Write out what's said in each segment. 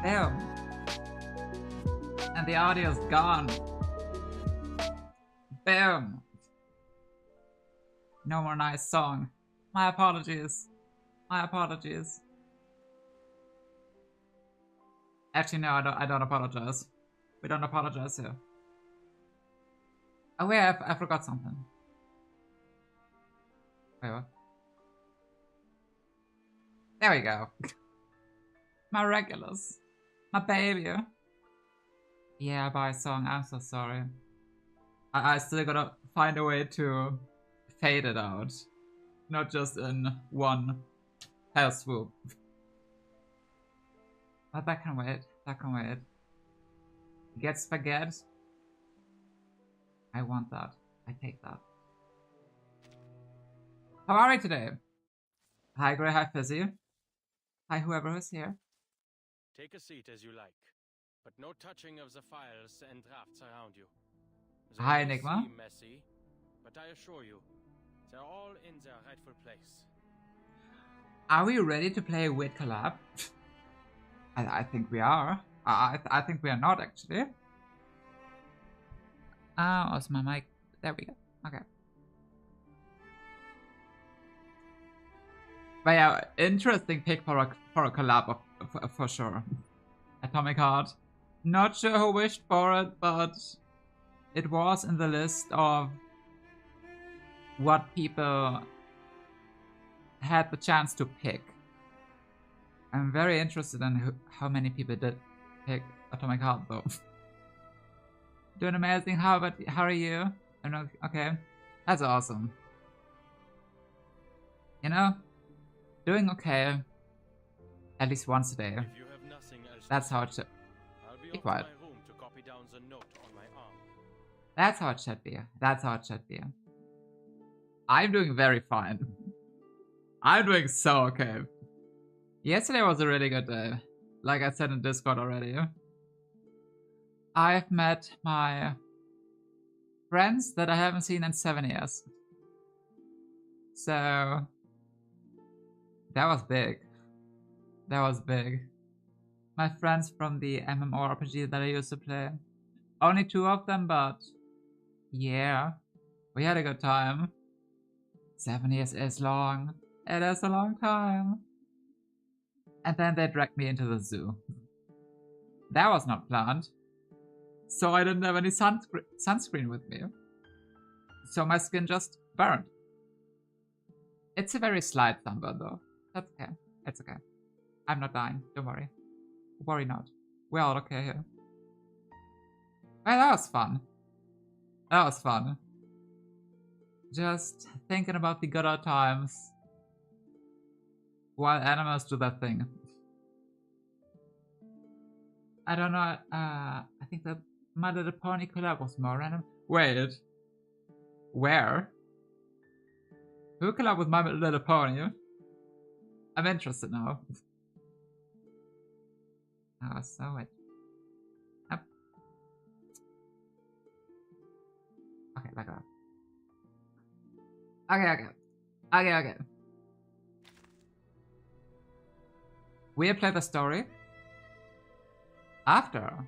Damn. And the audio's gone. Bam. No more nice song. My apologies. My apologies. Actually, no, I don't apologize. We don't apologize here. Oh wait, I forgot something. Wait, what? There we go. My regulars. My baby. Yeah, bye song. I'm so sorry. I still gotta find a way to fade it out. Not just in one hell swoop. But that can wait. That can wait. Get spaghetti. I want that. I take that. How are we today? Hi Grey, hi Fizzy. Hi whoever is here. Take a seat as you like, but no touching of the files and drafts around you. They Hi may Enigma. seem messy, but I assure you, they're all in their rightful place. Are we ready to play a weird collab? I think we are. I think we are not actually. Oh, it's my mic. There we go. Okay. But yeah, interesting pick for a collab for sure. Atomic Heart. Not sure who wished for it, but it was in the list of what people had the chance to pick. I'm very interested in how many people did pick Atomic Heart though. Doing amazing. How are you? I'm not, okay. That's awesome. You know, doing okay. At least once a day. If you have nothing else That's how it should I'll be. off Quiet. to my room to copy down the note on my arm. That's how it should be. That's how it should be. I'm doing very fine. I'm doing so okay. Yesterday was a really good day. Like I said in Discord already. I've met my friends that I haven't seen in 7 years. So that was big. That was big. My friends from the MMORPG that I used to play. Only 2 of them, but yeah, we had a good time. 7 years is long. It is a long time. And then they dragged me into the zoo. That was not planned. So I didn't have any sunscreen with me. So my skin just burned. It's a very slight sunburn though. That's okay. It's okay. I'm not dying. Don't worry. Worry not. We're all okay here. Well, that was fun. That was fun. Just thinking about the good old times while animals do that thing. I don't know. I think that My Little Pony collab was more random. Wait. Where? Who collab with My Little Pony? I'm interested now. Oh, so it. Yep. Okay, like that. Okay. We'll play the story after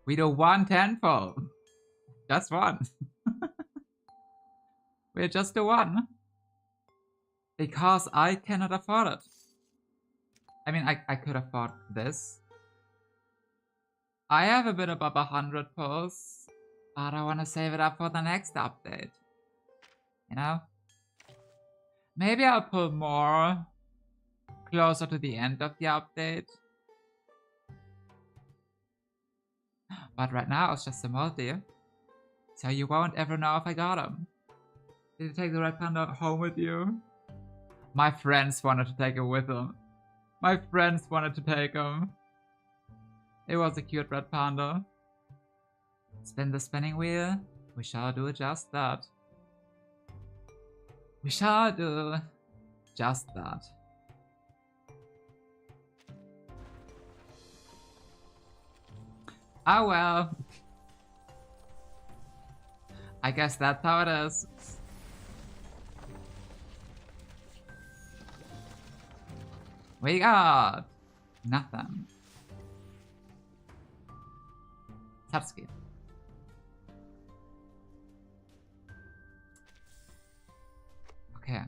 we do 1 tenfold. Just one. We'll just do one. Because I cannot afford it. I mean, I could afford this. I have a bit above 100 pulls, but I want to save it up for the next update. You know? Maybe I'll pull more closer to the end of the update. But right now it's just a multi. So you won't ever know if I got him. Did you take the red panda home with you? My friends wanted to take it with them. My friends wanted to take him. It was a cute red panda. Spin the spinning wheel. We shall do just that. We shall do just that. Oh well. I guess that's how it is. We got nothing. Satsuki. Okay.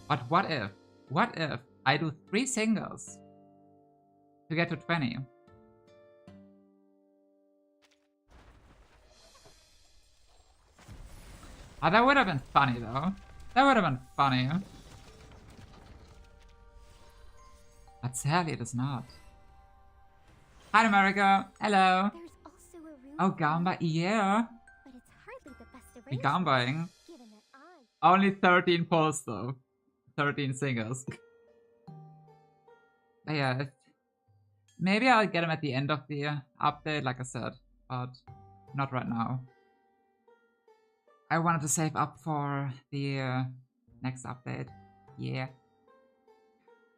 But what if I do 3 singles to get to 20? Oh, that would have been funny though. That would have been funny. But sadly it is not. Hi America. Hello. There's also a room Oh for Gamba, yeah. but it's hardly the best We arrangement, Gambaing. given that I Only 13 pulls though. 13 singles. But yeah, maybe I'll get him at the end of the update, like I said, but not right now. I wanted to save up for the next update. Yeah.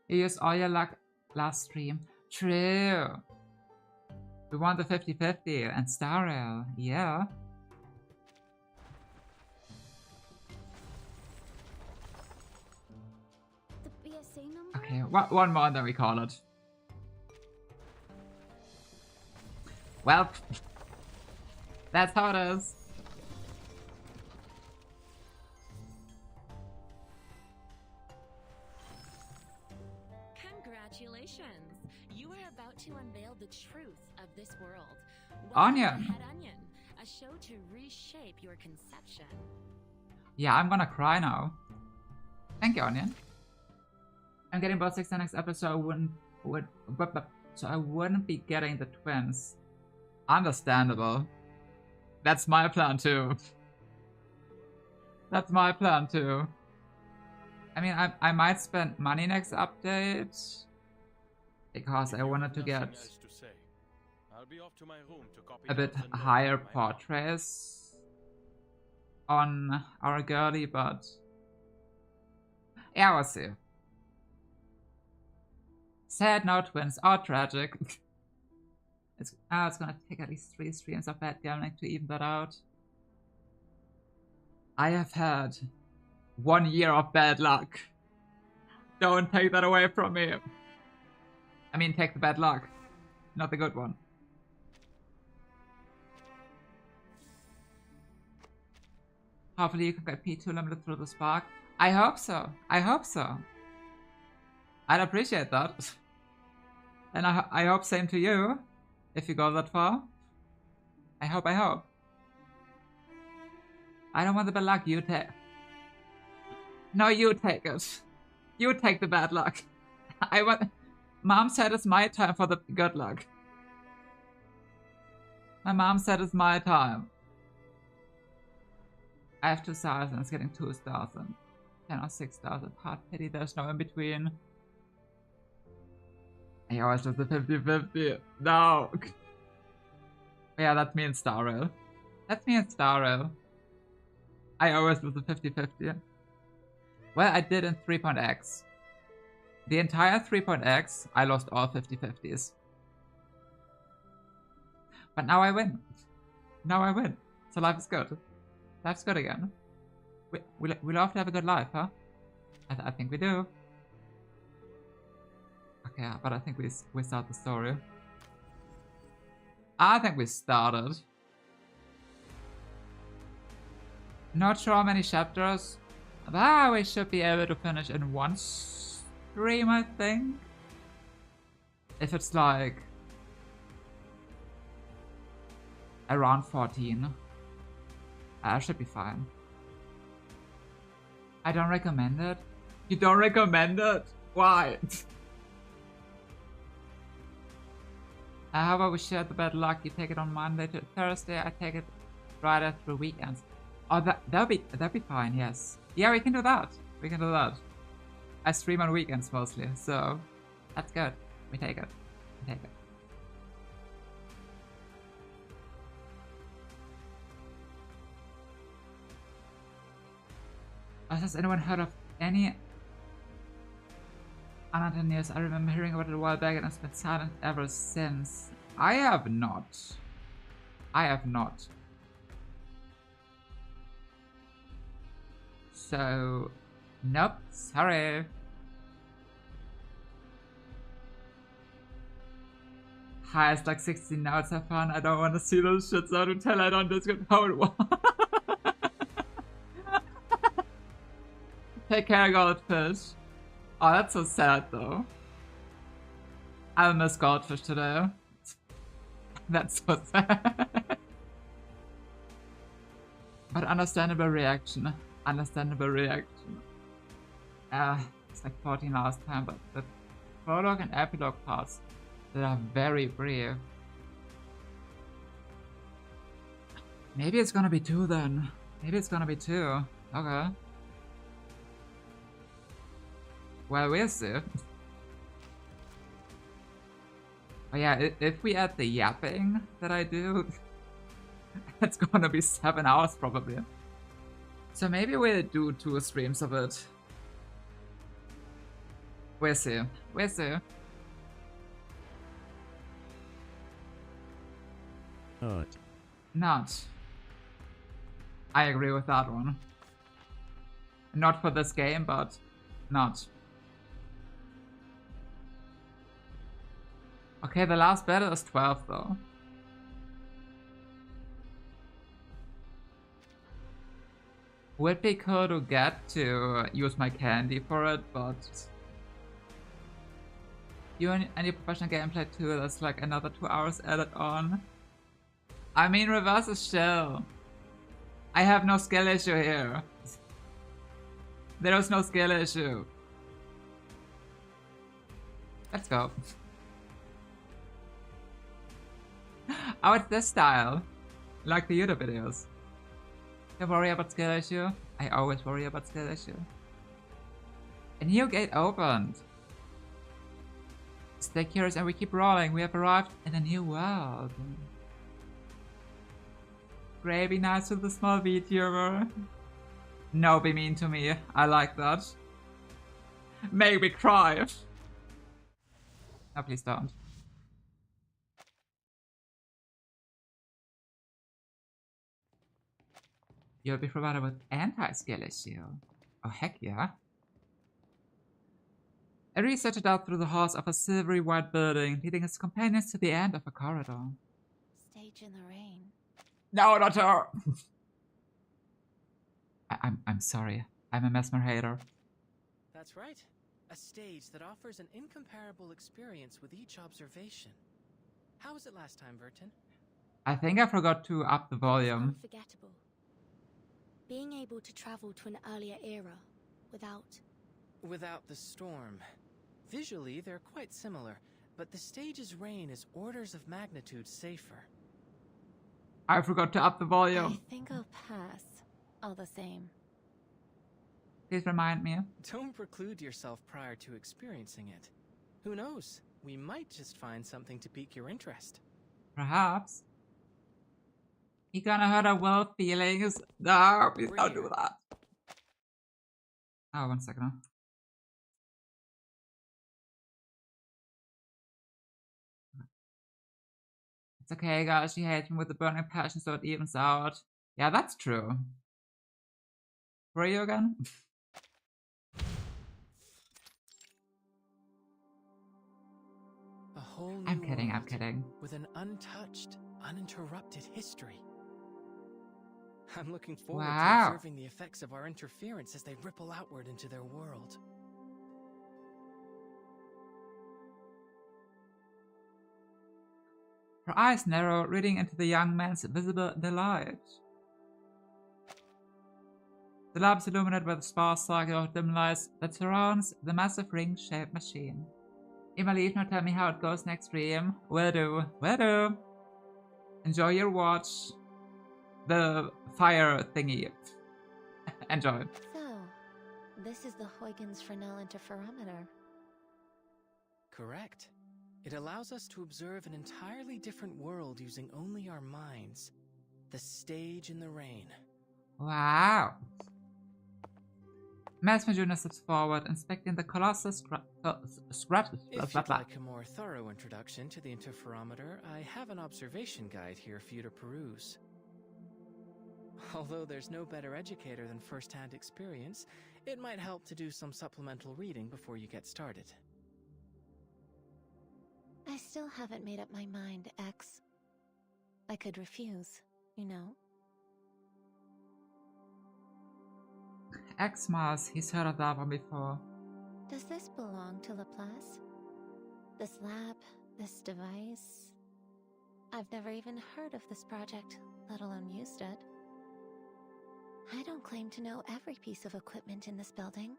You used all your luck last stream. True. We won the 50-50 and Star Rail. Yeah. the BSA number. Okay, one more and then we call it. Well, that's how it is. Congratulations! You are about to unveil the truth of this world. Onion. Welcome to Head Onion, a show to reshape your conception. Yeah, I'm gonna cry now. Thank you, Onion. I'm getting both 6 and next episode. So I wouldn't be getting the twins. Understandable. That's my plan too. That's my plan too. I mean, I might spend money next update because I wanted to get a bit higher portraits on our girly, but yeah, we'll see. Sad, no twins, or tragic. It's gonna take at least 3 streams of bad gambling to even that out. I have had 1 year of bad luck. Don't take that away from me. I mean, take the bad luck, not the good one. Hopefully you can get P2 limited through the spark. I hope so. I hope so. I'd appreciate that. And I hope same to you, if you go that far. I hope. I don't want the bad luck, you take. No, you take it. You take the bad luck. I want. Mom said it's my time for the good luck. My mom said it's my time. I have 2,000, it's getting 2,000. 10 or 6,000. Hard pity, there's no in between. I always do the 50-50. No! Yeah, that means Star Rail. That means Star Rail. I always do the 50-50. Well, I did in 3.x. The entire 3.x, I lost all 50-50s. But now I win. Now I win. So life is good. Life's good again. We love to have a good life, huh? I think we do. Okay, but I think we start the story. I think we started. Not sure how many chapters. But we should be able to finish in 1 stream, I think. If it's like around 14. I should be fine. I don't recommend it. You don't recommend it? Why? How about we share the bad luck? You take it on Monday to Thursday. I take it Friday through weekends. Oh, that'll be fine. Yes. Yeah, we can do that. We can do that. I stream on weekends mostly, so that's good. We take it. We take it. Has anyone heard of any Ananta news? I remember hearing about it a while back and it's been silent ever since. I have not. I have not. So, nope, sorry. Highest like 16 notes have fun. I don't want to see those shits out until I don't Discord how it was. Take care, goldfish. Oh, that's so sad though. I'll miss goldfish today. That's so sad. But understandable reaction. Understandable reaction. It's like 14 last time, but the prologue and epilogue parts that are very brief. Maybe it's gonna be 2 then. Maybe it's gonna be 2. Okay. Well, we'll see. Oh yeah, if we add the yapping that I do, it's gonna be 7 hours probably. So maybe we'll do 2 streams of it. We'll see. We'll see. Not. I agree with that one. Not for this game, but not. Okay, the last battle is 12 though. Would be cool to get to use my candy for it, but you and any professional gameplay too, that's like another 2 hours added on. I mean, reverse is chill. I have no skill issue here. There is no skill issue. Let's go. Oh, it's this style. Like the YouTube videos. Don't worry about skill issue. I always worry about skill issue. A new gate opened. Stay curious and we keep rolling. We have arrived in a new world. Gray, be nice to the small VTuber. No, be mean to me. I like that. Make me cry. No, please don't. You'll be provided with anti-skill issue. Oh, heck yeah. A researcher out through the halls of a silvery white building, leading his companions to the end of a corridor. Stage in the rain. No, not her! I'm sorry. I'm a mesmer hater. That's right. A stage that offers an incomparable experience with each observation. How was it last time, Vertin? I think I forgot to up the volume. Unforgettable. Being able to travel to an earlier era without the storm. Visually, they're quite similar, but the stage's rain is orders of magnitude safer. I forgot to up the volume. I think I'll pass. All the same. Please remind me. Don't preclude yourself prior to experiencing it. Who knows? We might just find something to pique your interest. Perhaps. You're gonna hurt our well feelings. No, please don't do that. Oh, 1 second. It's okay, guys. She hates me with a burning passion, so it evens out. Yeah, that's true. Where are you again? A whole new I'm kidding, I'm world kidding. with an untouched, uninterrupted history. I'm looking forward to observing the effects of our interference as they ripple outward into their world. Her eyes narrow, reading into the young man's visible delight. The lab is illuminated by the sparse circle of dim lights that surrounds the massive ring-shaped machine. Emily, now tell me how it goes next stream. Will do. Will do. Enjoy your watch. The fire thingy. Enjoy. So, this is the Huygens Fresnel interferometer. Correct. It allows us to observe an entirely different world using only our minds. The stage in the rain. Wow. Mesmer Jr. steps forward, inspecting the colossal scraps. If you'd like a more thorough introduction to the interferometer, I have an observation guide here for you to peruse. Although there's no better educator than first-hand experience, it might help to do some supplemental reading before you get started. I still haven't made up my mind, X. I could refuse, you know? X Mars, he's heard of that one before. Does this belong to Laplace? This lab, this device? I've never even heard of this project, let alone used it. I don't claim to know every piece of equipment in this building,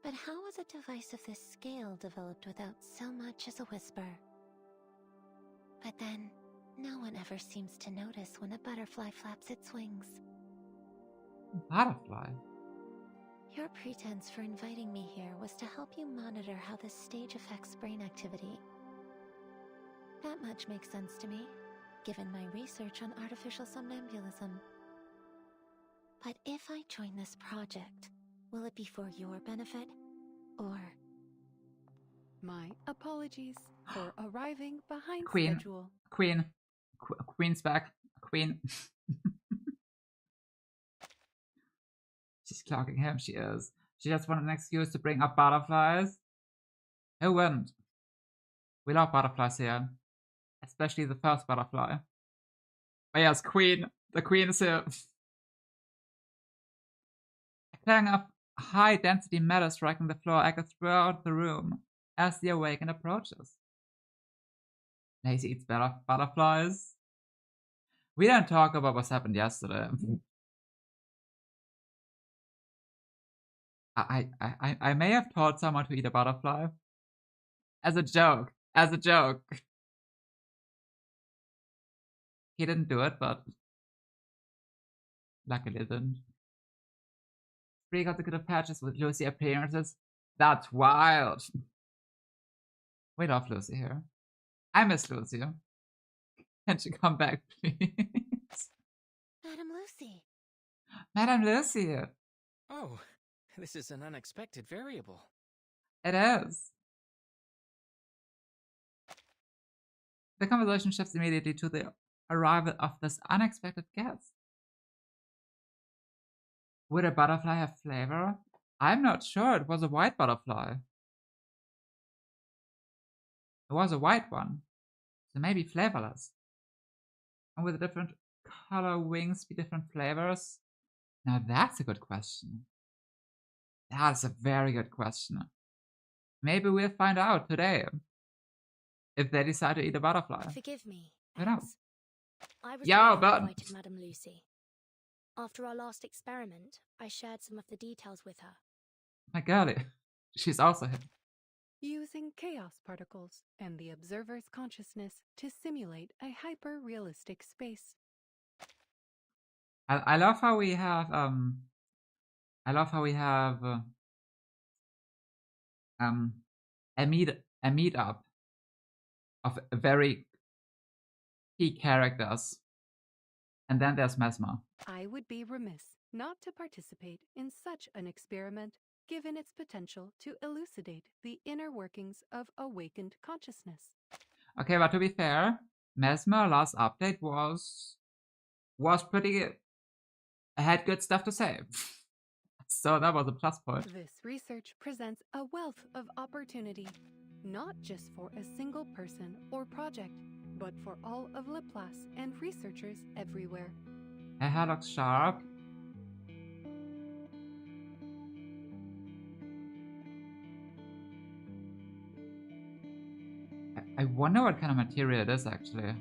but how was a device of this scale developed without so much as a whisper? But then, no one ever seems to notice when a butterfly flaps its wings. Butterfly? Your pretense for inviting me here was to help you monitor how this stage affects brain activity. That much makes sense to me, given my research on artificial somnambulism. But if I join this project, will it be for your benefit, or... My apologies for arriving behind Queen. schedule. Queen's back. Queen. She's clocking him, she is. She just wanted an excuse to bring up butterflies. Who wouldn't? We love butterflies here. Especially the first butterfly. Oh yes, Queen. The Queen is here. A clang of high-density metal striking the floor echoes throughout the room as the awakened approaches. Lacey eats butterflies. We don't talk about what happened yesterday. I may have taught someone to eat a butterfly. As a joke. As a joke. He didn't do it, but luckily didn't. Spree got the good of patches with Lucy appearances. That's wild. We love Lucy here. I miss Lucy. Can she come back, please? Madame Lucy. Madame Lucy. Oh, this is an unexpected variable. It is. The conversation shifts immediately to the arrival of this unexpected guest. Would a butterfly have flavor? I'm not sure. It was a white butterfly. It was a white one, so maybe flavorless. And with different color wings be different flavors? Now that's a good question. That's a very good question. Maybe we'll find out today. If they decide to eat a butterfly. Forgive me, I know. X. I was Yeah, the one who but... invited Madame Lucy. After our last experiment, I shared some of the details with her. My girlie. She's also here. Using chaos particles and the observer's consciousness to simulate a hyper-realistic space. I love how we have a meetup of very key characters. And then there's Mesmer. I would be remiss not to participate in such an experiment, given its potential to elucidate the inner workings of awakened consciousness. Okay, but to be fair, Mesmer last update was pretty good. Had good stuff to say. So that was a plus point. This research presents a wealth of opportunity, not just for a single person or project, but for all of Laplace and researchers everywhere. Her hair looks sharp. I wonder what kind of material it is actually.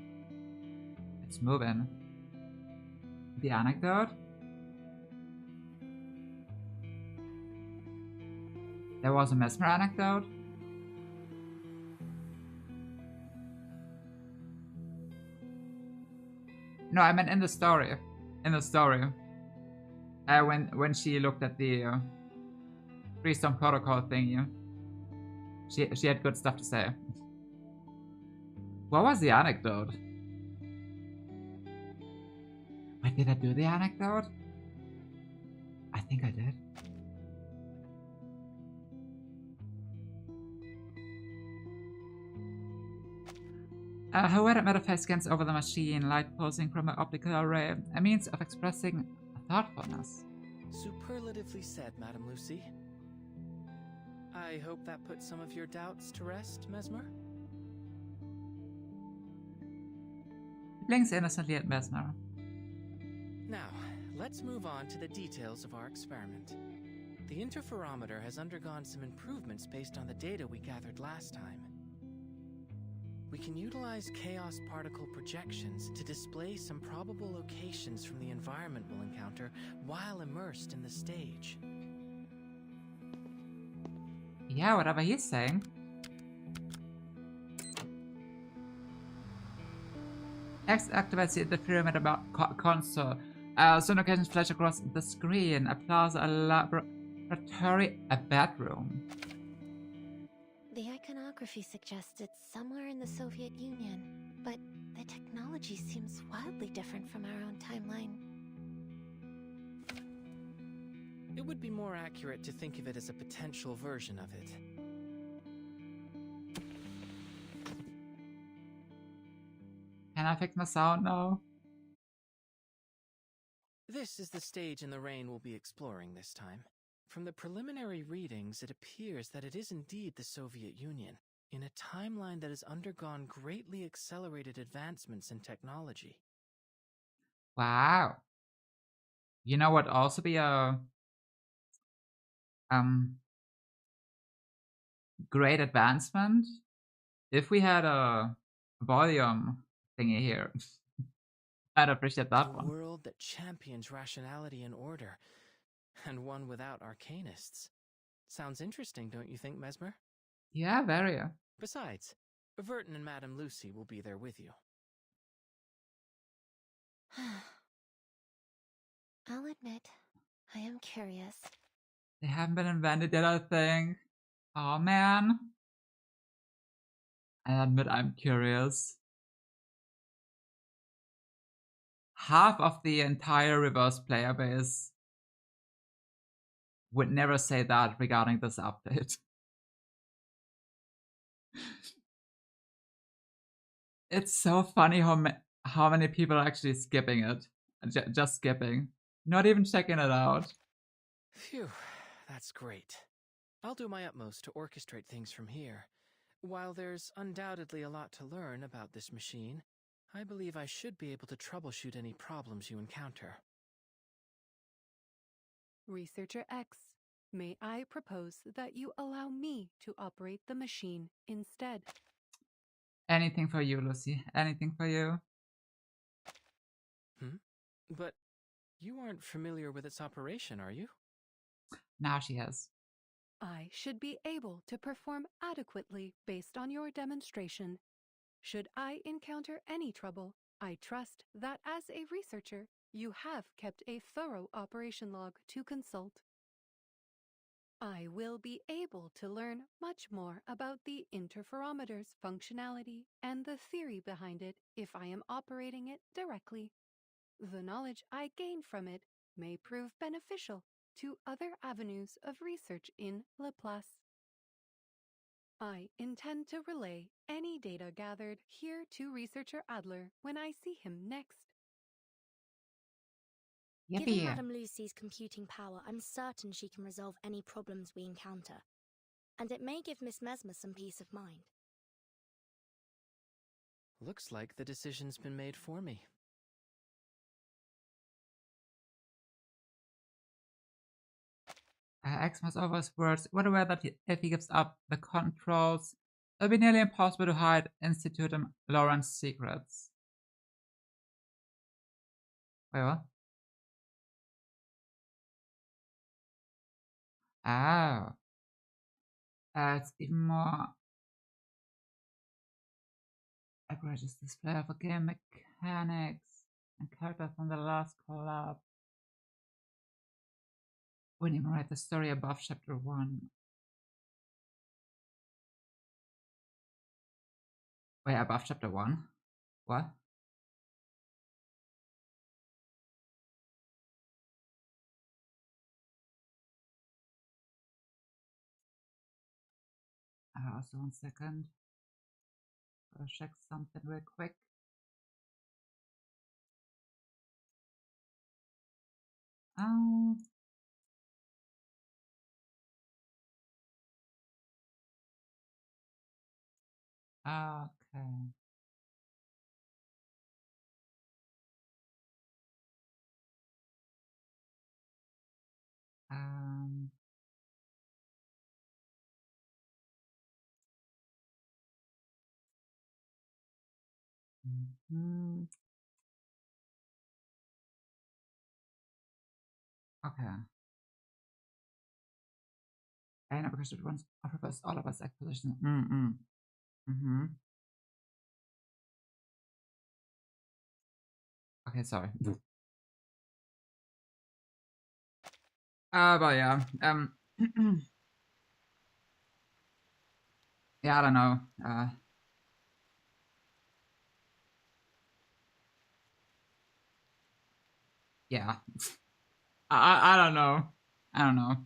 It's moving. The anecdote? There was a Mesmer anecdote? No, I meant in the story. In the story. When she looked at the Freestone Protocol thingy. She had good stuff to say. What was the anecdote? Wait, did I do the anecdote? I think I did. Her wetted metal face scans over the machine, light pulsing from an optical array, a means of expressing thoughtfulness. Superlatively said, Madame Lucy. I hope that puts some of your doubts to rest, Mesmer? Blinks innocently at Mesmer. Now, let's move on to the details of our experiment. The interferometer has undergone some improvements based on the data we gathered last time. We can utilize chaos particle projections to display some probable locations from the environment we'll encounter while immersed in the stage. Yeah, whatever he's saying. X activates the interferometer console. Soon locations flash across the screen. A plaza, a laboratory, a bedroom. The iconography suggests it's somewhere in the Soviet Union, but the technology seems wildly different from our own timeline. It would be more accurate to think of it as a potential version of it. Can I fix my sound now? This is the stage in the rain we'll be exploring this time. From the preliminary readings, it appears that it is indeed the Soviet Union, in a timeline that has undergone greatly accelerated advancements in technology. Wow. You know what also be a great advancement? If we had a volume thingy here. I'd appreciate that one. A world that champions rationality and order, and one without arcanists. Sounds interesting, don't you think, Mesmer? Yeah, very. Besides, Verton and Madame Lucy will be there with you. I'll admit, I am curious. They haven't been invented yet, I think. Oh man. I admit I'm curious. Half of the entire reverse player base would never say that regarding this update. It's so funny how many people are actually skipping it. Just skipping. Not even checking it out. Phew, that's great. I'll do my utmost to orchestrate things from here. While there's undoubtedly a lot to learn about this machine, I believe I should be able to troubleshoot any problems you encounter. Researcher X, may I propose that you allow me to operate the machine instead? Anything for you, Lucy. Anything for you. But you aren't familiar with its operation, are you? Now she is. I should be able to perform adequately based on your demonstration. Should I encounter any trouble, I trust that as a researcher, you have kept a thorough operation log to consult. I will be able to learn much more about the interferometer's functionality and the theory behind it if I am operating it directly. The knowledge I gain from it may prove beneficial to other avenues of research in Laplace. I intend to relay any data gathered here to Researcher Adler when I see him next. Given Yippee. Madame Lucy's computing power, I'm certain she can resolve any problems we encounter. And it may give Miss Mesmer some peace of mind. Looks like the decision's been made for me. X must over his words, well aware that if he gives up the controls, it'll be nearly impossible to hide Institute and Lawrence secrets. Wait, what? Oh. It's even more outrageous display of a game mechanics and characters from the last collab. Wouldn't even write the story above chapter 1. Wait, above chapter 1? What? So 1 second. Gotta check something real quick. Oh. Okay. Mhm. Okay. And because it once offers all of us acquisition. Okay, sorry. But yeah. Yeah, I don't know. Yeah. I don't know. I don't know.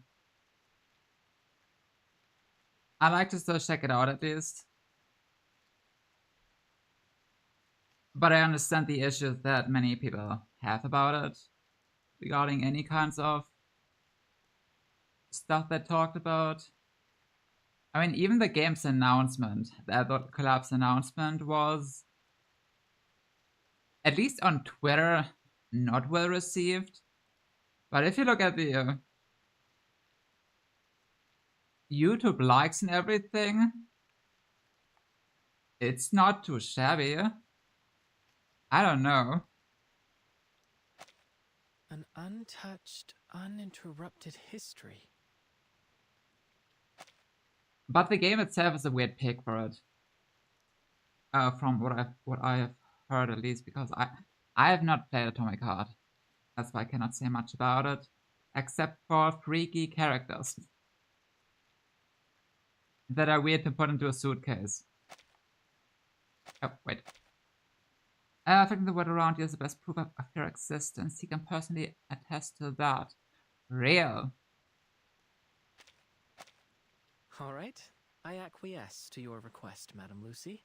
I like to still check it out at least. But I understand the issues that many people have about it regarding any kinds of stuff they talked about. I mean, even the game's announcement, the Collab's announcement was, at least on Twitter, not well received. But if you look at the YouTube likes and everything, it's not too shabby. I don't know. An untouched, uninterrupted history. But the game itself is a weird pick for it. From what I have heard at least, because I have not played Atomic Heart. That's why I cannot say much about it, except for freaky characters that are weird to put into a suitcase. Oh, wait. Affecting the world around you is the best proof of your existence. He can personally attest to that. Real. All right. I acquiesce to your request, Madam Lucy.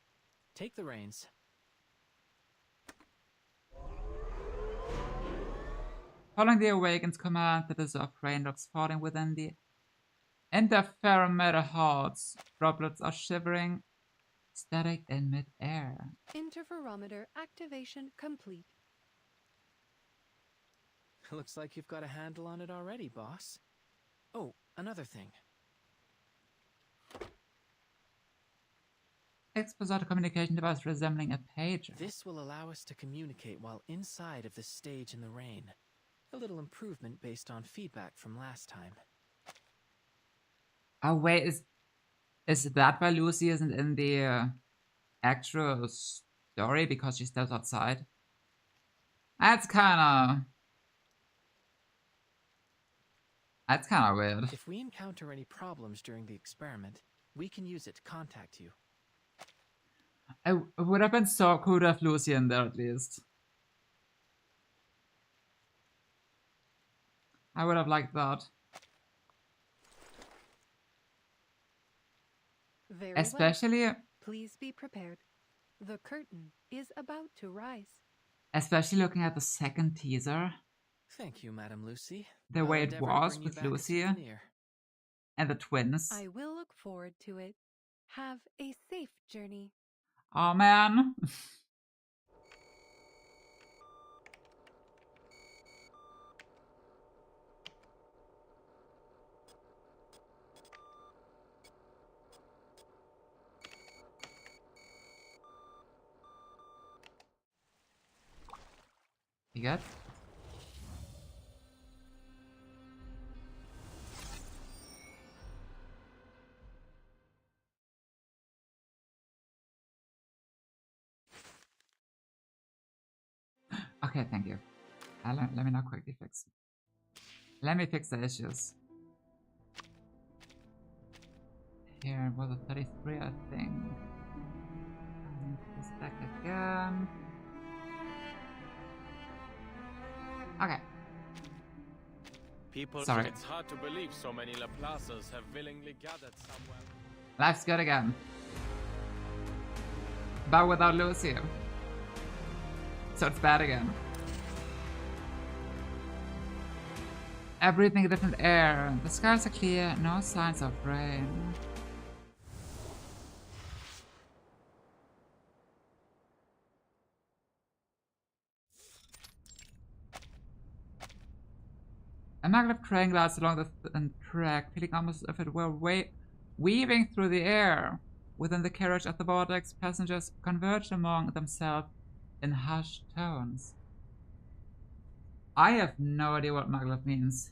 Take the reins. Following the Awaken's command, the dissolved raindrops falling within the interferometer halts. Droplets are shivering, static in mid-air. Interferometer activation complete. Looks like you've got a handle on it already, boss. Oh, another thing. Exposite communication device resembling a pager. This will allow us to communicate while inside of the stage in the rain. A little improvement based on feedback from last time. Oh wait, is that why Lucy isn't in the actual story because she steps outside? That's kind of weird. If we encounter any problems during the experiment, we can use it to contact you. It would have been so cool to have Lucy in there at least. I would have liked that. Very Especially, well. Please be prepared. The curtain is about to rise. especially looking at the second teaser, Thank you, Madam Lucy. the I'll way it endeavor to was bring you with back a Lucy souvenir. and the twins. I will look forward to it. Have a safe journey. Oh man. You good? Okay, thank you. Let me now quickly fix. Let me fix the issues. Here was a 33, I think. This back again. Okay. People, Sorry. it's hard to believe so many Laplaces have willingly gathered somewhere. Life's good again. But without Lucy. So it's bad again. Breathing a different air. The skies are clear, no signs of rain. A maglev train glides along the track, feeling almost as if it were weaving through the air. Within the carriage of the vortex, passengers converge among themselves, in hushed tones. I have no idea what maglev means.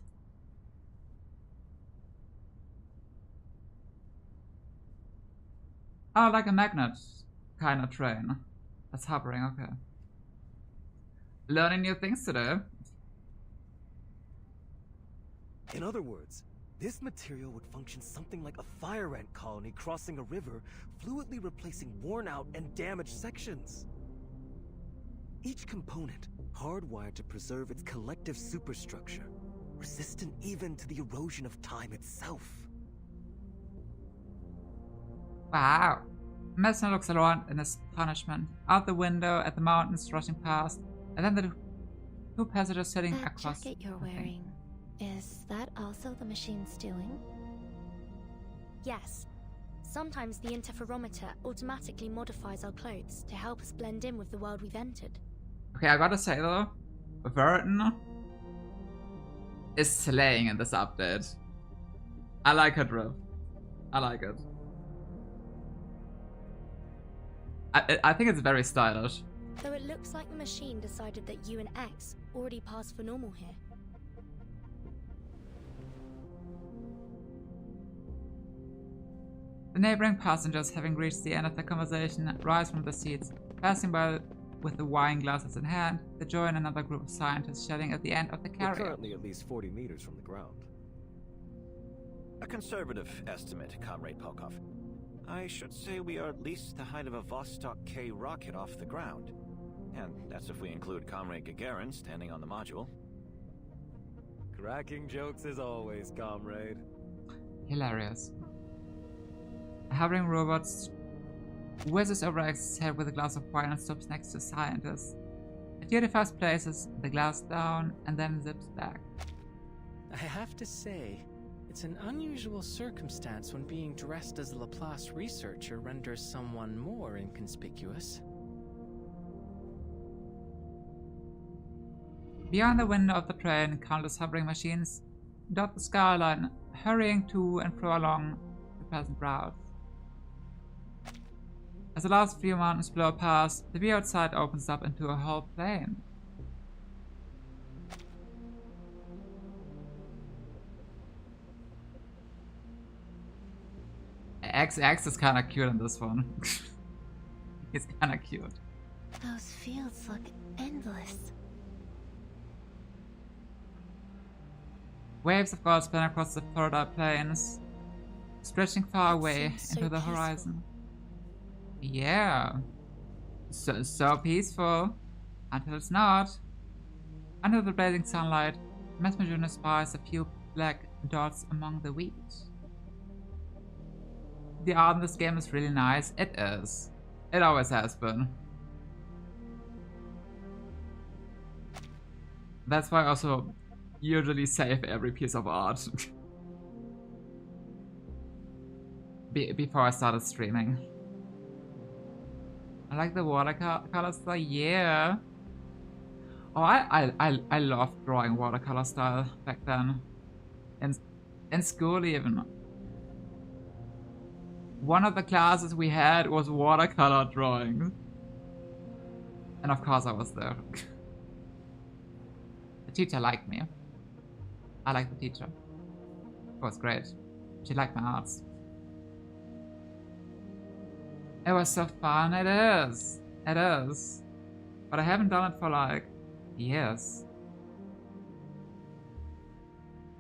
Oh, like a magnet kind of train. That's hovering, okay. Learning new things today. In other words, this material would function something like a fire ant colony crossing a river, fluidly replacing worn-out and damaged sections. Each component hardwired to preserve its collective superstructure, resistant even to the erosion of time itself. Wow. Mesmer looks around in astonishment, out the window at the mountains rushing past, and then the two passengers sitting That across. jacket you're wearing, is that also the machine's doing? Yes. Sometimes the interferometer automatically modifies our clothes to help us blend in with the world we've entered. Okay, I gotta say though, Verton is slaying in this update. I like her drift. I like it. I think it's very stylish. Though it looks like the machine decided that you and X already passed for normal here. The neighboring passengers, having reached the end of their conversation, rise from their seats, passing by with the wine glasses in hand. They join another group of scientists chatting at the end of the We're carrier. currently at least 40 meters from the ground. A conservative estimate, Comrade Polkov. I should say we are at least the height of a Vostok K rocket off the ground. And that's if we include Comrade Gagarin standing on the module. Cracking jokes as always, comrade. Hilarious. A hovering robot whizzes over X's head with a glass of wine and stops next to a scientist. It unifies places the glass down and then zips back. I have to say, it's an unusual circumstance when being dressed as a Laplace researcher renders someone more inconspicuous. Beyond the window of the train, countless hovering machines dot the skyline, hurrying to and fro along the pleasant route. As the last few mountains blow past, the view outside opens up into a whole plain. X is kinda cute in this one. He's kinda cute. Those fields look endless. Waves of gold span across the Florida plains, stretching far away seems so into the peaceful. horizon. Yeah. So peaceful. Until it's not. Under the blazing sunlight, Mesmer Jr. spies a few black dots among the wheat. The art in this game is really nice. It is. It always has been. That's why I also usually save every piece of art before I started streaming. I like the watercolor style, yeah. Oh, I loved drawing watercolor style back then. In school even. One of the classes we had was watercolor drawing. And of course I was there. The teacher liked me. I liked the teacher. It was great. She liked my arts. It was so fun. It is. It is. But I haven't done it for like years.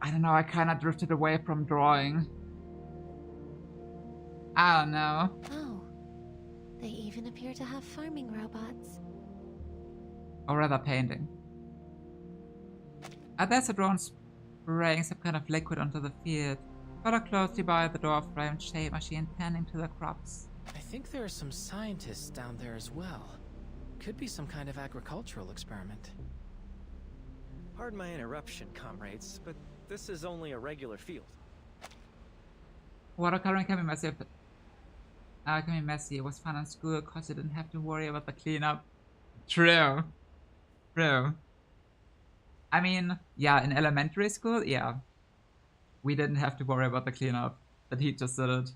I don't know, I kinda drifted away from drawing. I don't know. Oh, they even appear to have farming robots. Or rather painting. There's a drone spraying some kind of liquid onto the field, followed closely by the door-framed shade machine tending to the crops. I think there are some scientists down there as well. Could be some kind of agricultural experiment. Pardon my interruption, comrades, but this is only a regular field. Watercoloring can be messy. Can be messy. It was fun in school because you didn't have to worry about the cleanup. True. True. I mean, yeah, in elementary school, yeah. We didn't have to worry about the cleanup. The teachers did it.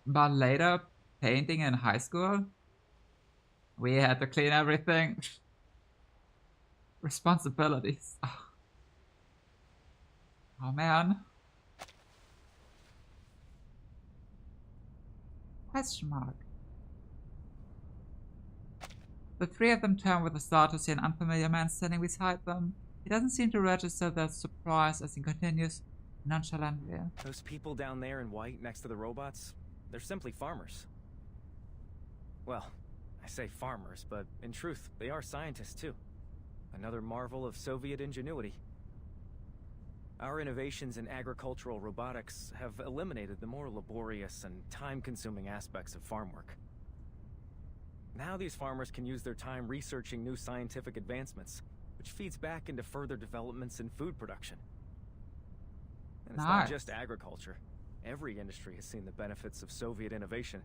But later, painting in high school? We had to clean everything. Responsibilities. Oh man. Question mark. The three of them turn with a start to see an unfamiliar man standing beside them. He doesn't seem to register their surprise as he continues nonchalantly. Those people down there in white next to the robots, they're simply farmers. Well, I say farmers, but in truth, they are scientists too. Another marvel of Soviet ingenuity. Our innovations in agricultural robotics have eliminated the more laborious and time-consuming aspects of farm work. Now these farmers can use their time researching new scientific advancements, which feeds back into further developments in food production. And it's not just agriculture. Every industry has seen the benefits of Soviet innovation.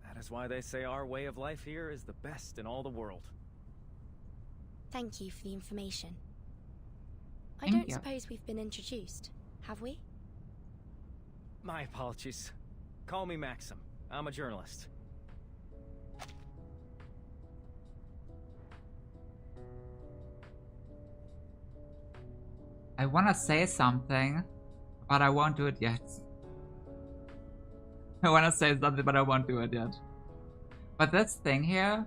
That is why they say our way of life here is the best in all the world. Thank you for the information. I don't suppose we've been introduced, have we? My apologies. Call me Maxim. I'm a journalist. I want to say something, but I won't do it yet. I want to say something, but I won't do it yet. But this thing here,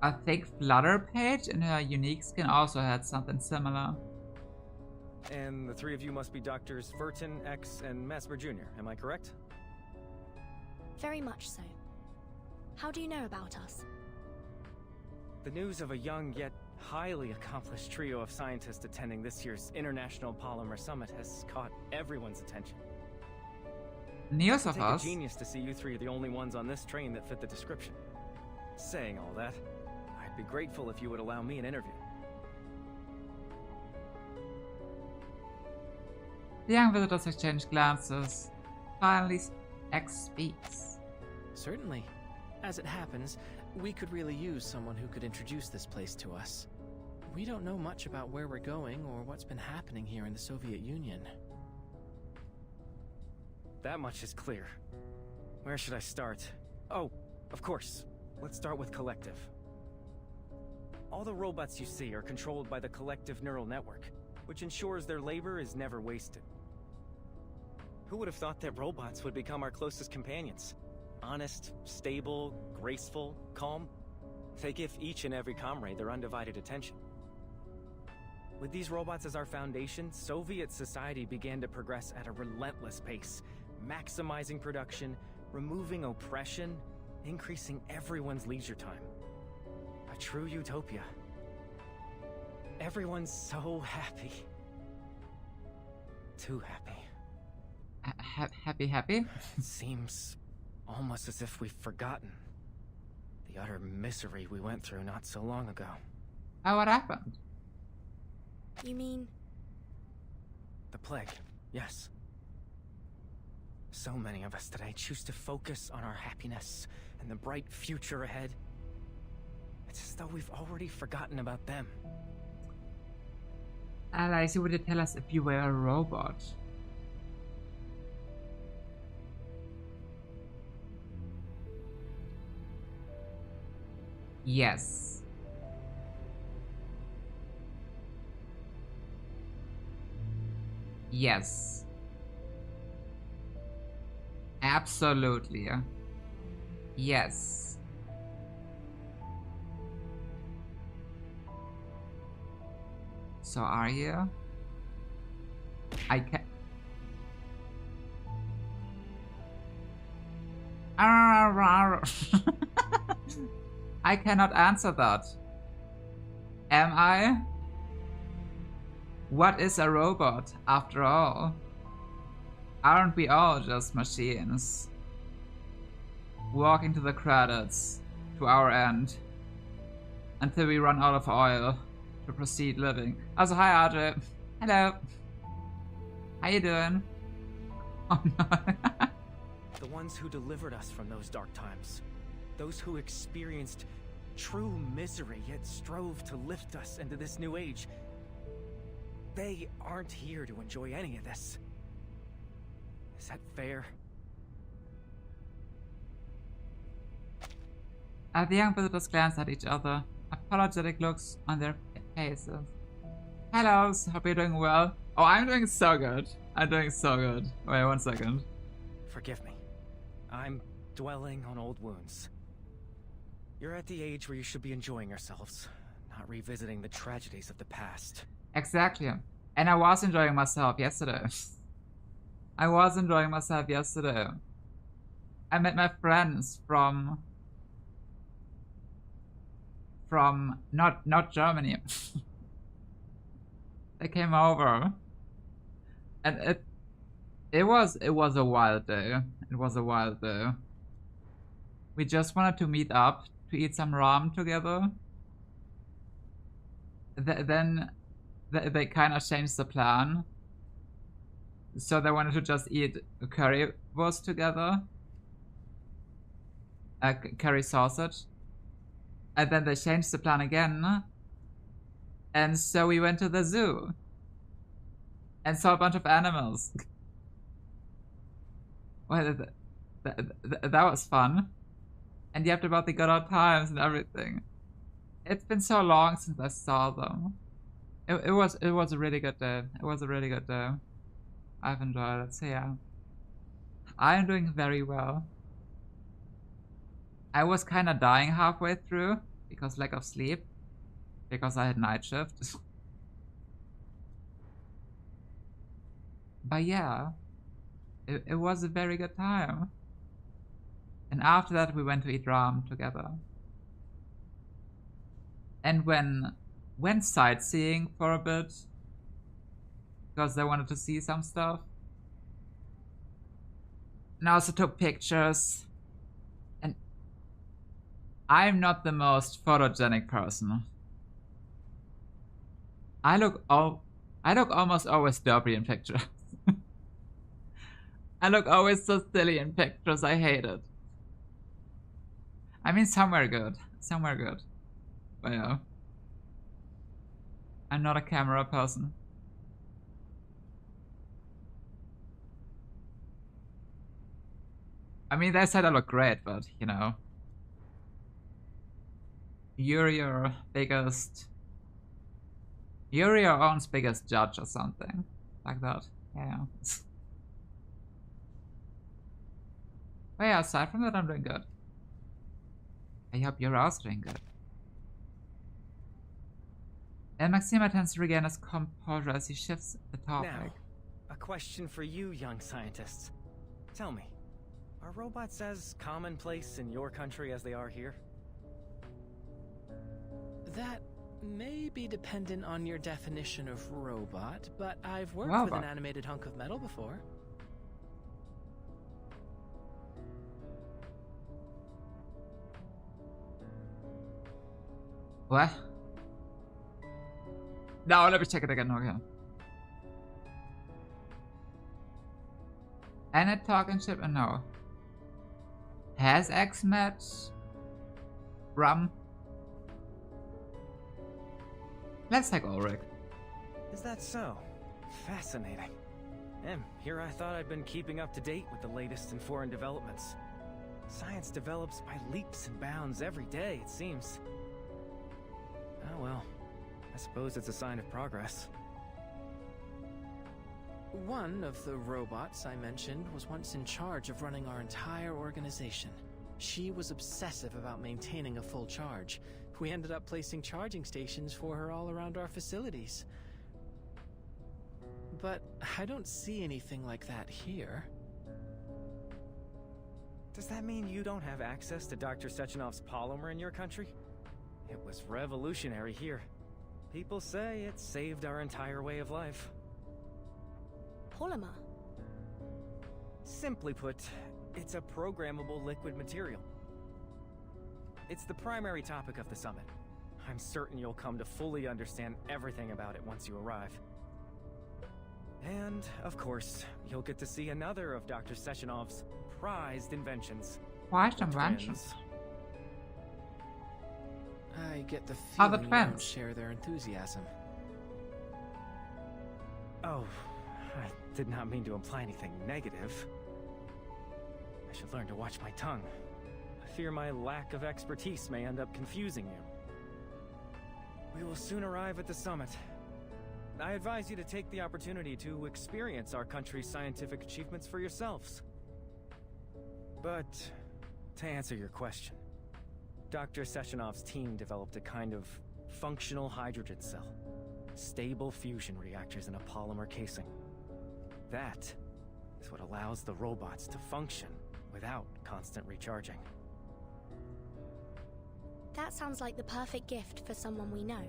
I think Flutter Page in her unique skin also had something similar. And the three of you must be Doctors Furton, X, and Mesmer Jr., am I correct? Very much so. How do you know about us? The news of a young yet highly accomplished trio of scientists attending this year's International Polymer Summit has caught everyone's attention. News of us? It's a genius to see you three are the only ones on this train that fit the description. Saying all that, I'd be grateful if you would allow me an interview. The young visitors exchange glances. Finally, X speaks. Certainly. As it happens, we could really use someone who could introduce this place to us. We don't know much about where we're going or what's been happening here in the Soviet Union. That much is clear. Where should I start? Oh, of course. Let's start with Collective. All the robots you see are controlled by the Collective neural network, which ensures their labor is never wasted. Who would have thought that robots would become our closest companions? Honest, stable, graceful, calm. They give each and every comrade their undivided attention. With these robots as our foundation, Soviet society began to progress at a relentless pace, maximizing production, removing oppression, increasing everyone's leisure time. A true utopia. Everyone's so happy. Too happy. Happy? It seems almost as if we've forgotten the utter misery we went through not so long ago. Oh, what happened? You mean? The plague, yes. So many of us today choose to focus on our happiness and the bright future ahead. It's as though we've already forgotten about them. Alice, would you tell us if you were a robot? Yes. Yes. Absolutely. Yes. So are you? I can. I cannot answer that. Am I? What is a robot, after all? Aren't we all just machines? Walking to the credits, to our end, until we run out of oil to proceed living. Also, hi RJ. Hello. How you doing? Oh no. The ones who delivered us from those dark times. Those who experienced true misery yet strove to lift us into this new age. They aren't here to enjoy any of this. Is that fair? The young visitors glanced at each other, apologetic looks on their faces. Hello, hope you're doing well. Oh, I'm doing so good. I'm doing so good. Wait, 1 second. Forgive me. I'm dwelling on old wounds. You're at the age where you should be enjoying yourselves, not revisiting the tragedies of the past. Exactly. And I was enjoying myself yesterday. I was enjoying myself yesterday. I met my friends from not Germany. They came over. And it was a wild day. It was a wild day. We just wanted to meet up to eat some ramen together. Then they kind of changed the plan. So they wanted to just eat currywurst together. Curry sausage. And then they changed the plan again. And so we went to the zoo. And saw a bunch of animals. Well, that was fun. And yapped about the good old times and everything. It's been so long since I saw them. It was a really good day. It was a really good day. I've enjoyed it, so yeah. I am doing very well. I was kind of dying halfway through because lack of sleep. Because I had night shift. But yeah, it was a very good time. And after that we went to eat ramen together. And went sightseeing for a bit. Because they wanted to see some stuff. And I also took pictures. And I'm not the most photogenic person. I look almost always derpy in pictures. I look always so silly in pictures, I hate it. I mean, somewhere good. Somewhere good. But yeah. I'm not a camera person. I mean, they said I look great, but, you know. You're your own biggest judge or something. Like that. Yeah. But yeah, aside from that, I'm doing good. I hope you're also doing good. And Maxima tends to regain his composure as he shifts the topic. Now, a question for you young scientists. Tell me, are robots as commonplace in your country as they are here? That may be dependent on your definition of robot, but I've worked with an animated hunk of metal before. What? No, let me check it again. Okay. And a talking ship? No. Has X met Rum? Let's take Ulrich. Is that so? Fascinating. Here I thought I'd been keeping up to date with the latest in foreign developments. Science develops by leaps and bounds every day, it seems. Oh well, I suppose it's a sign of progress. One of the robots I mentioned was once in charge of running our entire organization. She was obsessive about maintaining a full charge. We ended up placing charging stations for her all around our facilities. But I don't see anything like that here. Does that mean you don't have access to Dr. Sechenov's polymer in your country? It was revolutionary here. People say it saved our entire way of life. Polymer? Simply put, it's a programmable liquid material. It's the primary topic of the summit. I'm certain you'll come to fully understand everything about it once you arrive. And, of course, you'll get to see another of Dr. Sechenov's prized inventions. Prized inventions? I get the How the feeling you don't twins? share their enthusiasm. Oh, I did not mean to imply anything negative. I should learn to watch my tongue. I fear my lack of expertise may end up confusing you. We will soon arrive at the summit. I advise you to take the opportunity to experience our country's scientific achievements for yourselves. But, to answer your question, Dr. Sessionov's team developed a kind of functional hydrogen cell. Stable fusion reactors in a polymer casing. That is what allows the robots to function without constant recharging. That sounds like the perfect gift for someone we know.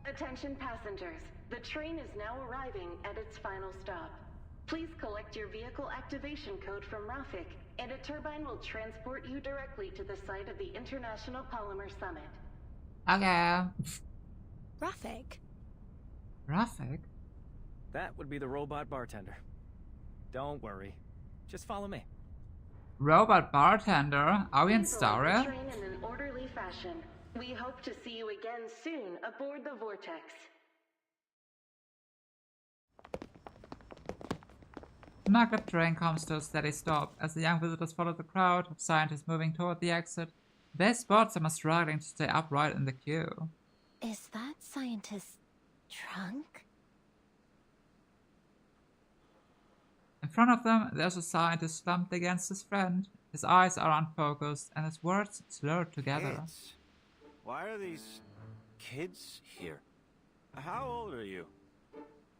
Attention passengers, the train is now arriving at its final stop. Please collect your vehicle activation code from Rafik, and a turbine will transport you directly to the site of the International Polymer Summit. Okay. Rafik? Rafik? That would be the robot bartender. Don't worry. Just follow me. Robot bartender? Are we in Please Star load the Rail? train in an orderly fashion. We hope to see you again soon aboard the Vortex. The maglev train comes to a steady stop as the young visitors follow the crowd of scientists moving toward the exit. They spot someone struggling to stay upright in the queue. Is that scientist's trunk? In front of them, there's a scientist slumped against his friend. His eyes are unfocused and his words slurred together. Kids? Why are these kids here? How old are you?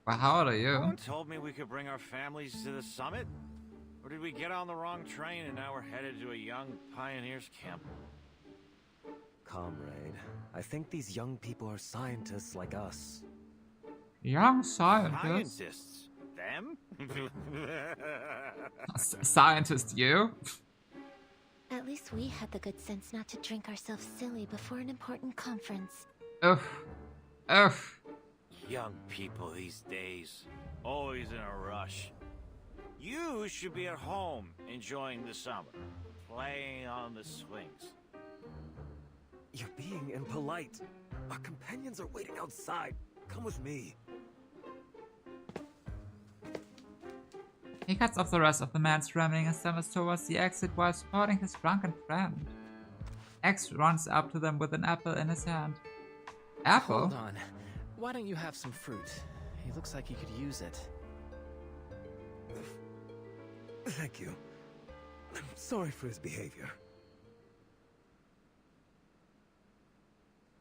Well, how old are No you? one told me we could bring our families to the summit. Or did we get on the wrong train and now we're headed to a young pioneers camp? Comrade, I think these young people are scientists like us. Young scientist? Scientists? Them? Scientist, you? At least we had the good sense not to drink ourselves silly before an important conference. Ugh. Ugh. Young people these days, always in a rush. You should be at home enjoying the summer, playing on the swings. You're being impolite. Our companions are waiting outside. Come with me. He cuts off the rest of the man's rambling and stumbles towards the exit while supporting his drunken friend. X runs up to them with an apple in his hand. Apple? Hold on. Why don't you have some fruit? He looks like he could use it. Thank you. I'm sorry for his behavior.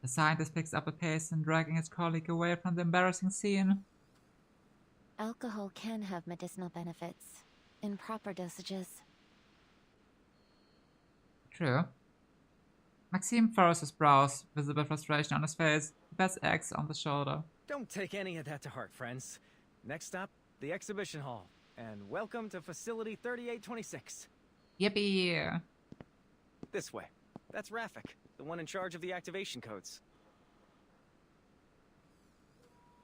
The scientist picks up a pace and dragging his colleague away from the embarrassing scene. Alcohol can have medicinal benefits, in proper dosages. True. Maxime furrows his brows, visible frustration on his face. He pats X on the shoulder. Don't take any of that to heart, friends. Next stop, the exhibition hall. And welcome to Facility 3826. Yippee! This way. That's Rafik, the one in charge of the activation codes.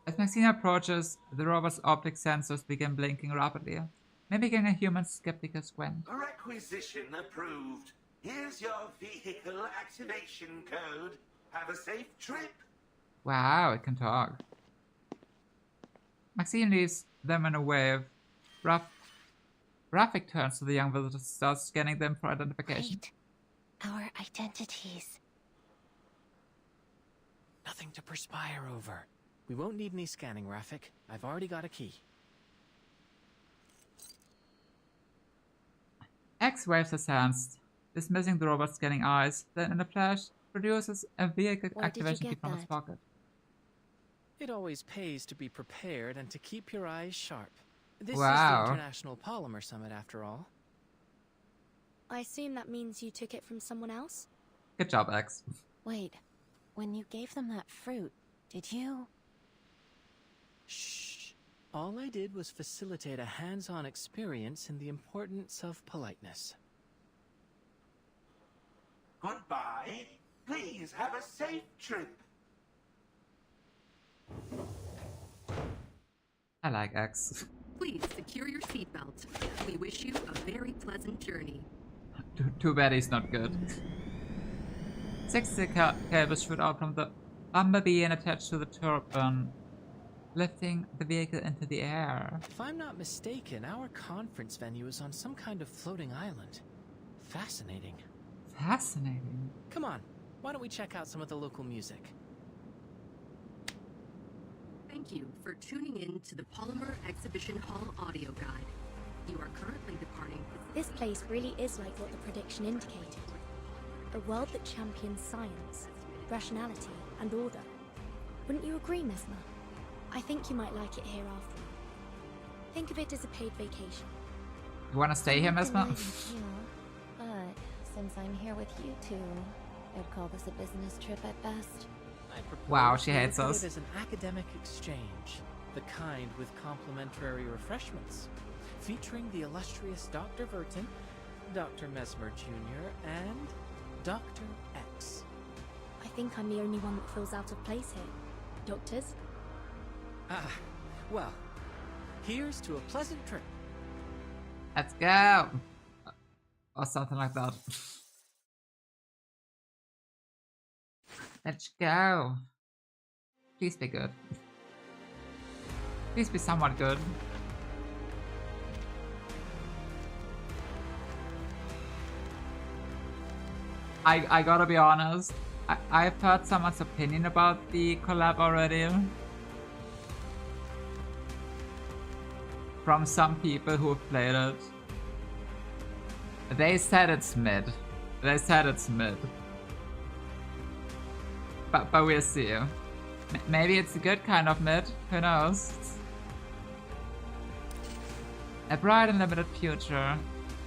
As Maxine approaches, the robot's optic sensors begin blinking rapidly, mimicking a human skeptical squint. Requisition approved. Here's your vehicle activation code. Have a safe trip. Wow, it can talk. Maxine leaves them in a wave. Rafik turns to the young visitors and starts scanning them for identification. Wait. Our identities. Nothing to perspire over. We won't need any scanning, Rafik. I've already got a key. X waves his hands, dismissing the robot's scanning eyes, then in a flash, produces a vehicle Where did you activation key get from his that? pocket. It always pays to be prepared and to keep your eyes sharp. This Wow. is the International Polymer Summit, after all. I assume that means you took it from someone else? Good job, X. Wait, when you gave them that fruit, did you? Shh. All I did was facilitate a hands-on experience in the importance of politeness. Goodbye. Please have a safe trip. I like X. Please secure your seatbelt. We wish you a very pleasant journey. Too bad he's not good. 60 cables shoot out from the bumblebee and attach to the turbine. lifting the vehicle into the air. If I'm not mistaken, our conference venue is on some kind of floating island. Fascinating. Fascinating. Come on, why don't we check out some of the local music? Thank you for tuning in to the Polymer Exhibition Hall audio guide. You are currently departing. This place really is like what the prediction indicated. A world that champions science, rationality, and order. Wouldn't you agree, Mesmer? I think you might like it here after all. Think of it as a paid vacation. You wanna stay here, Mesmer? But since I'm here with you two, I'd call this a business trip at best. Wow, she hates Look at us. it as an academic exchange, the kind with complimentary refreshments, featuring the illustrious Dr. Verton, Dr. Mesmer Jr., and Dr. X. I think I'm the only one that feels out of place here. Doctors? Ah, well, here's to a pleasant trip. Let's go! Or something like that. Let's go. Please be good. Please be somewhat good. I gotta be honest. I've heard someone's opinion about the collab already. From some people who have played it. They said it's mid. They said it's mid. But we'll see. Maybe it's a good kind of mid. Who knows? A bright and limited future.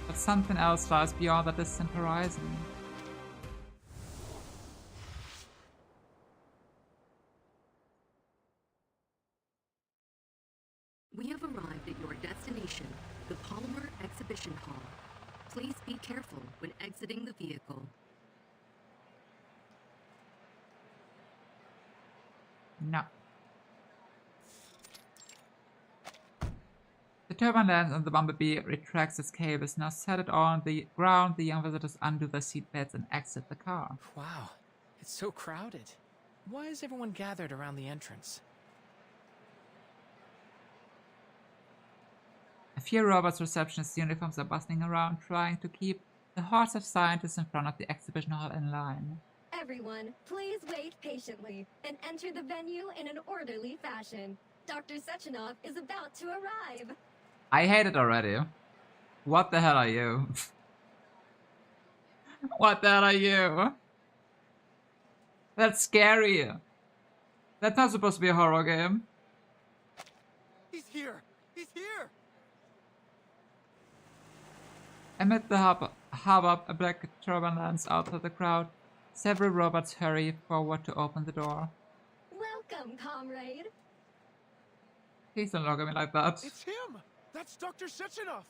But something else lies beyond the distant horizon. We have arrived at your destination, the Polymer Exhibition Hall. Please be careful when exiting the vehicle. No. The turbine lands and the Bumblebee retracts its cables. Now set it on the ground. The young visitors undo their seatbelts and exit the car. Wow, it's so crowded. Why is everyone gathered around the entrance? A few robots receptionist uniforms are bustling around, trying to keep the hordes of scientists in front of the exhibition hall in line. Everyone, please wait patiently and enter the venue in an orderly fashion. Dr. Sechenov is about to arrive. I hate it already. What the hell are you? What the hell are you? That's scary. That's not supposed to be a horror game. He's here! He's here! Amid the hubbub, a black turban lands out of the crowd. Several robots hurry forward to open the door. Welcome, comrade. Please don't look at me like that. It's him! That's Dr. Sechenov!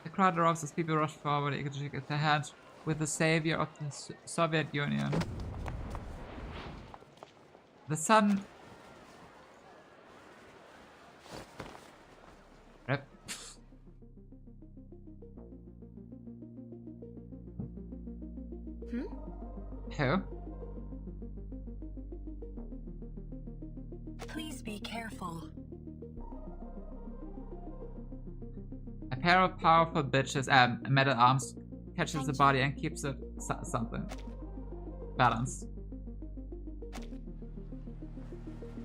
The crowd erupts as people rush forward, eager to shake their hands with the savior of the Soviet Union. The sun... Rip. Who? Please be careful. A pair of powerful bitches, metal arms, catches the body and keeps it something balanced.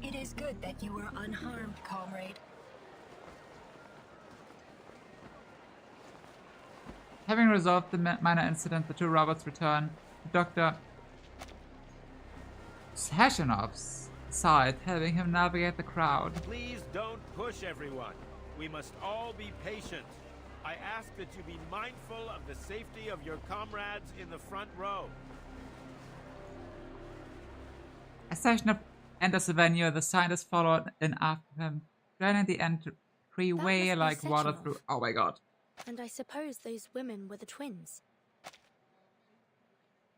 It is good that you were unharmed, comrade. Having resolved the minor incident, the two robots return to Dr. Sechenov's side, helping him navigate the crowd. Please don't push everyone. We must all be patient. I ask that you be mindful of the safety of your comrades in the front row. As Sechenov enters the venue, the scientists follow in after him, draining the entryway like water through... Oh my god. And I suppose those women were the twins.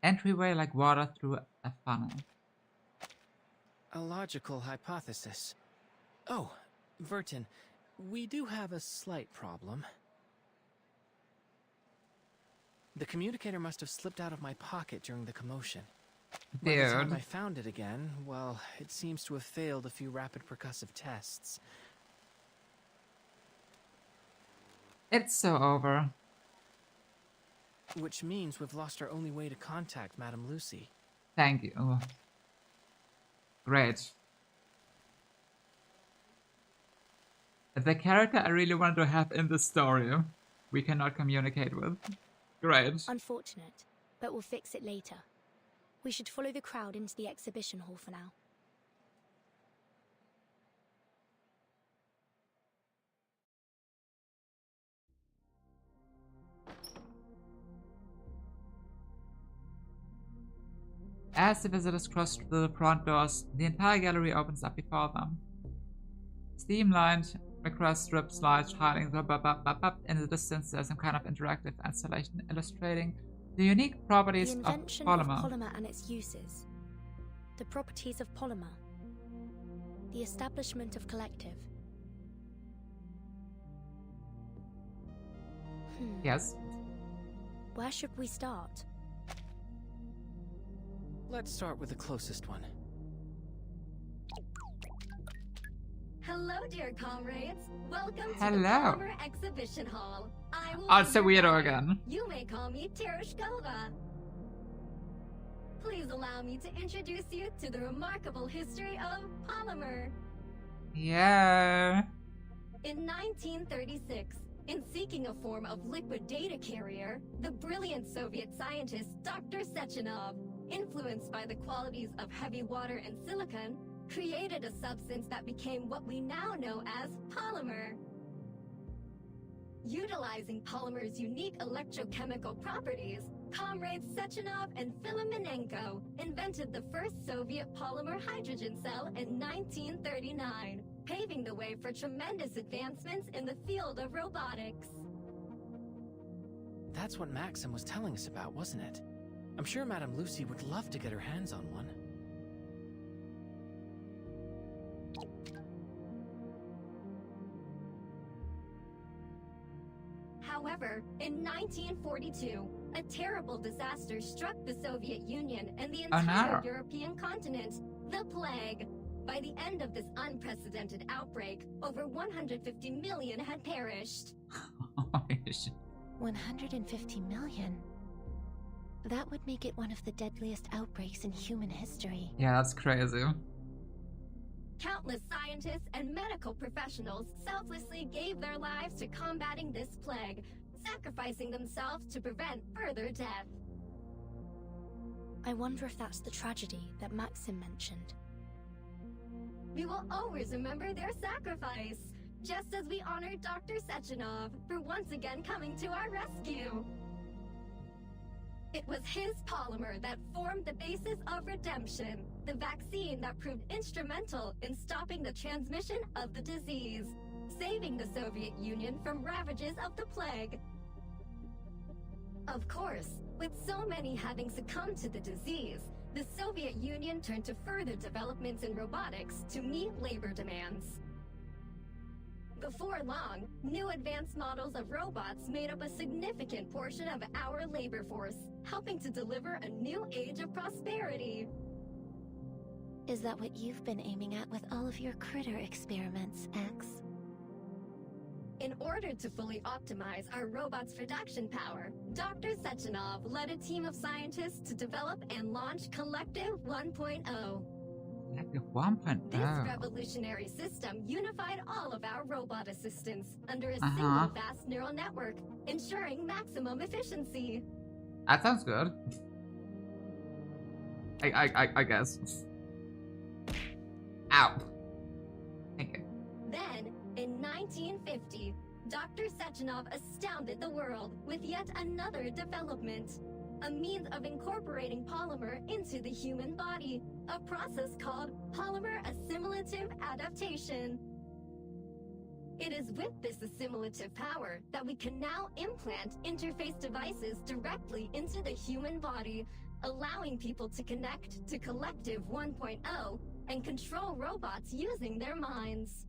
Entryway like water through a funnel. A logical hypothesis. Oh, Verton, we do have a slight problem. The communicator must have slipped out of my pocket during the commotion. By the time I found it again, well, it seems to have failed a few rapid percussive tests. It's so over. Which means we've lost our only way to contact Madame Lucy. Thank you. Great. The character I really want to have in the story, we cannot communicate with. Great. Unfortunate, but we'll fix it later. We should follow the crowd into the exhibition hall for now. As the visitors cross through the front doors, the entire gallery opens up before them. Steam-lined request strip slides hiding in the distance. There's some kind of interactive installation illustrating the unique properties of polymer. The invention of polymer and its uses. The properties of polymer. The establishment of collective. Yes. Where should we start? Let's start with the closest one. Hello, dear comrades. Welcome to Hello. the Polymer Exhibition Hall. I will Oh, it's a be your weirdo guide. again. You may call me Terushkova. Please allow me to introduce you to the remarkable history of polymer. Yeah. In 1936, in seeking a form of liquid data carrier, the brilliant Soviet scientist Dr. Sechenov, influenced by the qualities of heavy water and silicon, created a substance that became what we now know as polymer. Utilizing polymer's unique electrochemical properties, comrades Sechenov and Filamenenko invented the first Soviet polymer hydrogen cell in 1939, paving the way for tremendous advancements in the field of robotics. That's what Maxim was telling us about, wasn't it? I'm sure Madame Lucy would love to get her hands on one. However, in 1942, a terrible disaster struck the Soviet Union and the entire European continent, the plague. By the end of this unprecedented outbreak, over 150 million had perished. 150 million? That would make it one of the deadliest outbreaks in human history. Yeah, that's crazy. Countless scientists and medical professionals selflessly gave their lives to combating this plague, sacrificing themselves to prevent further death. I wonder if that's the tragedy that Maxim mentioned. We will always remember their sacrifice, just as we honor Dr. Sechenov for once again coming to our rescue. It was his polymer that formed the basis of redemption, the vaccine that proved instrumental in stopping the transmission of the disease, saving the Soviet Union from ravages of the plague. Of course, with so many having succumbed to the disease, the Soviet Union turned to further developments in robotics to meet labor demands. Before long, new advanced models of robots made up a significant portion of our labor force, helping to deliver a new age of prosperity. Is that what you've been aiming at with all of your critter experiments, X? In order to fully optimize our robot's production power, Dr. Sechenov led a team of scientists to develop and launch Collective 1.0. Collective 1.0. This revolutionary system unified all of our robot assistants under a single vast neural network, ensuring maximum efficiency. That sounds good. I guess. Ow. Thank you. Then, in 1950, Dr. Sechenov astounded the world with yet another development. A means of incorporating polymer into the human body, a process called polymer assimilative adaptation. It is with this assimilative power that we can now implant interface devices directly into the human body, allowing people to connect to Collective 1.0 and control robots using their minds.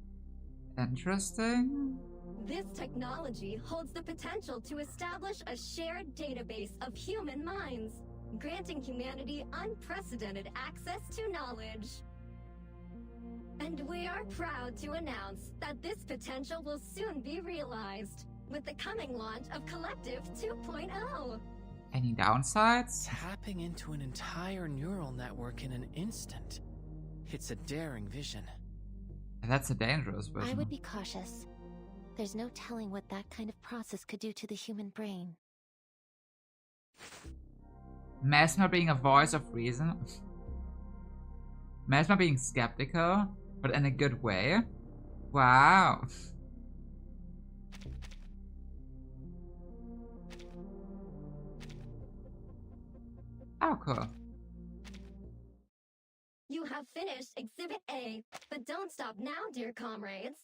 Interesting. This technology holds the potential to establish a shared database of human minds, granting humanity unprecedented access to knowledge. And we are proud to announce that this potential will soon be realized with the coming launch of Collective 2.0. Any downsides? Tapping into an entire neural network in an instant. It's a daring vision. That's a dangerous vision. I would be cautious. There's no telling what that kind of process could do to the human brain. Mesmer being a voice of reason. Mesmer being skeptical, but in a good way. Wow. Oh, cool. You have finished Exhibit A, but don't stop now, dear comrades.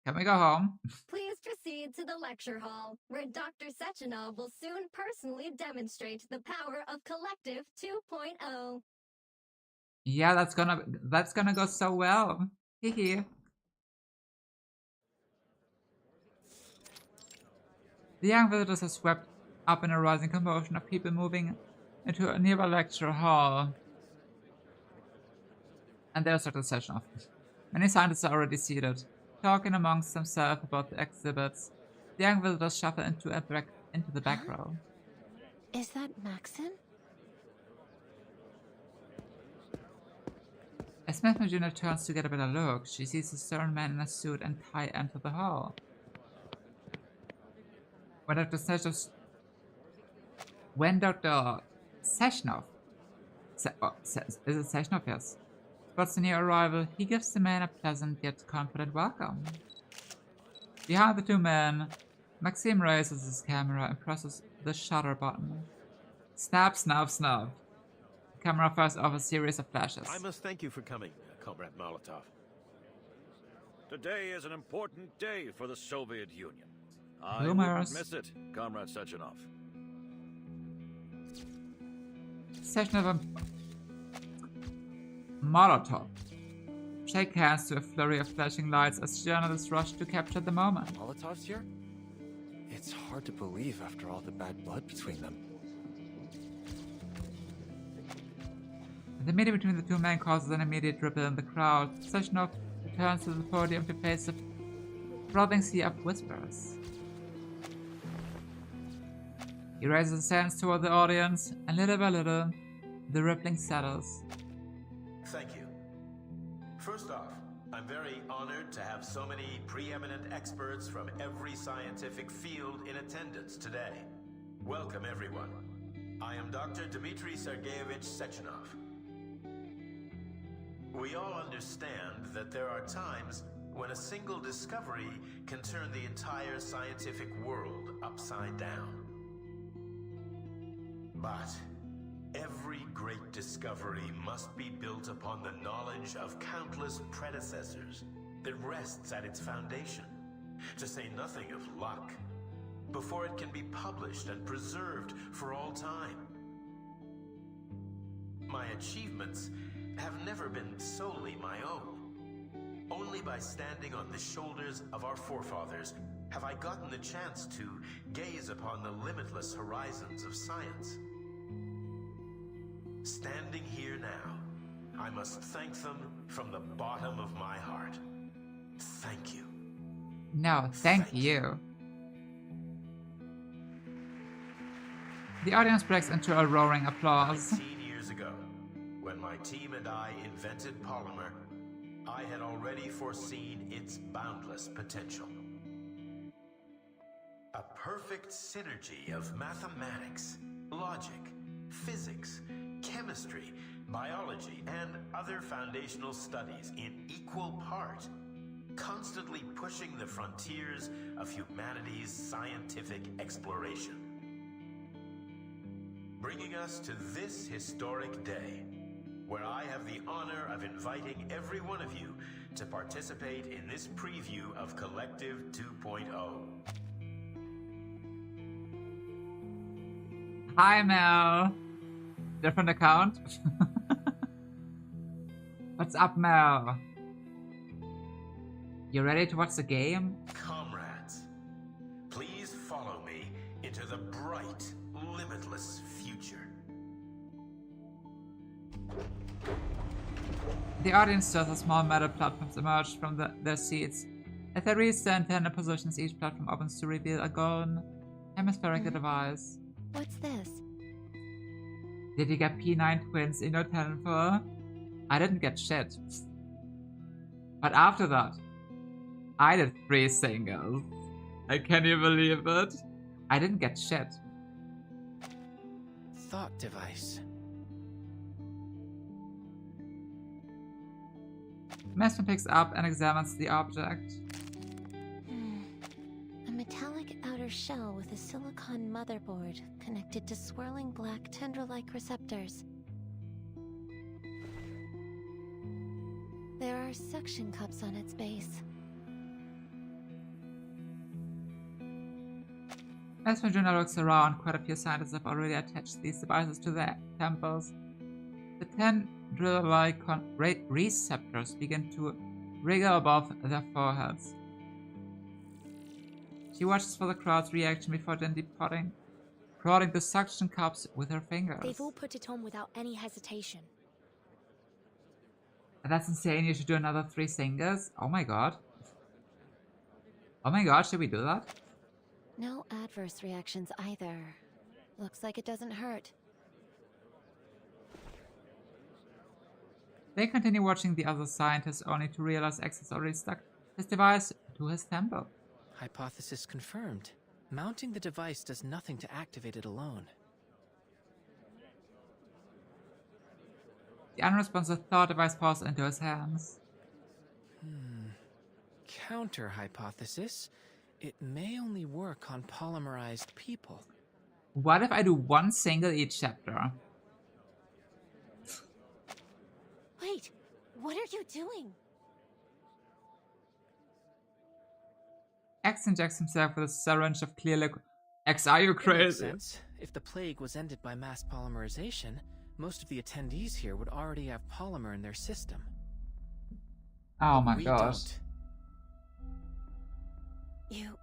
Can we go home? Please proceed to the lecture hall, where Dr. Sechenov will soon personally demonstrate the power of Collective 2.0. Yeah, that's gonna go so well. Hehe. The young visitors are swept up in a rising commotion of people moving into a nearby lecture hall. And there's Dr. Sechenov. Many scientists are already seated, talking amongst themselves about the exhibits. The young visitors shuffle into the back row. Is that Maxon? As Miss Magina turns to get a better look, she sees a stern man in a suit and tie enter the hall. When Dr. Sechenov is it Sechenov? Yes. Spots the new arrival, he gives the man a pleasant yet confident welcome. Behind the two men, Maxim raises his camera and presses the shutter button. Snap, snap, snap. The camera fires off a series of flashes. I must thank you for coming, Comrade Molotov. Today is an important day for the Soviet Union. I wouldn't miss it, Comrade Sechenov. Sechenov and Molotov shake hands to a flurry of flashing lights as journalists rush to capture the moment. Molotov's here? It's hard to believe after all the bad blood between them. The meeting between the two men causes an immediate ripple in the crowd. Sechenov returns to the podium to face a frothing sea of whispers. He raises his hands toward the audience, and little by little, the rippling settles. Thank you. First off, I'm very honored to have so many preeminent experts from every scientific field in attendance today. Welcome, everyone. I am Dr. Dmitry Sergeyevich Sechenov. We all understand that there are times when a single discovery can turn the entire scientific world upside down. But every great discovery must be built upon the knowledge of countless predecessors that rests at its foundation, to say nothing of luck, before it can be published and preserved for all time. My achievements have never been solely my own. Only by standing on the shoulders of our forefathers have I gotten the chance to gaze upon the limitless horizons of science. Standing here now, I must thank them from the bottom of my heart. Thank you. No, thank you. The audience breaks into a roaring applause. 19 years ago, when my team and I invented polymer, I had already foreseen its boundless potential. A perfect synergy of mathematics, logic, physics, chemistry, biology, and other foundational studies in equal part, constantly pushing the frontiers of humanity's scientific exploration. Bringing us to this historic day, where I have the honor of inviting every one of you to participate in this preview of Collective 2.0. Hi, Mel. Different account? What's up, Mel? You ready to watch the game? Comrades, please follow me into the bright, limitless future. The audience saw the small metal platforms emerge from their seats. As they reach their intended positions, each platform opens to reveal a golden, hemispherical device. What's this? Did you get P9 twins in your temple? I didn't get shit. But after that, I did 3 singles. Can you believe it? I didn't get shit. Thought device. Mesmer picks up and examines the object. A metallic outer shell with a silicon motherboard connected to swirling black tendril-like receptors. There are suction cups on its base. Mesmer Jr. looks around. Quite a few scientists have already attached these devices to their temples. The tendril-like receptors begin to wriggle above their foreheads. She watches for the crowd's reaction before gently prodding the suction cups with her fingers. They've all put it on without any hesitation. That's insane. You should do another 3 singles. Oh my god. Oh my god, should we do that? No adverse reactions either. Looks like it doesn't hurt. They continue watching the other scientists only to realize X has already stuck his device to his temple. Hypothesis confirmed. Mounting the device does nothing to activate it alone. The unresponsive thought device falls into his hands. Counter hypothesis. It may only work on polymerized people. What if I do 1 single each chapter? Wait, what are you doing? X injects himself with a syringe of clear liquid. X, are you crazy? It makes sense. If the plague was ended by mass polymerization, most of the attendees here would already have polymer in their system. Oh my we gosh. Don't. You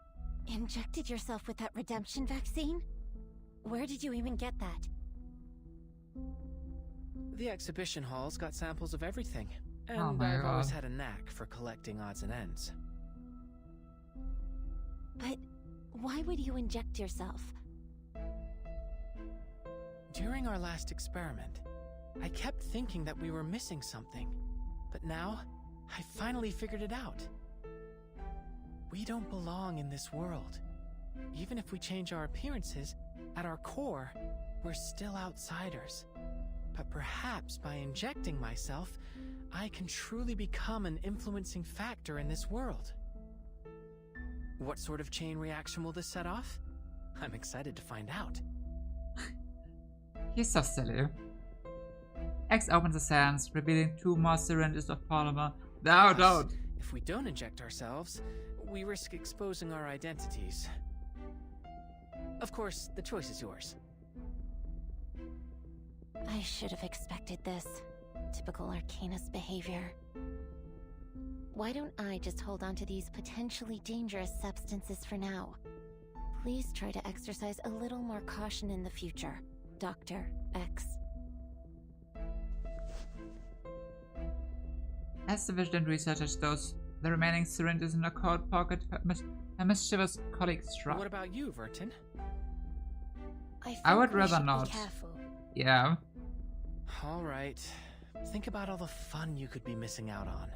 injected yourself with that redemption vaccine? Where did you even get that? The exhibition hall's got samples of everything, and Oh my I've always God. had a knack for collecting odds and ends. But why would you inject yourself? During our last experiment, I kept thinking that we were missing something, but now I finally figured it out. We don't belong in this world. Even if we change our appearances, at our core, we're still outsiders. But perhaps by injecting myself, I can truly become an influencing factor in this world. What sort of chain reaction will this set off? I'm excited to find out. He's so silly. X opens his hands, revealing 2 more syringes of polymer. No, Plus, don't! If we don't inject ourselves, we risk exposing our identities. Of course, the choice is yours. I should have expected this. Typical Arcanus behavior. Why don't I just hold on to these potentially dangerous substances for now? Please try to exercise a little more caution in the future, Dr. X. As the vigilant researcher stows the remaining syringes in a coat pocket, her mischievous colleague shrugs. What about you, Vertin? I would rather not. Be careful. Yeah. All right. Think about all the fun you could be missing out on.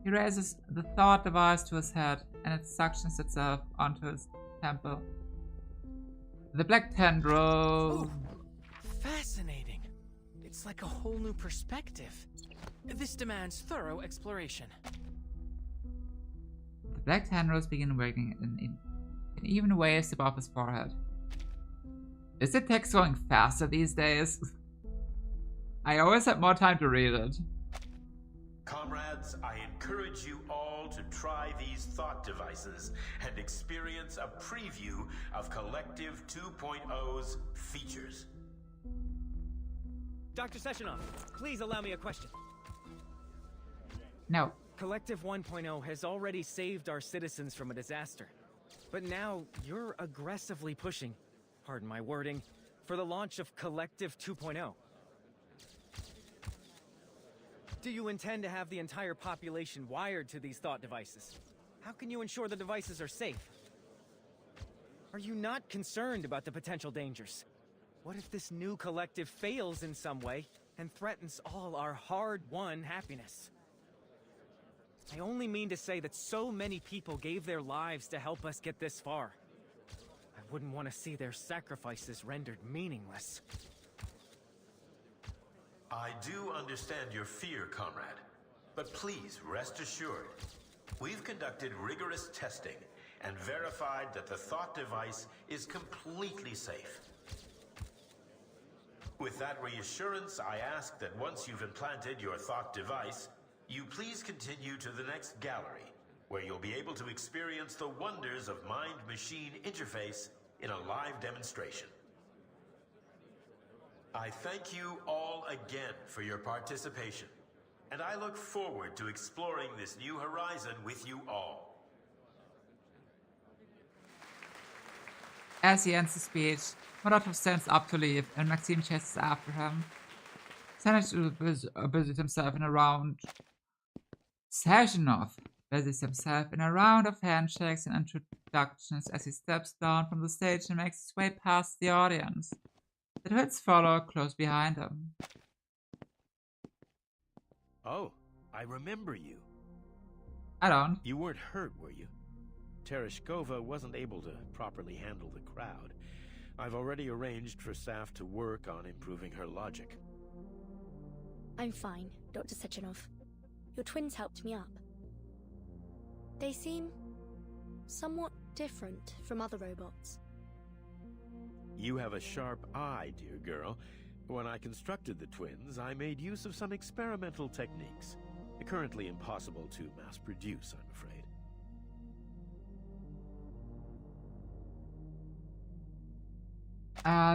He raises the thought device to his head, and it suctions itself onto his temple. The black tendril. Ooh, fascinating. It's like a whole new perspective. This demands thorough exploration. The black tendrils begin working in even waves above his forehead. Is the text going faster these days? I always had more time to read it. Comrades, I encourage you all to try these thought devices and experience a preview of Collective 2.0's features. Dr. Sechenov, please allow me a question. No. Collective 1.0 has already saved our citizens from a disaster. But now you're aggressively pushing, pardon my wording, for the launch of Collective 2.0. Do you intend to have the entire population wired to these thought devices? How can you ensure the devices are safe? Are you not concerned about the potential dangers? What if this new collective fails in some way and threatens all our hard-won happiness? I only mean to say that so many people gave their lives to help us get this far. I wouldn't want to see their sacrifices rendered meaningless. I do understand your fear, comrade. But please rest assured, we've conducted rigorous testing and verified that the thought device is completely safe. With that reassurance, I ask that once you've implanted your thought device, you please continue to the next gallery, where you'll be able to experience the wonders of mind-machine interface in a live demonstration. I thank you all again for your participation, and I look forward to exploring this new horizon with you all. As he ends the speech, Molotov stands up to leave, and Maxim chases after him. Sechenov busies himself in a round. Sechenov busies himself in a round of handshakes and introductions as he steps down from the stage and makes his way past the audience. The twins follow close behind him. Oh, I remember you. I don't. You weren't hurt, were you? Tereshkova wasn't able to properly handle the crowd. I've already arranged for staff to work on improving her logic. I'm fine, Dr. Sechenov. Your twins helped me up. They seem somewhat different from other robots. You have a sharp eye, dear girl. When I constructed the twins, I made use of some experimental techniques. Currently impossible to mass produce, I'm afraid.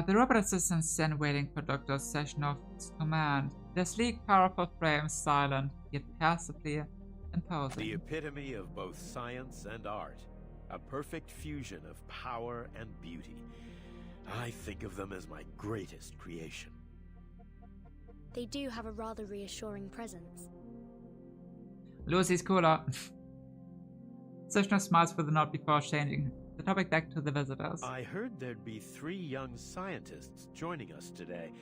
The robot assistants stand waiting for Dr. Sechenov's command. Their sleek, powerful frames silent, yet passively imposing. The epitome of both science and art. A perfect fusion of power and beauty. I think of them as my greatest creation. They do have a rather reassuring presence. Lucy's cooler. Sechenov smiles with a nod before changing the topic back to the visitors. I heard there'd be 3 young scientists joining us today.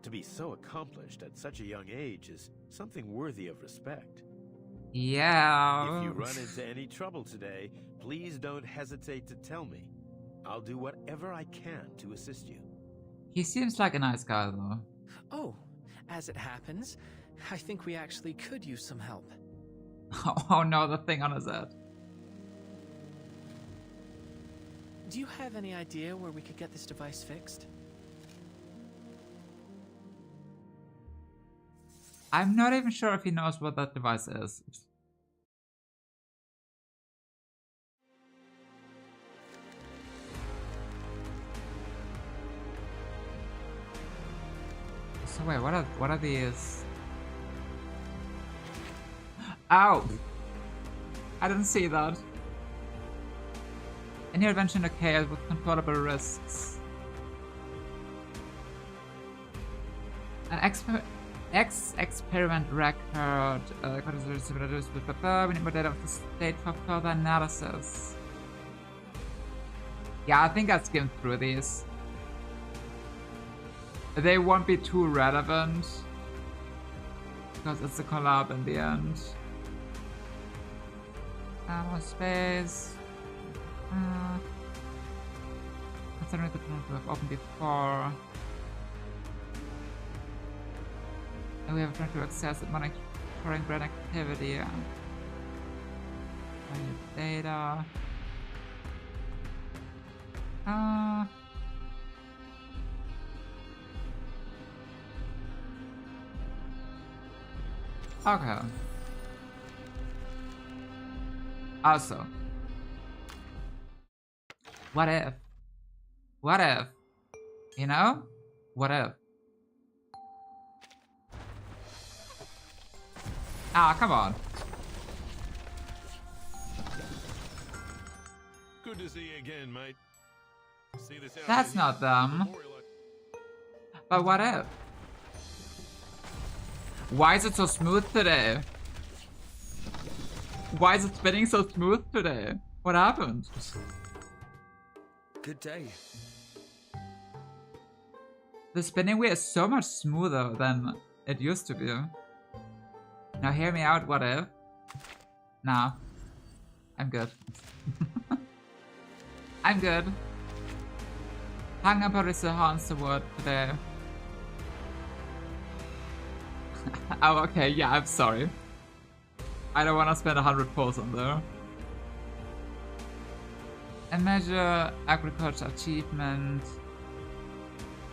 To be so accomplished at such a young age is something worthy of respect. Yeah. If you run into any trouble today, please don't hesitate to tell me. I'll do whatever I can to assist you. He seems like a nice guy, though. Oh, as it happens, I think we actually could use some help. Oh no, the thing on his head. Do you have any idea where we could get this device fixed? I'm not even sure if he knows what that device is. So wait, what are these? Ow! I didn't see that. Any adventure in the chaos with controllable risks. An experiment record. We need more data of the state for further analysis. Yeah, I think I skimmed through these. They won't be too relevant because it's a collab in the end. Space. Considering the tunnel we have opened before. And we have tried to access it monitoring brain activity. Data. Okay. Also, what if? What if? You know? What if? Ah, come on. Good to see you again, mate. See this out That's here? not them. But what if? Why is it so smooth today? Why is it spinning so smooth today? What happened? Good day. The spinning wheel is so much smoother than it used to be. Now hear me out, what if? Nah. I'm good. I'm good. Hang up Parisa Hans the word today. Oh, okay, yeah, I'm sorry. I don't want to spend 100 pulls on there. A measure agriculture achievement.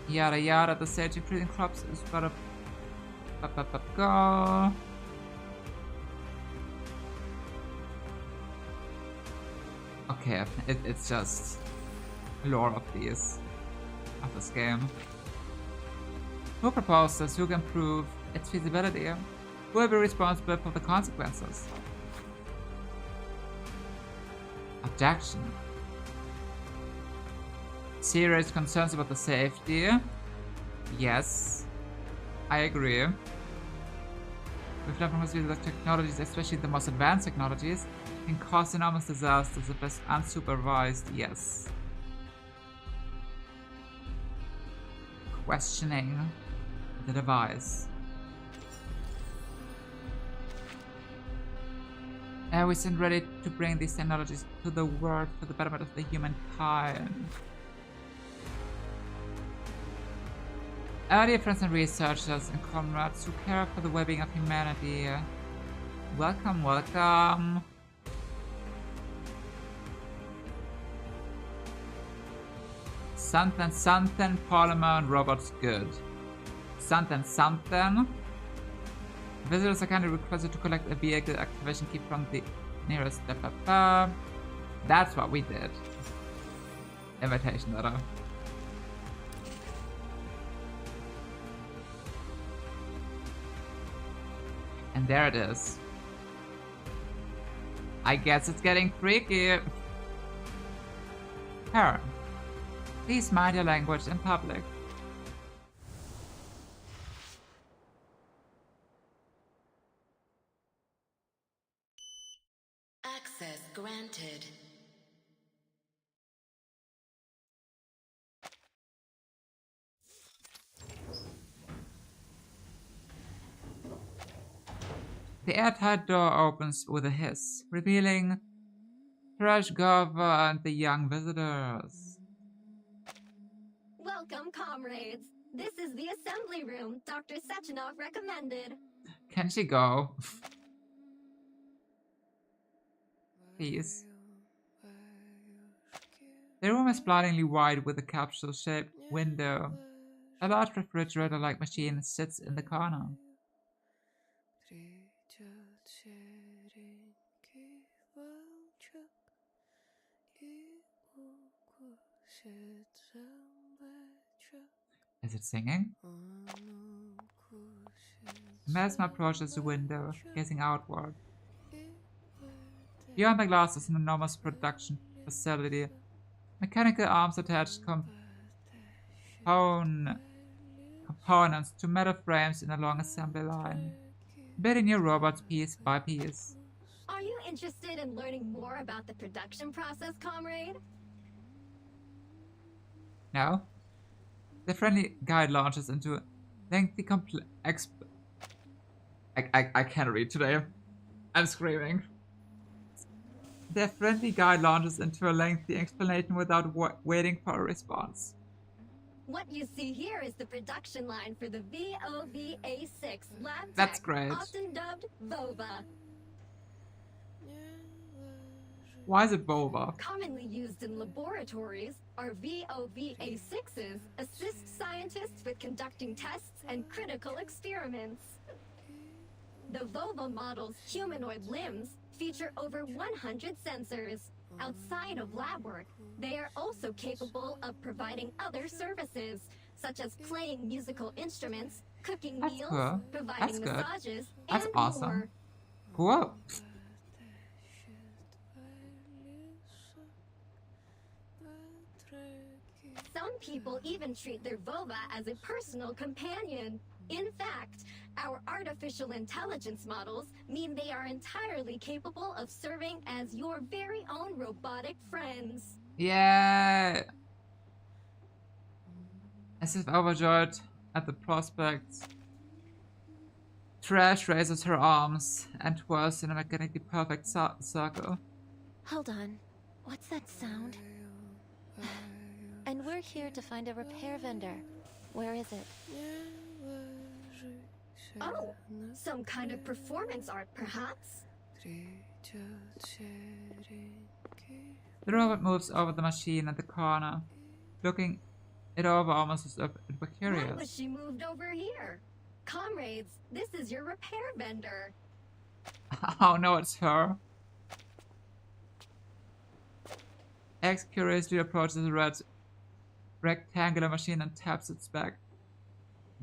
Yada yada, the stage increasing crops is better. Go. Okay, it's just lore of this game. Who proposes? Who can prove its feasibility? Who will be responsible for the consequences? Objection. Serious concerns about the safety? Yes, I agree. We've learned from history that technologies, especially the most advanced technologies, can cause enormous disasters if it's unsupervised. Yes. Questioning the device. We stand ready to bring these technologies to the world for the betterment of the humankind. Our dear friends and researchers and comrades who care for the well-being of humanity, welcome, welcome. Something, something, polymer and robots good. Something, something. Visitors are kindly requested to collect a vehicle activation key from the nearest. That's what we did. Invitation letter. And there it is. I guess it's getting freaky. Her. Please mind your language in public. Access granted. The airtight door opens with a hiss, revealing Trashgova and the young visitors. Welcome, comrades. This is the assembly room Dr. Sechenov recommended. Can she go? Please. The room is blindingly wide with a capsule-shaped window. A large refrigerator-like machine sits in the corner. Is it singing? Mesmer approaches the window, gazing outward. Beyond the glass is an enormous production facility. Mechanical arms attach components to metal frames in a long assembly line, building new robots piece by piece. Are you interested in learning more about the production process, comrade? No. The friendly guide launches into a lengthy I can't read today. I'm screaming. The friendly guide launches into a lengthy explanation without waiting for a response. What you see here is the production line for the VOV-A6 lab That's tech, great. often dubbed VOVA. Why is it VOVA? Commonly used in laboratories, our VOV-A6s assist scientists with conducting tests and critical experiments. The VOVA model's humanoid limbs feature over 100 sensors. Outside of lab work, they are also capable of providing other services, such as playing musical instruments, cooking meals, cool. providing That's massages, That's and awesome. more. Whoa. Some people even treat their vulva as a personal companion. In fact, our artificial intelligence models mean they are entirely capable of serving as your very own robotic friends. Yeah. As if overjoyed at the prospect, Trash raises her arms and twirls in a mechanically perfect circle. Hold on. What's that sound? And we're here to find a repair vendor. Where is it? Oh, some kind of performance art, perhaps? The robot moves over the machine at the corner, looking it over almost as if it were Why was curious. she moved over here? Comrades, this is your repair vendor. Oh no, it's her. X curiously approaches the red rectangular machine and taps its black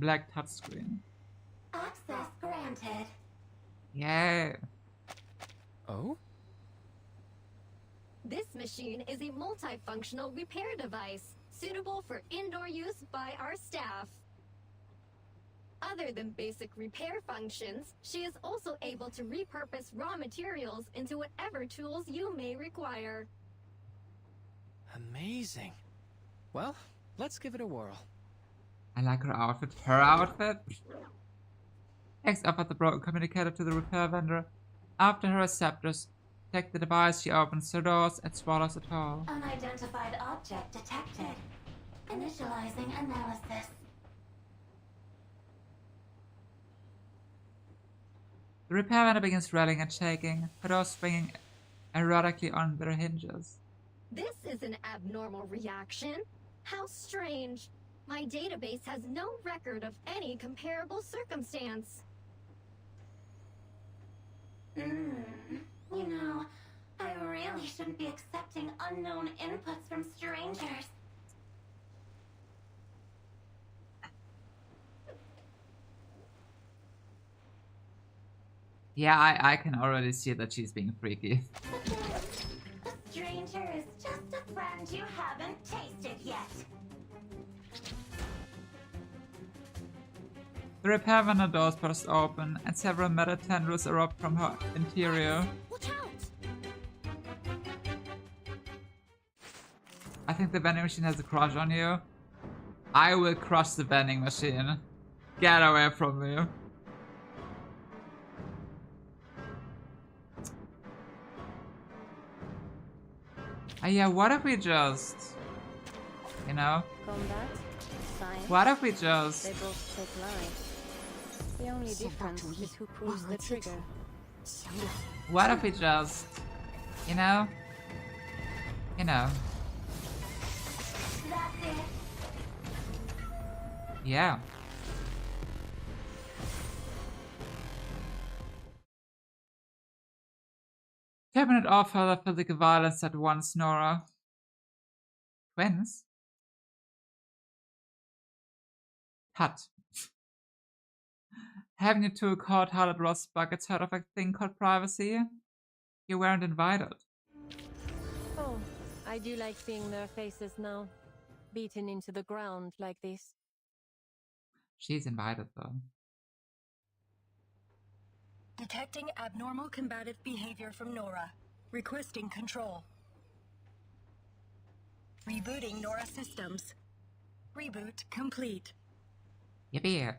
touchscreen. Access granted. Yay! Oh? This machine is a multifunctional repair device, suitable for indoor use by our staff. Other than basic repair functions, she is also able to repurpose raw materials into whatever tools you may require. Amazing. Well, let's give it a whirl. I like her outfit. Her outfit? X offers the broken communicator to the repair vendor. After her receptors detect the device, she opens her doors and swallows it whole. Unidentified object detected. Initializing analysis. The repair vendor begins rattling and shaking, her doors swinging erratically on their hinges. This is an abnormal reaction. How strange. My database has no record of any comparable circumstance. You know, I really shouldn't be accepting unknown inputs from strangers. Yeah, I can already see that she's being freaky. A stranger is just a friend you haven't tasted yet. The repair vendor doors burst open and several metal tendrils erupt from her interior. Watch out! I think the vending machine has a crush on you. I will crush the vending machine. Get away from me. Yeah, what if we just... You know? Combat, science. What if we just... They both take life. The only difference is who pulls the trigger. What if we just... You know? You know. That's it. Yeah. Cabinet off further physical violence at once, Nora. Twins? Cut. Haven't you two cold-hearted rust buckets heard of a thing called privacy? You weren't invited. Oh, I do like seeing their faces now. Beaten into the ground like this. She's invited, though. Detecting abnormal combative behavior from Nora. Requesting control. Rebooting Nora systems. Reboot complete. Yippee.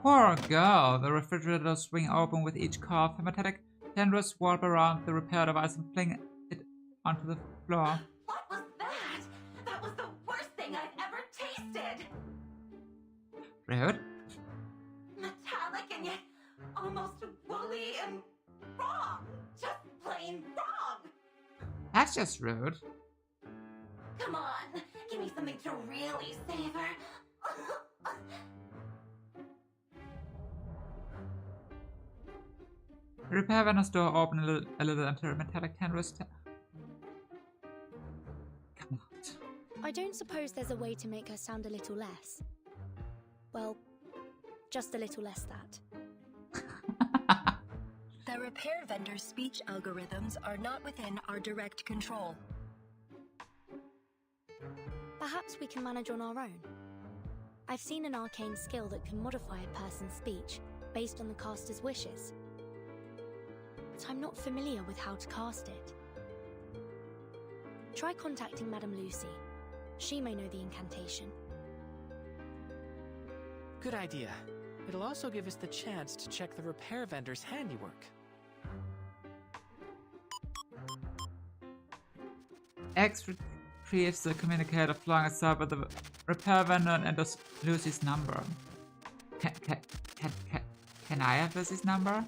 Poor girl. The refrigerators swing open with each cough. Metallic tendrils warp around the repair device and fling it onto the floor. What was that? That was the worst thing I've ever tasted. Rude. Metallic and yet almost woolly and wrong. Just plain wrong. That's just rude. Come on, give me something to really savor. The repair vendor's door opened a little and her metallic tendrils come out. Are I don't suppose there's a way to make her sound a little less. Well, just a little less that. The repair vendor's speech algorithms are not within our direct control. Perhaps we can manage on our own. I've seen an arcane skill that can modify a person's speech based on the caster's wishes. But I'm not familiar with how to cast it. Try contacting Madame Lucy. She may know the incantation. Good idea. It'll also give us the chance to check the repair vendor's handiwork. X retrieves the communicator flying aside by the repair vendor and enters Lucy's number. Can I have Lucy's number?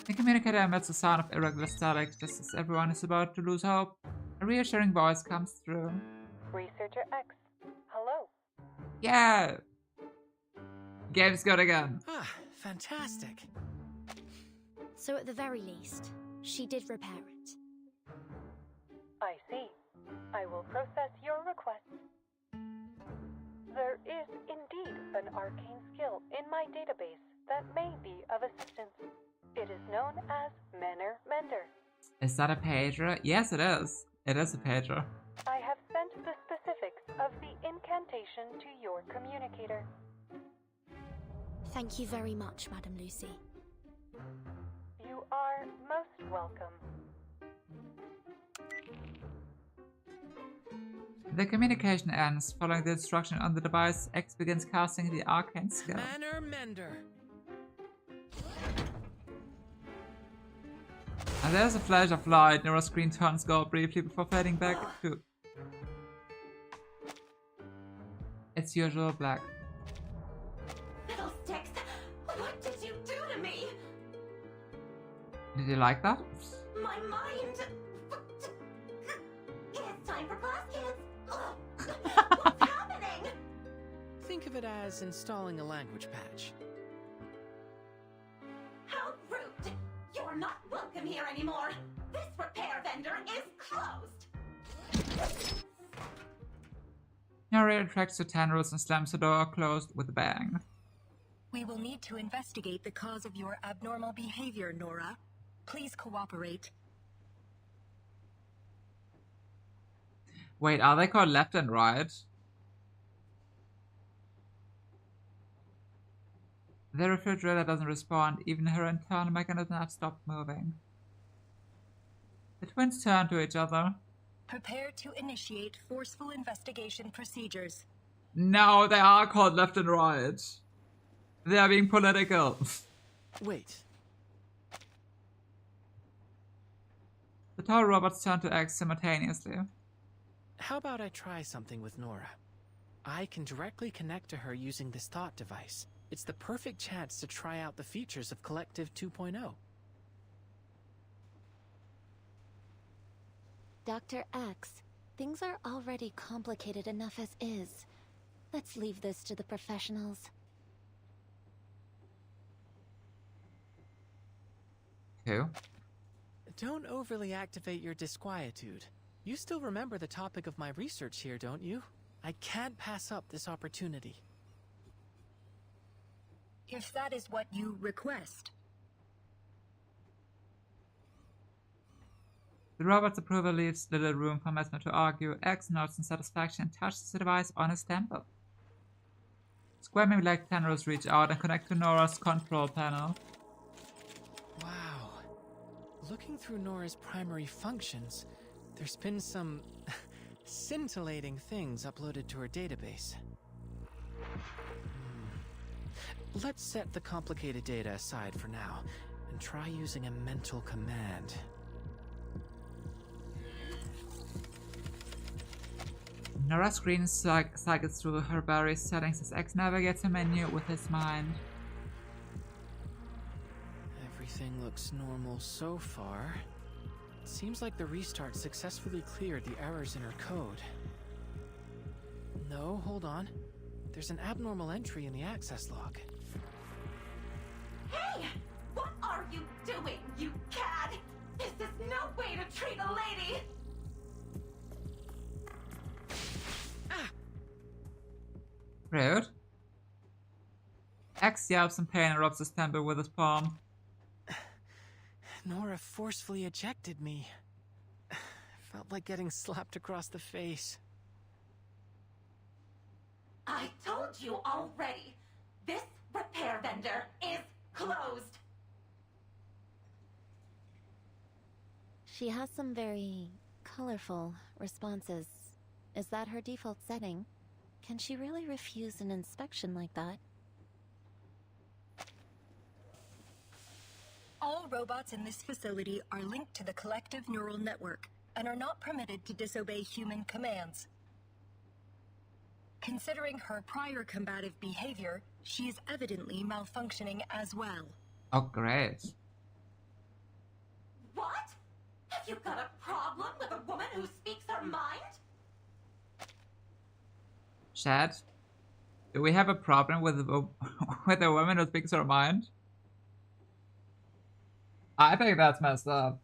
The communicator emits a sound of irregular static just as everyone is about to lose hope. A reassuring voice comes through. Researcher X, hello. Yeah! Game's good again. Ah, fantastic. So at the very least, she did repair it. I see. I will process your request. There is indeed an arcane skill in my database that may be of assistance. It is known as Manner Mender. Is that a pager? Yes, it is. It is a pager. I have sent the specifics of the incantation to your communicator. Thank you very much, Madame Lucy. You are most welcome. The communication ends. Following the instruction on the device, X begins casting the arcane skill. Manner Mender. And there's a flash of light. Nora's screen turns gold briefly before fading back to its usual black. Fiddlesticks! What did you do to me? Did you like that? My mind! It's time for class, kids! What's happening? Think of it as installing a language patch. How rude! You're not welcome here anymore! This repair vendor is closed! Nora retracts the tendrils and slams the door closed with a bang. We will need to investigate the cause of your abnormal behavior, Nora. Please cooperate. Wait, are they called left and right? The refrigerator doesn't respond, even her internal mechanism has stopped moving. The twins turn to each other. Prepare to initiate forceful investigation procedures. No, they are called left and right. They are being political. Wait. The tall robots turn to X simultaneously. How about I try something with Nora? I can directly connect to her using this thought device. It's the perfect chance to try out the features of Collective 2.0. Dr. X, things are already complicated enough as is. Let's leave this to the professionals. Who? Don't overly activate your disquietude. You still remember the topic of my research here, don't you? I can't pass up this opportunity. If that is what you request. The robot's approval leaves little room for Mesmer to argue. X nods in satisfaction and touches the device on his temple. Squirming like tendrils reach out and connect to Nora's control panel. Wow. Looking through Nora's primary functions, there's been some scintillating things uploaded to her database. Let's set the complicated data aside for now and try using a mental command. Nora's screen cycles through her various settings as X navigates a menu with his mind. Everything looks normal so far. It seems like the restart successfully cleared the errors in her code. No, hold on. There's an abnormal entry in the access log. Hey! What are you doing, you cad? This is no way to treat a lady! Rude. X yelps in pain and rubs his temple with his palm. Nora forcefully ejected me. Felt like getting slapped across the face. I told you already. This repair vendor is closed. She has some very colorful responses. Is that her default setting? Can she really refuse an inspection like that? All robots in this facility are linked to the collective neural network and are not permitted to disobey human commands. Considering her prior combative behavior, she is evidently malfunctioning as well. Oh, great. What? Have you got a problem with a woman who speaks her mind? Chad, do we have a problem with with a woman who speaks her mind? I think that's messed up.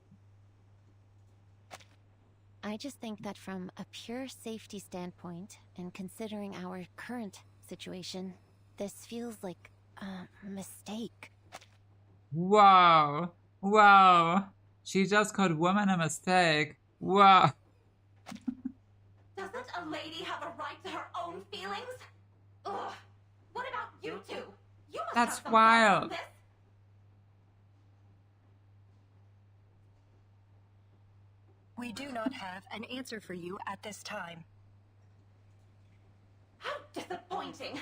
I just think that from a pure safety standpoint, and considering our current situation, this feels like a mistake. Wow. Wow. She just called woman a mistake. Wow. Doesn't a lady have a right to her own feelings? Ugh. What about you two? You must That's have some wild. thoughts on this. We do not have an answer for you at this time. How disappointing.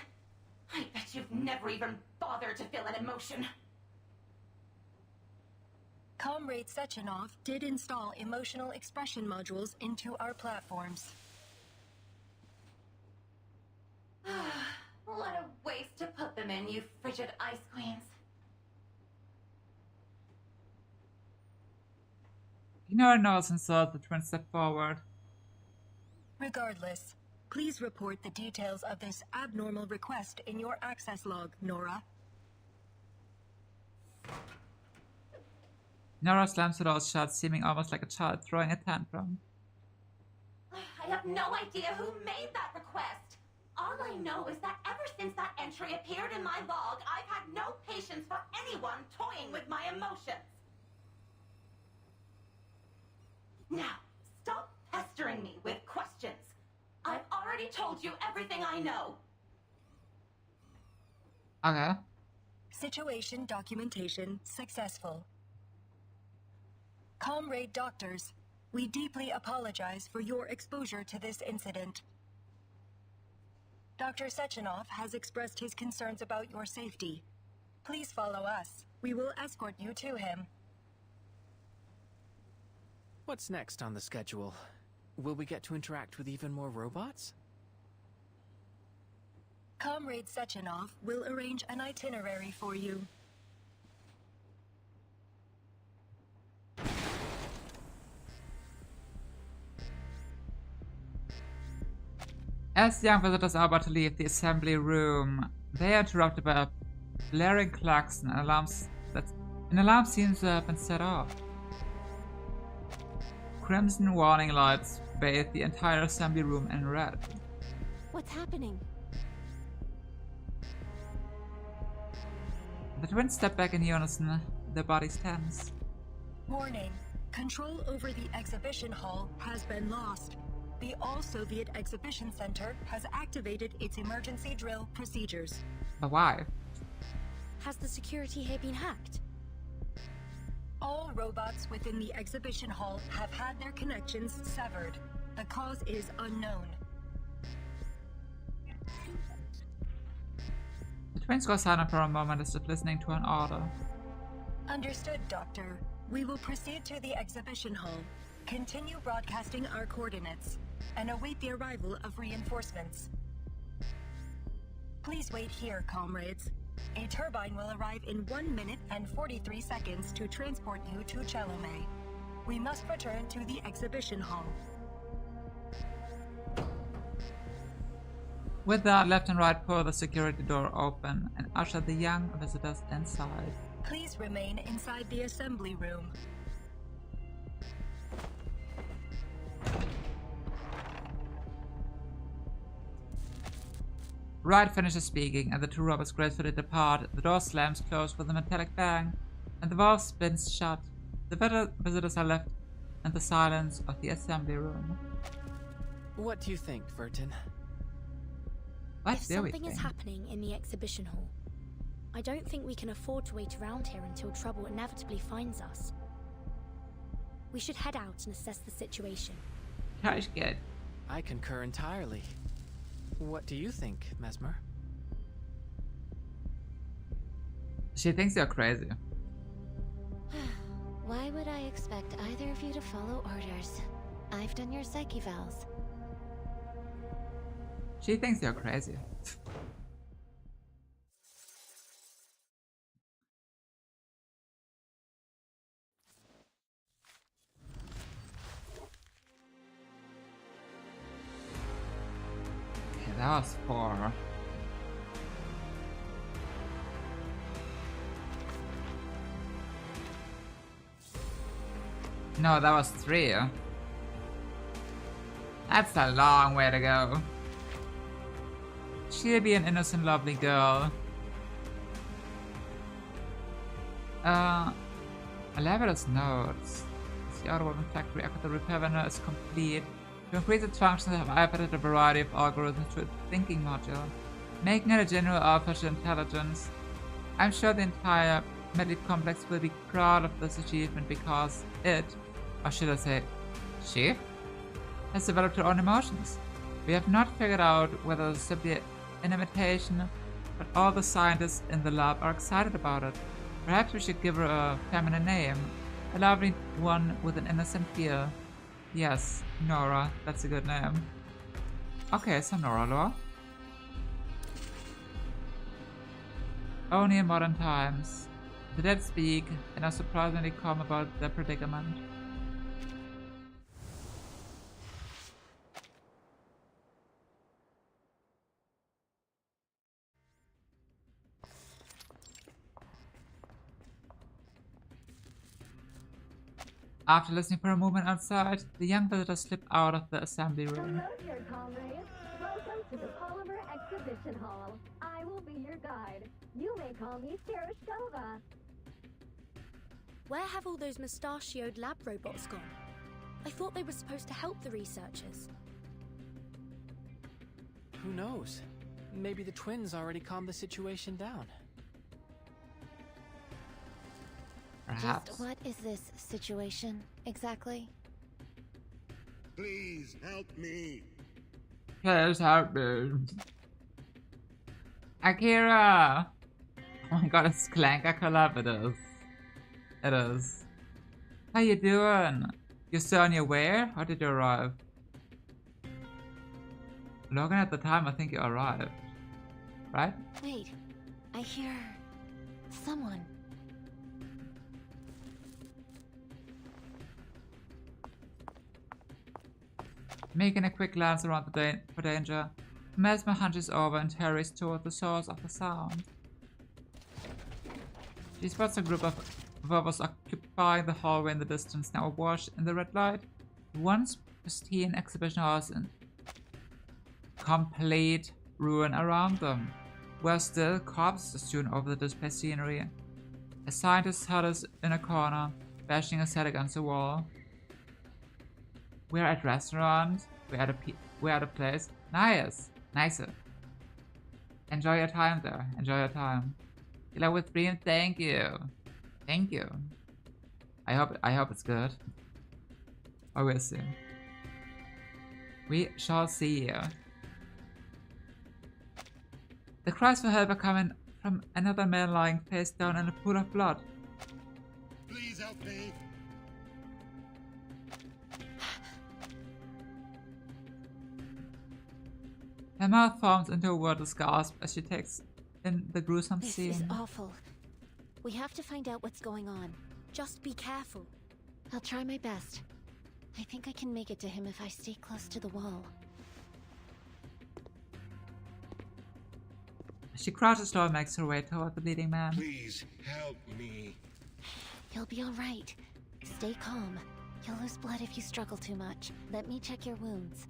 I bet you've never even bothered to feel an emotion. Comrade Sechenov did install emotional expression modules into our platforms. What a waste to put them in, you frigid ice queens. Ignore nods and saw the twins step forward. Regardless, please report the details of this abnormal request in your access log, Nora. Nora slams the door shut, seeming almost like a child throwing a tantrum. I have no idea who made that request. All I know is that ever since that entry appeared in my log, I've had no patience for anyone toying with my emotions. Now, stop pestering me with questions. I've already told you everything I know. Okay. Situation documentation successful. Comrade Doctors, we deeply apologize for your exposure to this incident. Dr. Sechenov has expressed his concerns about your safety. Please follow us. We will escort you to him. What's next on the schedule? Will we get to interact with even more robots? Comrade Sechenov will arrange an itinerary for you. As the young visitors are about to leave the assembly room, they are interrupted by a blaring klaxon and an alarm seems to have been set off. Crimson warning lights bathe the entire assembly room in red. What's happening? The twins step back in unison, their bodies tense. Warning. Control over the exhibition hall has been lost. The All-Soviet Exhibition Center has activated its emergency drill procedures. But why? Has the security here been hacked? All robots within the exhibition hall have had their connections severed. The cause is unknown. The twins go silent for a moment as if listening to an order. Understood, Doctor. We will proceed to the exhibition hall, continue broadcasting our coordinates, and await the arrival of reinforcements. Please wait here, comrades. A turbine will arrive in 1 minute and 43 seconds to transport you to Chelome. We must return to the exhibition hall. With that, left and right pull the security door open and usher the young visitors inside. Please remain inside the assembly room. Wright finishes speaking, and the two robots gracefully depart. The door slams closed with a metallic bang, and the valve spins shut. The visitors are left in the silence of the assembly room. What do you think, Vertin? What if do we something is think? happening in the exhibition hall, I don't think we can afford to wait around here until trouble inevitably finds us. We should head out and assess the situation. That's good. I concur entirely. What do you think, Mesmer? She thinks you're crazy. Why would I expect either of you to follow orders? I've done your psyche vals. She thinks you're crazy. Okay, that was 4. No, that was 3. That's a long way to go. She'll be an innocent, lovely girl. Elevator's notes. The automated factory after the repair vendor is complete. To increase its functions, I have added a variety of algorithms to its thinking module, making it a general artificial intelligence. I'm sure the entire medical complex will be proud of this achievement because it, or should I say, she, has developed her own emotions. We have not figured out whether it's simply an imitation, but all the scientists in the lab are excited about it. Perhaps we should give her a feminine name, a lovely one with an innocent feel. Yes, Nora, that's a good name. Okay, so Nora lore. Only in modern times. The dead speak and are surprisingly calm about their predicament. After listening for a moment outside, the young visitors slip out of the assembly room. Hello, dear comrades. Welcome to the Polymer Exhibition Hall. I will be your guide. You may call me Tereshkova. Where have all those mustachioed lab robots gone? I thought they were supposed to help the researchers. Who knows? Maybe the twins already calmed the situation down. Perhaps. Just what is this situation, exactly? Please help me. Please help me. Akira! Oh my god, it's Clanker Collab, it is. It is. How you doing? You still on your way, or did you arrive? Looking at the time, I think you arrived. Right? Wait, I hear someone. Making a quick glance around for danger, Mesmer hunches over and hurries toward the source of the sound. She spots a group of robots occupying the hallway in the distance, now awash in the red light. The once pristine exhibition hall is in complete ruin around them, where still corpses strewn over the display scenery. A scientist huddles in a corner, bashing his head against the wall. We're at restaurant. We're at a place. Nice. Nicer. Enjoy your time there. Enjoy your time. Killer with Dream, thank you. Thank you. I hope it's good. Or we'll see. We shall see. The cries for help are coming from another man lying face down in a pool of blood. Please help me. Her mouth forms into a wordless gasp as she takes in the gruesome This scene. is awful. We have to find out what's going on. Just be careful. I'll try my best. I think I can make it to him if I stay close to the wall. She crouches low and makes her way toward the bleeding man. Please help me. You'll be alright. Stay calm. You'll lose blood if you struggle too much. Let me check your wounds.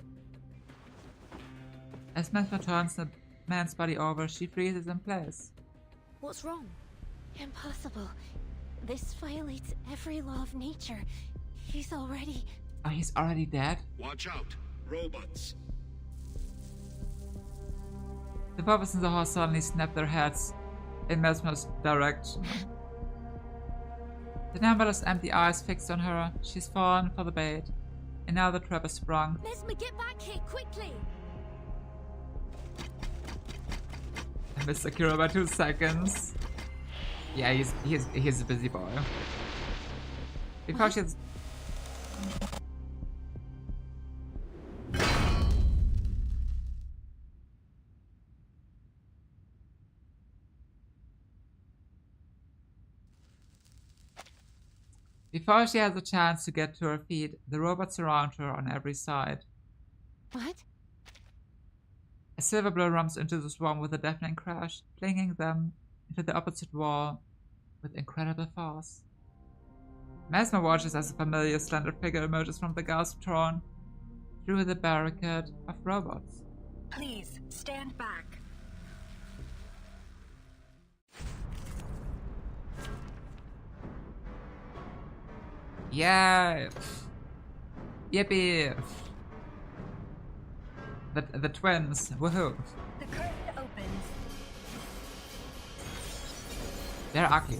As Mesmer turns, the man's body over, she freezes in place. What's wrong? Impossible. This violates every law of nature. He's already... Oh, he's already dead? Watch out, robots. The puppets in the hall suddenly snap their heads in Mesmer's direction. The numberless empty eyes fixed on her. She's fallen for the bait. And now the trap is sprung. Mesmer, get back here, quickly! I missed Akira by 2 seconds. Yeah, he's a busy boy. Before she's... Before she has a chance to get to her feet, the robots surround her on every side. What? A silver blow rumbles into the swarm with a deafening crash, flinging them into the opposite wall with incredible force. Mesmer watches as a familiar slender figure emerges from the gasp-torn through the barricade of robots. Please, stand back. Yeah! Yippee! The twins, woohoo! The curtain opens. They're ugly.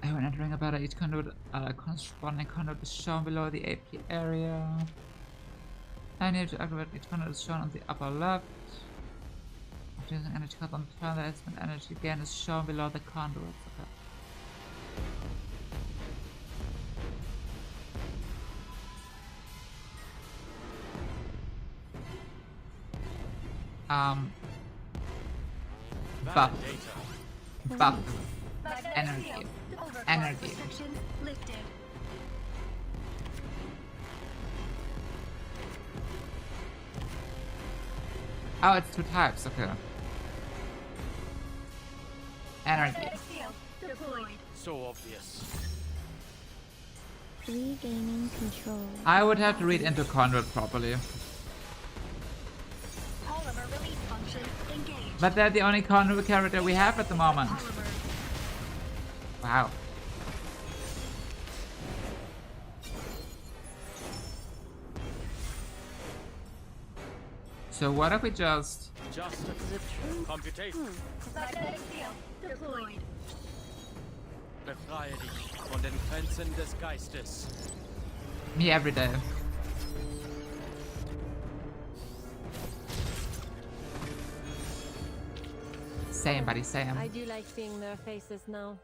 When entering a battle, each conduit, corresponding conduit is shown below the AP area. I need to activate each conduit is shown on the upper left. After using energy cost on the turn, the instant energy gain is shown below the conduits. Okay. Buff. Buff. Energy. Energy. Lifted. Oh, it's 2 types, okay. Energy. So obvious. Regaining control. I would have to read into conduit properly. Polymer release function engaged. But they're the only conduit character we have at the moment. Wow. So what if we just... Computation. Magnetic field deployed. Befreie dich von den Grenzen des Geistes. Me every day. Same, buddy, same. I do like seeing their faces now,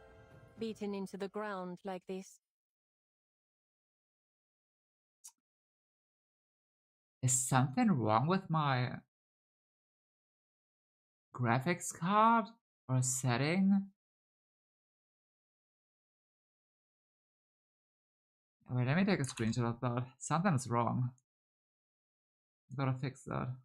beaten into the ground like this. Is something wrong with my graphics card or setting? Wait, let me take a screenshot of that. Something is wrong. Gotta fix that.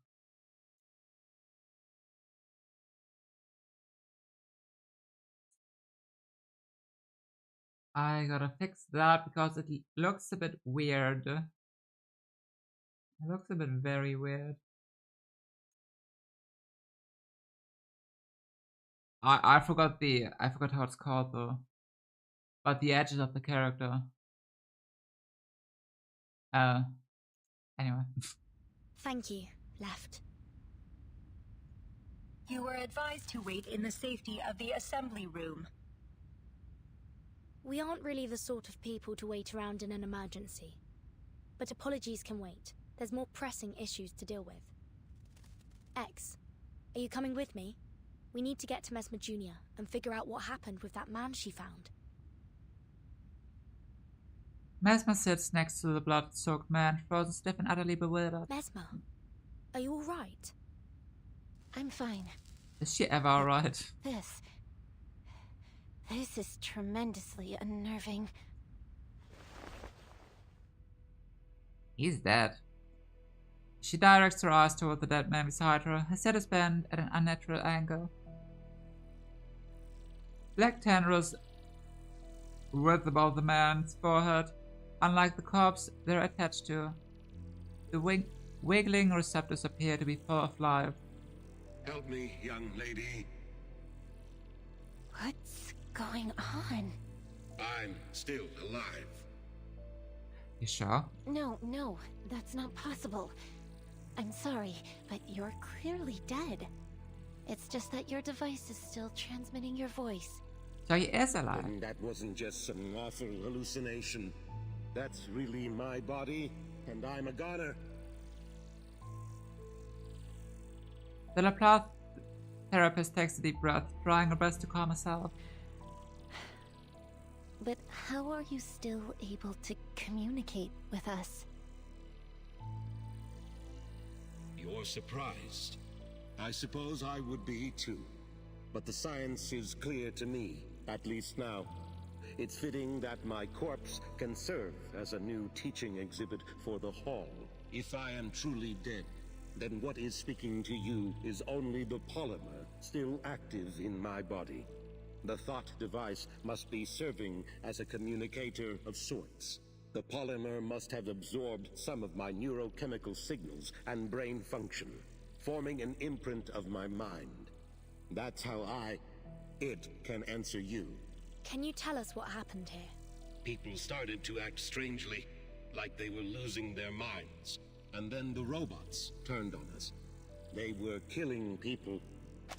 I gotta fix that because it looks a bit weird. It looks a bit very weird. I forgot how it's called though. But the edges of the character. Anyway. Thank you, Left. You were advised to wait in the safety of the assembly room. We aren't really the sort of people to wait around in an emergency. But apologies can wait. There's more pressing issues to deal with. X, are you coming with me? We need to get to Mesmer Jr. and figure out what happened with that man she found. Mesmer sits next to the blood-soaked man, frozen stiff and utterly bewildered. Mesmer, are you alright? I'm fine. Is she ever alright? This is tremendously unnerving. He's dead. She directs her eyes toward the dead man beside her. His head is bent at an unnatural angle. Black tendrils width above the man's forehead, unlike the corpse they're attached to. The wiggling receptors appear to be full of life. Help me, young lady. What's going on? I'm still alive. You sure? No, that's not possible. I'm sorry, but you're clearly dead. It's just that your device is still transmitting your voice. So he is alive. And that wasn't just some awful hallucination. That's really my body, and I'm a goner. The Laplace therapist takes a deep breath, trying her best to calm herself. But how are you still able to communicate with us? You're surprised. I suppose I would be too. But the science is clear to me, at least now. It's fitting that my corpse can serve as a new teaching exhibit for the Hall. If I am truly dead, then what is speaking to you is only the polymer still active in my body. The thought device must be serving as a communicator of sorts. The polymer must have absorbed some of my neurochemical signals and brain function, forming an imprint of my mind. That's how it can answer you. Can you tell us what happened here? People started to act strangely, like they were losing their minds. And then the robots turned on us. They were killing people.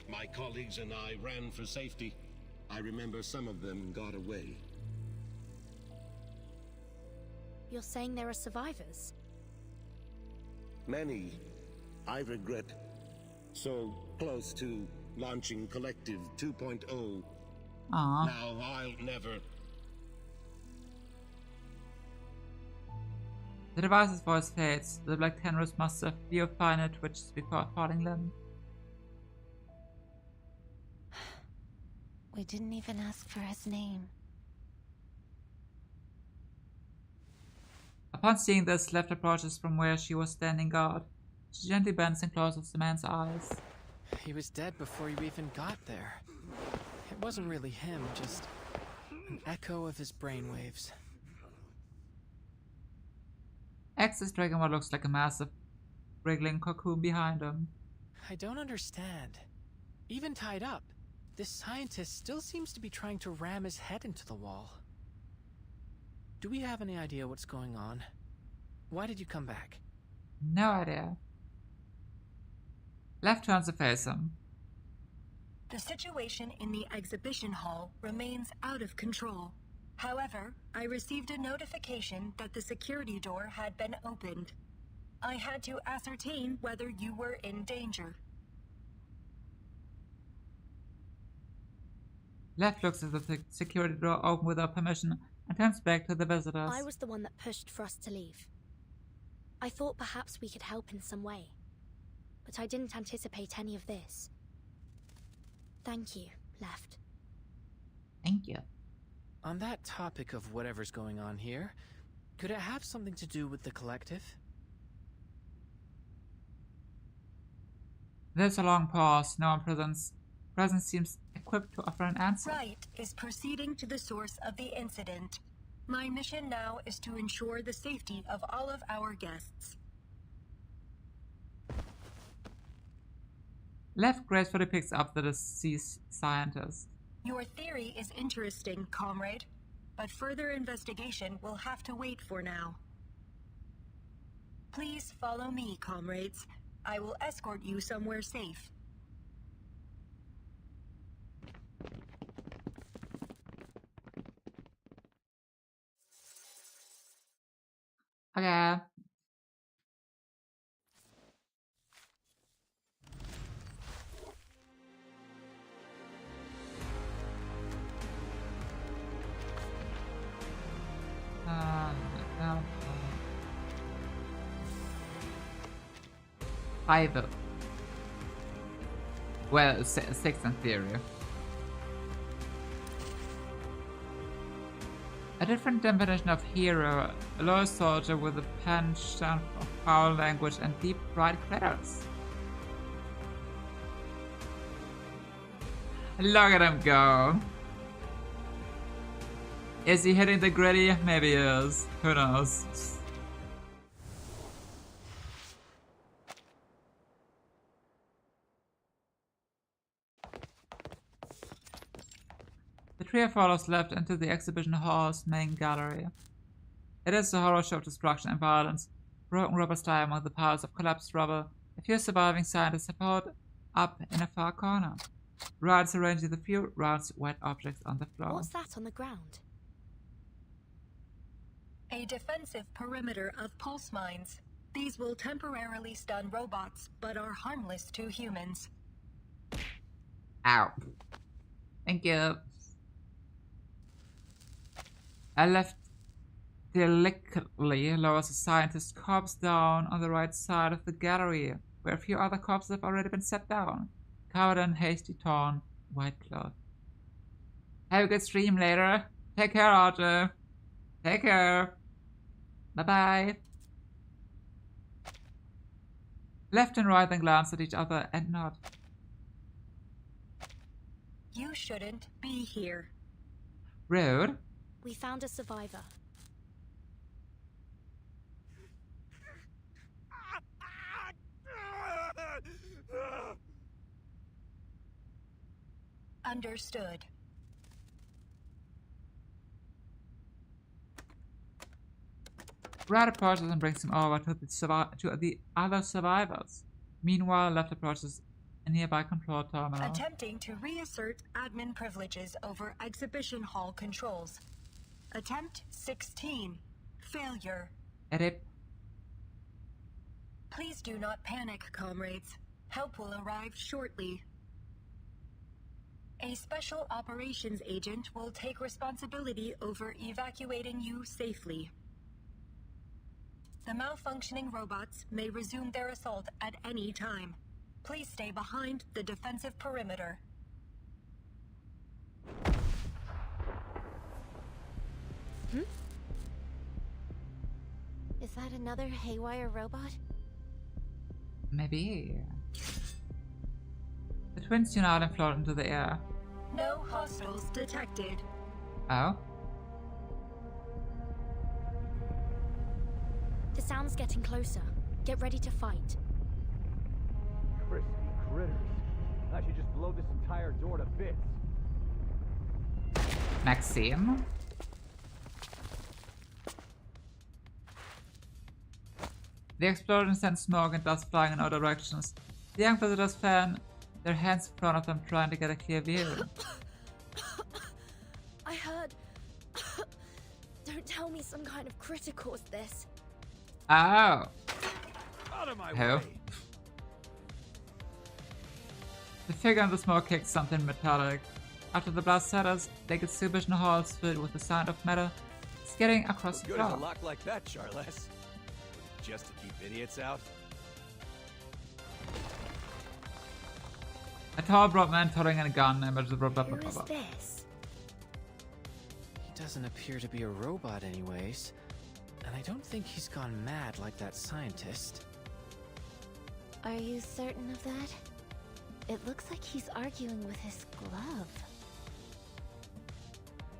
My colleagues and I ran for safety. I remember some of them got away. You're saying there are survivors? Many. I regret. So close to launching Collective 2.0. Aww. Now I'll never... The device's voice fades. The Black Tenrus must have few finer twitches before falling limp. We didn't even ask for his name. Upon seeing this, Left approaches from where she was standing guard. She gently bends and closes the man's eyes. He was dead before you even got there. It wasn't really him, just an echo of his brainwaves. X is dragging what looks like a massive, wriggling cocoon behind him. I don't understand. Even tied up, this scientist still seems to be trying to ram his head into the wall. Do we have any idea what's going on? Why did you come back? No idea. Left turns to face him. The situation in the exhibition hall remains out of control. However, I received a notification that the security door had been opened. I had to ascertain whether you were in danger. Left looks at the security door open without permission and turns back to the visitors. I was the one that pushed for us to leave. I thought perhaps we could help in some way, but I didn't anticipate any of this. Thank you, Left. Thank you. On that topic of whatever's going on here, could it have something to do with the Collective? There's a long pause. No one present seems equipped to offer an answer. Wright is proceeding to the source of the incident. My mission now is to ensure the safety of all of our guests. Left gracefully picks up the deceased scientist. Your theory is interesting, comrade, but further investigation will have to wait for now. Please follow me, comrades. I will escort you somewhere safe. Okay. Five. Well, six in theory. A different definition of hero, a low soldier with a penchant for foul language and deep fried critters. Look at him go. Is he hitting the gritty? Maybe he is. Who knows? The trio follows left into the exhibition hall's main gallery. It is a horror show of destruction and violence. Broken robots lie among the piles of collapsed rubble. A few surviving scientists are pulled up in a far corner. Rats arranging the few round wet objects on the floor. What's that on the ground? A defensive perimeter of pulse mines. These will temporarily stun robots, but are harmless to humans. Ow. Thank you. I left delicately lowers a scientist's corpse down on the right side of the gallery, where a few other corpses have already been set down, covered in hasty torn white cloth. Have a good stream later. Take care, Archer. Take care. Bye-bye. Left and right then glance at each other and nod. You shouldn't be here. Rude. We found a survivor. Understood. Rat approaches and brings him over to the other survivors. Meanwhile, Left approaches a nearby control terminal. Attempting to reassert admin privileges over exhibition hall controls. Attempt 16. Failure. Edit. Please do not panic, comrades. Help will arrive shortly. A special operations agent will take responsibility over evacuating you safely. The malfunctioning robots may resume their assault at any time. Please stay behind the defensive perimeter. Is that another haywire robot? Maybe. The twins tune out and float into the air. No hostiles detected. Oh? The sound's getting closer. Get ready to fight. Crispy critters. I should just blow this entire door to bits. Maxime? The explosion sends smoke and dust flying in all directions. The young visitors fan their hands in front of them, trying to get a clear view. I heard... Don't tell me some kind of critter caused this. Oh. Out of my Who? way. The figure in the smoke kicks something metallic. After the blast settles, the exhibition hall is filled with the sound of metal skidding across the Good as a floor. lock like that, Charles. Just to keep idiots out. A tall broad man toting a gun emerges. Who is this? He doesn't appear to be a robot anyways. And I don't think he's gone mad like that scientist. Are you certain of that? It looks like he's arguing with his glove.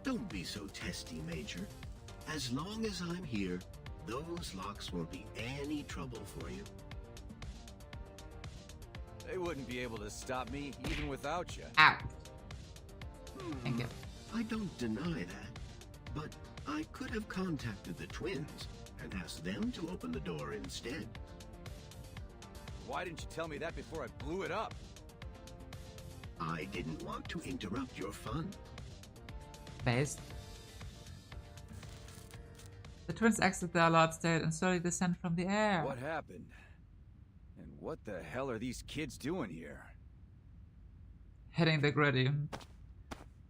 Don't be so testy, Major. As long as I'm here, those locks won't be any trouble for you. They wouldn't be able to stop me even without you. Ow. Thank you. I don't deny that, but I could have contacted the twins and asked them to open the door instead. Why didn't you tell me that before I blew it up? I didn't want to interrupt your fun. Based. The twins exit their large state and slowly descend from the air. What happened? And what the hell are these kids doing here? Hitting the gritty.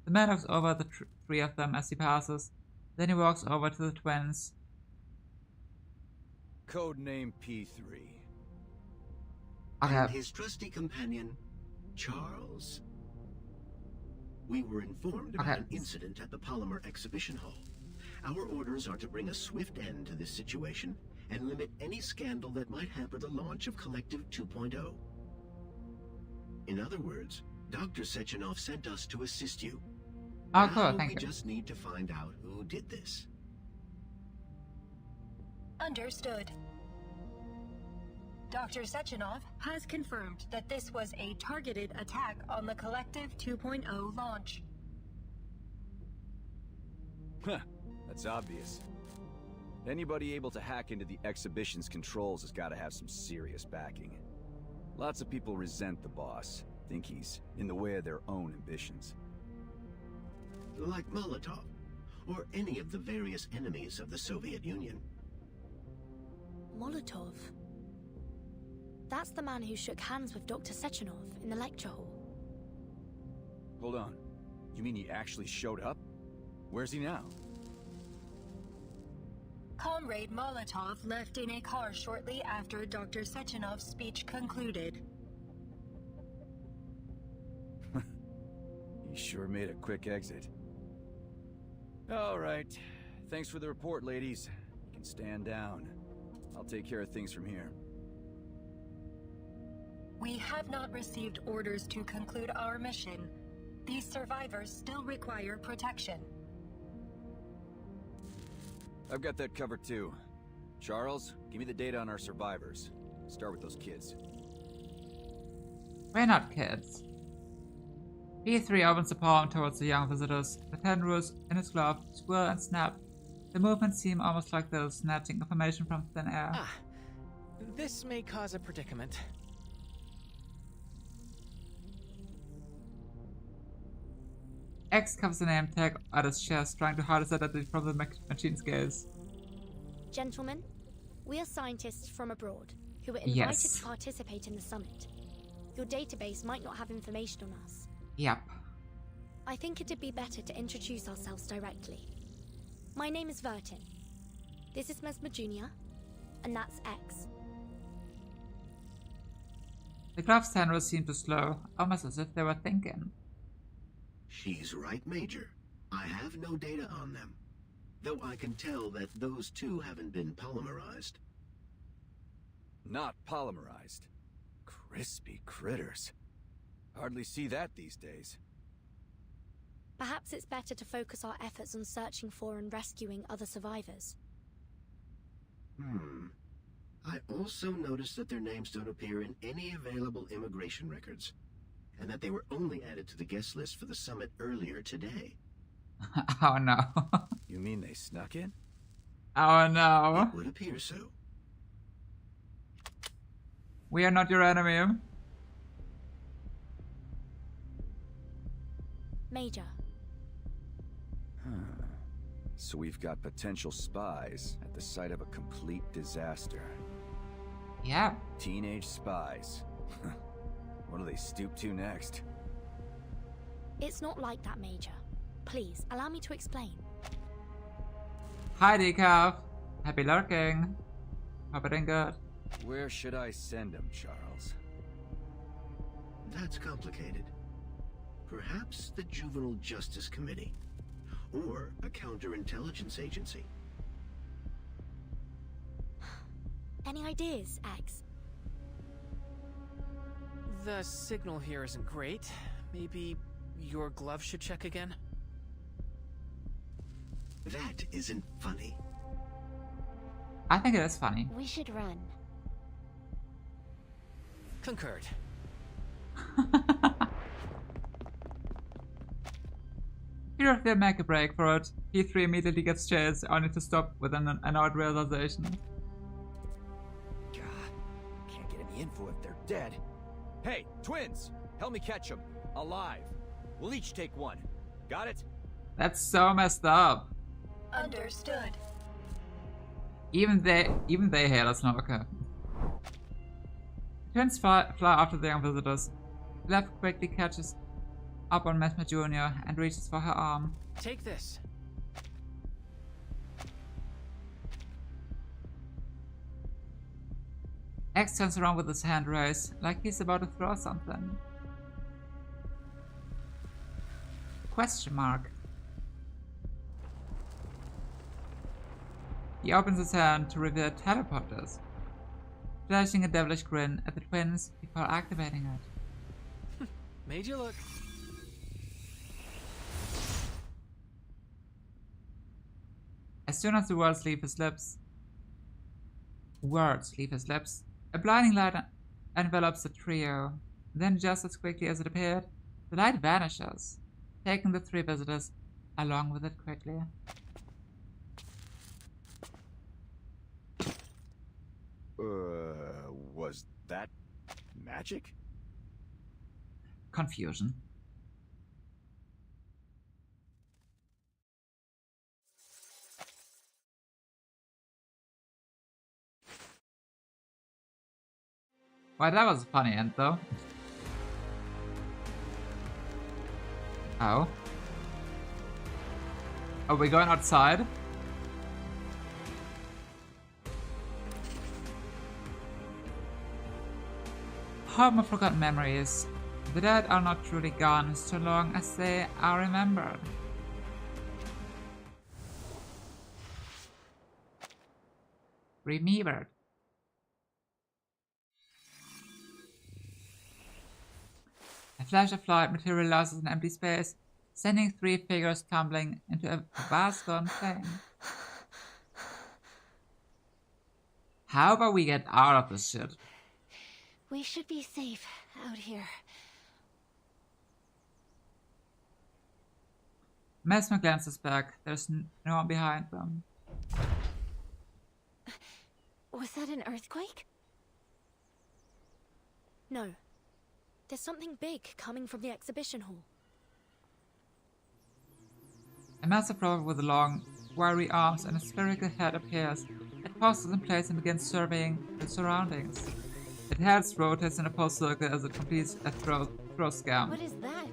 The man looks over at the three of them as he passes. Then he walks over to the twins. Codename P3. And his trusty companion, Charles. We were informed about an incident at the Polymer Exhibition Hall. Our orders are to bring a swift end to this situation and limit any scandal that might hamper the launch of Collective 2.0. In other words, Dr. Sechenov sent us to assist you. Oh, cool, Now thank we you. just need to find out who did this. Understood. Dr. Sechenov has confirmed that this was a targeted attack on the Collective 2.0 launch. Huh, that's obvious. Anybody able to hack into the exhibition's controls has got to have some serious backing. Lots of people resent the boss, think he's in the way of their own ambitions. Like Molotov, or any of the various enemies of the Soviet Union. Molotov? That's the man who shook hands with Dr. Sechenov in the lecture hall. Hold on. You mean he actually showed up? Where's he now? Comrade Molotov left in a car shortly after Dr. Sechenov's speech concluded. He sure made a quick exit. All right. Thanks for the report, ladies. You can stand down. I'll take care of things from here. We have not received orders to conclude our mission. These survivors still require protection. I've got that covered too. Charles, give me the data on our survivors. Start with those kids. We're not kids. P3 opens the palm towards the young visitors, the tendrils in his glove swirl and snap. The movements seem almost like they're snatching information from thin air. Ah, this may cause a predicament. X covers the name tag at his chest, trying to hide his identity from the machine's gaze. Gentlemen, we are scientists from abroad who were invited Yes. to participate in the summit. Your database might not have information on us. Yep. I think it'd be better to introduce ourselves directly. My name is Vertin. This is Mesmer Jr., and that's X. The glove's tendrils seem to slow, almost as if they were thinking. She's right, Major. I have no data on them. Though I can tell that those two haven't been polymerized. Not polymerized. Crispy critters. Hardly see that these days. Perhaps it's better to focus our efforts on searching for and rescuing other survivors. I also noticed that their names don't appear in any available immigration records, and that they were only added to the guest list for the summit earlier today. Oh no. You mean they snuck in? Oh no. It would appear so. We are not your enemy. Major. So we've got potential spies at the site of a complete disaster. Yeah. Teenage spies. What do they stoop to next? It's not like that, Major. Please, allow me to explain. Hi, Decaf. Happy lurking. Hope it ain't good. Where should I send them, Charles? That's complicated. Perhaps the Juvenile Justice Committee, or a counterintelligence agency. Any ideas, X? The signal here isn't great. Maybe your glove should check again? That isn't funny. I think it is funny. We should run. Concurred. Here they make a break for it. P3 immediately gets chased, only to stop with an annoyed realization. God, can't get any info if they're dead. Hey, twins! Help me catch them. Alive. We'll each take one. Got it? That's so messed up. Understood. Even they hate us now, okay. Twins fly after the young visitors. Lev quickly catches up on Mesmer Jr. and reaches for her arm. Take this. X turns around with his hand raised, like he's about to throw something. Question mark. He opens his hand to reveal teleporters, flashing a devilish grin at the twins before activating it. Made you look. As soon as the words leave his lips, a blinding light envelops the trio. Then, just as quickly as it appeared, the light vanishes, taking the three visitors along with it quickly. Was that magic? Confusion. Why, that was a funny end, though. Oh. Are we going outside? Home of forgotten memories. The dead are not truly gone so long as they are remembered. Remembered. A flash of light materializes in empty space, sending three figures tumbling into a vast gone flame. How about we get out of this shit? We should be safe out here. Mesmer glances back. There's no one behind them. Was that an earthquake? No. There's something big coming from the exhibition hall. A massive robot with long, wiry arms and a spherical head appears. It pauses in place and begins surveying the surroundings. Its head rotates in a full circle as it completes a throw scam. What is that?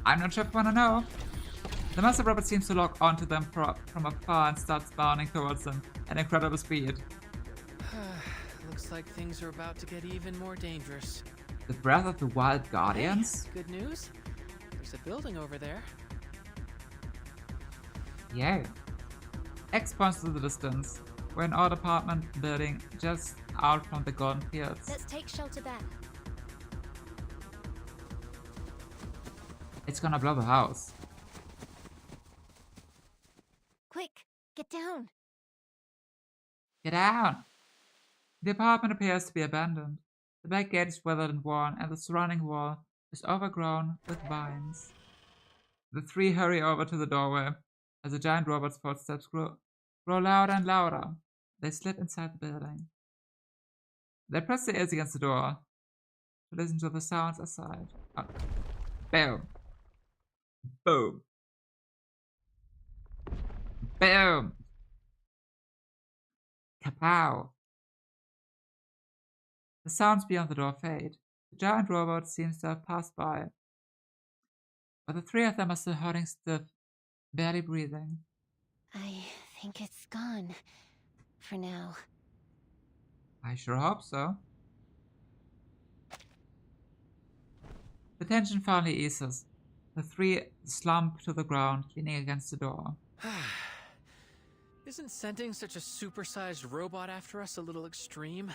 I'm not sure if you want to know. The massive robot seems to lock onto them from afar and starts bounding towards them at incredible speed. Looks like things are about to get even more dangerous. The breath of the wild guardians? Hey, good news? There's a building over there. Yeah. X points to the distance. We're in our apartment building just out from the golden fields. Let's take shelter there. It's gonna blow the house. Quick, get down. Get down! The apartment appears to be abandoned. The back gate is weathered and worn, and the surrounding wall is overgrown with vines. The three hurry over to the doorway as the giant robot's footsteps grow louder and louder. They slip inside the building. They press their ears against the door to listen to the sounds outside. Oh. Boom. Boom. Boom. Kapow. The sounds beyond the door fade. The giant robot seems to have passed by, but the three of them are still holding stiff, barely breathing. I think it's gone. For now. I sure hope so. The tension finally eases. The three slump to the ground, leaning against the door. Isn't sending such a supersized robot after us a little extreme?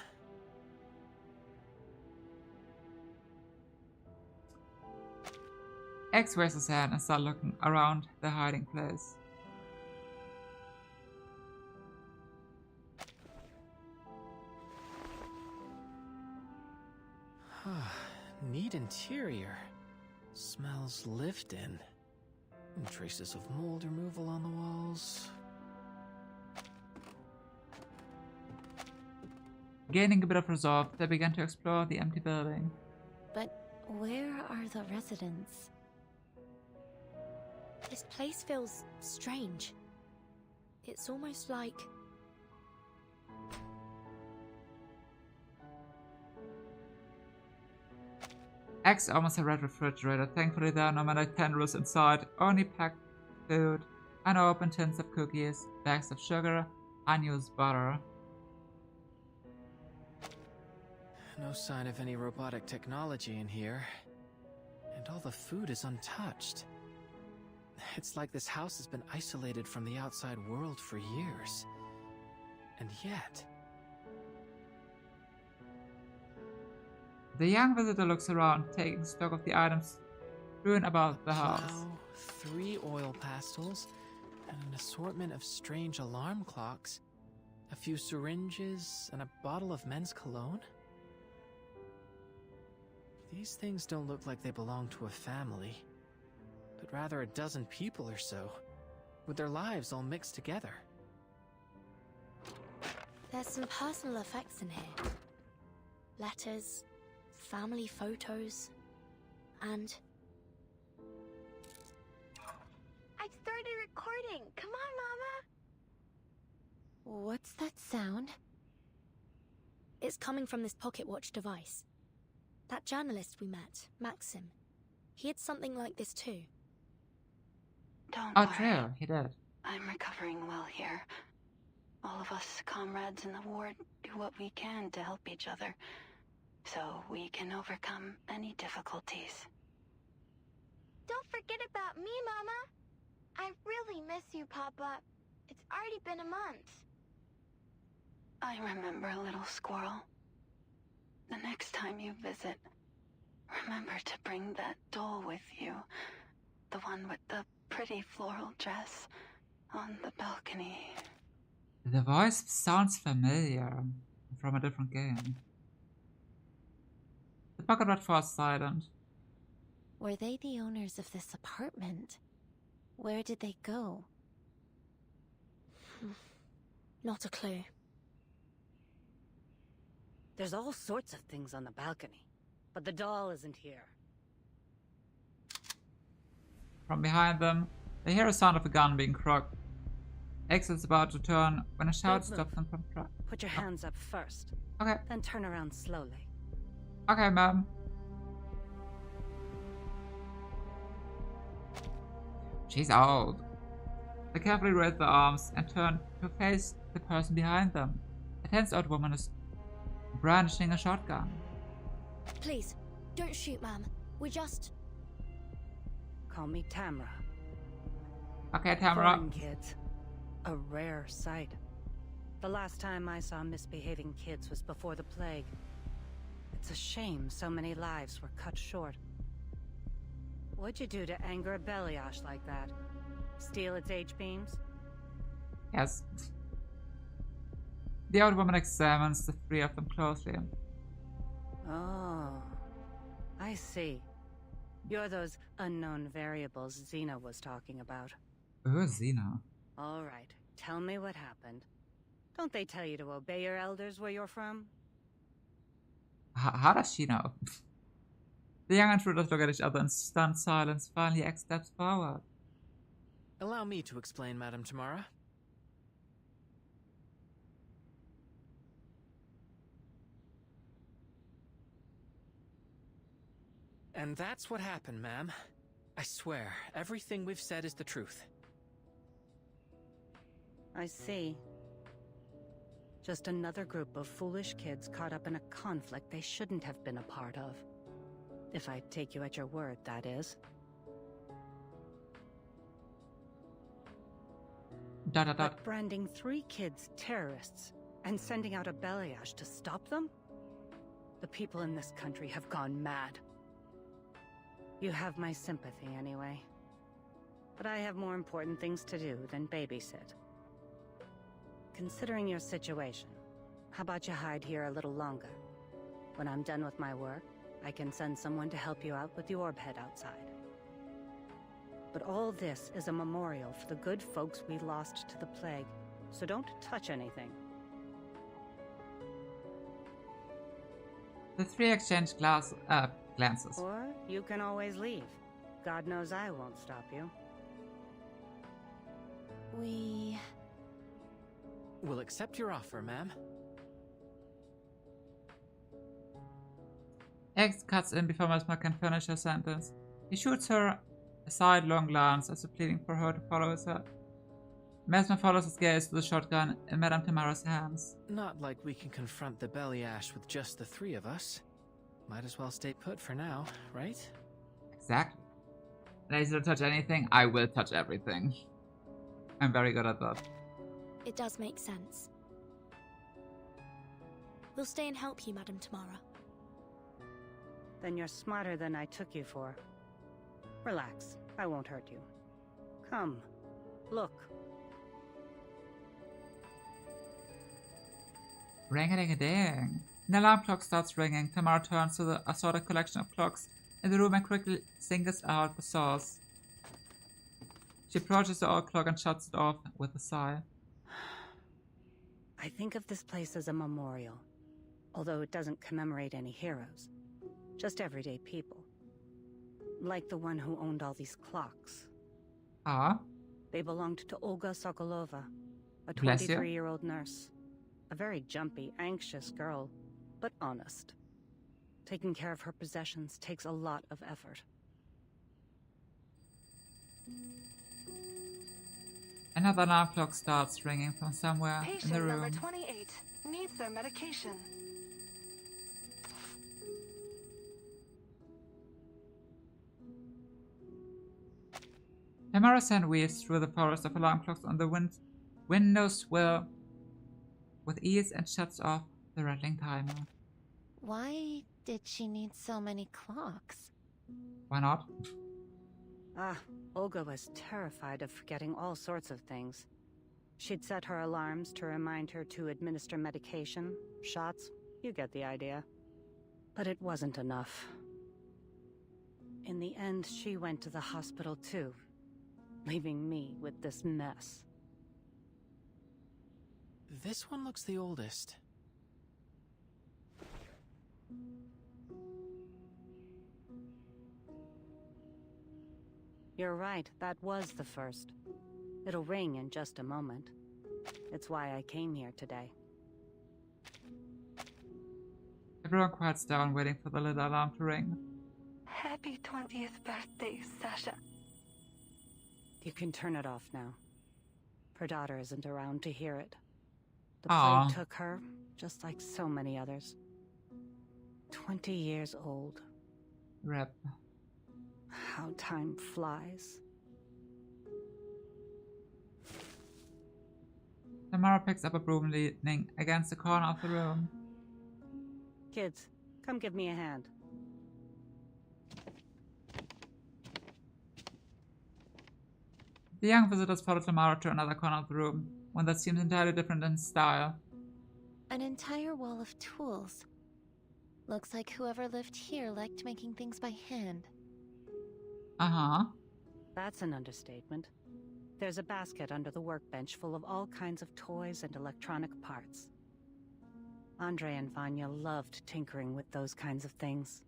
X raises his hand and starts looking around their hiding place. Neat interior. Smells lived in. And traces of mold removal on the walls. Gaining a bit of resolve, they begin to explore the empty building. But where are the residents? This place feels strange. It's almost like... X almost a red refrigerator. Thankfully there are no manic tendrils inside, only packed food, unopened tins of cookies, bags of sugar, unused butter. No sign of any robotic technology in here. And all the food is untouched. It's like this house has been isolated from the outside world for years. And yet... The young visitor looks around, taking stock of the items strewn about the house. Plow, 3 oil pastels, and an assortment of strange alarm clocks, a few syringes, and a bottle of men's cologne? These things don't look like they belong to a family, but rather a dozen people or so, with their lives all mixed together. There's some personal effects in here. Letters, family photos, and... I've started recording. Come on, Mama. What's that sound? It's coming from this pocket watch device. That journalist we met, Maxim, he had something like this too. Don't Oh, worry. true, he did. I'm recovering well here. All of us comrades in the ward do what we can to help each other, so we can overcome any difficulties. Don't forget about me, Mama. I really miss you, Papa. It's already been a month. I remember, little squirrel. The next time you visit, remember to bring that doll with you. The one with the pretty floral dress on the balcony. The voice sounds familiar from a different game. The pocket watch was silent. Were they the owners of this apartment? Where did they go? Not a clue. There's all sorts of things on the balcony, but the doll isn't here. From behind them, they hear a sound of a gun being cocked. X is about to turn when a shout Don't stops them from track. Put your hands up first. Okay. Then turn around slowly. Okay, ma'am. She's old. They carefully raise their arms and turn to face the person behind them. A tense old woman is brandishing a shotgun. Please, don't shoot, ma'am. We just... Call me Tamra. Okay, Tamra. Foreign kids. A rare sight. The last time I saw misbehaving kids was before the plague. It's a shame so many lives were cut short. What'd you do to anger a Beliash like that? Steal its H-beams? Yes. The old woman examines the three of them closely. Oh, I see. You're those unknown variables Xena was talking about. Who is Xena? All right, tell me what happened. Don't they tell you to obey your elders where you're from? How does she know? The young intruders look at each other in stunned silence. Finally, X steps forward. Allow me to explain, Madam Tamara. And that's what happened, ma'am. I swear, everything we've said is the truth. I see. Just another group of foolish kids caught up in a conflict they shouldn't have been a part of. If I take you at your word, that is. But branding 3 kids terrorists and sending out a Beliash to stop them? The people in this country have gone mad. You have my sympathy anyway. But I have more important things to do than babysit. Considering your situation, how about you hide here a little longer? When I'm done with my work, I can send someone to help you out with the orb head outside. But all this is a memorial for the good folks we lost to the plague, so don't touch anything. The three exchange glances. Or you can always leave. God knows I won't stop you. We'll accept your offer, ma'am. X cuts in before Mesmer can finish her sentence. He shoots her a sidelong glance as if pleading for her to follow his head. Mesmer follows his gaze to the shotgun in Madame Tamara's hands. Not like we can confront the Beliash with just the 3 of us. Might as well stay put for now, right? Exactly. And I don't touch anything, I will touch everything. I'm very good at that. It does make sense. We'll stay and help you, Madame Tamara. Then you're smarter than I took you for. Relax, I won't hurt you. Come, look. Ring-a-ding-a-ding. An alarm clock starts ringing. Tamara turns to the assorted collection of clocks in the room and quickly singles out the source. She approaches the old clock and shuts it off with a sigh. I think of this place as a memorial, although it doesn't commemorate any heroes. Just everyday people. Like the one who owned all these clocks. Ah? They belonged to Olga Sokolova, a Bless you. 23-year-old nurse. A very jumpy, anxious girl, but honest. Taking care of her possessions takes a lot of effort. Another alarm clock starts ringing from somewhere in the Patient room. number 28 needs their medication. Tamara-san weaves through the forest of alarm clocks on the windowsill with ease and shuts off the rattling timer. Why did she need so many clocks? Why not? Olga was terrified of forgetting all sorts of things. She'd set her alarms to remind her to administer medication, shots, you get the idea. But it wasn't enough. In the end, she went to the hospital too, leaving me with this mess. This one looks the oldest. You're right, that was the first. It'll ring in just a moment. It's why I came here today. Everyone quiets down, waiting for the little alarm to ring. Happy 20th birthday, Sasha. You can turn it off now. Her daughter isn't around to hear it. The Aww. plague took her, just like so many others. 20 years old. Rip. How time flies. Tamara picks up a broom leaning against the corner of the room. Kids, come give me a hand. The young visitors follow Tamara to another corner of the room, one that seems entirely different in style. An entire wall of tools. Looks like whoever lived here liked making things by hand. Uh-huh. That's an understatement. There's a basket under the workbench full of all kinds of toys and electronic parts. Andre and Vanya loved tinkering with those kinds of things.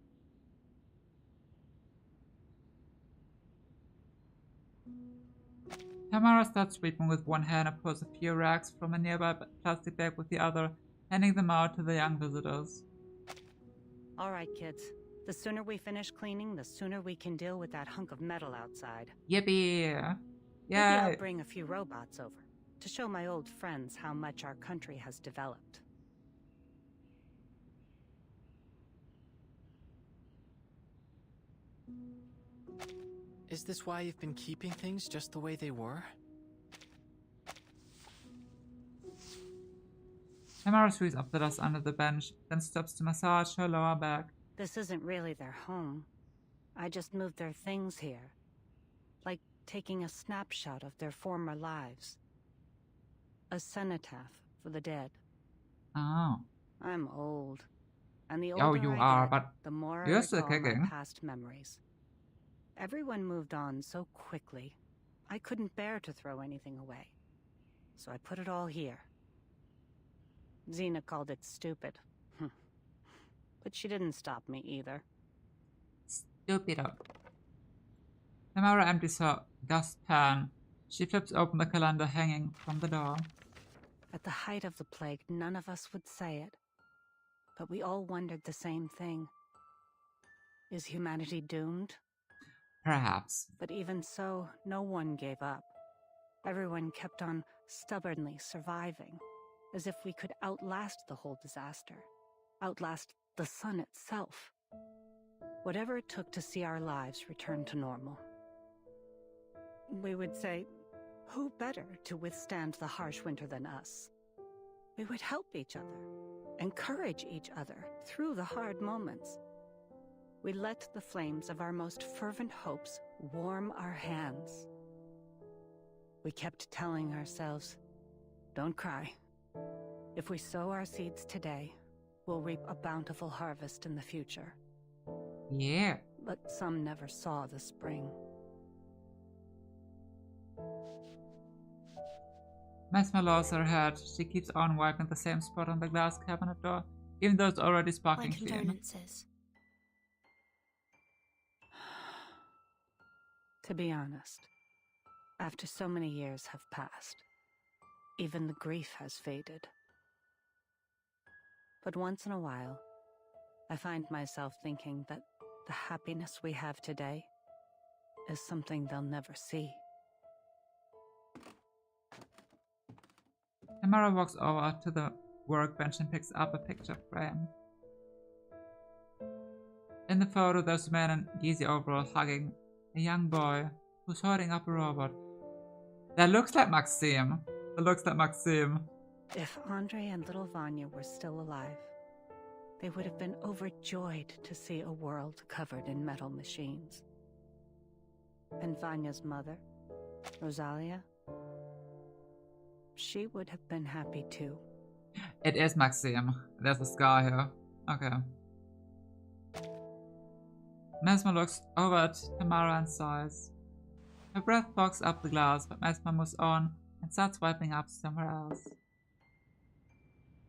Tamara starts sweeping with one hand and pulls a few rags from a nearby plastic bag with the other, handing them out to the young visitors. All right, kids. The sooner we finish cleaning, the sooner we can deal with that hunk of metal outside. Yippee! Maybe I'll Yay! bring a few robots over to show my old friends how much our country has developed. Is this why you've been keeping things just the way they were? Tamara sweeps up the dust under the bench, then stops to massage her lower back. This isn't really their home. I just moved their things here. Like taking a snapshot of their former lives. A cenotaph for the dead. Oh. I'm old. And the Oh, older you I are, get, but the more you're I still recall kicking. my past memories. Everyone moved on so quickly, I couldn't bear to throw anything away. So I put it all here. Xena called it stupid. But she didn't stop me either. Stupido. Tamara empties her dustpan. She flips open the calendar hanging from the door. At the height of the plague, none of us would say it. But we all wondered the same thing. Is humanity doomed? Perhaps. But even so, no one gave up. Everyone kept on stubbornly surviving, as if we could outlast the whole disaster, outlast the sun itself. Whatever it took to see our lives return to normal. We would say, who better to withstand the harsh winter than us? We would help each other, encourage each other through the hard moments. We let the flames of our most fervent hopes warm our hands. We kept telling ourselves, don't cry. If we sow our seeds today, we'll reap a bountiful harvest in the future. Yeah. But some never saw the spring. Mesmer lowers her head. She keeps on wiping the same spot on the glass cabinet door, even though it's already sparkling My clean. condolences. To be honest, after so many years have passed, even the grief has faded. But once in a while, I find myself thinking that the happiness we have today is something they'll never see. Tamara walks over to the workbench and picks up a picture frame. In the photo, there's a man in geezy overall hugging a young boy who's holding up a robot. That looks like Maxime. That looks like Maxime. If Andre and little Vanya were still alive, they would have been overjoyed to see a world covered in metal machines. And Vanya's mother, Rosalia, she would have been happy too. It is Maxime. There's a scar here. Okay. Mesmer looks over at Tamara and sighs. Her breath fogs up the glass, but Mesmer moves on and starts wiping up somewhere else.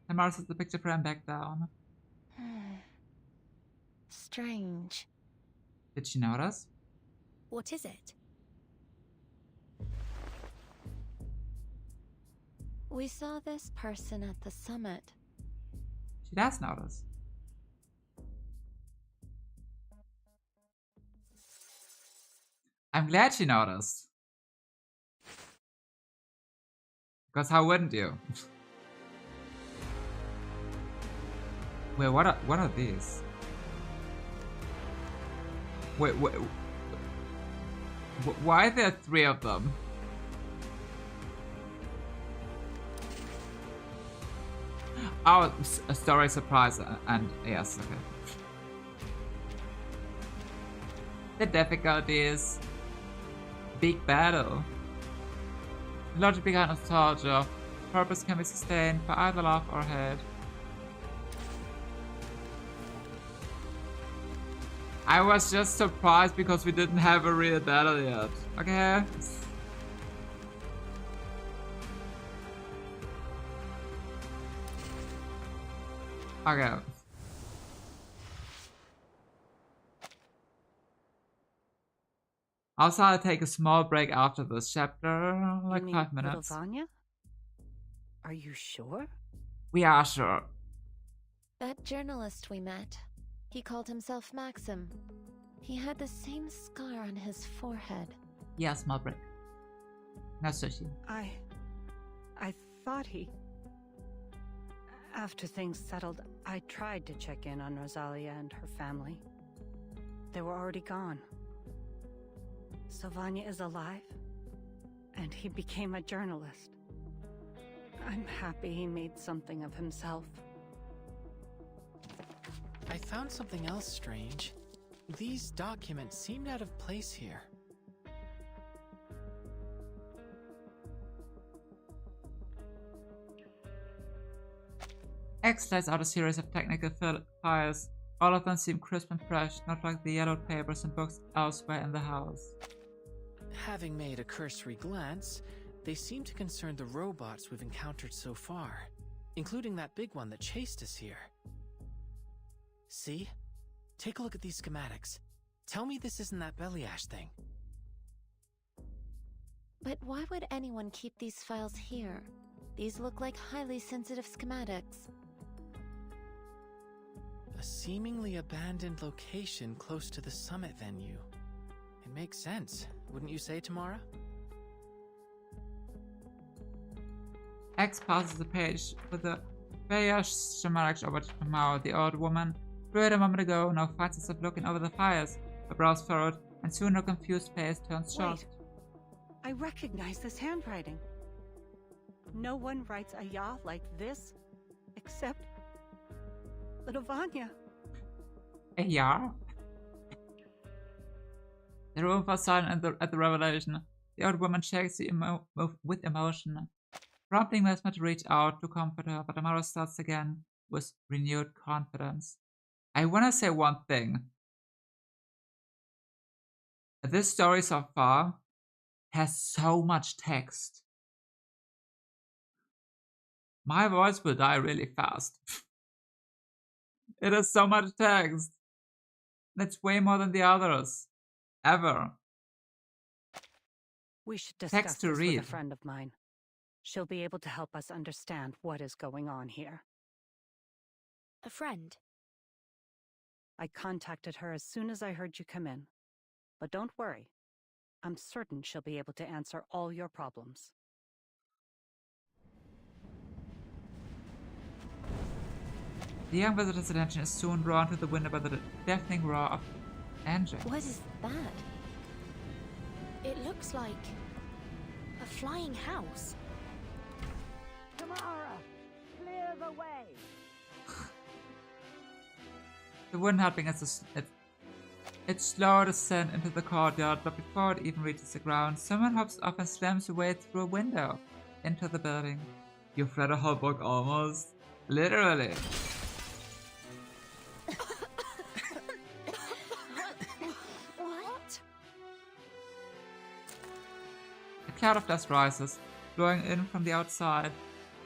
Tamara sets the picture frame back down. Strange. Did she notice? What is it? We saw this person at the summit. She does notice. I'm glad she noticed. Because how wouldn't you? Wait, what are these? Wait, why are there 3 of them? Oh, a story surprise, and yes, okay. The difficulties. Big battle. The logic behind nostalgia. Purpose can be sustained by either love or hate. I was just surprised because we didn't have a real battle yet. Okay? Okay. Also, I'll take a small break after this chapter, like you mean 5 minutes. Little Vanya? Are you sure? We are sure. That journalist we met, he called himself Maxim. He had the same scar on his forehead. Yeah, small break. No sushi. I thought he... After things settled, I tried to check in on Rosalia and her family. They were already gone. So Vanya is alive, and he became a journalist. I'm happy he made something of himself. I found something else strange. These documents seemed out of place here. X lays out a series of technical files. All of them seem crisp and fresh, not like the yellowed papers and books elsewhere in the house. Having made a cursory glance, they seem to concern the robots we've encountered so far, including that big one that chased us here. See? Take a look at these schematics. Tell me this isn't that Beliash thing. But why would anyone keep these files here? These look like highly sensitive schematics. A seemingly abandoned location close to the summit venue. It makes sense, wouldn't you say, Tamara? X passes the page with the Beliash schematic over to Tamara, the old woman. Read a moment ago, now finds herself looking over the files. Her brows furrowed, and soon her confused face turns shocked. I recognize this handwriting. No one writes a ya like this, except little Vanya. A ya? The room was silent at the revelation. The old woman shakes with emotion. prompting Mesmer to reach out to comfort her, but Amara starts again with renewed confidence. I want to say one thing. This story so far has so much text. My voice will die really fast. It is so much text. That's way more than the others. Ever. We should discuss Text to this read. with a friend of mine. She'll be able to help us understand what is going on here. A friend? I contacted her as soon as I heard you come in. But don't worry. I'm certain she'll be able to answer all your problems. The young visitor's attention is soon drawn to the window by the deafening roar of engines. What is that? It looks like a flying house. Tamara, clear the way. The wind helping its slow descent into the courtyard, but before it even reaches the ground, someone hops off and slams away through a window into the building. You've read a whole book almost. Literally. What? A cloud of dust rises, blowing in from the outside.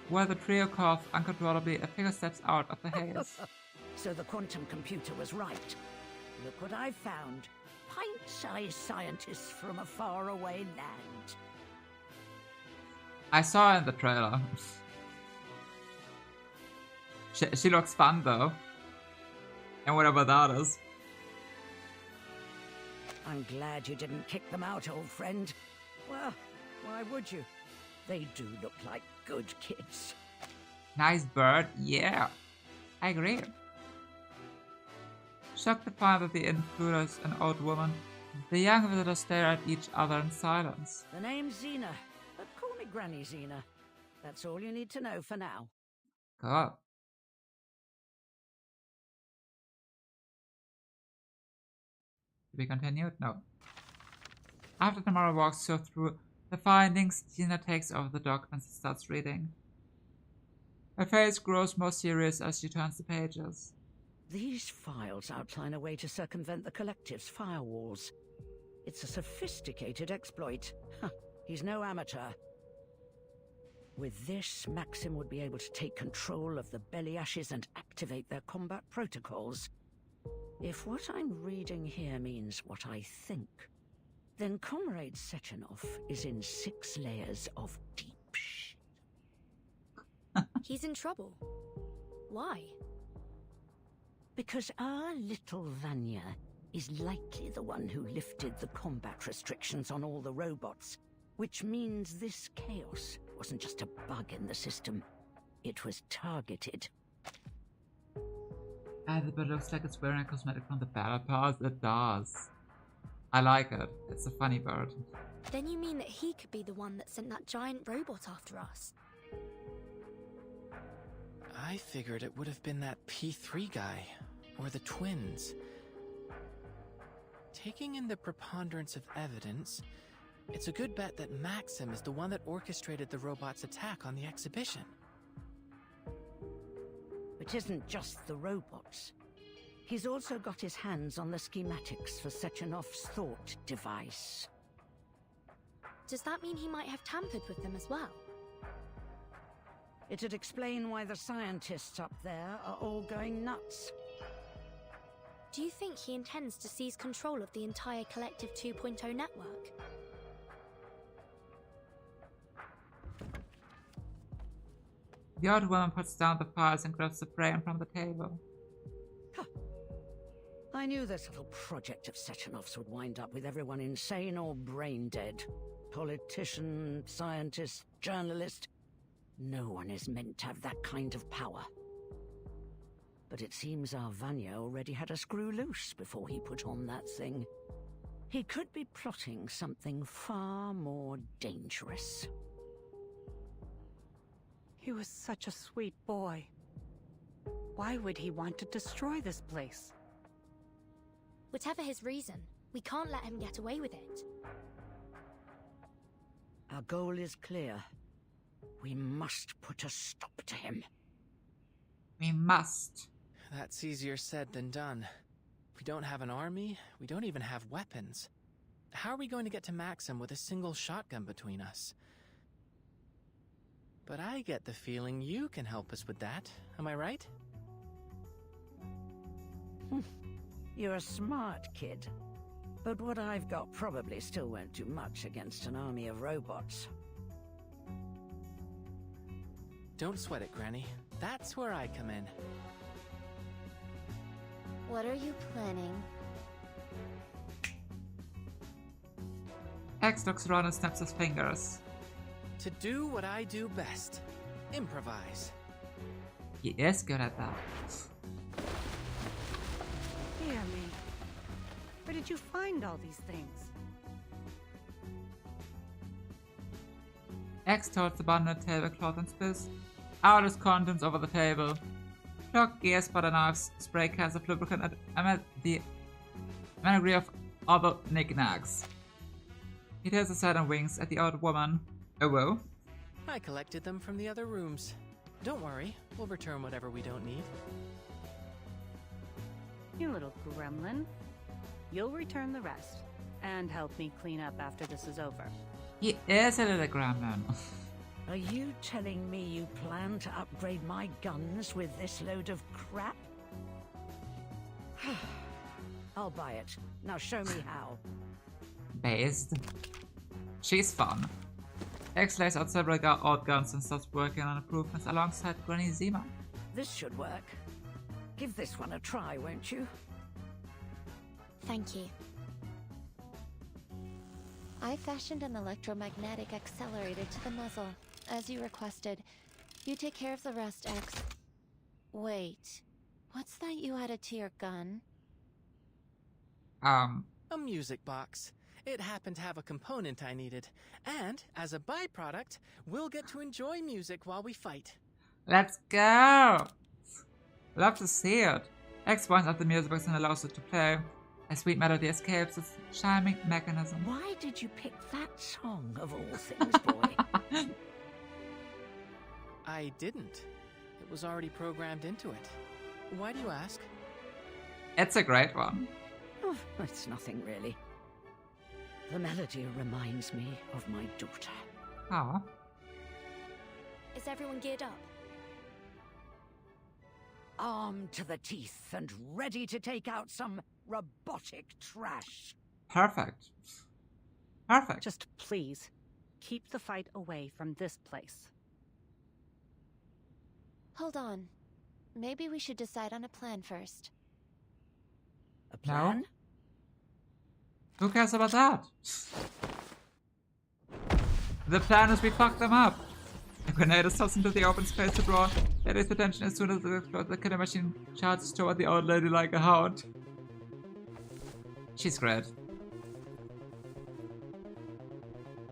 Where the trio cough uncontrollably, a figure steps out of the haze. So the quantum computer was right. Look what I found. Pint-sized scientists from a faraway land. I saw her in the trailer. She looks fun though. And whatever that is. I'm glad you didn't kick them out, old friend. Well, why would you? They do look like good kids. Nice bird, yeah. I agree. Shocked to find that the intruder is an old woman, the young visitors stare at each other in silence. The name's Xena, but call me Granny Xena. That's all you need to know for now. Cool. To be continued? No. After Tamara walks her through the findings, Xena takes over the documents and starts reading. Her face grows more serious as she turns the pages. These files outline a way to circumvent the Collective's firewalls. It's a sophisticated exploit. He's no amateur. With this, Maxim would be able to take control of the Beliashes and activate their combat protocols. If what I'm reading here means what I think, then Comrade Sechenov is in 6 layers of deep shit. He's in trouble. Why? Because our little Vanya is likely the one who lifted the combat restrictions on all the robots, which means this chaos wasn't just a bug in the system. It was targeted. The bird looks like it's wearing a cosmetic from the battle pass. It does. I like it. It's a funny bird. Then you mean that he could be the one that sent that giant robot after us? I figured it would have been that P3 guy, or the twins. Taking in the preponderance of evidence, it's a good bet that Maxim is the one that orchestrated the robot's attack on the exhibition. It isn't just the robots. He's also got his hands on the schematics for Sechenov's thought device. Does that mean he might have tampered with them as well? It'd explain why the scientists up there are all going nuts. Do you think he intends to seize control of the entire Collective 2.0 network? The old woman puts down the files and grabs the frame from the table. I knew this little project of Sechenov's would wind up with everyone insane or brain dead. Politician, scientist, journalist. No one is meant to have that kind of power. But it seems our Vanya already had a screw loose before he put on that thing. He could be plotting something far more dangerous. He was such a sweet boy. Why would he want to destroy this place? Whatever his reason, we can't let him get away with it. Our goal is clear. We must put a stop to him. We must. That's easier said than done. We don't have an army, we don't even have weapons. How are we going to get to Maxim with a single shotgun between us? But I get the feeling you can help us with that, am I right? You're a smart kid. But what I've got probably still won't do much against an army of robots. Don't sweat it, Granny. That's where I come in. What are you planning? X looks around and snaps his fingers. To do what I do best. Improvise. He is good at that. Dear me. Where did you find all these things? X towards the bundled tablecloth and spills out his contents over the table. Clock, gears, butter knives, spray cans of lubricant, and the menagerie of other knickknacks. He turns his head and winks at the old woman. Oh, whoa. I collected them from the other rooms. Don't worry, we'll return whatever we don't need. You little gremlin. You'll return the rest, and help me clean up after this is over. He is a little gremlin. Are you telling me you plan to upgrade my guns with this load of crap? I'll buy it. Now show me how. Based. She's fun. X lays out several old guns and starts working on improvements alongside Granny Zima. This should work. Give this one a try, won't you? Thank you. I fashioned an electromagnetic accelerator to the muzzle, as you requested. You take care of the rest, X. Wait, what's that you added to your gun? A music box. It happened to have a component I needed. And, as a byproduct, we'll get to enjoy music while we fight. Let's go! Love to see it. X winds up the music box and allows it to play. A sweet melody escapes its chiming mechanism. Why did you pick that song of all things, boy? I didn't. It was already programmed into it. Why do you ask? It's a great one. Oh, it's nothing really. The melody reminds me of my daughter. Ah. Is everyone geared up? Armed to the teeth and ready to take out some robotic trash. Perfect. Perfect. Just please, keep the fight away from this place. Hold on. Maybe we should decide on a plan first. A plan? No? Who cares about that? The plan is we fuck them up. A grenade is tossed into the open space to draw Daddy's attention as soon as it explodes. The killer machine charges toward the old lady like a hound. She's great.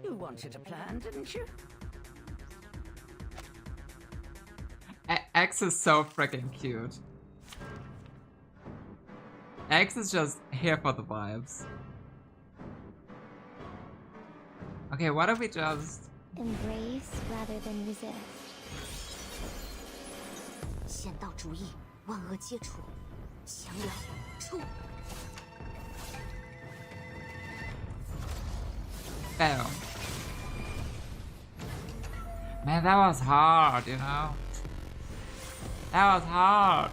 You wanted a plan, didn't you? X is so freaking cute. X is just here for the vibes. Okay, what if we just... Embrace rather than resist. 先到主意，万恶皆除，降了，出。 Oh. Man, that was hard, you know? That was hard.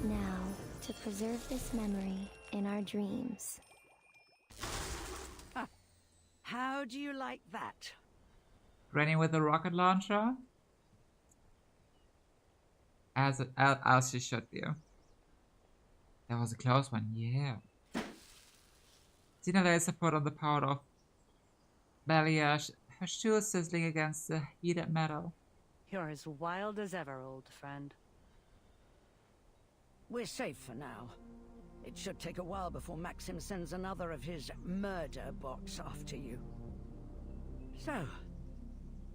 Now, to preserve this memory in our dreams. How do you like that? Granny with a rocket launcher? As she should do. That was a close one, yeah. Xena lays her foot on the powder of balayage, her shoes sizzling against the heated metal. You're as wild as ever, old friend. We're safe for now. It should take a while before Maxim sends another of his murder bots after you. So,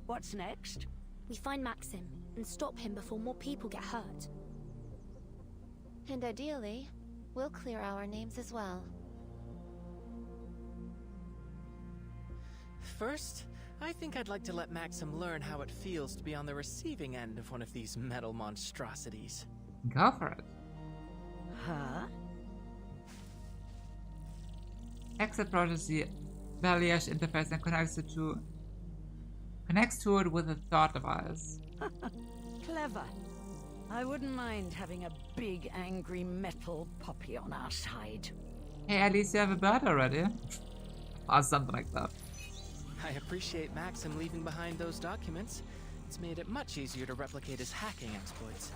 what's next? We find Maxim and stop him before more people get hurt. And ideally, we'll clear our names as well. First, I think I'd like to let Maxim learn how it feels to be on the receiving end of one of these metal monstrosities. Go for it. Huh? X approaches the Balayage interface and connects to it with a thought device. Clever. I wouldn't mind having a big angry metal poppy on our side. Hey, at least you have a bird already. Or something like that. I appreciate Maxim leaving behind those documents. It's made it much easier to replicate his hacking exploits.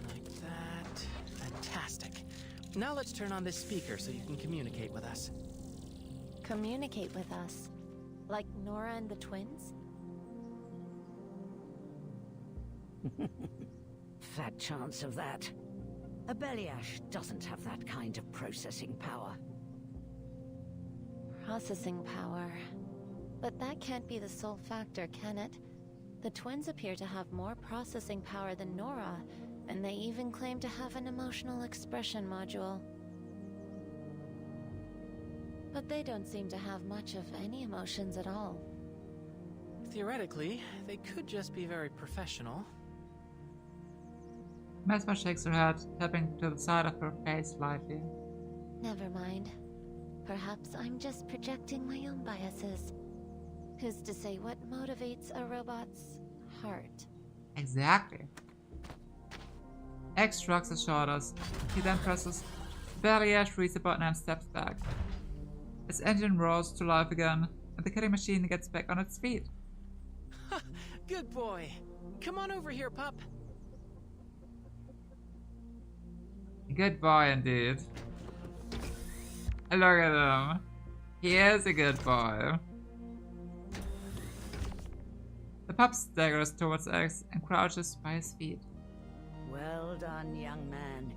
Like that. Fantastic. Now let's turn on this speaker so you can communicate with us. Communicate with us? Like Nora and the twins? Fat chance of that. A Balayage doesn't have that kind of processing power. Processing power. But that can't be the sole factor, can it? The twins appear to have more processing power than Nora, and they even claim to have an emotional expression module. But they don't seem to have much of any emotions at all. Theoretically, they could just be very professional. Mesmer shakes her head, tapping to the side of her face slightly. Never mind. Perhaps I'm just projecting my own biases. Who's to say what motivates a robot's heart? Exactly. X shrugs his shoulders. He then presses the Balayage reset button and steps back. Its engine roars to life again, and the killing machine gets back on its feet. Good boy. Come on over here, pup. Good boy indeed. Look at him. He is a good boy. The pup staggers towards X and crouches by his feet. Well done, young man.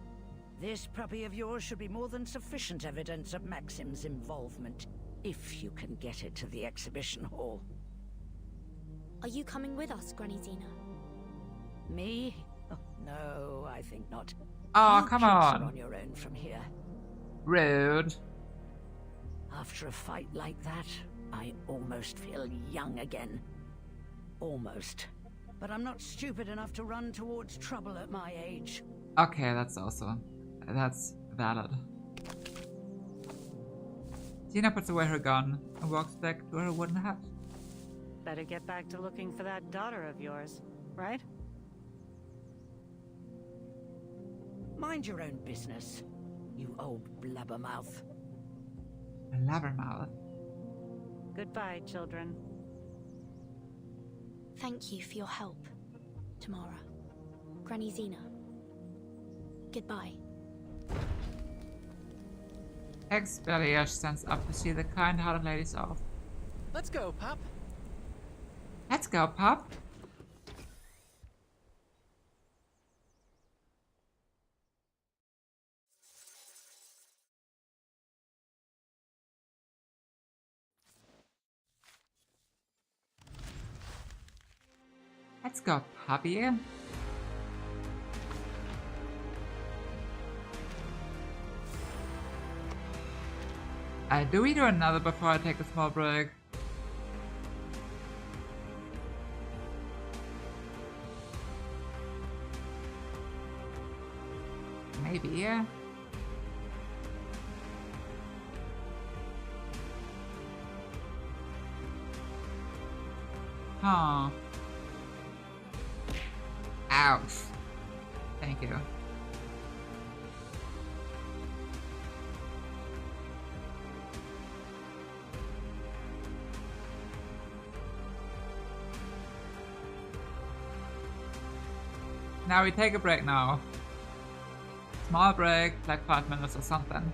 This puppy of yours should be more than sufficient evidence of Maxim's involvement, if you can get it to the exhibition hall. Are you coming with us, Granny Zena? Me? Oh, no, I think not. Oh, You come kids are on. on your own from here. Rude. After a fight like that, I almost feel young again. Almost. But I'm not stupid enough to run towards trouble at my age. Okay, that's valid. Tina puts away her gun and walks back to her wooden hut. Better get back to looking for that daughter of yours, right? Mind your own business, you old blabbermouth. Blabbermouth. Goodbye, children. Thank you for your help, Tamara. Granny Zena. Goodbye. Ex-Balayage stands up to see the kind-hearted ladies off. Let's go, pup. Let's go, pup. Let's go, puppy. Do we do another before I take a small break? Maybe, yeah. Huh. Ouch. Thank you. Now we take a break now. Small break, like 5 minutes or something.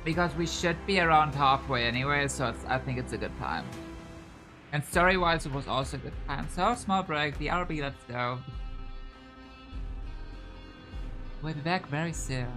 Because we should be around halfway anyway, so I think it's a good time. And story-wise, it was also a good time. So, small break, the RB, let's go. We'll be back very soon.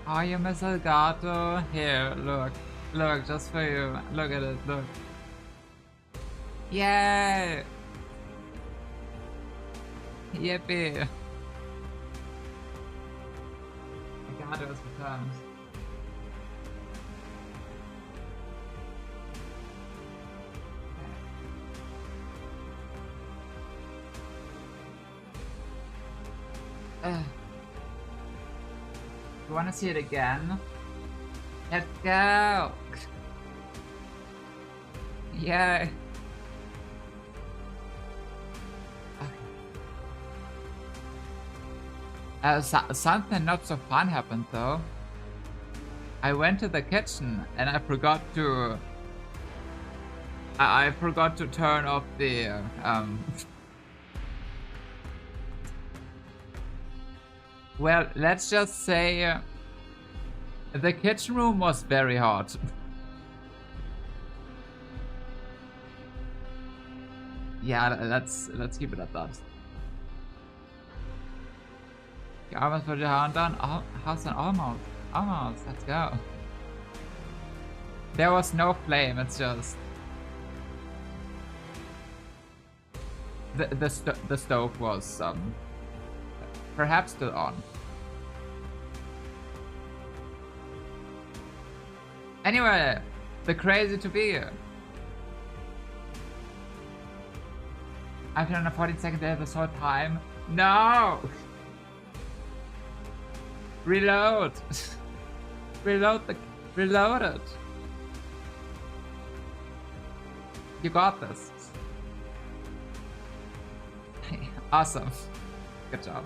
Oh, you miss Elgato? Here, look. Look, just for you. Look at it, look. Yay! Yippee! Elgato is returned. You wanna see it again? Let's go! Yay! Something not so fun happened though. I went to the kitchen and I forgot to turn off the well, let's just say the kitchen room was very hot. Yeah, let's keep it at that. You almost put your hand on. Oh, how's an almost? Almost. Let's go. There was no flame. It's just the stove was perhaps still on. Anyway, the crazy to be here. I've been on a 14-second delay this whole time. No! Reload! Reload it! You got this. Awesome. Good job.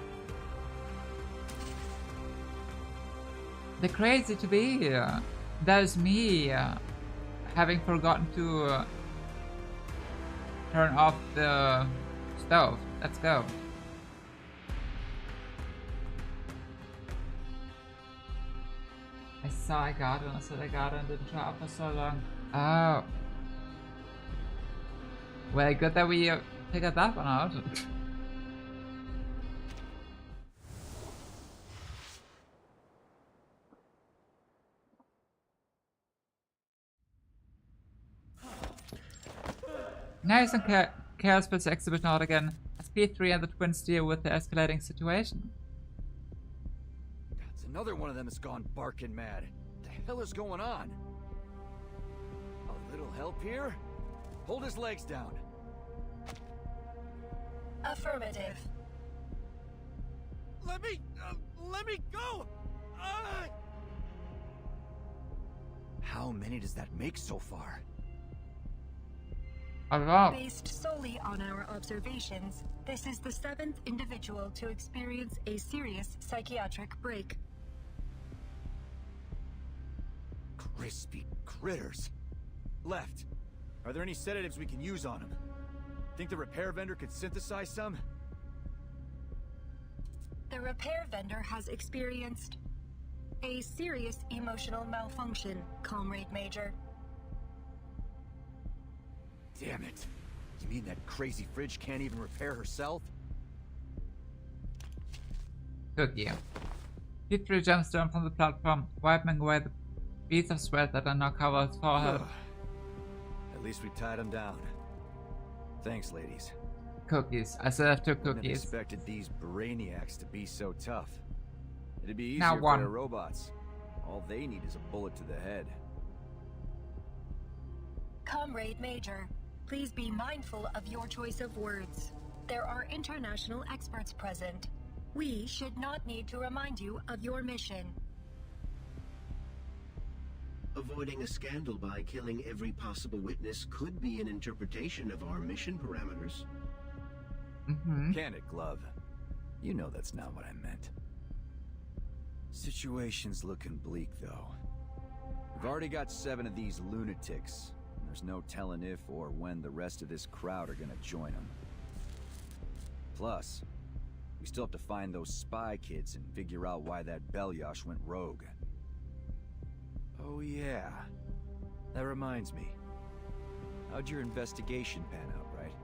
The crazy to be here. There's me having forgotten to turn off the stove. Let's go. I saw I got it, I said I got it and didn't show up for so long. Oh. Well, good that we figured that one out. Nice and chaos puts the exhibition out again. As P3 and the twins deal with the escalating situation. It's another one of them has gone barking mad. What the hell is going on? A little help here? Hold his legs down. Affirmative. Let me go! How many does that make so far? Based solely on our observations, this is the 7th individual to experience a serious psychiatric break. Crispy critters. Left. Are there any sedatives we can use on him? Think the repair vendor could synthesize some? The repair vendor has experienced a serious emotional malfunction, Comrade Major. Damn it. You mean that crazy fridge can't even repair herself? Cookie. P3 jumps down from the platform, wiping away the beads of sweat that are now covered his forehead. At least we tied him down. Thanks, ladies. Cookies. I still have 2 I cookies. expected these brainiacs to be so tough. It'd be easier Now for one. their robots. All they need is a bullet to the head. Comrade Major, please be mindful of your choice of words. There are international experts present. We should not need to remind you of your mission. Avoiding a scandal by killing every possible witness could be an interpretation of our mission parameters. Can it, Glove? You know that's not what I meant. Situation's looking bleak, though. We've already got 7 of these lunatics. There's no telling if or when the rest of this crowd are gonna join them. Plus, we still have to find those spy kids and figure out why that Belyash went rogue. Oh yeah, that reminds me. How'd your investigation pan out, right?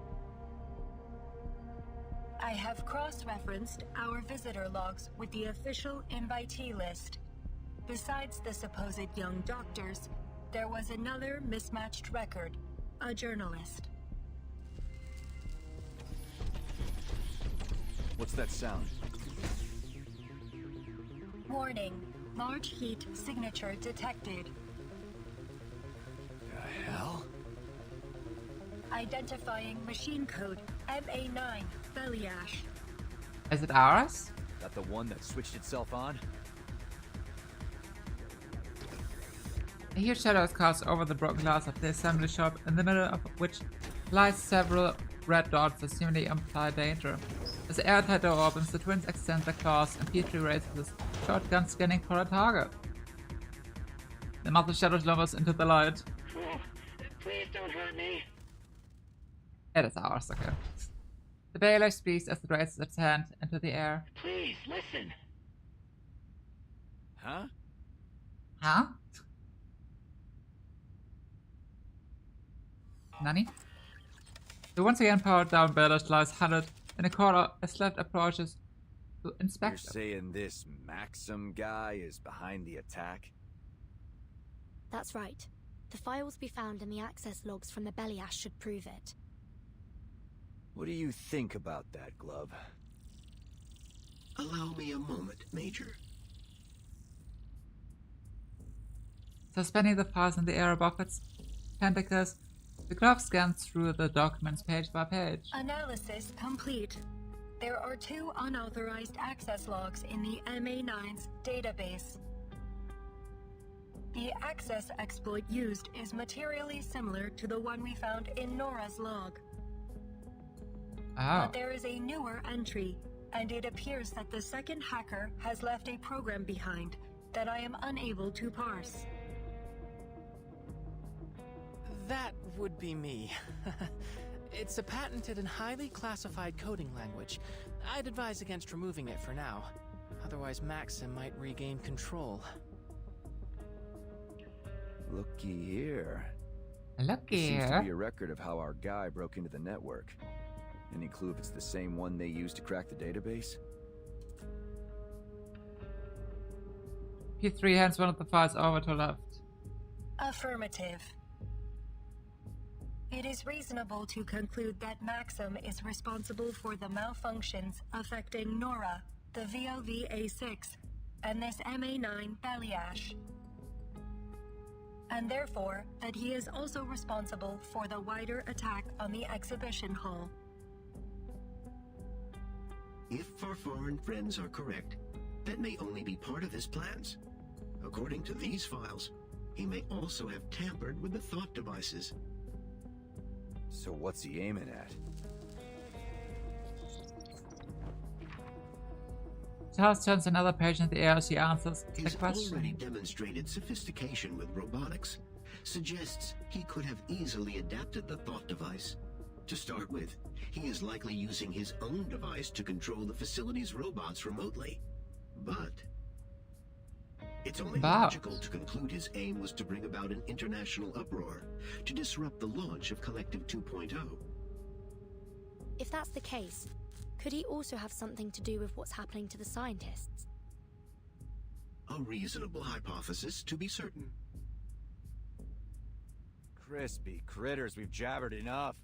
I have cross-referenced our visitor logs with the official invitee list. besides the supposed young doctors, there was another mismatched record, a journalist. What's that sound? Warning, large heat signature detected. The hell? Identifying machine code MA9 Beliash. Is it ours? That the one that switched itself on? A huge shadow is cast over the broken glass of the assembly shop, in the middle of which lies several red dots that seemingly imply danger. As the airtight door opens, the twins extend their claws and Petrie raises his shotgun, scanning for a target. The mouth of shadow slumbers into the light. Oh, please don't hurt me. It is ours, okay. The Beliash speaks as it raises its hand into the air. Please, listen. Huh? Huh? Nani? The once again powered down Beliash lies hunted in a corner as Left approaches to inspect You're saying this Maxim guy is behind the attack? That's right. The files we found in the access logs from the Beliash should prove it. What do you think about that, Glove? Allow me a moment, Major. Suspending the files in the air above its tentacles, the glove scans through the documents page by page. Analysis complete. There are 2 unauthorized access logs in the MA9's database. The access exploit used is materially similar to the one we found in Nora's log. But there is a newer entry, and it appears that the second hacker has left a program behind that I am unable to parse. That would be me. It's a patented and highly classified coding language. I'd advise against removing it for now. Otherwise, Maxim might regain control. Looky here. Looky There seems to here. be a record of how our guy broke into the network. Any clue if it's the same one they used to crack the database? P3 hands one of the files over to Left. Affirmative. It is reasonable to conclude that Maxim is responsible for the malfunctions affecting Nora, the VOV-A6, and this MA9 Beliash. And therefore, that he is also responsible for the wider attack on the exhibition hall. If our foreign friends are correct, that may only be part of his plans. According to these files, he may also have tampered with the thought devices. So what's he aiming at? Charles turns another page in the air as he answers the His question. already demonstrated sophistication with robotics suggests he could have easily adapted the thought device. To start with, he is likely using his own device to control the facility's robots remotely. But it's only logical to conclude his aim was to bring about an international uproar, to disrupt the launch of Collective 2.0. If that's the case, could he also have something to do with what's happening to the scientists? A reasonable hypothesis, to be certain. Crispy critters, we've jabbered enough.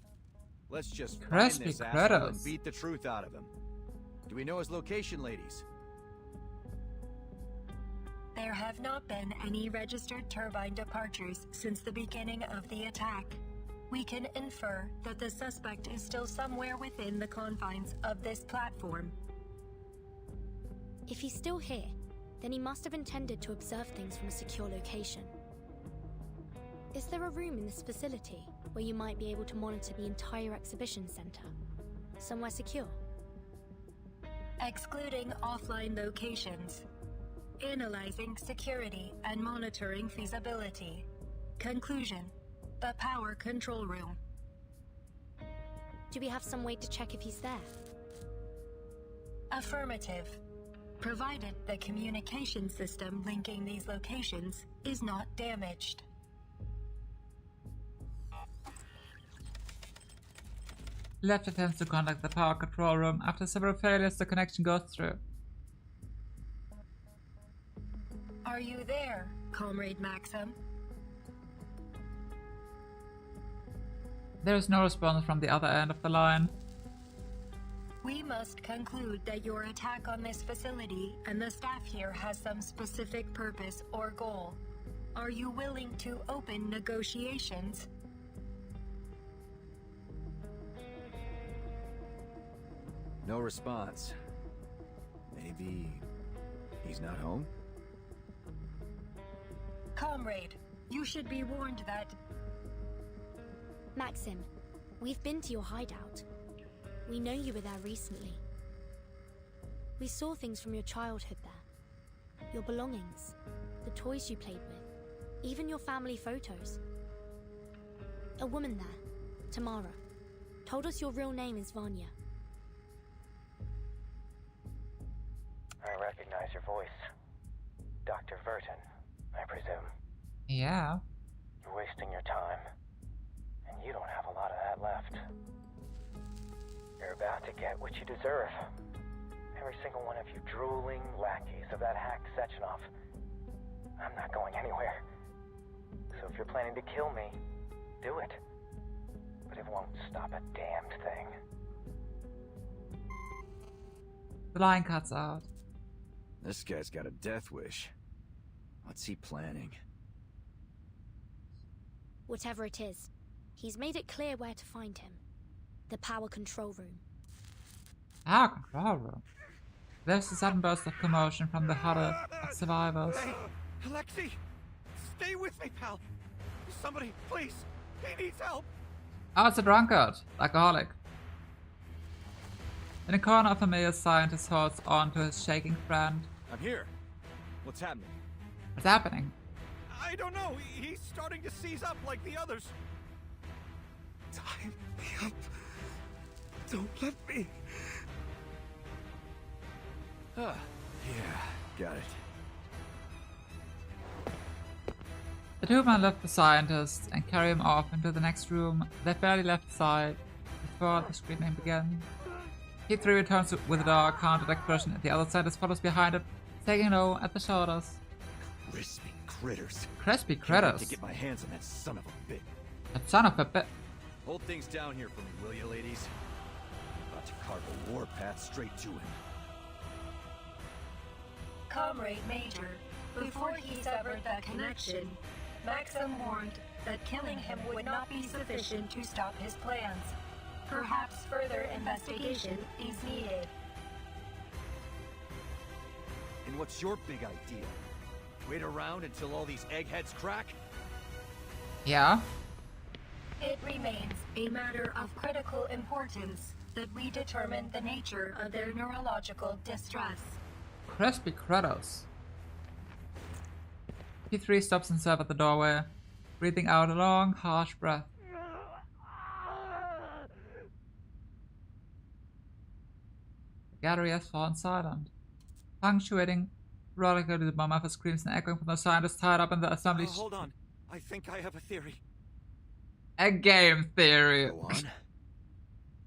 Let's just find Crispy this asshole critters. and beat the truth out of him. Do we know his location, ladies? There have not been any registered turbine departures since the beginning of the attack. We can infer that the suspect is still somewhere within the confines of this platform. If he's still here, then he must have intended to observe things from a secure location. Is there a room in this facility where you might be able to monitor the entire exhibition center? Somewhere secure? Excluding offline locations. Analyzing security and monitoring feasibility. Conclusion: the power control room. Do we have some way to check if he's there? Affirmative. Provided the communication system linking these locations is not damaged. Left attempts to contact the power control room. After several failures, the connection goes through. Are you there, Comrade Maxim? There is no response from the other end of the line. We must conclude that your attack on this facility and the staff here has some specific purpose or goal. Are you willing to open negotiations? No response. Maybe he's not home? Comrade, you should be warned that... Maxim, we've been to your hideout. We know you were there recently. We saw things from your childhood there. Your belongings, the toys you played with, even your family photos. A woman there, Tamara, told us your real name is Vanya. I recognize your voice. Dr. Verton, I presume. Yeah. You're wasting your time. And you don't have a lot of that left. You're about to get what you deserve. Every single one of you drooling lackeys of that hack Sechenov. I'm not going anywhere. So if you're planning to kill me, do it. But it won't stop a damned thing. The line cuts out. This guy's got a death wish. What's he planning? Whatever it is, he's made it clear where to find him. The power control room. Power control room? There's a sudden burst of commotion from the huddle of survivors. Hey, Alexei! Stay with me, pal! Somebody, please! He needs help! Oh, it's a drunkard. Alcoholic. In a corner, a familiar scientist holds on to his shaking friend. I'm here. What's happening? What's happening? I don't know. He's starting to seize up like the others. Tie me up. Don't let me. Yeah, got it. The two men lift the scientist and carry him off into the next room. They barely left the side before the screaming began. P3 returns with a dark, counted expression. The other scientist follows behind him, taking low at the shoulders. Crispy critters. Crispy Can't critters. wait to get my hands on that son of a bitch. That son of a bit. Hold things down here for me, will you, ladies? I'm about to carve a warpath straight to him. Comrade Major, before he severed that connection, Maxim warned that killing him would not be sufficient to stop his plans. Perhaps further investigation is needed. And what's your big idea? Wait around until all these eggheads crack? Yeah? It remains a matter of critical importance that we determine the nature of their neurological distress. Crispy critters. P3 stops himself at the doorway, breathing out a long, harsh breath. The gallery has fallen silent, punctuating periodically the bomb of screams and echoing from the scientists tied up in the assembly. Hold on. I think I have a theory. A game theory. Go on.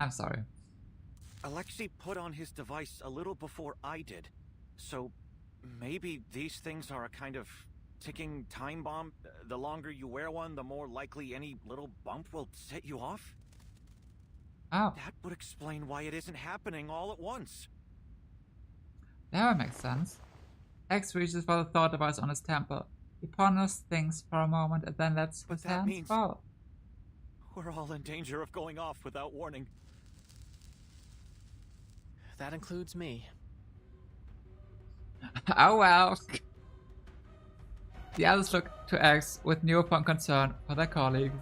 I'm sorry. Alexei put on his device a little before I did. So maybe these things are a kind of ticking time bomb. The longer you wear one, the more likely any little bump will set you off. Oh. That would explain why it isn't happening all at once. That would make sense. X reaches for the thought device on his temple. He ponders things for a moment and then lets his hands fall. We're all in danger of going off without warning. That includes me. Oh well. The others look to X with newfound concern for their colleagues.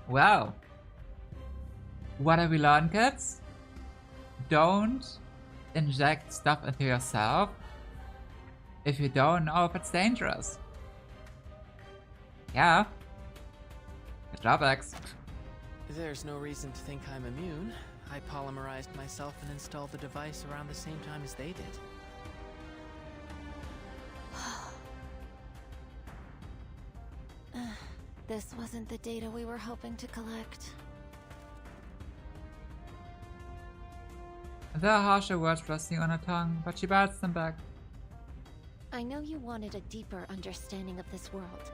Well, what have we learned, kids? Don't inject stuff into yourself if you don't know if it's dangerous. Yeah. Good job, X. There's no reason to think I'm immune. I polymerized myself and installed the device around the same time as they did. This wasn't the data we were hoping to collect. There are harsher words resting on her tongue, but she bites them back. I know you wanted a deeper understanding of this world,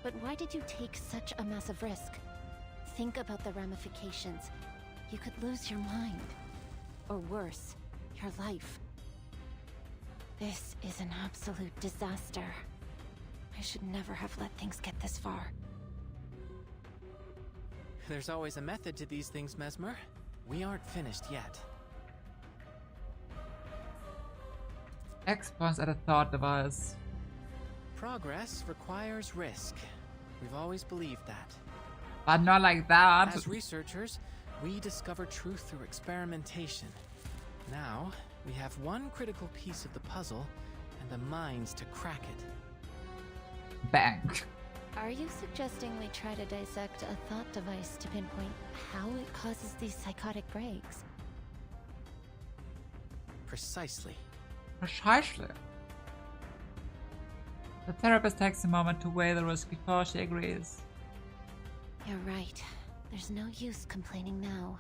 but why did you take such a massive risk? Think about the ramifications. You could lose your mind. Or worse, your life. This is an absolute disaster. I should never have let things get this far. There's always a method to these things, Mesmer. We aren't finished yet. X points at a thought device. Progress requires risk. We've always believed that. But not like that. As researchers, we discover truth through experimentation. Now, we have one critical piece of the puzzle and the minds to crack it. Bang. Are you suggesting we try to dissect a thought device to pinpoint how it causes these psychotic breaks? Precisely. Precisely. The therapist takes a moment to weigh the risk before she agrees. You're right. There's no use complaining now.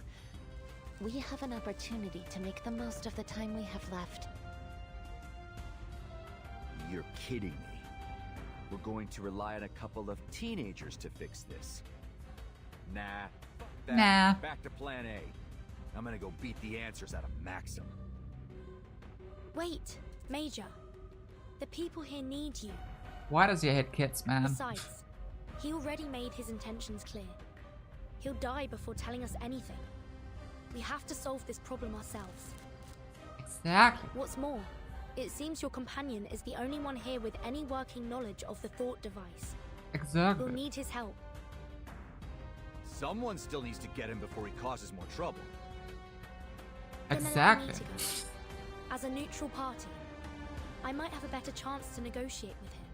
We have an opportunity to make the most of the time we have left. You're kidding me. We're going to rely on a couple of teenagers to fix this. Nah. Fuck that. Nah. Back to plan A. I'm gonna go beat the answers out of Maxim. Wait, Major. The people here need you. Why does he hate kids, man? Besides, he already made his intentions clear. He'll die before telling us anything. We have to solve this problem ourselves. Exactly. What's more, it seems your companion is the only one here with any working knowledge of the thought device. Exactly. We'll need his help. Someone still needs to get him before he causes more trouble. Exactly. Then allow me to go. As a neutral party, I might have a better chance to negotiate with him.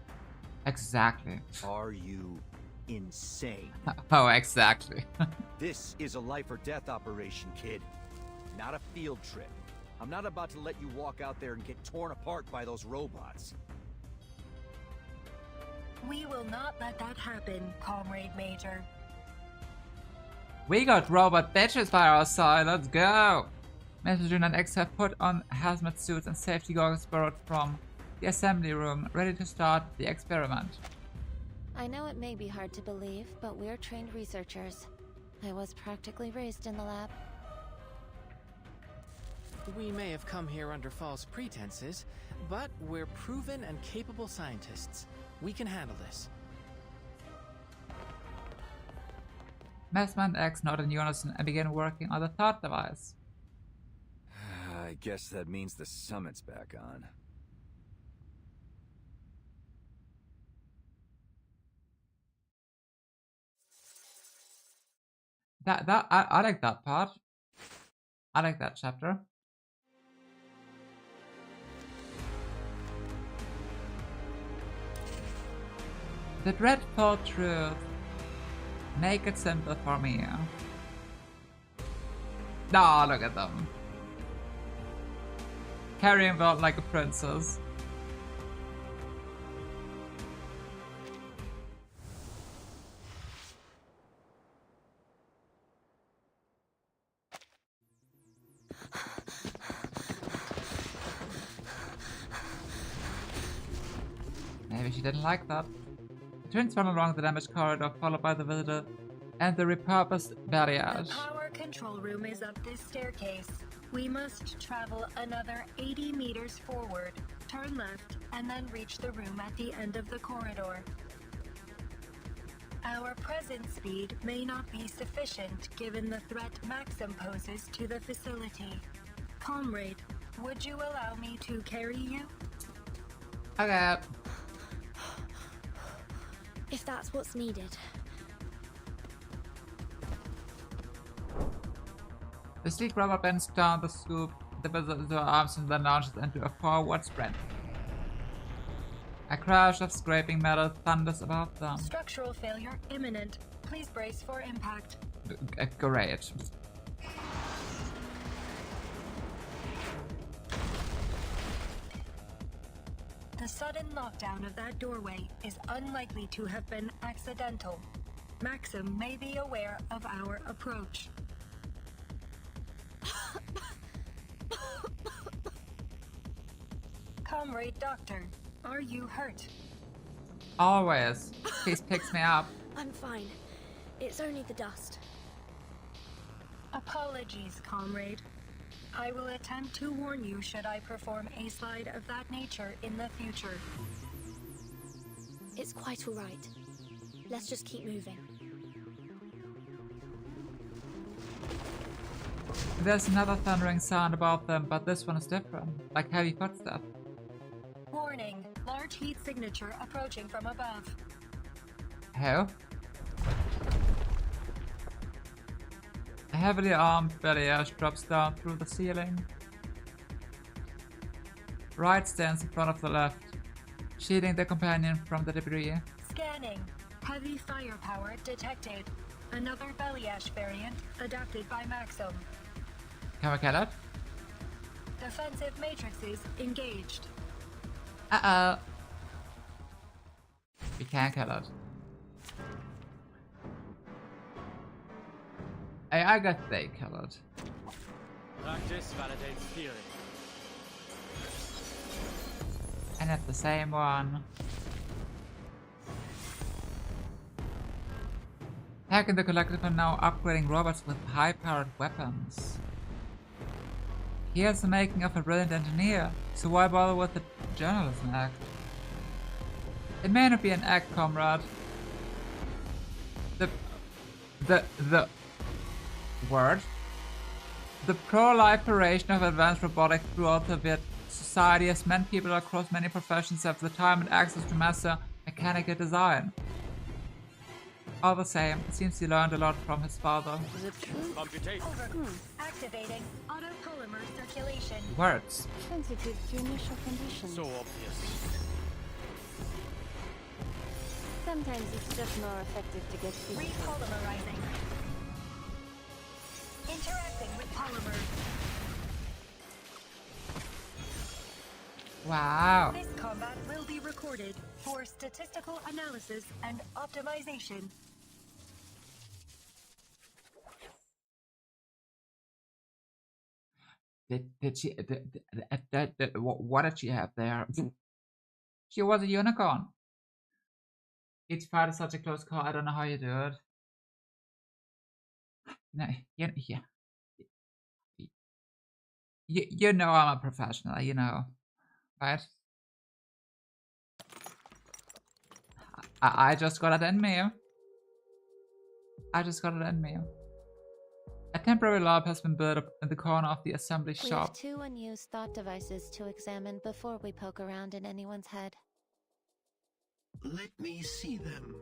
Exactly. Are you insane? Oh, exactly. This is a life or death operation, kid. Not a field trip. I'm not about to let you walk out there and get torn apart by those robots. We will not let that happen, Comrade Major. We got robot bitches by our side, let's go! Messenger and X have put on hazmat suits and safety goggles borrowed from the assembly room, ready to start the experiment. I know it may be hard to believe, but we're trained researchers. I was practically raised in the lab. We may have come here under false pretenses, but we're proven and capable scientists. We can handle this. Mesmer and X nod in unison and begin working on the thought device. I guess that means the summit's back on. I like that part. I like that chapter. The dreadful truth. Make it simple for me. Ah, look at them. Carrying about like a princess. Maybe she didn't like that. The twins run along the damaged corridor, followed by the visitor and the repurposed barriers. The power control room is up this staircase. We must travel another 80 meters forward, turn left, and then reach the room at the end of the corridor. Our present speed may not be sufficient given the threat Maxim poses to the facility. Comrade, would you allow me to carry you? Okay. If that's what's needed. The sleek robot bends down the scoop, the visitor's arms and then launches into a forward sprint. A crash of scraping metal thunders above them. Structural failure imminent. Please brace for impact. Great. The sudden lockdown of that doorway is unlikely to have been accidental. Maxim may be aware of our approach. Comrade Doctor, Are you hurt? Always. Please picks me up. I'm fine. It's only the dust. Apologies, comrade. I will attempt to warn you should I perform a slide of that nature in the future. It's quite all right. Let's just keep moving. There's another thundering sound above them, but this one is different, like heavy footsteps. Warning, large heat signature approaching from above. How? A heavily armed balayage drops down through the ceiling. Right stands in front of the left, shielding the companion from the debris. Scanning. Heavy firepower detected. Another balayage variant adapted by Maxim. Can we kill it? Defensive matrices engaged. Uh-oh. We can't kill it. I guess they kill it. Practice validates theory. And it's the same one. Hacking the Collective are now upgrading robots with high-powered weapons. Here's the making of a brilliant engineer, so why bother with the journalism act? It may not be an act, comrade. The word? The proliferation of advanced robotics throughout the Soviet society has meant people across many professions have the time and access to master mechanical design. All the same, it seems he learned a lot from his father. Is it true? Computation. Activating autopolymer circulation. Words. Sensitive to initial conditions. So obvious. Sometimes it's just more effective to get people. Repolymerizing. Interacting with polymer. Wow. This combat will be recorded for statistical analysis and optimization. Did she? What did she have there? She was a unicorn. Each fight is such a close call. I don't know how you do it. No, yeah. You know I'm a professional. You know, right? I just got it in me. I just got it in me. A temporary lab has been built up in the corner of the assembly We shop. have 2 unused thought devices to examine before we poke around in anyone's head. Let me see them.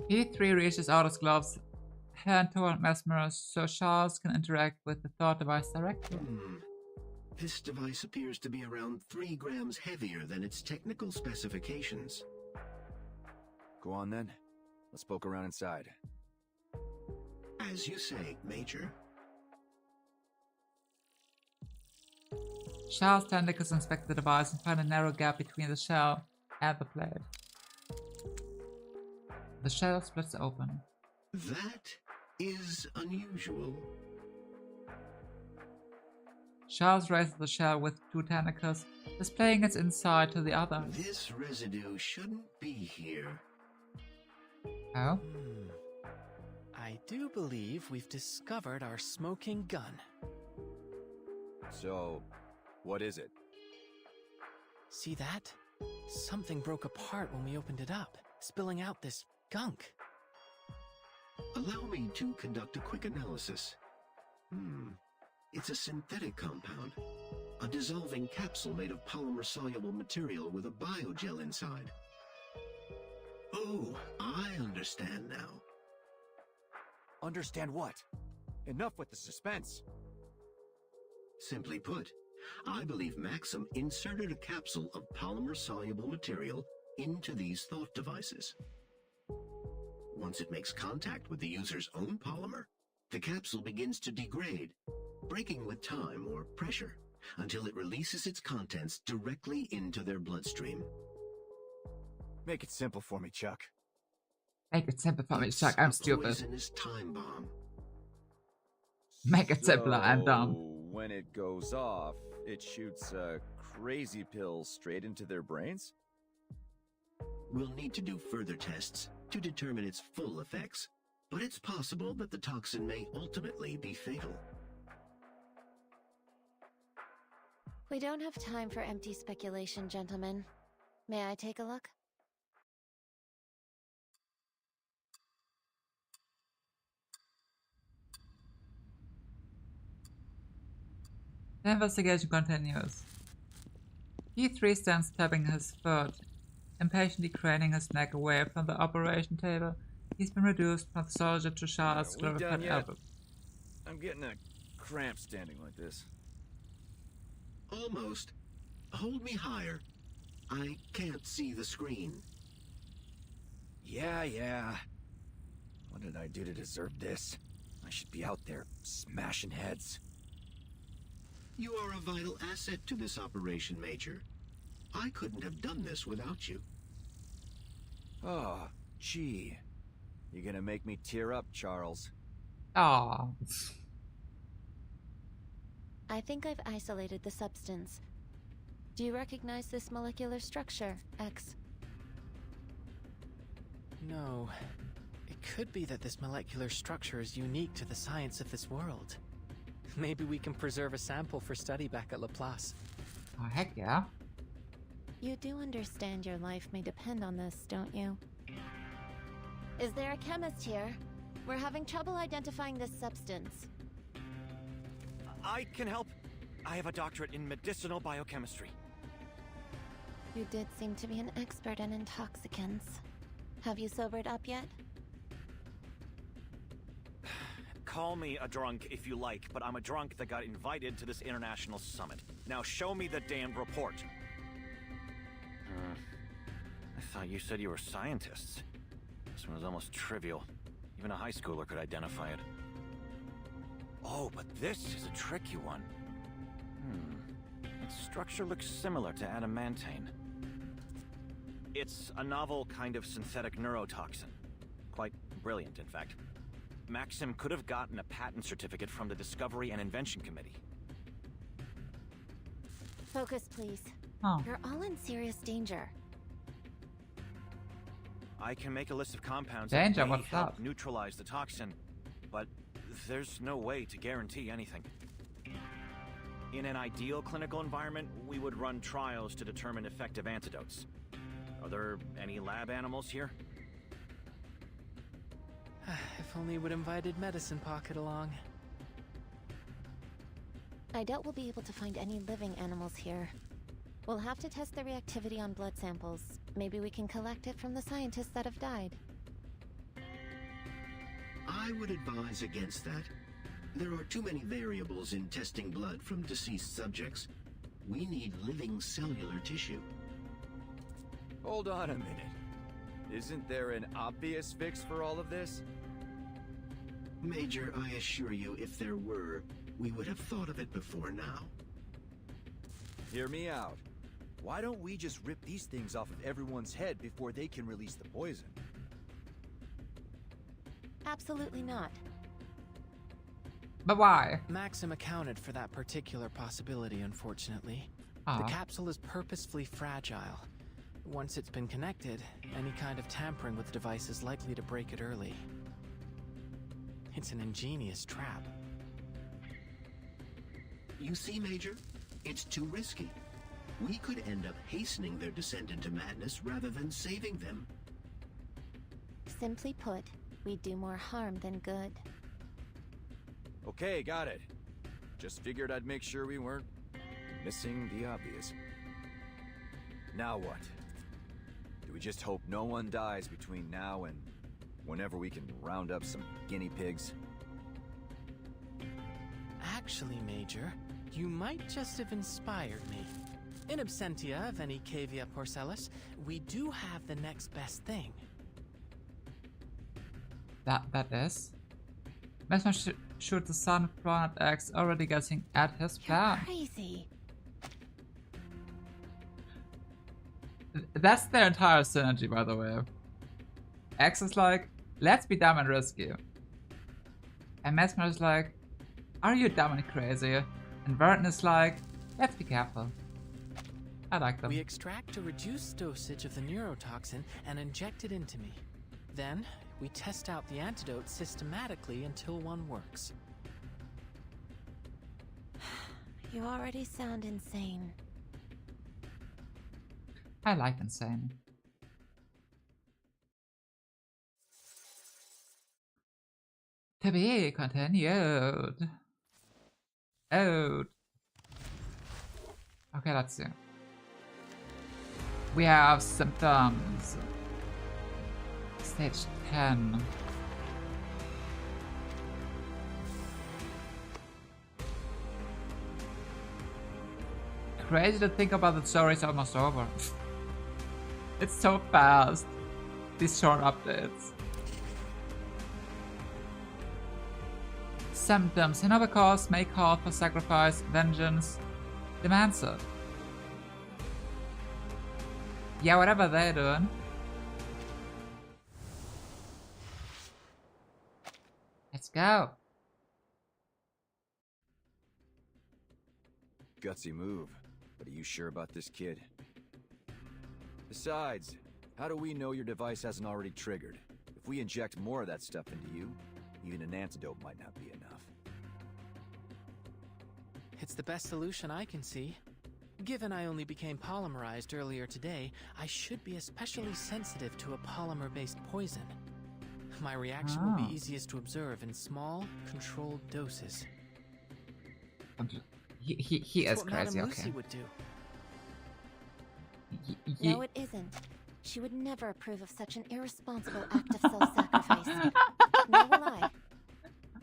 P3 reaches out his gloves hand toward Mesmer's so Charles can interact with the thought device directly. This device appears to be around 3 grams heavier than its technical specifications. Go on then. Let's poke around inside. As you say, Major. Charles' tentacles inspect the device and find a narrow gap between the shell and the plate. The shell splits open. That is unusual. Charles raises the shell with 2 tentacles, displaying its inside to the other. This residue shouldn't be here. Oh? I do believe we've discovered our smoking gun. So, what is it? See that? Something broke apart when we opened it up, spilling out this gunk. Allow me to conduct a quick analysis. It's a synthetic compound. A dissolving capsule made of polymer-soluble material with a biogel inside. Oh, I understand now. Understand what? Enough with the suspense. Simply put, I believe Maxim inserted a capsule of polymer-soluble material into these thought devices. Once it makes contact with the user's own polymer, the capsule begins to degrade, breaking with time or pressure, until it releases its contents directly into their bloodstream. Make it simple for me, Chuck. Make it simple for me, Chuck. I'm stupid. Poisonous time bomb. Make it simpler. I'm dumb. when it goes off, it shoots crazy pills straight into their brains? We'll need to do further tests to determine its full effects, but it's possible that the toxin may ultimately be fatal. We don't have time for empty speculation, gentlemen. May I take a look? The investigation continues. E3 stands tapping his foot, impatiently craning his neck away from the operation table. He's been reduced from soldier to Charles Are we done yet? elbow. I'm getting a cramp standing like this. Almost. Hold me higher. I can't see the screen. Yeah. What did I do to deserve this? I should be out there smashing heads. You are a vital asset to this operation, Major. I couldn't have done this without you. Oh, gee. You're gonna make me tear up, Charles. Aww. I think I've isolated the substance. Do you recognize this molecular structure, X? No. It could be that this molecular structure is unique to the science of this world. Maybe we can preserve a sample for study back at Laplace. Oh, heck yeah. You do understand your life may depend on this, don't you? Is there a chemist here? We're having trouble identifying this substance. I can help. I have a doctorate in medicinal biochemistry. You did seem to be an expert in intoxicants. Have you sobered up yet? Call me a drunk if you like, but I'm a drunk that got invited to this international summit. Now show me the damned report. I thought you said you were scientists. This one was almost trivial. Even a high schooler could identify it. Oh, but this is a tricky one. Its structure looks similar to adamantane. It's a novel kind of synthetic neurotoxin. Quite brilliant, in fact. Maxim could have gotten a patent certificate from the Discovery and Invention Committee. Focus, please. Oh. You're all in serious danger. I can make a list of compounds Danger, that may what's help up? neutralize the toxin, but there's no way to guarantee anything. In an ideal clinical environment, we would run trials to determine effective antidotes. Are there any lab animals here? If only we'd invited Medicine Pocket along. I doubt we'll be able to find any living animals here. We'll have to test the reactivity on blood samples. Maybe we can collect it from the scientists that have died. I would advise against that. There are too many variables in testing blood from deceased subjects. We need living cellular tissue. Hold on a minute. Isn't there an obvious fix for all of this? Major, I assure you, if there were, we would have thought of it before now. Hear me out. Why don't we just rip these things off of everyone's head before they can release the poison? Absolutely not. But why? Maxim accounted for that particular possibility, unfortunately. Ah. The capsule is purposefully fragile. Once it's been connected, any kind of tampering with the device is likely to break it early. It's an ingenious trap. You see, Major? It's too risky. We could end up hastening their descent into madness rather than saving them. Simply put, we do more harm than good. Okay, got it. Just figured I'd make sure we weren't missing the obvious. Now what? Do we just hope no one dies between now and whenever we can round up some guinea pigs? Actually, Major, you might just have inspired me. In absentia of any cavia porcellus, we do have the next best thing. That is? Mesmer shoot the son of Planet X already getting at his plan. Crazy. That's their entire synergy, by the way. X is like, let's be dumb and risky. And Mesmer is like, are you dumb and crazy? And Vernon is like, let's be careful. I like them. We extract a reduced dosage of the neurotoxin and inject it into me. Then, we test out the antidote systematically until one works. You already sound insane. I like insane. To be continued. Oh. Okay, let's see. We have symptoms. Stage 10. Crazy to think about the story's almost over. It's so fast. These short updates. Symptoms. Another cause may call for sacrifice, vengeance, demands it. Yeah, whatever they're doing. Let's go. Gutsy move. But are you sure about this kid? Besides, how do we know your device hasn't already triggered? If we inject more of that stuff into you, even an antidote might not be enough. It's the best solution I can see. Given I only became polymerized earlier today, I should be especially sensitive to a polymer-based poison. My reaction will be easiest to observe in small, controlled doses. He is crazy, Madame okay. Lucy would do. No, it isn't. She would never approve of such an irresponsible act of self-sacrifice. Nor will I.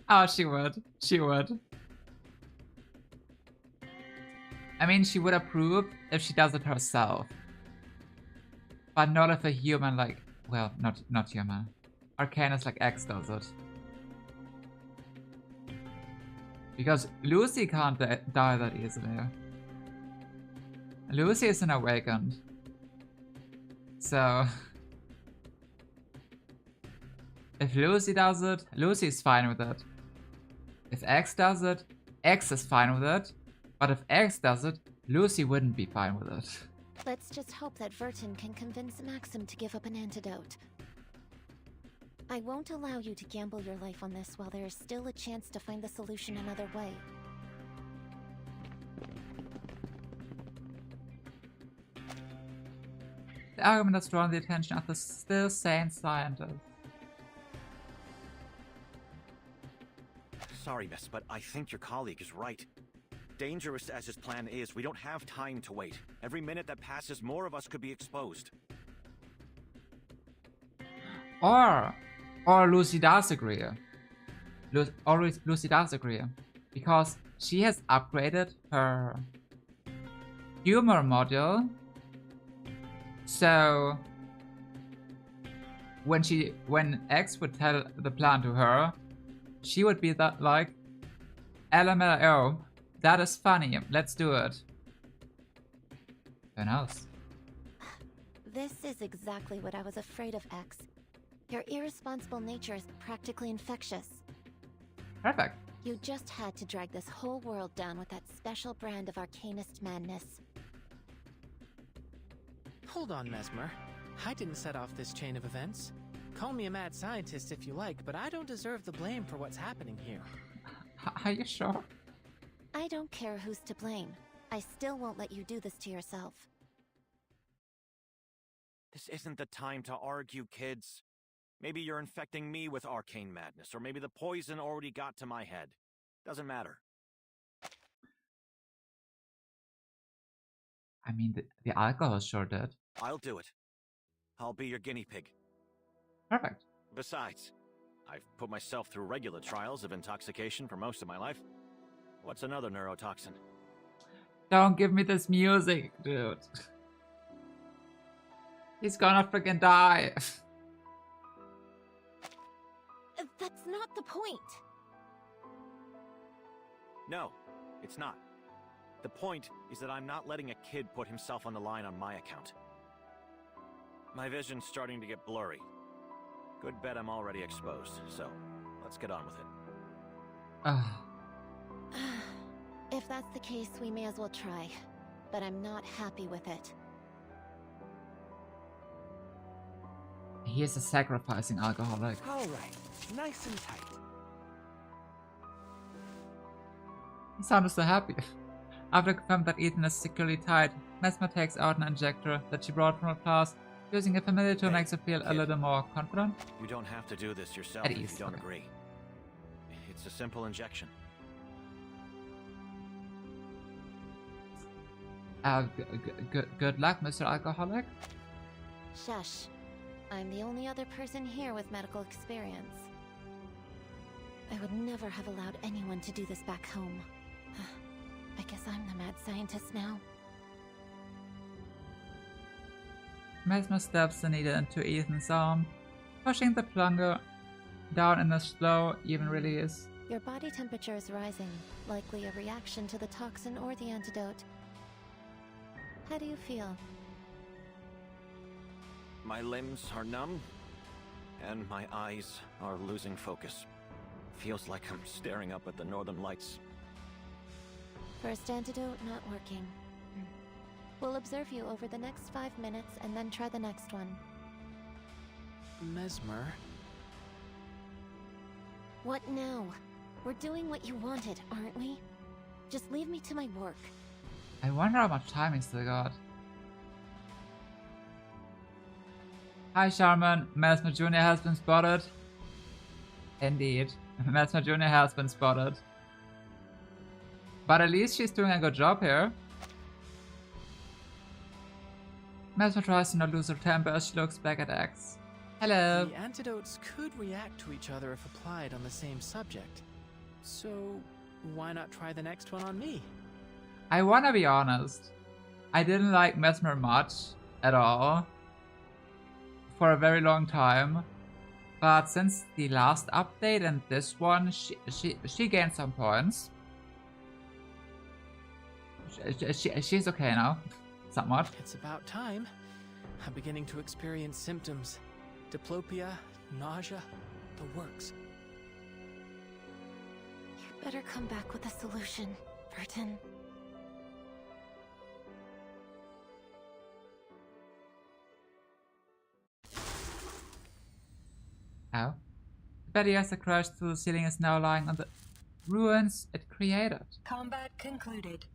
Oh, she would. She would. I mean, she would approve if she does it herself. But not if a human like... Well, not human. Arcanus like X does it. Because Lucy can't die that easily. Lucy isn't awakened. So... if Lucy does it, Lucy is fine with it. If X does it, X is fine with it. But if X does it, Lucy wouldn't be fine with it. Let's just hope that Verton can convince Maxim to give up an antidote. I won't allow you to gamble your life on this while there is still a chance to find the solution another way. The argument has drawn the attention of the still sane scientist. Sorry, miss, but I think your colleague is right. Dangerous as his plan is, we don't have time to wait. Every minute that passes, more of us could be exposed. Or Lucy does agree. Lucy does agree. Because she has upgraded her humor module. So when X would tell the plan to her, she would be that like, LMLO, that is funny, let's do it. Who knows? This is exactly what I was afraid of, X. Your irresponsible nature is practically infectious. Perfect. You just had to drag this whole world down with that special brand of arcanist madness. Hold on, Mesmer. I didn't set off this chain of events. Call me a mad scientist if you like, but I don't deserve the blame for what's happening here. Are you sure? I don't care who's to blame. I still won't let you do this to yourself. This isn't the time to argue, kids. Maybe you're infecting me with arcane madness, or maybe the poison already got to my head. Doesn't matter. I mean, the alcohol sure did. I'll do it. I'll be your guinea pig. Perfect. Besides, I've put myself through regular trials of intoxication for most of my life. What's another neurotoxin? Don't give me this music, dude. He's gonna freaking die. That's not the point. No, it's not. The point is that I'm not letting a kid put himself on the line on my account. My vision's starting to get blurry. Good bet I'm already exposed, so let's get on with it. If that's the case, we may as well try. But I'm not happy with it. He is a sacrificing alcoholic. Alright, nice and tight. He sounded so happy. After confirming that Ethan is securely tied, Mesmer takes out an injector that she brought from her class. Using a familiar tool makes her feel a little more confident. You don't have to do this yourself At if ease, you don't okay. agree. It's a simple injection. Good luck, Mr. Alcoholic. Shush. I'm the only other person here with medical experience. I would never have allowed anyone to do this back home. I guess I'm the mad scientist now. Mesmer stabs the needle into Ethan's arm, pushing the plunger down in a slow, even release. Your body temperature is rising, likely a reaction to the toxin or the antidote. How do you feel? My limbs are numb, and my eyes are losing focus. Feels like I'm staring up at the northern lights. First antidote not working. We'll observe you over the next 5 minutes and then try the next one. Mesmer? What now? We're doing what you wanted, aren't we? Just leave me to my work. I wonder how much time he's still got. Hi, Charmin. Mesmer Jr. has been spotted. Indeed. Mesmer Jr. has been spotted. But at least she's doing a good job here. Mesmer tries to not lose her temper as she looks back at X. Hello. The antidotes could react to each other if applied on the same subject. So, why not try the next one on me? I wanna be honest. I didn't like Mesmer much at all for a very long time. But since the last update and this one, she gained some points. She's okay now. Somewhat. It's about time. I'm beginning to experience symptoms. Diplopia, nausea, the works. You'd better come back with a solution, Burton. Oh. The Betty as a crash through the ceiling is now lying on the ruins it created. Combat concluded.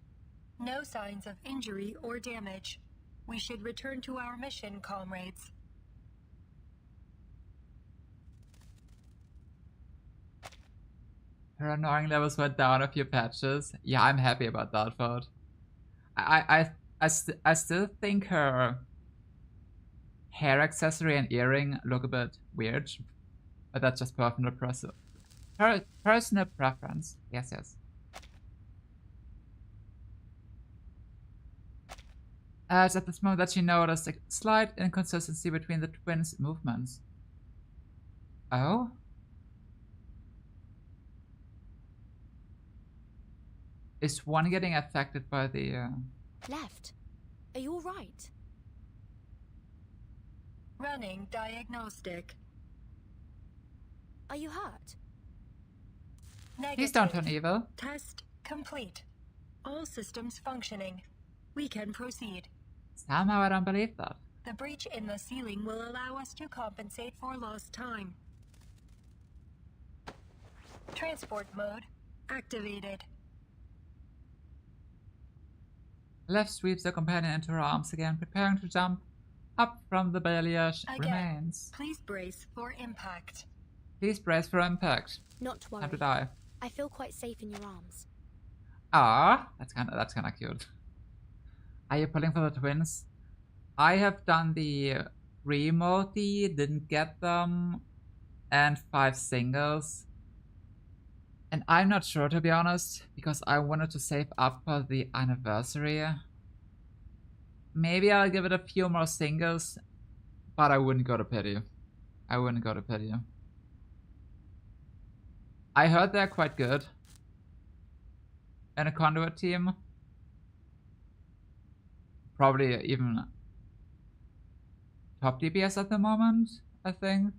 No signs of injury or damage. We should return to our mission, comrades. Her annoying levels went down a few patches. Yeah, I'm happy about that part. I still think her hair accessory and earring look a bit weird, but that's just personal personal preference. Yes, yes. It's at this moment that she noticed a slight inconsistency between the twins' movements. Oh? Is one getting affected by the, Left. Are you alright? Running diagnostic. Are you hurt? Negative. Please don't turn evil. Test complete. All systems functioning. We can proceed. Somehow I don't believe that. The breach in the ceiling will allow us to compensate for lost time. Transport mode activated. Left sweeps her companion into her arms again, preparing to jump up from the balayage remains. Please brace for impact. Please brace for impact. Not to worry. Time to die. I feel quite safe in your arms. Ah, that's kinda cute. Are you pulling for the twins? I have done the remotey, didn't get them, and 5 singles. And I'm not sure, to be honest, because I wanted to save up for the anniversary. Maybe I'll give it a few more singles, but I wouldn't go to pity. I wouldn't go to pity. I heard they're quite good in a conduit team. Probably even top DPS at the moment, I think.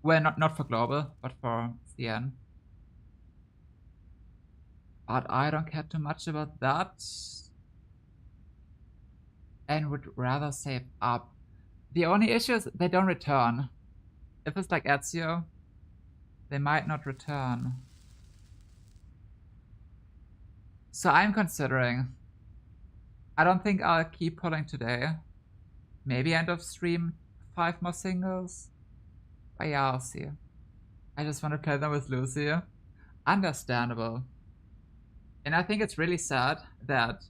Well, not for global, but for CN. But I don't care too much about that. And would rather save up. The only issue is they don't return. If it's like Ezio, they might not return. So I'm considering. I don't think I'll keep pulling today. Maybe end of stream 5 more singles. But yeah, I'll see. I just want to play them with Lucy. Understandable. And I think it's really sad that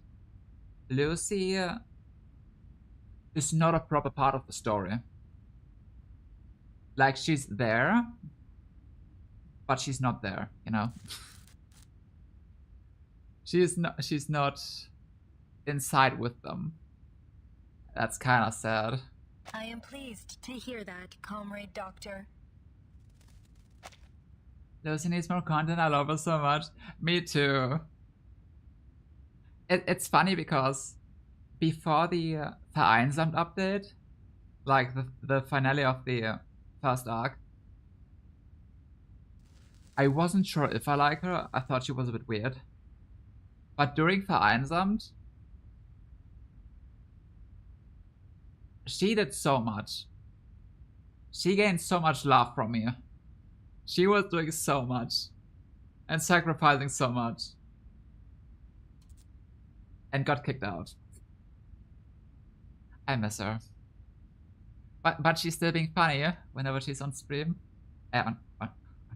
Lucy is not a proper part of the story. Like, she's there, but she's not there, you know? she's not inside with them. That's kind of sad. I am pleased to hear that, Comrade Doctor. Lucy needs more content. I love her so much. Me too. It's funny because before the Vereinsamt update, like the finale of the first arc, I wasn't sure if I like her. I thought she was a bit weird. But during Vereinsamt, she did so much. She gained so much love from me. She was doing so much. And sacrificing so much. And got kicked out. I miss her. But she's still being funny whenever she's on stream. On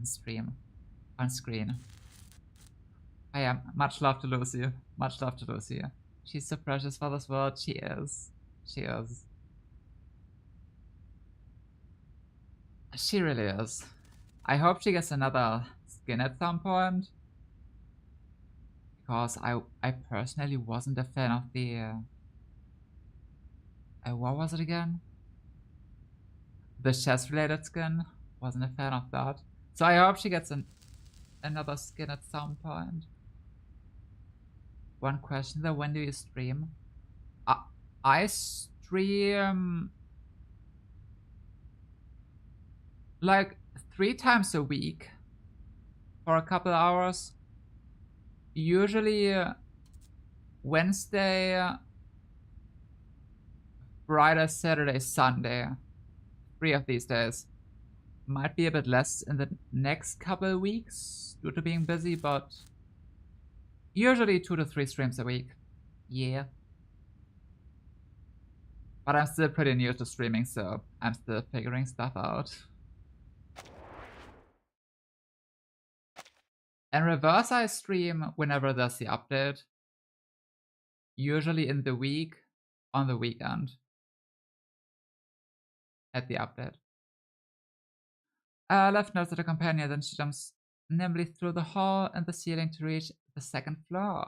stream. On screen. I am. Much love to Lucy. Much love to Lucy. She's so precious for this world. She is. She is. She really is. I hope she gets another skin at some point. Because I personally wasn't a fan of the... what was it again? The chess-related skin. Wasn't a fan of that. So I hope she gets another skin at some point. One question though, when do you stream? I stream... like 3 times a week. For a couple hours. Usually Wednesday, Friday, Saturday, Sunday. 3 of these days. Might be a bit less in the next couple of weeks due to being busy, but usually 2 to 3 streams a week. Yeah. But I'm still pretty new to streaming, so I'm still figuring stuff out. And reverse, I stream whenever there's the update. Usually in the week, on the weekend. At the update. Left notes at a companion, then she jumps nimbly through the hall and the ceiling to reach the 2nd floor.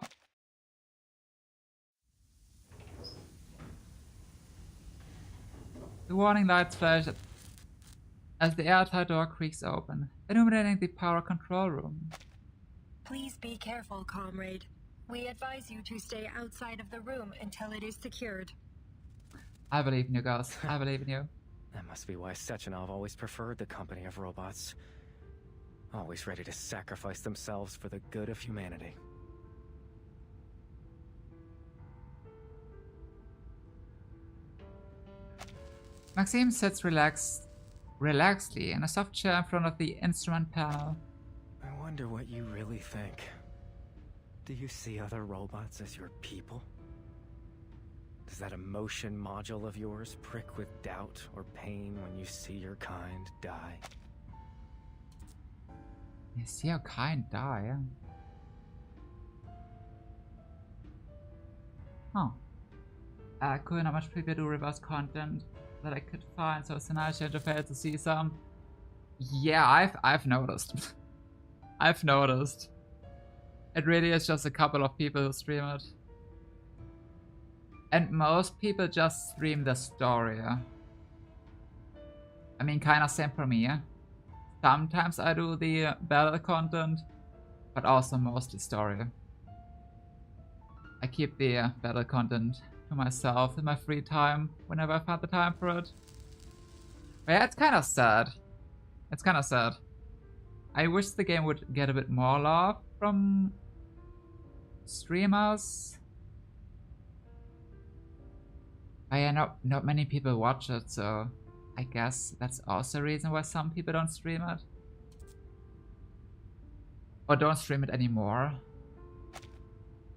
The warning lights flash as the airtight door creaks open, illuminating the power control room. Please be careful, comrade. We advise you to stay outside of the room until it is secured. I believe in you, girls. I believe in you. That must be why Sechenov always preferred the company of robots. Always ready to sacrifice themselves for the good of humanity. Maxime sits relaxedly in a soft chair in front of the instrument panel. I wonder what you really think. Do you see other robots as your people? Does that emotion module of yours prick with doubt or pain when you see your kind die? You see your kind die, yeah? Huh. Cool, not much people do reverse content that I could find, so it's a nice interface to see some. Yeah, I've noticed. I've noticed. It really is just a couple of people who stream it. And most people just stream the story. I mean, kinda same for me. Sometimes I do the battle content, but also mostly story. I keep the battle content to myself in my free time, whenever I find the time for it. But yeah, it's kind of sad. It's kind of sad. I wish the game would get a bit more love from streamers. Oh yeah, not many people watch it, so I guess that's also a reason why some people don't stream it. Or don't stream it anymore.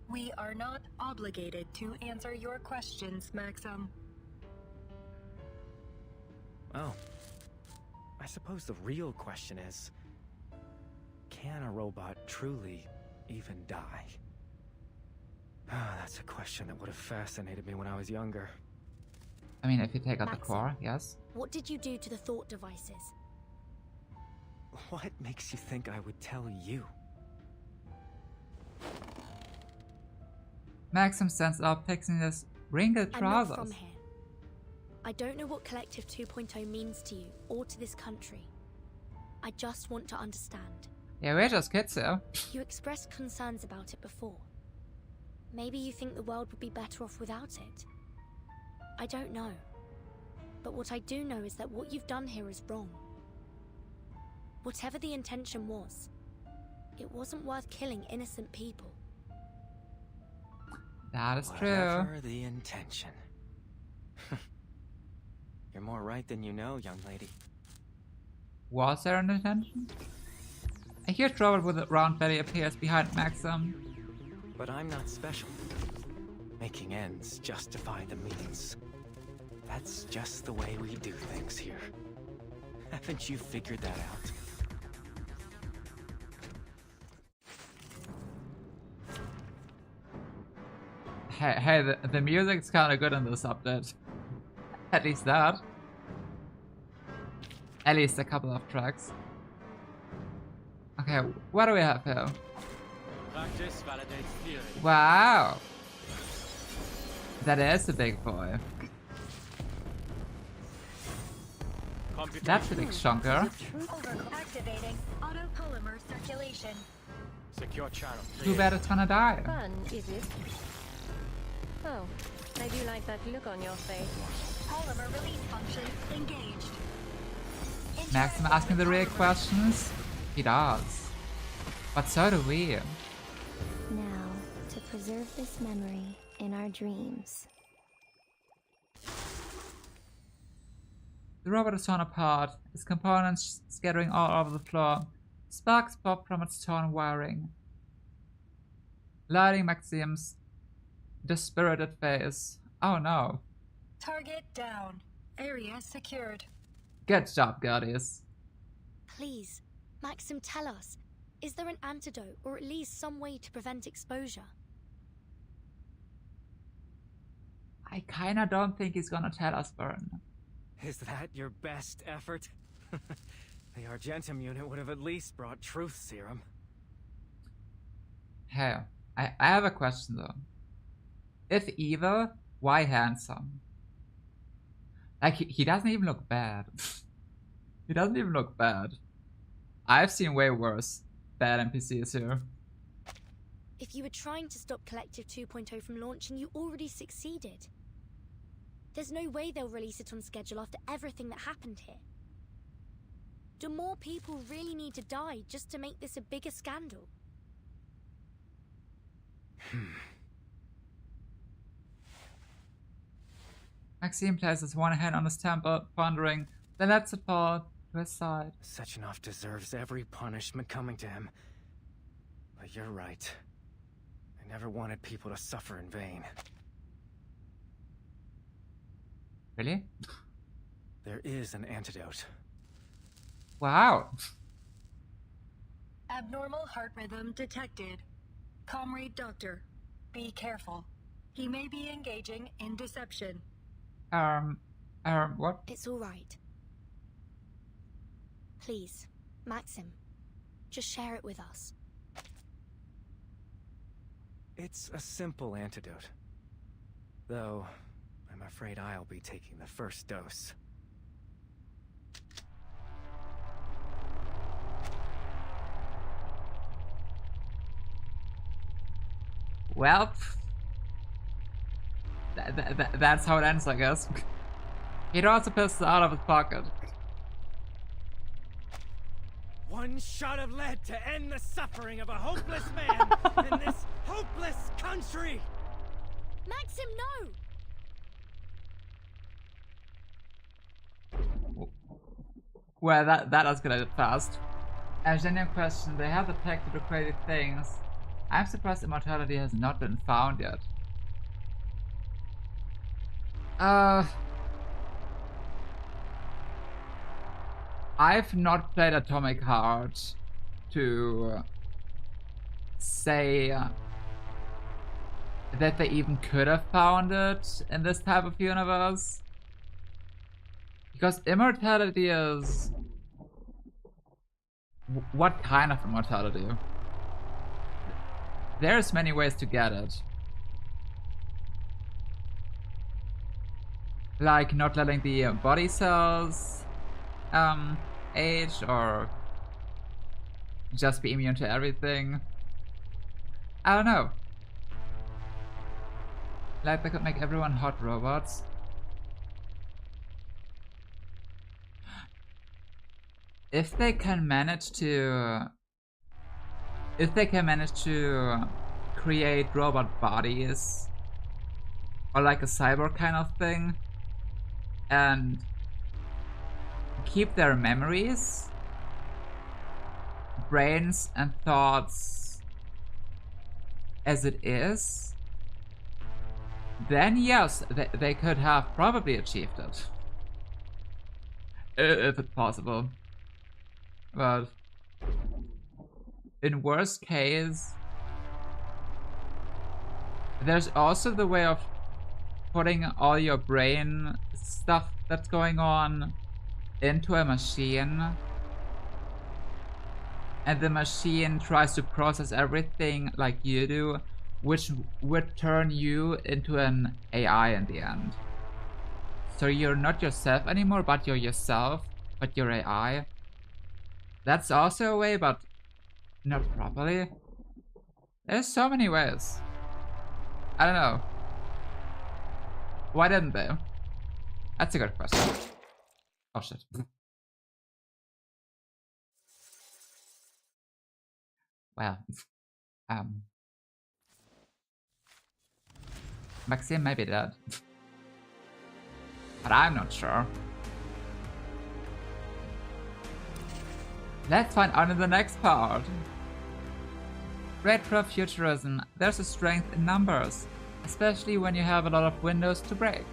We are not obligated to answer your questions, Maxim. Oh. I suppose the real question is, can a robot truly even die? Ah, that's a question that would have fascinated me when I was younger. I mean, if you take out the Maxim, core, yes. What did you do to the thought devices? What makes you think I would tell you? Maxim stands up, fixing his wrinkled I'm not from trousers. here. I don't know what Collective 2.0 means to you or to this country. I just want to understand. Yeah, we're just kids here. You expressed concerns about it before. Maybe you think the world would be better off without it. I don't know. But what I do know is that what you've done here is wrong. Whatever the intention was, it wasn't worth killing innocent people. That is true. Whatever the intention. You're more right than you know, young lady. Was there an intention? A huge robot with a round belly appears behind Maxim. But I'm not special. Making ends justify the means. That's just the way we do things here. Haven't you figured that out? Hey, the music's kind of good in this update. At least that. At least a couple of tracks. Okay, what do we have here? Practice validates theory. Wow! That is a big boy. That's a big chunker. Activating autopolymer circulation. Secure channel. Too bad it's gonna die. Fun, is it? Oh, I do like that look on your face. Polymer release function engaged. Maxim asking the real questions? He does. But so do we. Now, to preserve this memory in our dreams. The robot is torn apart, its components scattering all over the floor. Sparks pop from its torn wiring, lighting Maxim's dispirited face. Oh no. Target down. Area secured. Good job, Guardians. Please, Maxim, tell us. Is there an antidote or at least some way to prevent exposure? I kinda don't think he's gonna tell us, Burn. Is that your best effort? The Argentum unit would have at least brought truth serum. Hey, I have a question though. If evil, why handsome? Like, he doesn't even look bad. He doesn't even look bad. I've seen way worse bad NPCs here. If you were trying to stop Collective 2.0 from launching, you already succeeded. There's no way they'll release it on schedule after everything that happened here. Do more people really need to die just to make this a bigger scandal? Maxim places one hand on his temple, pondering, then lets it fall to his side. Sechenov deserves every punishment coming to him. But you're right. I never wanted people to suffer in vain. Really? There is an antidote. Wow. Abnormal heart rhythm detected. Comrade Doctor, be careful. He may be engaging in deception. What? It's all right. Please, Maxim, just share it with us. It's a simple antidote. Though, I'm afraid I'll be taking the first dose. Well, that's how it ends, I guess. He draws a pistol out of his pocket. One shot of lead to end the suffering of a hopeless man in this hopeless country! Maxim, no! Well, that escalated fast. A genuine question, they have the tech to do crazy things. I'm surprised immortality has not been found yet. I've not played Atomic Heart to say that they even could have found it in this type of universe. Because immortality is... What kind of immortality? There's many ways to get it. Like not letting the body cells age, or just be immune to everything. I don't know. Like they could make everyone hot robots. If they can manage to create robot bodies, or like a cyborg kind of thing, and keep their memories, brains and thoughts as it is, then yes, they could have probably achieved it. If it's possible. But in worst case, there's also the way of putting all your brain stuff that's going on into a machine, and the machine tries to process everything like you do, which would turn you into an AI in the end. So you're not yourself anymore, but you're yourself, but you're AI. That's also a way, but not properly. There's so many ways. I don't know. Why didn't they? That's a good question. Oh shit. Well, Maxim may be dead. But I'm not sure. Let's find out in the next part. Retrofuturism. There's a strength in numbers, especially when you have a lot of windows to break.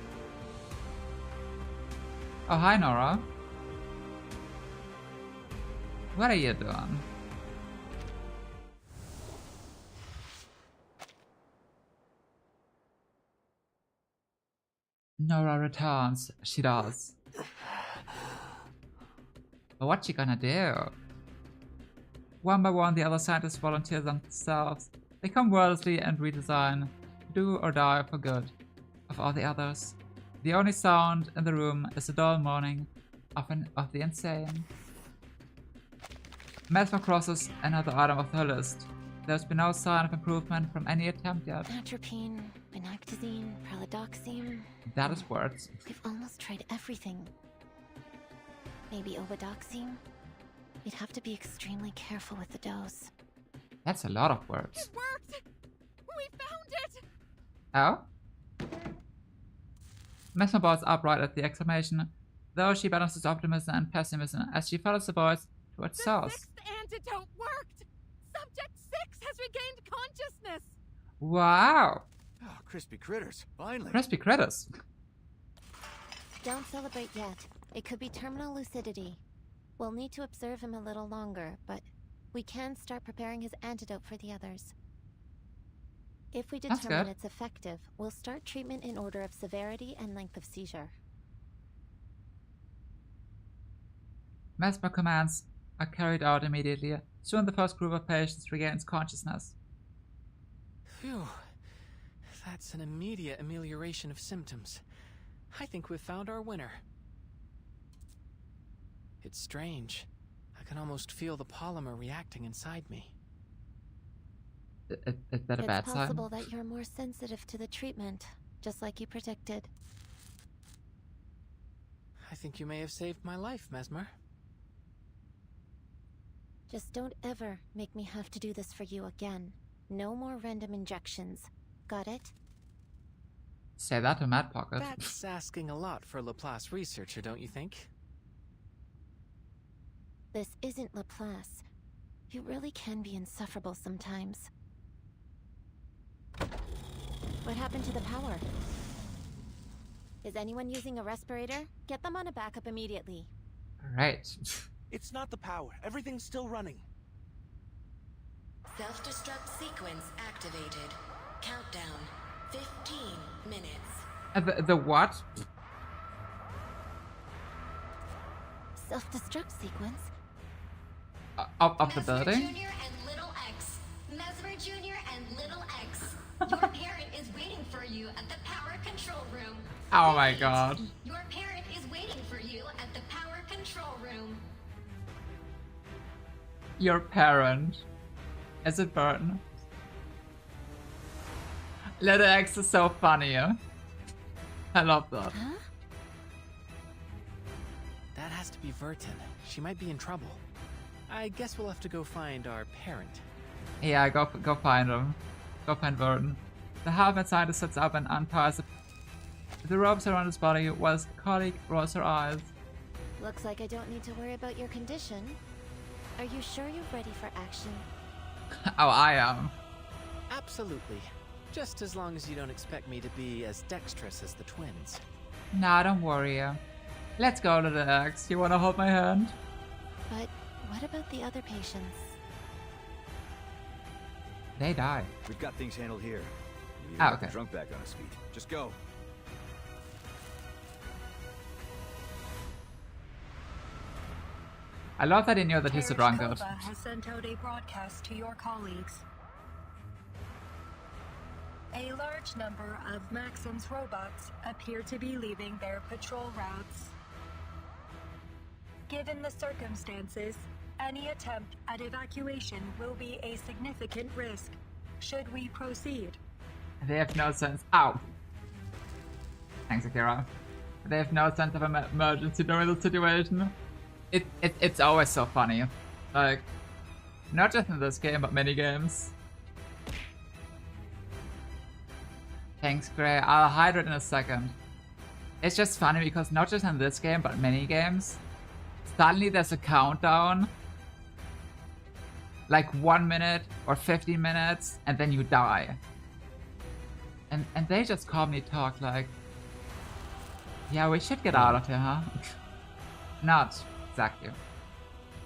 Oh, hi Nora. What are you doing? Nora returns. She does. But what's she gonna do? One by one, the other scientists volunteer themselves, become worldly and redesign, do or die for good of all the others. The only sound in the room is the dull moaning of the insane. Mesmer crosses another item of her list. There's been no sign of improvement from any attempt yet. Atropine, vinactazine, pralidoxime. That is words. We've almost tried everything. Maybe ovidoxime? We'd have to be extremely careful with the dose. That's a lot of words. It worked! We found it! Oh? Mesmer boils upright at the exclamation, though she balances optimism and pessimism as she follows the boys towards source. The antidote worked! Subject 6 has regained consciousness! Wow! Oh, crispy critters, finally. Crispy critters. Don't celebrate yet. It could be terminal lucidity. We'll need to observe him a little longer, but we can start preparing his antidote for the others. If we determine it's effective, we'll start treatment in order of severity and length of seizure. Mesmer commands are carried out immediately. Soon the first group of patients regains consciousness. Phew. That's an immediate amelioration of symptoms. I think we've found our winner. It's strange. I can almost feel the polymer reacting inside me. Is that a bad sign? It's possible that you're more sensitive to the treatment, just like you predicted. I think you may have saved my life, Mesmer. Just don't ever make me have to do this for you again. No more random injections. got it? Say that to Mad Pocket. That's asking a lot for a Laplace researcher, don't you think? This isn't Laplace. You really can be insufferable sometimes. What happened to the power? Is anyone using a respirator? Get them on a backup immediately. Right. It's not the power. Everything's still running. Self-destruct sequence activated. Countdown. 15 minutes. The what? Self-destruct sequence? Of the building? Junior and Little X. Mesmer Junior and Little X. Your parent is waiting for you at the power control room. Oh my god. Your parent is waiting for you at the power control room. Your parent. Is it Burton? Little X is so funny. I love that. Huh? That has to be Vertin. She might be in trouble. I guess we'll have to go find our parent. Yeah, go find him. Go find Verton. The helmet scientist sits up and unties the ropes around his body while his colleague rolls her eyes. Looks like I don't need to worry about your condition. Are you sure you're ready for action? Oh, I am. Absolutely. Just as long as you don't expect me to be as dexterous as the twins. Nah, don't worry. Let's go, Little X. You wanna hold my hand? But what about the other patients? They die. We've got things handled here. We Ah, got the okay. drunk back on his feet. Just go. I love that he knew that he's a drunkard. Collab has sent out a broadcast to your colleagues. A large number of Maxim's robots appear to be leaving their patrol routes. Given the circumstances, any attempt at evacuation will be a significant risk. Should we proceed? They have no sense. Ow. Thanks, Akira. They have no sense of emergency during the situation. It's always so funny. Like, not just in this game, but many games. Thanks, Gray. I'll hide it in a second. It's just funny because not just in this game, but many games, suddenly there's a countdown. Like 1 minute or 15 minutes, and then you die. And they just calmly talk like, yeah, we should get out of here, huh? Not exactly.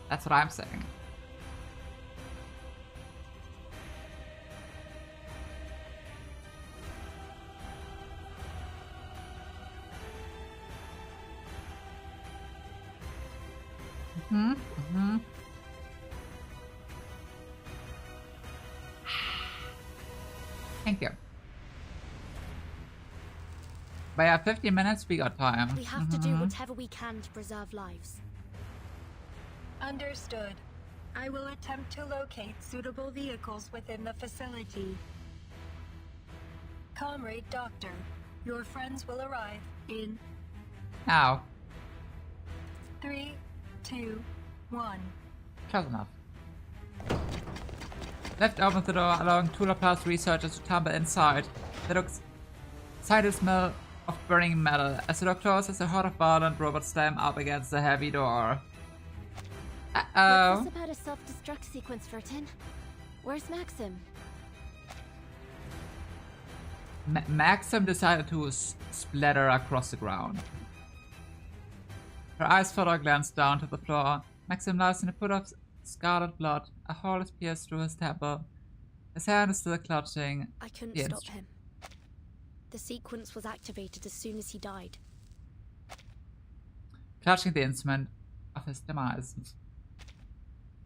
That's what I'm saying. Thank you. But yeah, 50 minutes, we got time. We have to do whatever we can to preserve lives. Understood. I will attempt to locate suitable vehicles within the facility. Comrade Doctor, your friends will arrive in Now. 3, 2, 1. Close enough. Left opens the door, allowing two Laplace researchers to tumble inside. They look inside the smell of burning metal. As the door closes, a horde of violent robots slam up against the heavy door. Uh-oh. What's this about a self-destruct sequence, Vertin? Where's Maxim? Maxim decided to splatter across the ground. Her eyes follow a glance down to the floor. Maxim lies in a pool of scarlet blood. A hole is pierced through his temple. His hand is still clutching. I couldn't the stop him. The sequence was activated as soon as he died. Clutching the instrument of his demise.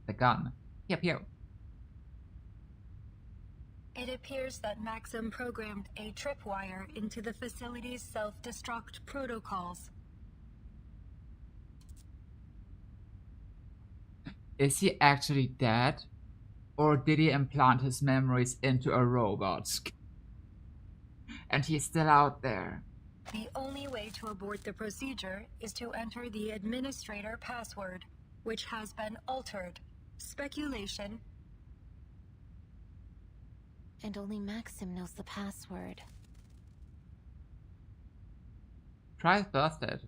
The gun. Pew pew. It appears that Maxim programmed a tripwire into the facility's self-destruct protocols. Is he actually dead? Or did he implant his memories into a robot? And he's still out there. The only way to abort the procedure is to enter the administrator password, which has been altered. Speculation. And only Maxim knows the password. Try busted.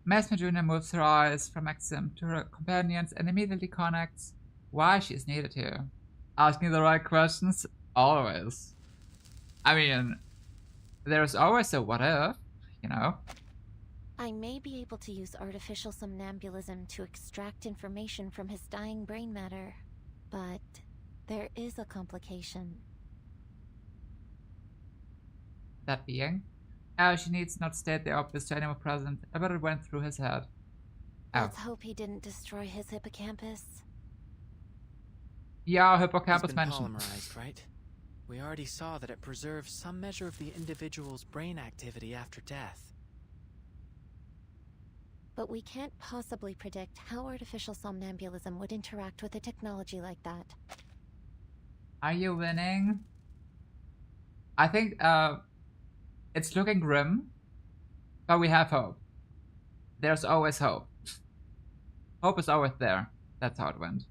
Mesmer Jr. moves her eyes from Maxim to her companions and immediately connects why she is needed here. Asking the right questions? Always. I mean, there's always a what if, you know? I may be able to use artificial somnambulism to extract information from his dying brain matter, but there is a complication. That being? Oh, she needs not state the obvious to anyone present, but it went through his head. Oh. Let's hope he didn't destroy his hippocampus. Yeah, hippocampus It's been mentioned. polymerized, right? We already saw that it preserves some measure of the individual's brain activity after death. But we can't possibly predict how artificial somnambulism would interact with a technology like that. Are you winning? I think, it's looking grim, but we have hope. There's always hope. Hope is always there. That's how it went.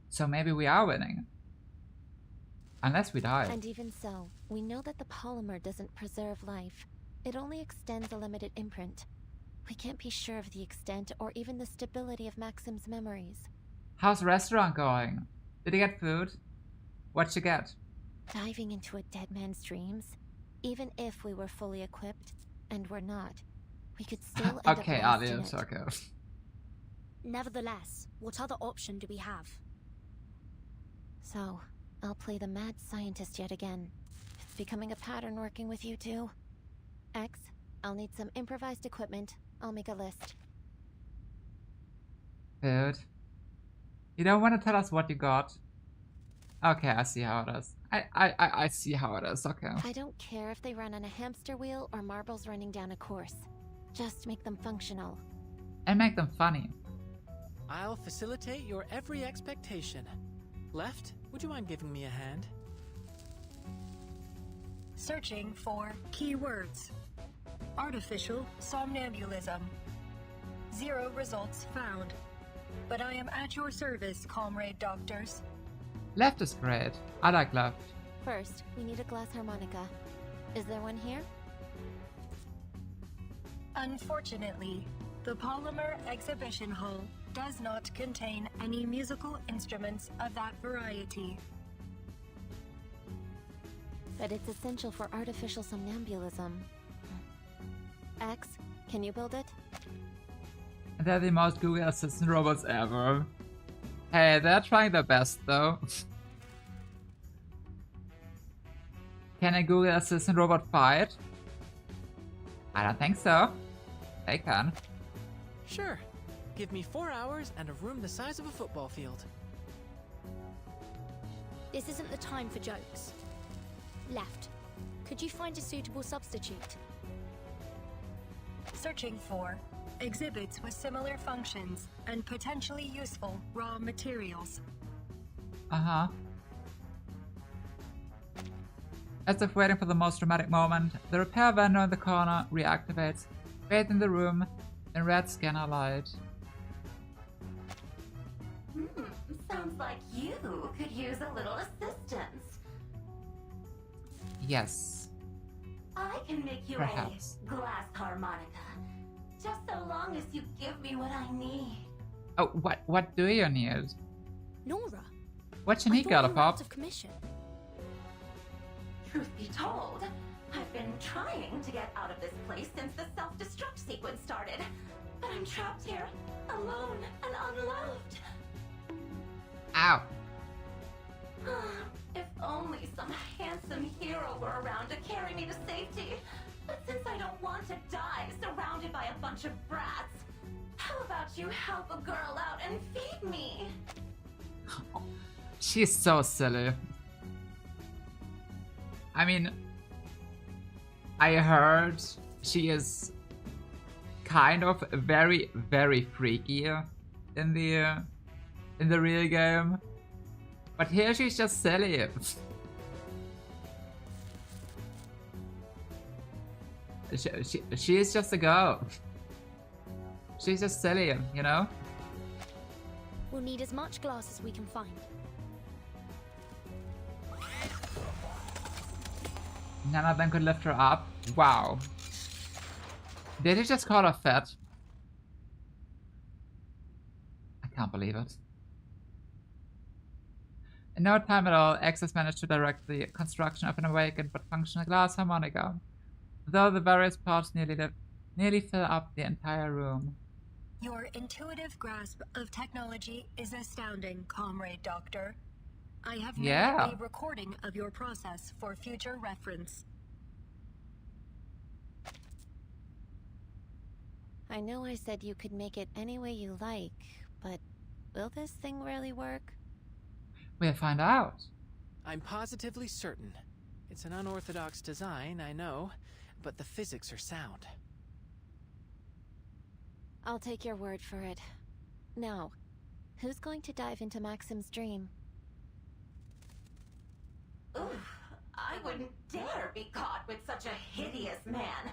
So maybe we are winning. Unless we die. And even so, we know that the polymer doesn't preserve life. It only extends a limited imprint. We can't be sure of the extent or even the stability of Maxim's memories. How's the restaurant going? Did he get food? What'd you get? Diving into a dead man's dreams, even if we were fully equipped, and we're not, we could still end okay, up lost in adios, it. okay. Nevertheless, what other option do we have? So, I'll play the mad scientist yet again. It's becoming a pattern working with you two. X, I'll need some improvised equipment. I'll make a list. Food. You don't want to tell us what you got? Okay, I see how it is. I see how it is, okay. I don't care if they run on a hamster wheel or marbles running down a course. Just make them functional. And make them funny. I'll facilitate your every expectation. Left, would you mind giving me a hand? Searching for keywords. Artificial somnambulism. 0 results found. But I am at your service, comrade doctors. Left is great. I like left. First, we need a glass harmonica. Is there one here? Unfortunately, the Polymer Exhibition Hall does not contain any musical instruments of that variety. But it's essential for artificial somnambulism. X, can you build it? They're the most Google Assistant robots ever. Hey, they're trying their best though. Can a Google Assistant robot fight? I don't think so. They can. Sure. Give me 4 hours and a room the size of a football field. This isn't the time for jokes. Left. Could you find a suitable substitute? Searching for exhibits with similar functions and potentially useful raw materials. Uh-huh. As if waiting for the most dramatic moment, the repair vendor in the corner reactivates, bathing the room in red scanner light. Sounds like you could use a little assistance. Yes. I can make you Perhaps. a glass harmonica. Just so long as you give me what I need. Oh, what do you need? Nora. What you need, girl, pop? Of commission. Truth be told, I've been trying to get out of this place since the self-destruct sequence started. But I'm trapped here, alone and unloved. Ow. If only some handsome hero were around to carry me to safety. But since I don't want to die surrounded by a bunch of brats, how about you help a girl out and feed me? She's so silly. I mean, I heard she is kind of very, very freaky in the real game, but here she's just silly. She is just a girl. She's just silly, you know? We'll need as much glass as we can find. None of them could lift her up. Wow. Did he just call her fat? I can't believe it. In no time at all, X has managed to direct the construction of an awakened but functional glass harmonica, though the various parts nearly fill up the entire room. Your intuitive grasp of technology is astounding, Comrade Doctor. I have made a recording of your process for future reference. I know I said you could make it any way you like, but will this thing really work? We'll find out. I'm positively certain. It's an unorthodox design, I know, but the physics are sound. I'll take your word for it. Now, who's going to dive into Maxim's dream? Oof, I wouldn't dare be caught with such a hideous man.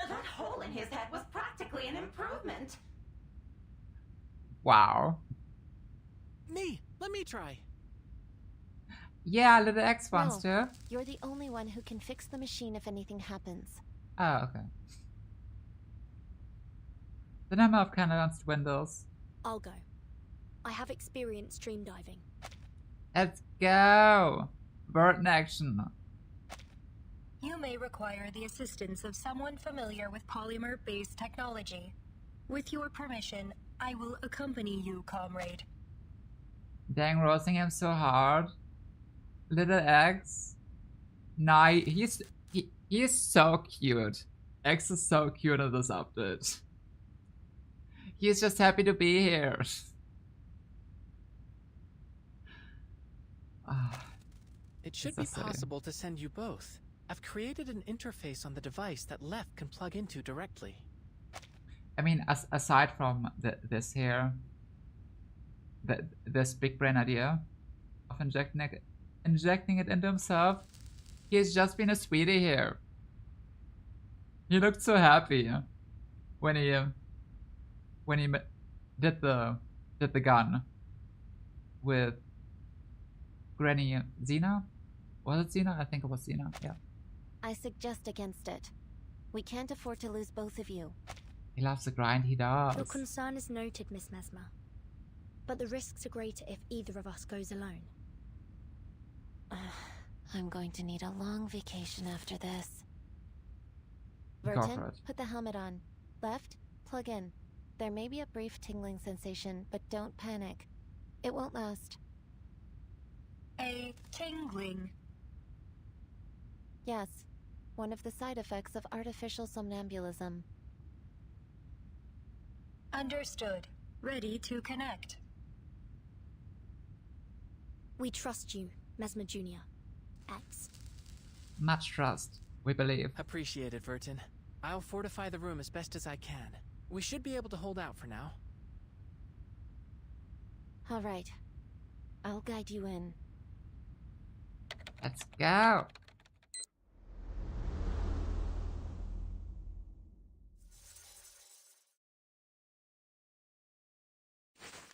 That hole in his head was practically an improvement. Wow. Me! Let me try. Yeah, little X wants to. You're the only one who can fix the machine if anything happens. Oh, okay. The number of cannons dwindles. I'll go. I have experience stream diving. Let's go! Bird in action. You may require the assistance of someone familiar with polymer-based technology. With your permission, I will accompany you, comrade. Dang, roasting him so hard. Little X. Nah, he is so cute. X is so cute in this update. He's just happy to be here. It should be possible to send you both. I've created an interface on the device that Left can plug into directly. I mean, aside from this here, this big brain idea of injecting it into himself, he's just been a sweetie here. He looked so happy when he did the gun with Granny Xena. Was it Xena? I think it was Xena. Yeah. I suggest against it. We can't afford to lose both of you. He loves the grind, he does. Your concern is noted, Miss Mesmer. But the risks are greater if either of us goes alone. I'm going to need a long vacation after this. Go for Vertin, it. put the helmet on. Left, plug in. There may be a brief tingling sensation, but don't panic. It won't last. A tingling? Yes, one of the side effects of artificial somnambulism. Understood. Ready to connect. We trust you, Mesmer Jr. X. Much trust, we believe. Appreciated, Vertin. I'll fortify the room as best as I can. We should be able to hold out for now. All right. I'll guide you in. Let's go.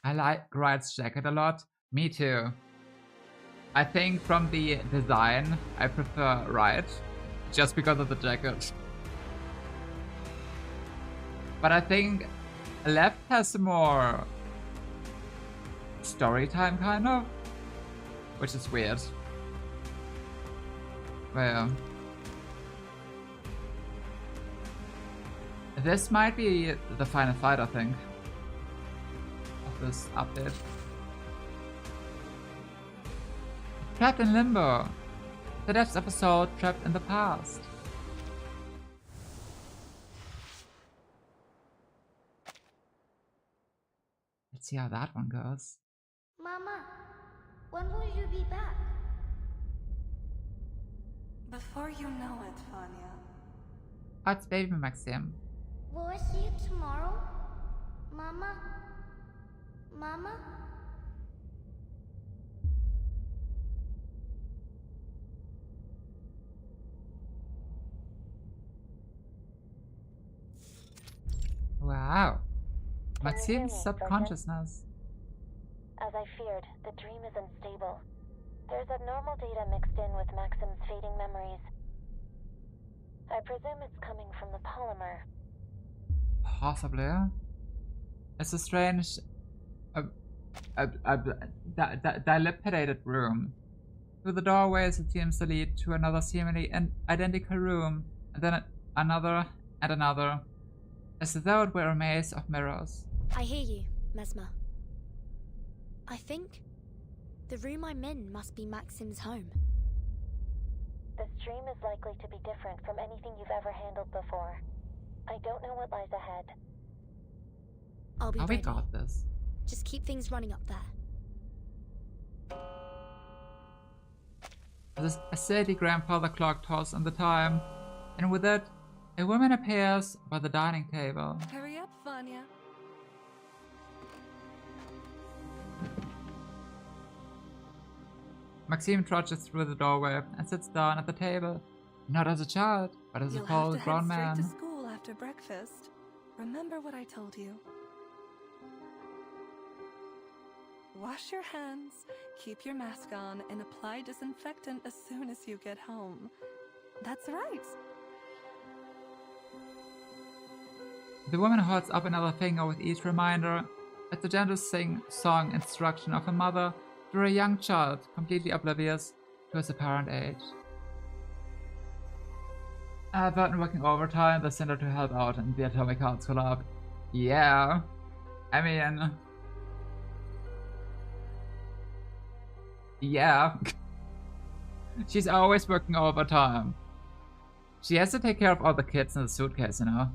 I like Wright's jacket a lot. Me too. I think from the design, I prefer Wright, just because of the jacket. But I think Left has more story time, kind of, which is weird. Well, this might be the final fight, I think, of this update. Trapped in Limbo. The next episode, Trapped in the Past. Let's see how that one goes. Mama, when will you be back? Before you know it, Vanya. Oh, it's baby Maxim. Will I see you tomorrow? Mama? Mama? Wow. Maxim's subconsciousness. As I feared, the dream is unstable. There's abnormal data mixed in with Maxim's fading memories. I presume it's coming from the polymer. Possibly. It's a strange, dilapidated room. Through the doorways, it seems to lead to another seemingly identical room, and then another and another, as though it were a maze of mirrors. I hear you, Mesmer. I think the room I'm in must be Maxim's home. This dream is likely to be different from anything you've ever handled before. I don't know what lies ahead. I'll be Oh, we ready. got this. Just keep things running up there. There's a steady grandfather clock toss on the time, and with it, a woman appears by the dining table. Hurry up, Vanya. Maxime trudges through the doorway and sits down at the table, not as a child, but as a full grown man. You'll have to head straight to school after breakfast. Remember what I told you. Wash your hands, keep your mask on, and apply disinfectant as soon as you get home. That's right. The woman holds up another finger with each reminder, as the gentle sing-song instruction of a mother to a young child completely oblivious to his apparent age. I've been working overtime the center to help out in the Atomic Hearts Collab. Yeah, I mean... yeah. She's always working overtime. She has to take care of all the kids in the suitcase, you know?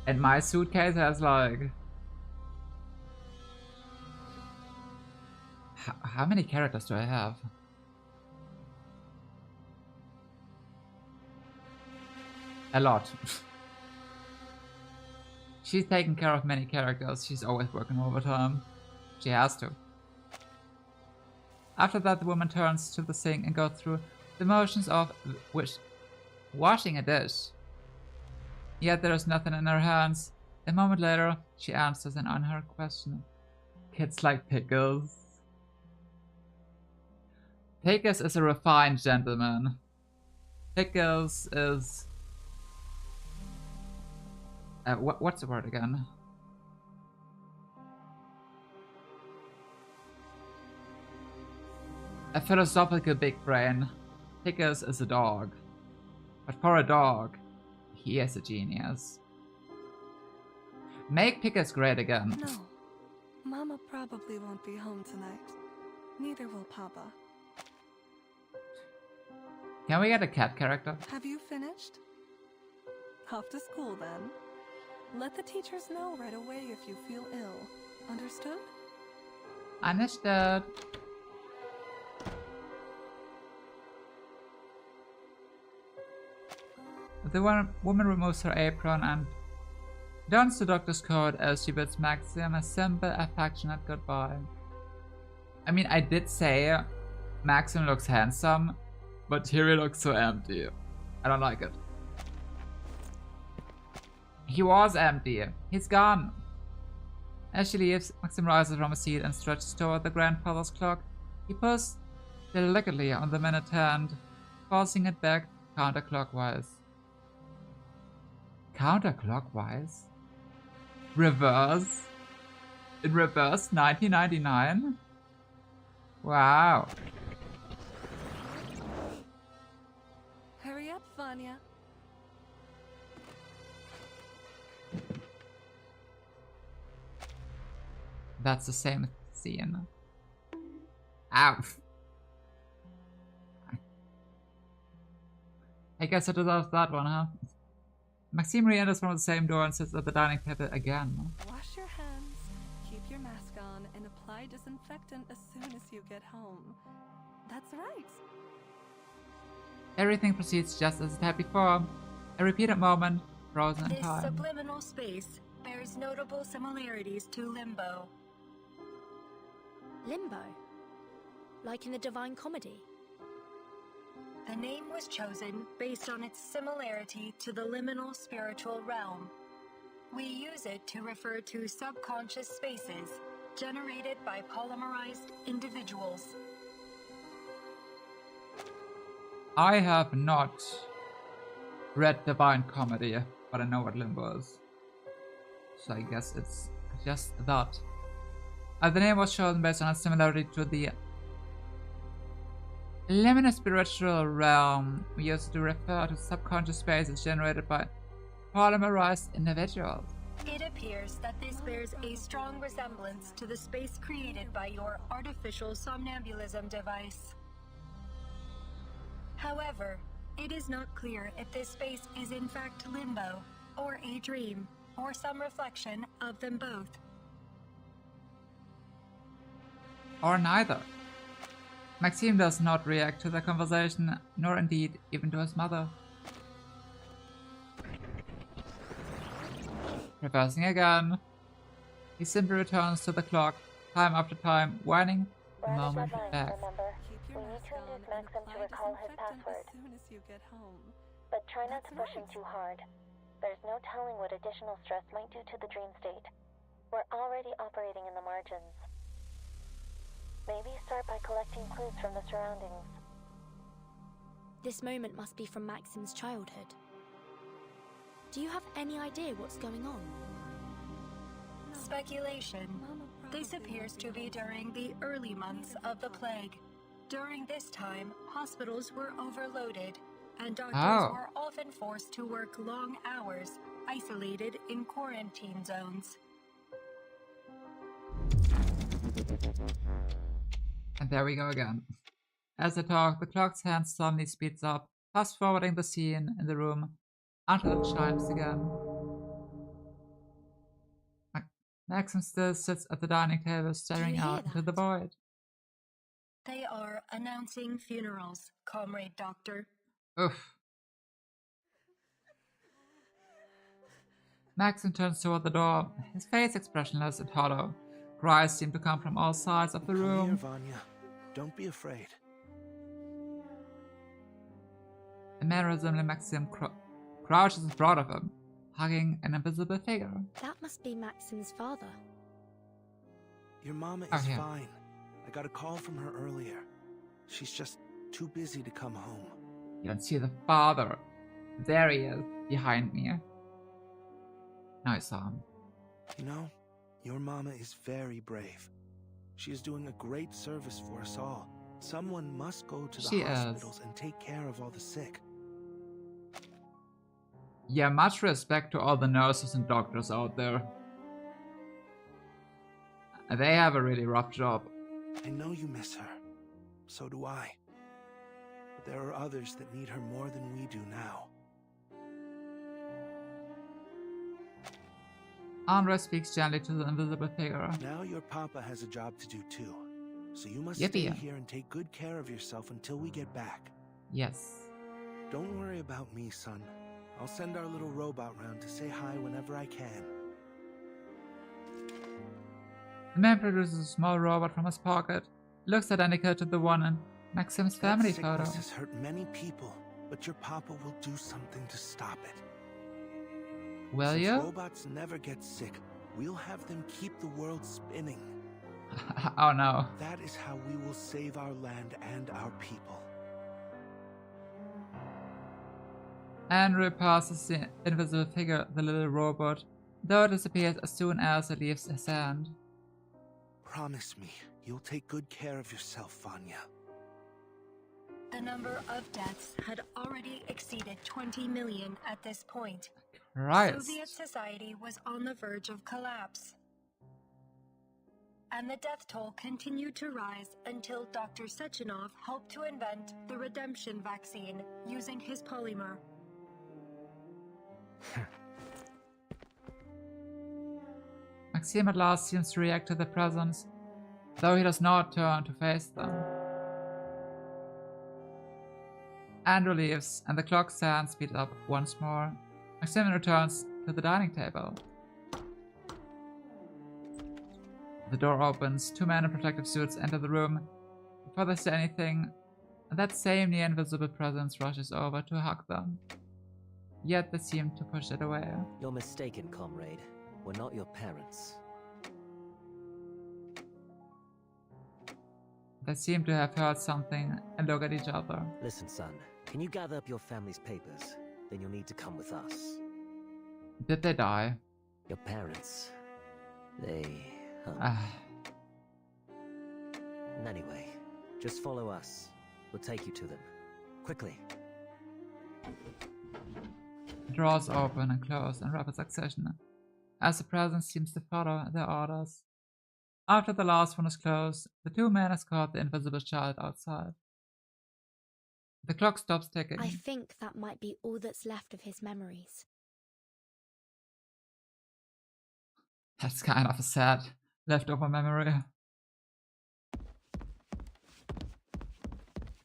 And my suitcase has like... How many characters do I have? A lot. She's taking care of many characters. She's always working overtime. She has to. After that, the woman turns to the sink and goes through the motions of washing a dish. Yet there is nothing in her hands. A moment later, she answers an unheard question. Kids like pickles. Pickles is a refined gentleman. Pickles is... what's the word again? A philosophical big brain. Pickles is a dog. But for a dog, he is a genius. Make Pickles great again. No. Mama probably won't be home tonight. Neither will Papa. Can we get a cat character? Have you finished? Off to school then. Let the teachers know right away if you feel ill. Understood? Understood. The woman removes her apron and dons the doctor's coat as she bids Maxim a simple, affectionate goodbye. I mean, I did say Maxim looks handsome, but here he looks so empty. I don't like it. He was empty. He's gone. As she leaves, Maxim rises from his seat and stretches toward the grandfather's clock. He pulls delicately on the minute hand, forcing it back counterclockwise. Counterclockwise? Reverse? In reverse 1999? Wow. Hurry up, Vanya. That's the same scene. Ow. I guess I deserve that one, huh? Maxime re-enters from the same door and sits at the dining table again. Wash your hands, keep your mask on, and apply disinfectant as soon as you get home. That's right. Everything proceeds just as it had before. A repeated moment, frozen in This time. subliminal space bears notable similarities to Limbo. Limbo? Like in the Divine Comedy? The name was chosen based on its similarity to the liminal spiritual realm. We use it to refer to subconscious spaces generated by polymerized individuals. I have not read Divine Comedy, but I know what limbo is. So I guess it's just that. The name was chosen based on a similarity to the liminal spiritual realm we used to refer to subconscious spaces generated by polymerized individuals. It appears that this bears a strong resemblance to the space created by your artificial somnambulism device. However, it is not clear if this space is in fact limbo, or a dream, or some reflection of them both. Or neither. Maxime does not react to the conversation, nor indeed even to his mother. Reversing again. He simply returns to the clock, time after time, whining a moment back. We need to induce Maxim to recall his password. But try not to push him too hard. There's no telling what additional stress might do to the dream state. We're already operating in the margins. Maybe start by collecting clues from the surroundings. This moment must be from Maxim's childhood. Do you have any idea what's going on? Speculation. This appears to be during the early months of the plague. During this time, hospitals were overloaded, and doctors were often forced to work long hours, isolated in quarantine zones. And there we go again. As I talk, the clock's hand suddenly speeds up, fast-forwarding the scene in the room until it chimes again. Maxim still sits at the dining table staring out into the void. They are announcing funerals, Comrade Doctor. Oof. Maxim turns toward the door, his face expressionless and hollow. Cries seem to come from all sides of the room. Come here, Vanya. Don't be afraid. A man resembling Maxim crouches in front of him, hugging an invisible figure. That must be Maxim's father. Your mama is fine. I got a call from her earlier. She's just too busy to come home. You don't see the father. There he is, behind me. Now I saw him. You know, your mama is very brave. She is doing a great service for us all. Someone must go to the hospitals and take care of all the sick. Yeah, much respect to all the nurses and doctors out there. They have a really rough job. I know you miss her. So do I. But there are others that need her more than we do now. Andre speaks gently to the invisible figure. Now your papa has a job to do too. So you must stay here and take good care of yourself until we get back. Yes. Don't worry about me, son. I'll send our little robot round to say hi whenever I can. The man produces a small robot from his pocket. It looks identical to the one in Maxim's family photo. This has hurt many people, but your papa will do something to stop it. Will Since you? robots never get sick, we'll have them keep the world spinning. Oh no. That is how we will save our land and our people. Andrew passes the invisible figure, the little robot, though it disappears as soon as it leaves his hand. Promise me, you'll take good care of yourself, Vanya. The number of deaths had already exceeded 20 million at this point. Christ. Soviet society was on the verge of collapse. And the death toll continued to rise until Dr. Sechenov helped to invent the redemption vaccine using his polymer. Maxime at last seems to react to the presence, though he does not turn to face them. Andrew leaves, and the clock's hand speeds up once more. Maxime returns to the dining table. The door opens, two men in protective suits enter the room. Before they say anything, that same near-invisible presence rushes over to hug them. Yet they seem to push it away. You're mistaken, comrade. We're not your parents. They seem to have heard something and look at each other. Listen, son, can you gather up your family's papers? Then you'll need to come with us. Did they die? Your parents. They... Anyway, just follow us. We'll take you to them. Quickly. Drawers open and close in rapid succession, as the presence seems to follow their orders. After the last one is closed, the two men escort the invisible child outside. The clock stops ticking. I think that might be all that's left of his memories. That's kind of a sad leftover memory.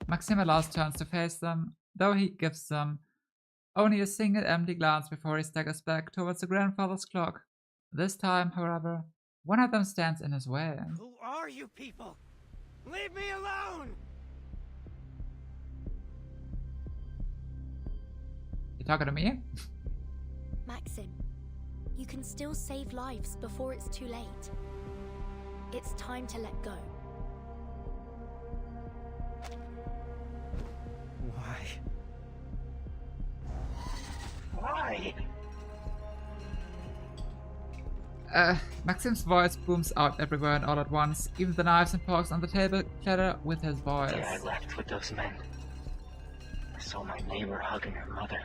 Maximilian turns to face them, though he gives them only a single empty glance before he staggers back towards the grandfather's clock. This time, however, one of them stands in his way. Who are you people? Leave me alone! You talking to me? Maxim, you can still save lives before it's too late. It's time to let go. Why? Why? Maxim's voice booms out everywhere and all at once. Even the knives and forks on the table clatter with his voice. The day I left with those men, I saw my neighbor hugging her mother.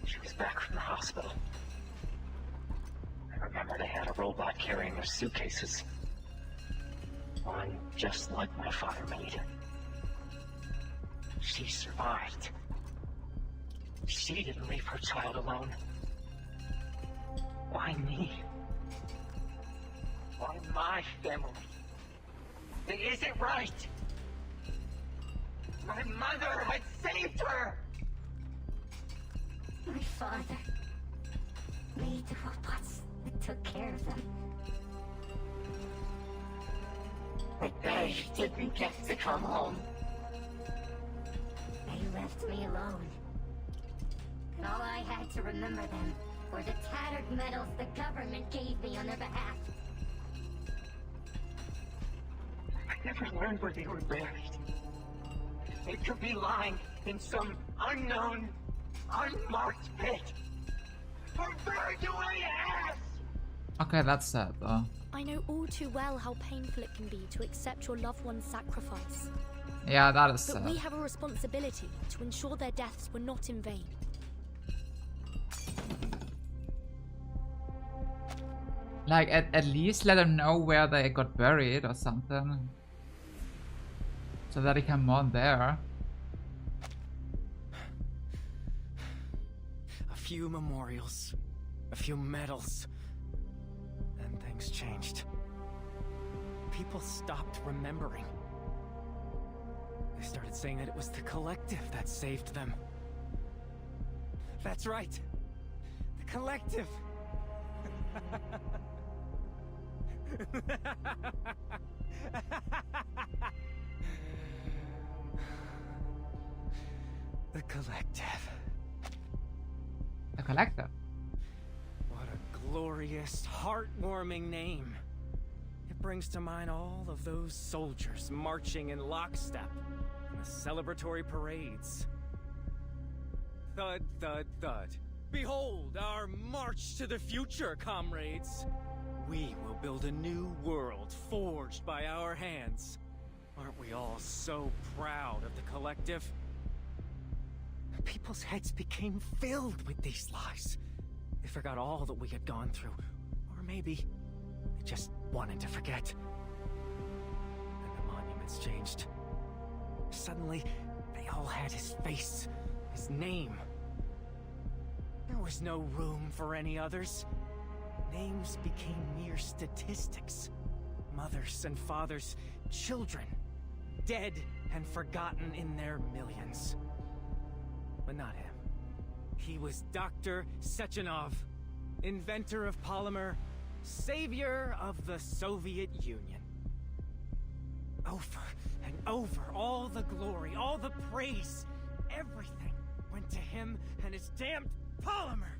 She was back from the hospital. I remember they had a robot carrying their suitcases. One just like my father made. She survived. She didn't leave her child alone. Why me? Why my family? It isn't right! My mother had saved her! My father made the robots that took care of them. But they didn't get to come home. They left me alone. And all I had to remember them were the tattered medals the government gave me on their behalf. I never learned where they were buried. They could be lying in some unknown, unmarked pit. Or buried away ass! Okay, that's sad though. I know all too well how painful it can be to accept your loved one's sacrifice. Yeah, that is But sad. we have a responsibility to ensure their deaths were not in vain. Like, at least let them know where they got buried or something. So that he can mourn there. A few memorials, a few medals, and things changed. People stopped remembering. They started saying that it was the collective that saved them. That's right. The collective. The collective. The collective? What a glorious, heartwarming name. It brings to mind all of those soldiers marching in lockstep in the celebratory parades. Thud, thud, thud. Behold our march to the future, comrades. We will build a new world forged by our hands. Aren't we all so proud of the collective? People's heads became filled with these lies. They forgot all that we had gone through. Or maybe they just wanted to forget. And the monuments changed. Suddenly, they all had his face, his name. There was no room for any others. Names became mere statistics. Mothers and fathers, children, dead and forgotten in their millions. But not him. He was Dr. Sechenov, inventor of polymer, savior of the Soviet Union. Over and over, all the glory, all the praise, everything went to him and his damned polymer.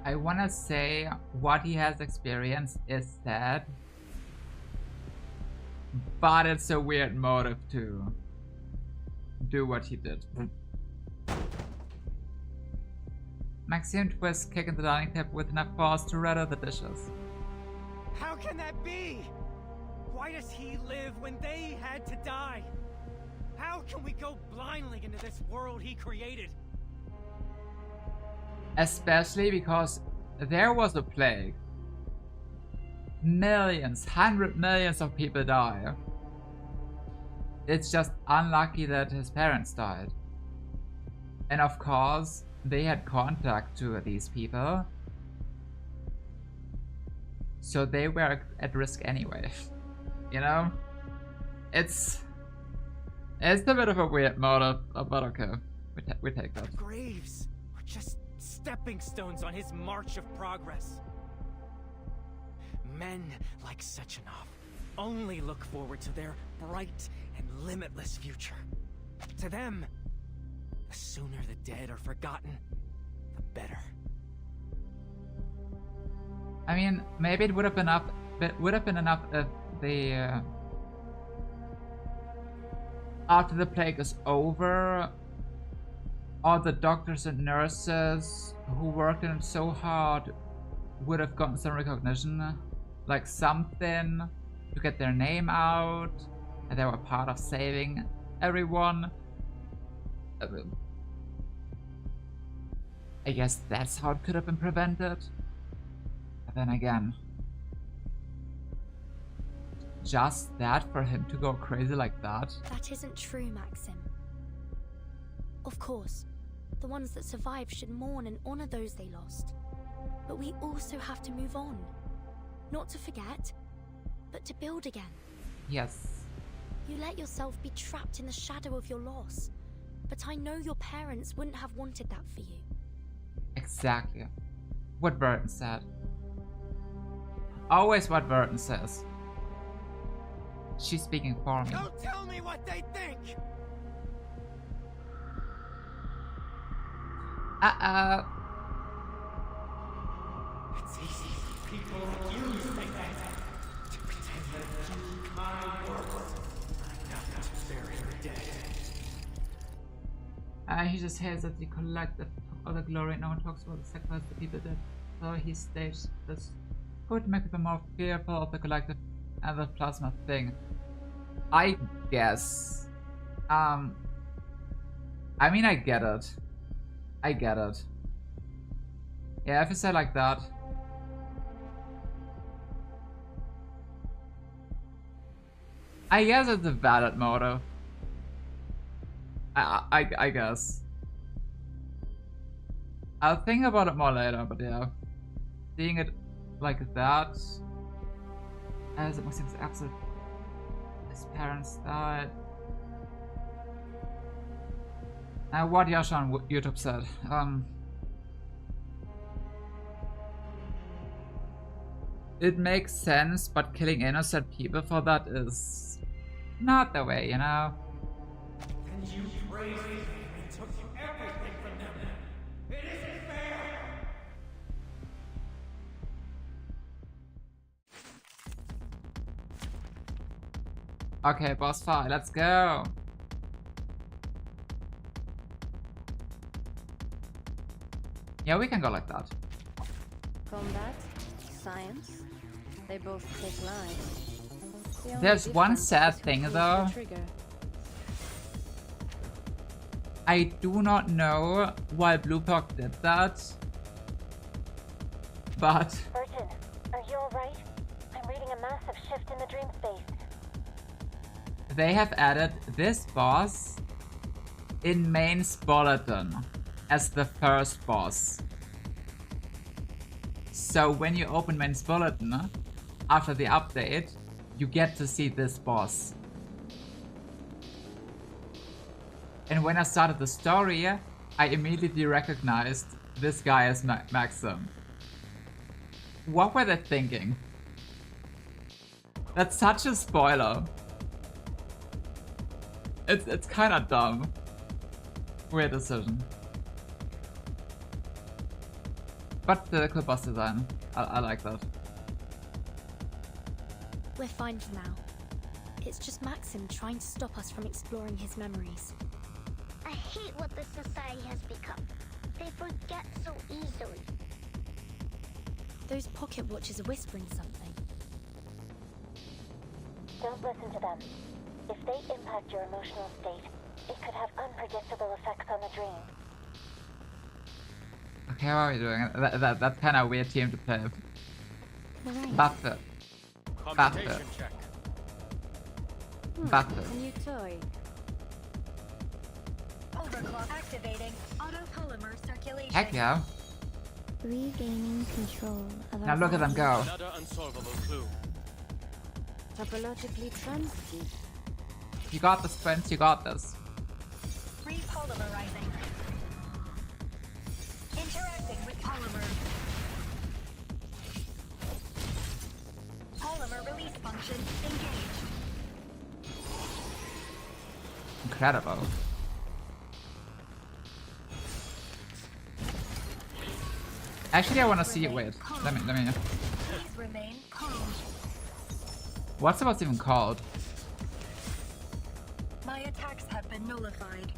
I wanna say what he has experienced is sad, but it's a weird motive to do what he did. Maxime twists kick into the dining table with enough force to rattle the dishes. How can that be? Why does he live when they had to die? How can we go blindly into this world he created? Especially because there was a plague. Millions, 100 millions of people die. It's just unlucky that his parents died. And of course, they had contact to these people. So they were at risk anyway. You know? It's a bit of a weird motive, but okay. We take that. Graves were just stepping stones on his march of progress. Men like Sechenov only look forward to their bright and limitless future. To them, the sooner the dead are forgotten, the better. I mean, maybe it would have been enough if the after the plague is over, all the doctors and nurses who worked on it so hard would have gotten some recognition, like something to get their name out, and they were part of saving everyone. I guess that's how it could have been prevented. But then again, just that for him to go crazy like that? That isn't true, Maxim. Of course, the ones that survived should mourn and honor those they lost. But we also have to move on. Not to forget, but to build again. Yes. You let yourself be trapped in the shadow of your loss. But I know your parents wouldn't have wanted that for you. Exactly. What Burton said. Always what Burton says. She's speaking for me. Don't tell me what they think! It's easy for people like you to think that. To pretend that you my words. I got to bury her dead. He just hates that the collective took all the glory. No one talks about the sacrifice the people did. So he staged this could make them more fearful of the collective and the plasma thing. I guess. I mean, I get it. I get it. Yeah, if you say like that. I guess it's a valid motive. I guess. I'll think about it more later, but yeah. Seeing it like that. As it seems absolute. His parents died. Now what Yasha on YouTube said. It makes sense, but killing innocent people for that is not the way, you know? And you praised them and took everything from them. It isn't fair! Okay, boss fight, let's go! Yeah, we can go like that. Combat, science, they both take lives. There's one sad thing though. I do not know why Bluepock did that. But... Burton, are you alright? I'm reading a massive shift in the dream space. They have added this boss in main Bulletin as the first boss. So when you open main Bulletin after the update, you get to see this boss. And when I started the story, I immediately recognized this guy as Maxim. What were they thinking? That's such a spoiler. It's kind of dumb. Weird decision. But the cool boss design. I like that. We're fine for now. It's just Maxim trying to stop us from exploring his memories. I hate what this society has become. They forget so easily. Those pocket watchers are whispering something. Don't listen to them. If they impact your emotional state, it could have unpredictable effects on the dream. Okay, how are we doing? That's kind of a weird team to play. Buffett. Buffett. Buffett. A new toy. Overclock activating. Autopolymer circulation. Heck yeah. Regaining control of Now look at them go. Another unsolvable clue. Topologically transitive. You got this, Prince. You got this. Repolymerizing. Interacting with polymer. Polymer release function engaged. Incredible. Actually, I want to see it. Wait, let me. Please remain calm. What's it even called? My attacks have been nullified.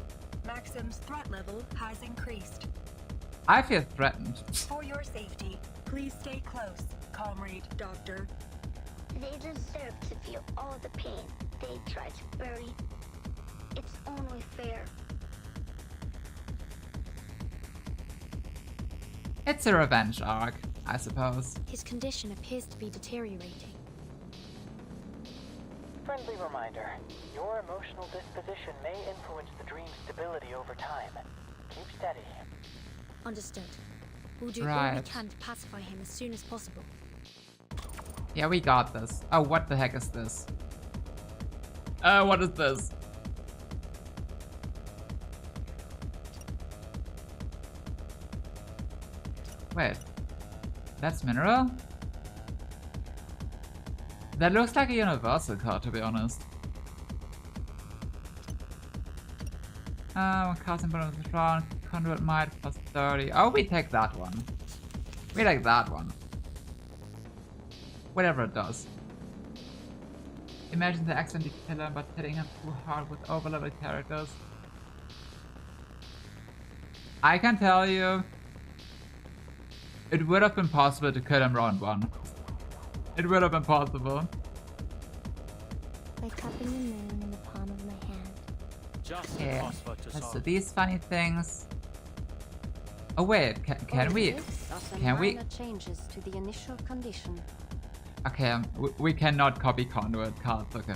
Maxim's threat level has increased. I feel threatened. For your safety, please stay close, comrade doctor. They deserve to feel all the pain they tried to bury. It's only fair. It's a revenge arc, I suppose. His condition appears to be deteriorating. Friendly reminder, your emotional disposition may influence the dream's stability over time. Keep steady. Understood. We'll do all we can to pacify him as soon as possible. Yeah, we got this. Oh, what the heck is this? What is this? Wait. That's mineral? That looks like a universal card, to be honest. Casting bonus round, conduit might plus 30. Oh, we take that one. We like that one. Whatever it does. Imagine the accidentally killer, but hitting him too hard with overleveled characters. I can tell you, it would have been possible to kill him round 1. It would have been possible. By cupping the moon in the palm of my hand. Just Yeah. Let's do these funny things. Oh wait, can we? Can we? Changes to the initial condition. Okay, we cannot copy conduit cards. Okay,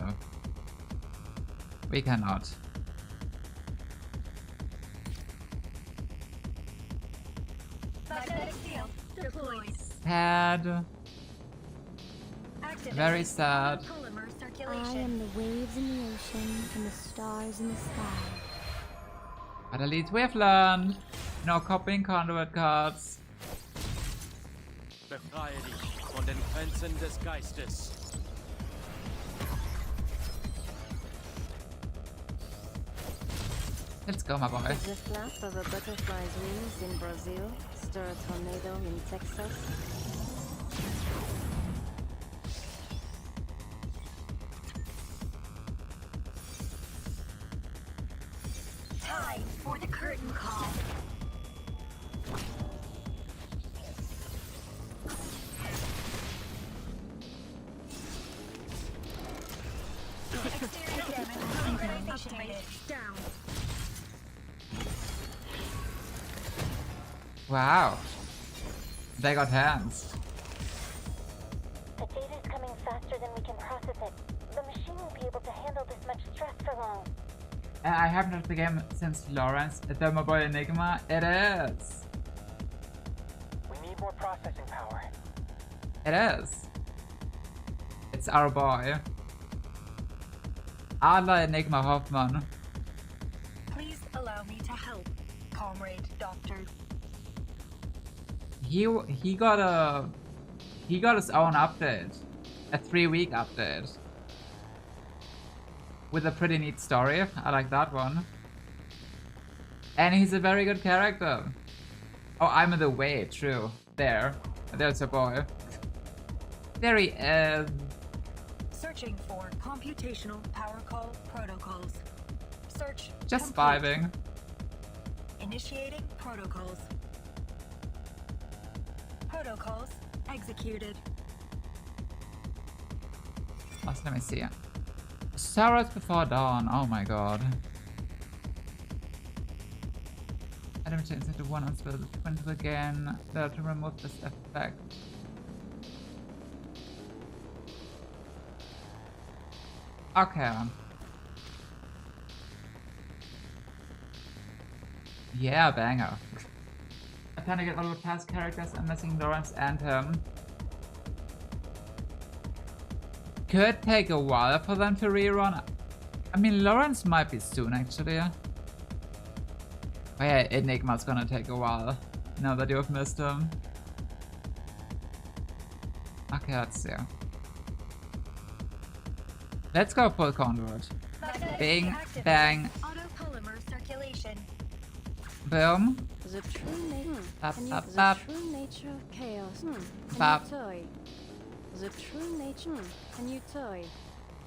we cannot. Magnetic field deployed. Sad. Very sad. I am the waves in the ocean and the stars in the sky. But at least we've learned no copying conduit cards. Befreie dich von den Grenzen des Geistes. Let's go, my boy. The flap of a butterfly's wings in Brazil, stir a tornado in Texas. Time for the curtain call. Exterior damage updated. Down. Wow. They got hands. The data's coming faster than we can process it. The machine won't be able to handle this much stress for long. I haven't touched the game since Lawrence. Is that my boy Enigma? It is. We need more processing power. It is. It's our boy. Adler Enigma Hoffman. Please allow me to help, comrade doctor. He got his own update. A 3-week update. With a pretty neat story. I like that one. And he's a very good character. Oh, I'm in the way, true. There's a boy. There he is. Searching for computational power call protocols. Search Just complete. vibing. Initiating protocols. Protocols executed. Let me see. Sorrows Before Dawn. Oh my god. Item change into one and spell the twins again. There to remove this effect. Okay. Yeah, banger. I plan to get all the past characters. I'm missing Lawrence and him. Could take a while for them to rerun. I mean, Lawrence might be soon, actually. Oh yeah, Enigma's gonna take a while, now that you've missed him. Okay, let's see. Let's go full convert. Bing, bang. Autopolymer circulation. Boom. The true nature. Bop, Can you bop, the bop. true nature of chaos? Can Bop. you toy? The true nature. Can you toy?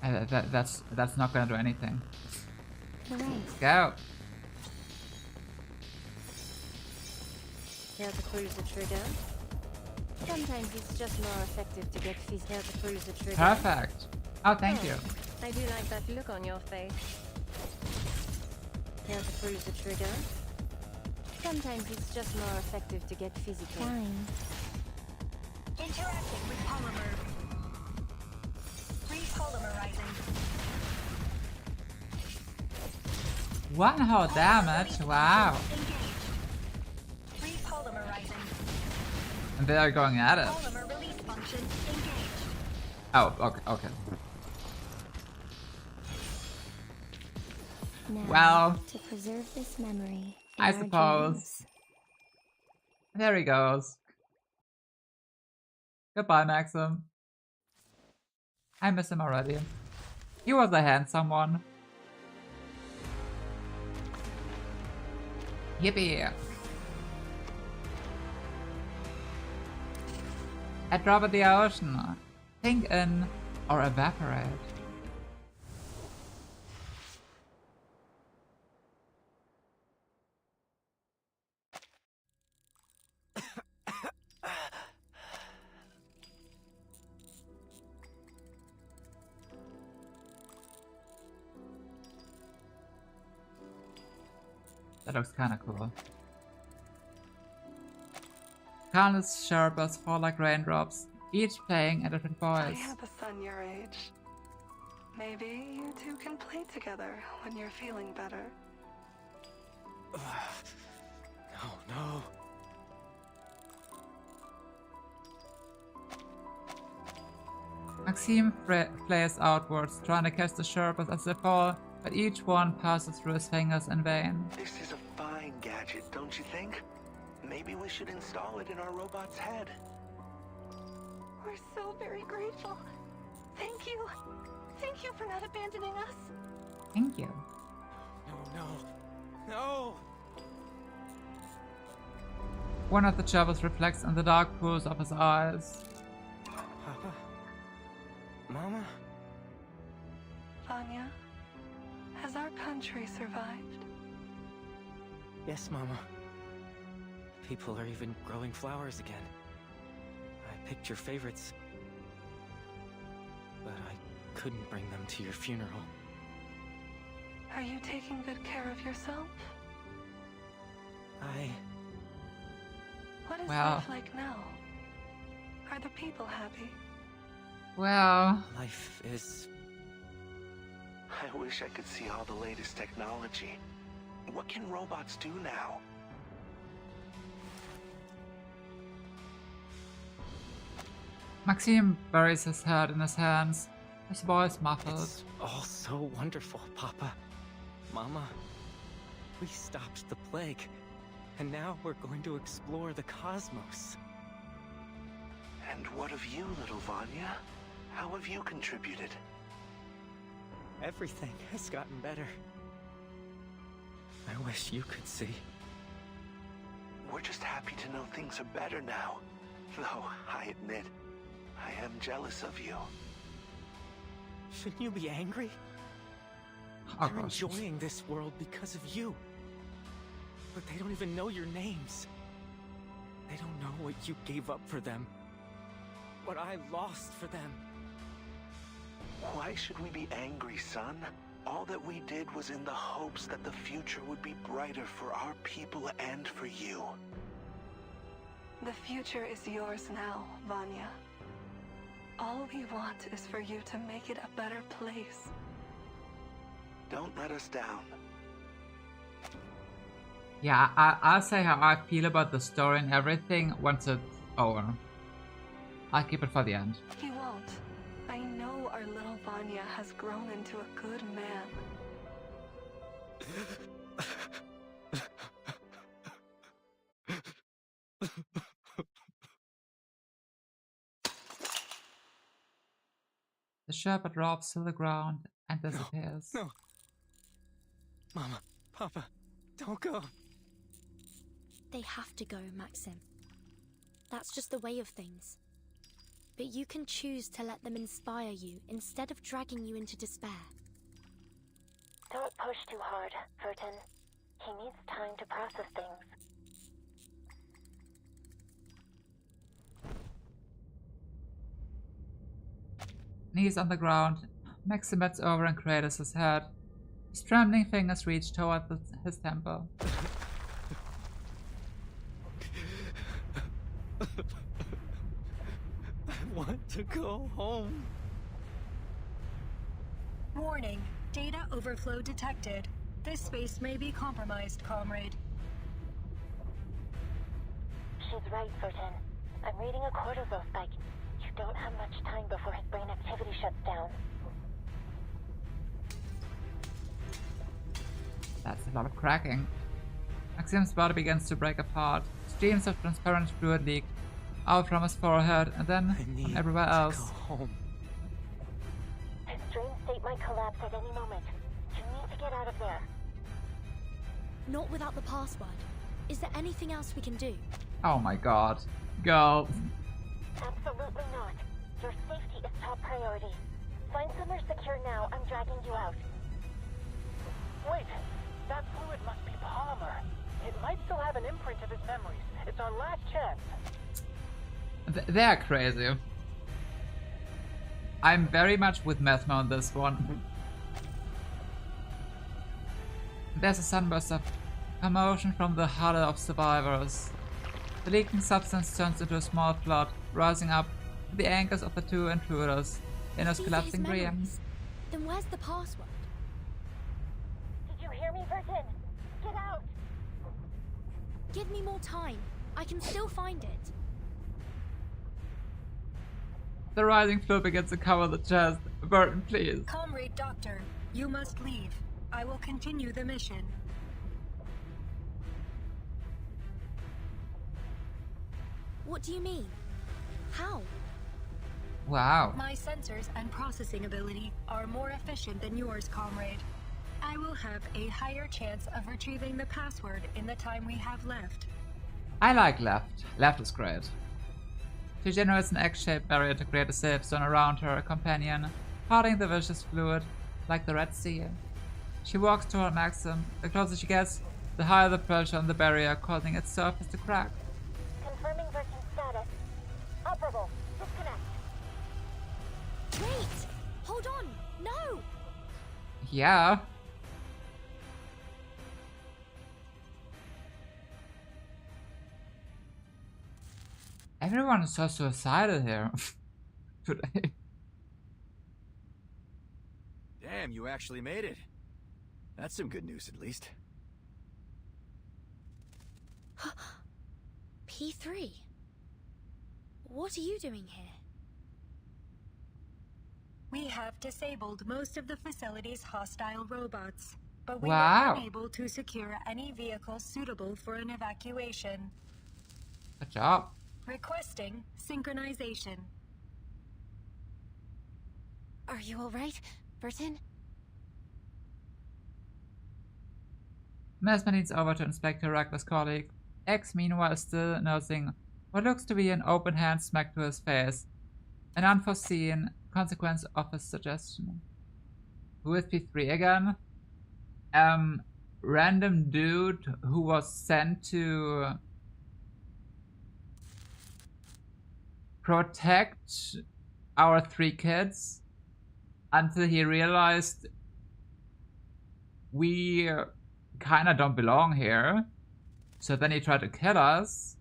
That's not gonna do anything. Hooray. Go. Care to pull the trigger? Sometimes it's just more effective to get physical to pull the trigger. Perfect. Oh, thank you. I do like that look on your face. Care to pull the trigger? Sometimes it's just more effective to get physical. Fine. Interacting with polymer. Repolymerizing. One whole damage. Wow. Repolymerizing. And they are going at it. Polymer release function engaged. Oh, okay, okay. Now, Well, to preserve this memory. in I our suppose. dreams. There he goes. Goodbye, Maxim. I miss him already. He was a handsome one. Yippee! A drop of the ocean. Sink in or evaporate. That looks kinda cool. Countless Sherpas fall like raindrops, each playing a different I voice. have a son your age. Maybe you two can play together when you're feeling better. Oh no. Maxime flares outwards, trying to catch the Sherpas as they fall, but each one passes through his fingers in vain. This is a fine gadget, don't you think? Maybe we should install it in our robot's head. We're so very grateful. Thank you. Thank you for not abandoning us. Thank you. No. No. One of the Sherpas reflects in the dark pools of his eyes. Papa? Mama? Vanya, has our country survived? Yes, Mama. People are even growing flowers again. I picked your favorites, but I couldn't bring them to your funeral. Are you taking good care of yourself? What is Well. life like now? Are the people happy? Well... Life is... I wish I could see all the latest technology. What can robots do now? Maxime buries his head in his hands, his voice muffled. It's all so wonderful, Papa. Mama, we stopped the plague, and now we're going to explore the cosmos. And what of you, little Vanya? How have you contributed? Everything has gotten better. I wish you could see. We're just happy to know things are better now. Though, I admit, I am jealous of you. Shouldn't you be angry? Oh, They're gosh. enjoying this world because of you. But they don't even know your names. They don't know what you gave up for them. What I lost for them. Why should we be angry, son? All that we did was in the hopes that the future would be brighter for our people and for you. The future is yours now, Vanya. All we want is for you to make it a better place. Don't let us down. Yeah, I'll say how I feel about the story and everything once it's over. I'll keep it for the end. He won't. I know our little Vanya has grown into a good man. The Sherpa drops to the ground and disappears. No. Mama, Papa, don't go. They have to go, Maxim. That's just the way of things. But you can choose to let them inspire you instead of dragging you into despair. Don't push too hard, Vertin. He needs time to process things. Knees on the ground, Maxim bends over and cradles his head. His trembling fingers reach toward his temple. I want to go home. Warning, data overflow detected. This space may be compromised, comrade. She's right, Vertin. I'm reading a cortisol spike. You don't have much time before his brain activity shuts down. That's a lot of cracking. Maxim's body begins to break apart. Streams of transparent fluid leak out from his forehead and then from everywhere else. Go home. His dream state might collapse at any moment. You need to get out of there. Not without the password. Is there anything else we can do? Oh my god. Girl. Absolutely not. Your safety is top priority. Find somewhere secure now. I'm dragging you out. Wait! That fluid must be polymer. It might still have an imprint of his memories. It's our last chance. They're crazy. I'm very much with Methma on this one. There's a sunburst of commotion from the huddle of survivors. The leaking substance turns into a small flood, rising up to the ankles of the two intruders in a collapsing dream. Then where's the password? Did you hear me, Vertin? Get out! Give me more time. I can still find it. The rising flow begins to cover the chest. Burton, please. Comrade Doctor, you must leave. I will continue the mission. What do you mean? How? Wow. My sensors and processing ability are more efficient than yours, comrade. I will have a higher chance of retrieving the password in the time we have left. I like left. Left is great. She generates an egg-shaped barrier to create a safe zone around her companion, parting the vicious fluid like the Red Sea. She walks toward Maxim. The closer she gets, the higher the pressure on the barrier, causing its surface to crack. Confirming Vertin's status. Operable. Disconnect. Wait! Hold on! No! Yeah. Everyone is so suicidal here today. Damn, you actually made it. That's some good news, at least. P3? What are you doing here? We have disabled most of the facility's hostile robots, but we Wow. were unable to secure any vehicles suitable for an evacuation. Good job. Requesting synchronization. Are you alright, Vertin? Mesmer leans over to inspect her reckless colleague. X, meanwhile, is still nursing what looks to be an open hand smack to his face, an unforeseen consequence of his suggestion. Who is P3 again? Random dude who was sent to protect our 3 kids until he realized we kinda don't belong here. So then he tried to kill us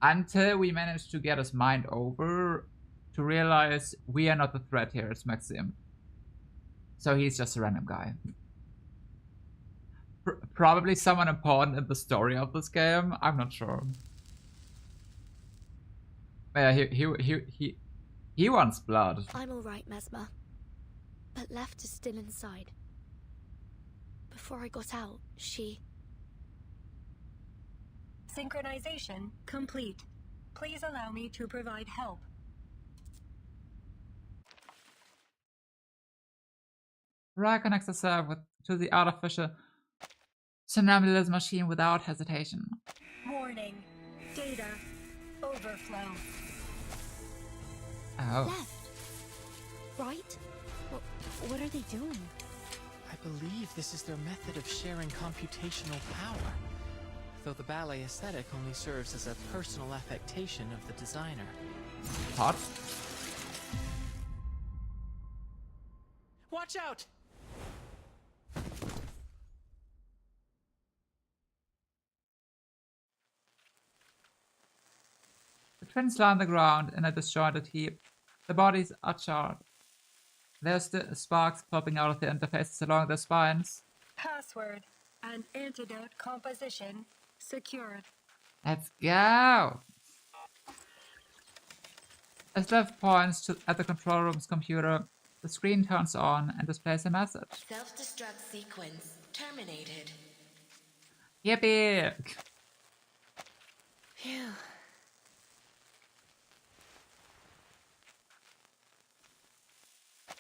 until we managed to get his mind over to realize we are not the threat here, it's Maxim. So he's just a random guy. Probably someone important in the story of this game, I'm not sure. Yeah, he wants blood. I'm alright, Mesmer. But Left is still inside. Before I got out, she... Synchronization complete. Please allow me to provide help. Ra connects herself to the artificial somnambulist machine without hesitation. Warning. Data overflow. Oh. Left. Right? What are they doing? I believe this is their method of sharing computational power. Though the ballet aesthetic only serves as a personal affectation of the designer. Hot? Watch out! The twins lie on the ground in a disjointed heap. The bodies are charred. There's the sparks popping out of the interfaces along their spines. Password and antidote composition secured. Let's go! As Lev points at the control room's computer, the screen turns on and displays a message. Self-destruct sequence terminated. Yippee! Phew.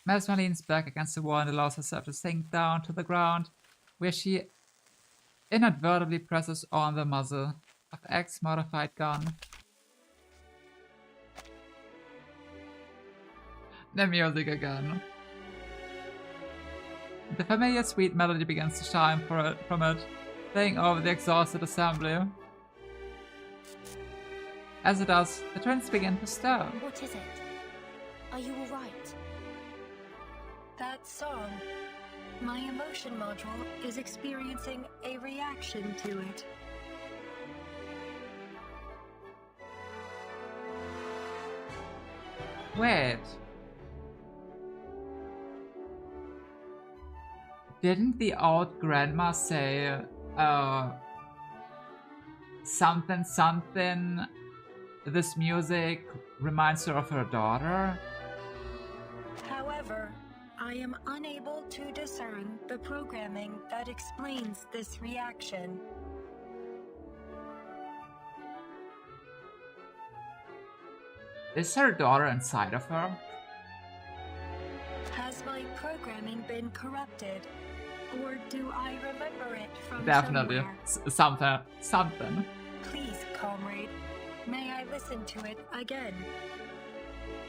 Mesmer leans back against the wall and allows herself to sink down to the ground, where she inadvertently presses on the muzzle of X's modified gun. The music again. The familiar sweet melody begins to shine from it, playing over the exhausted assembly. As it does, the twins begin to stir. What is it? Are you alright? That song. My emotion module is experiencing a reaction to it. Wait. Didn't the old grandma say, something, this music reminds her of her daughter? However, I am unable to discern the programming that explains this reaction. Is her daughter inside of her? Has my programming been corrupted? Or do I remember it from Definitely. somewhere? Something. Please, comrade, may I listen to it again?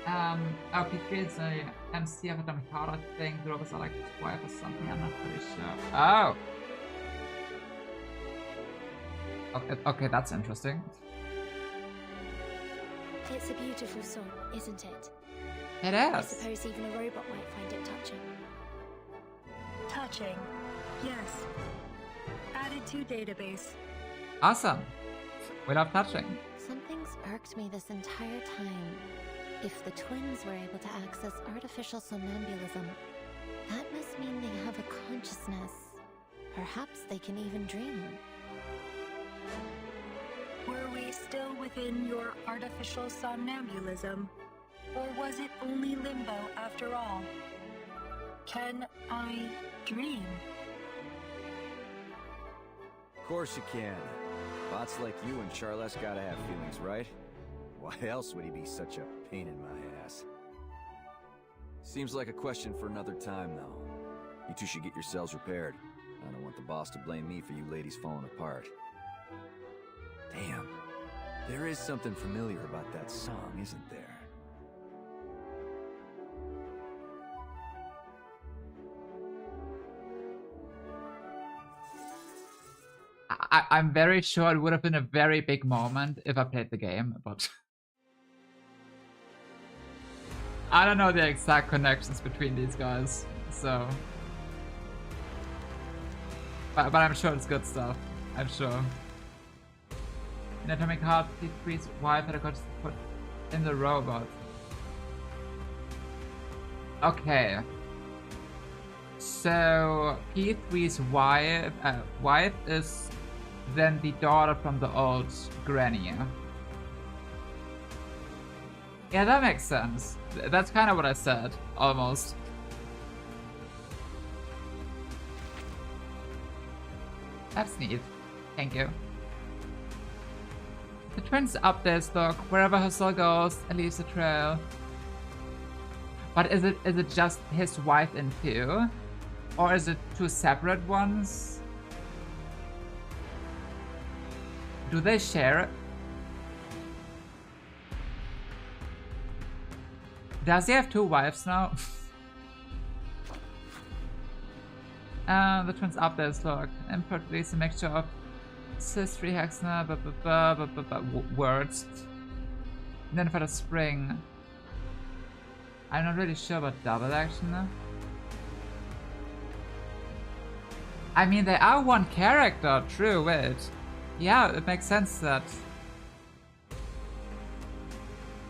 P3 is a MC of Atomic Heart, I think. The robots are like 12 or something, I'm not pretty sure. Oh! Okay, that's interesting. It's a beautiful song, isn't it? It I is. suppose even a robot might find it touching. Touching. Yes. Added to database. Awesome. We love touching. Something's irked me this entire time. If the twins were able to access artificial somnambulism, that must mean they have a consciousness. Perhaps they can even dream. Were we still within your artificial somnambulism? Or was it only limbo after all? Can I dream? Of course you can. Bots like you and Charles gotta have feelings, right? Why else would he be such a pain in my ass? Seems like a question for another time, though. You two should get yourselves repaired. I don't want the boss to blame me for you ladies falling apart. Damn. There is something familiar about that song, isn't there? I'm very sure it would have been a very big moment if I played the game, but I don't know the exact connections between these guys, so. But I'm sure it's good stuff. I'm sure. In Atomic Heart, P3's wife had got put in the robot. Okay. So P3's wife is then the daughter from the old granny. Yeah, that makes sense. That's kind of what I said, almost. That's neat. Thank you. The twins up there look wherever her soul goes and leaves a trail. But is it just his wife in two? Or is it two separate ones? Do they share it? Does he have two wives now? The twins up there look. Import release a mixture of cis-3 hexna, words. And then for the spring. I'm not really sure about double action. I mean, they are one character, true, wait. Yeah, it makes sense that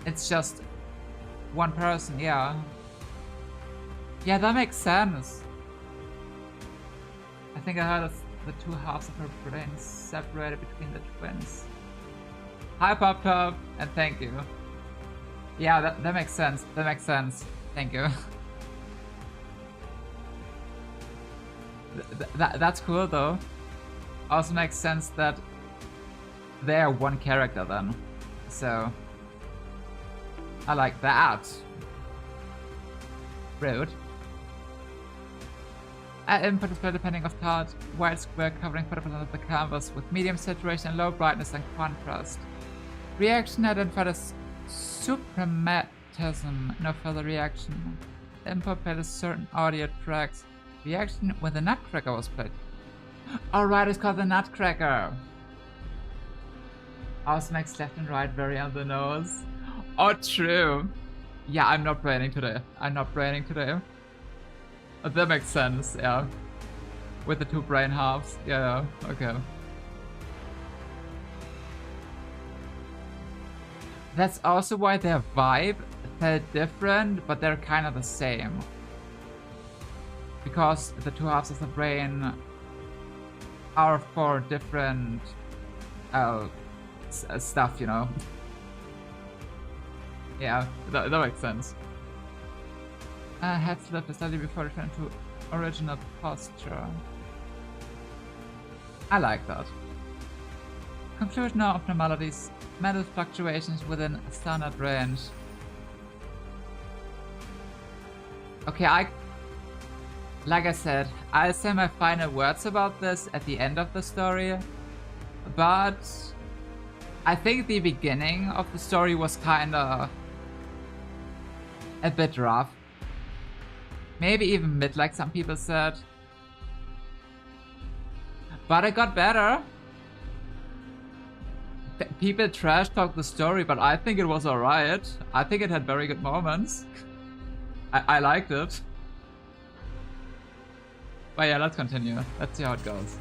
it's just one person, yeah. Yeah, that makes sense. I think I heard of the two halves of her brain separated between the twins. Hi, Pop Top, and thank you. Yeah, that makes sense. That makes sense. Thank you. That's cool, though. Also makes sense that they're one character then. So I like that. Rude. Input display depending of type, white square covering 40% of the canvas with medium saturation, low brightness and contrast. Reaction identified as suprematism, no further reaction. Input played a certain audio tracks. Reaction when the Nutcracker was played. Alright, it's called the Nutcracker. Also makes left and right very on the nose. Oh, true. Yeah, I'm not braining today. I'm not braining today. But that makes sense, yeah. With the two brain halves. Yeah, okay. That's also why their vibe felt different, but they're kind of the same. Because the two halves of the brain are for different stuff, you know. Yeah, that makes sense. Had to lift the study before returning to original posture. I like that. Conclusion of abnormalities. Mental fluctuations within a standard range. Okay, like I said, I'll say my final words about this at the end of the story. But I think the beginning of the story was kinda a bit rough. Maybe even mid, like some people said. But it got better. People trash talk the story, but I think it was alright. I think it had very good moments. I liked it. But yeah, let's continue. Let's see how it goes.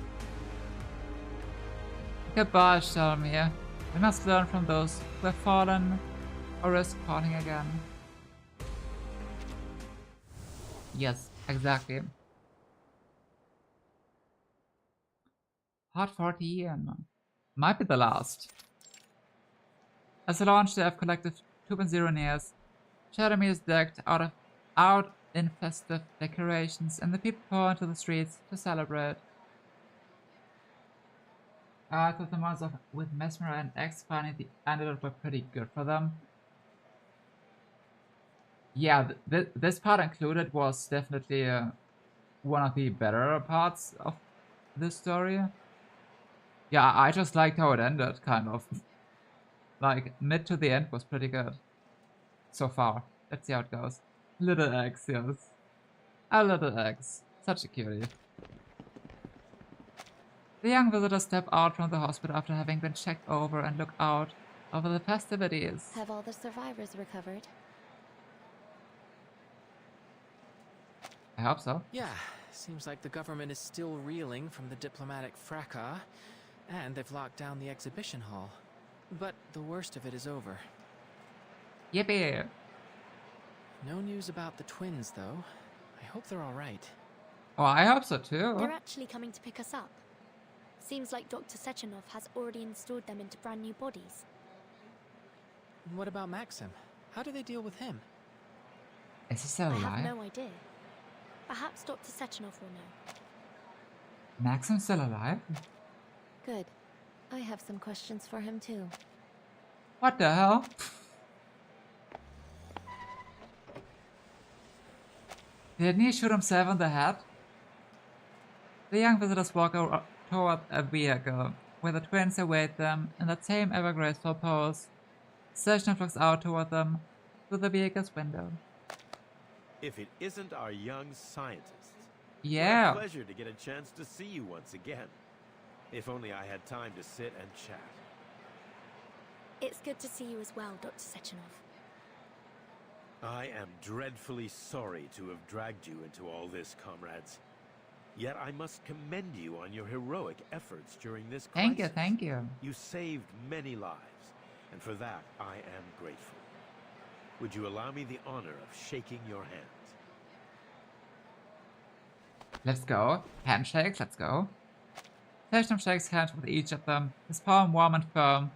Goodbye, Shalmir. We must learn from those who have fallen or risk falling again. Yes, exactly. Part 14. Might be the last. As a launch, they have collected 2.0 nears. Shadowmere is decked out in festive decorations, and the people pour into the streets to celebrate. I thought the months with Mesmer and X finding the antidote were pretty good for them. Yeah, this part included was definitely one of the better parts of this story. Yeah, I just liked how it ended, kind of. like mid to the end was pretty good. So far. Let's see how it goes. Little X, yes. A little X. Such a cutie. The young visitors step out from the hospital after having been checked over and look out over the festivities. Have all the survivors recovered? I hope so. Yeah, seems like the government is still reeling from the diplomatic fracas, and they've locked down the exhibition hall. But the worst of it is over. Yippee! No news about the twins, though. I hope they're alright. Oh, I hope so too. They're actually coming to pick us up. Seems like Dr. Sechenov has already installed them into brand new bodies. And what about Maxim? How do they deal with him? Is he still I alive? have no idea. Perhaps Dr. Sechenov will know. Maxim's still alive? Good. I have some questions for him too. What the hell? Didn't he shoot himself in the head? The young visitors walk toward a vehicle, where the twins await them in that same ever-graceful pose. Sechenov looks out toward them through the vehicle's window. If it isn't our young scientists. Yeah. What a pleasure to get a chance to see you once again. If only I had time to sit and chat. It's good to see you as well, Dr. Sechenov. I am dreadfully sorry to have dragged you into all this, comrades. Yet I must commend you on your heroic efforts during this crisis. Thank you. You saved many lives, and for that I am grateful. Would you allow me the honor of shaking your hand? Let's go. Handshakes, let's go. Sechenov shakes hands with each of them, his palm warm and firm,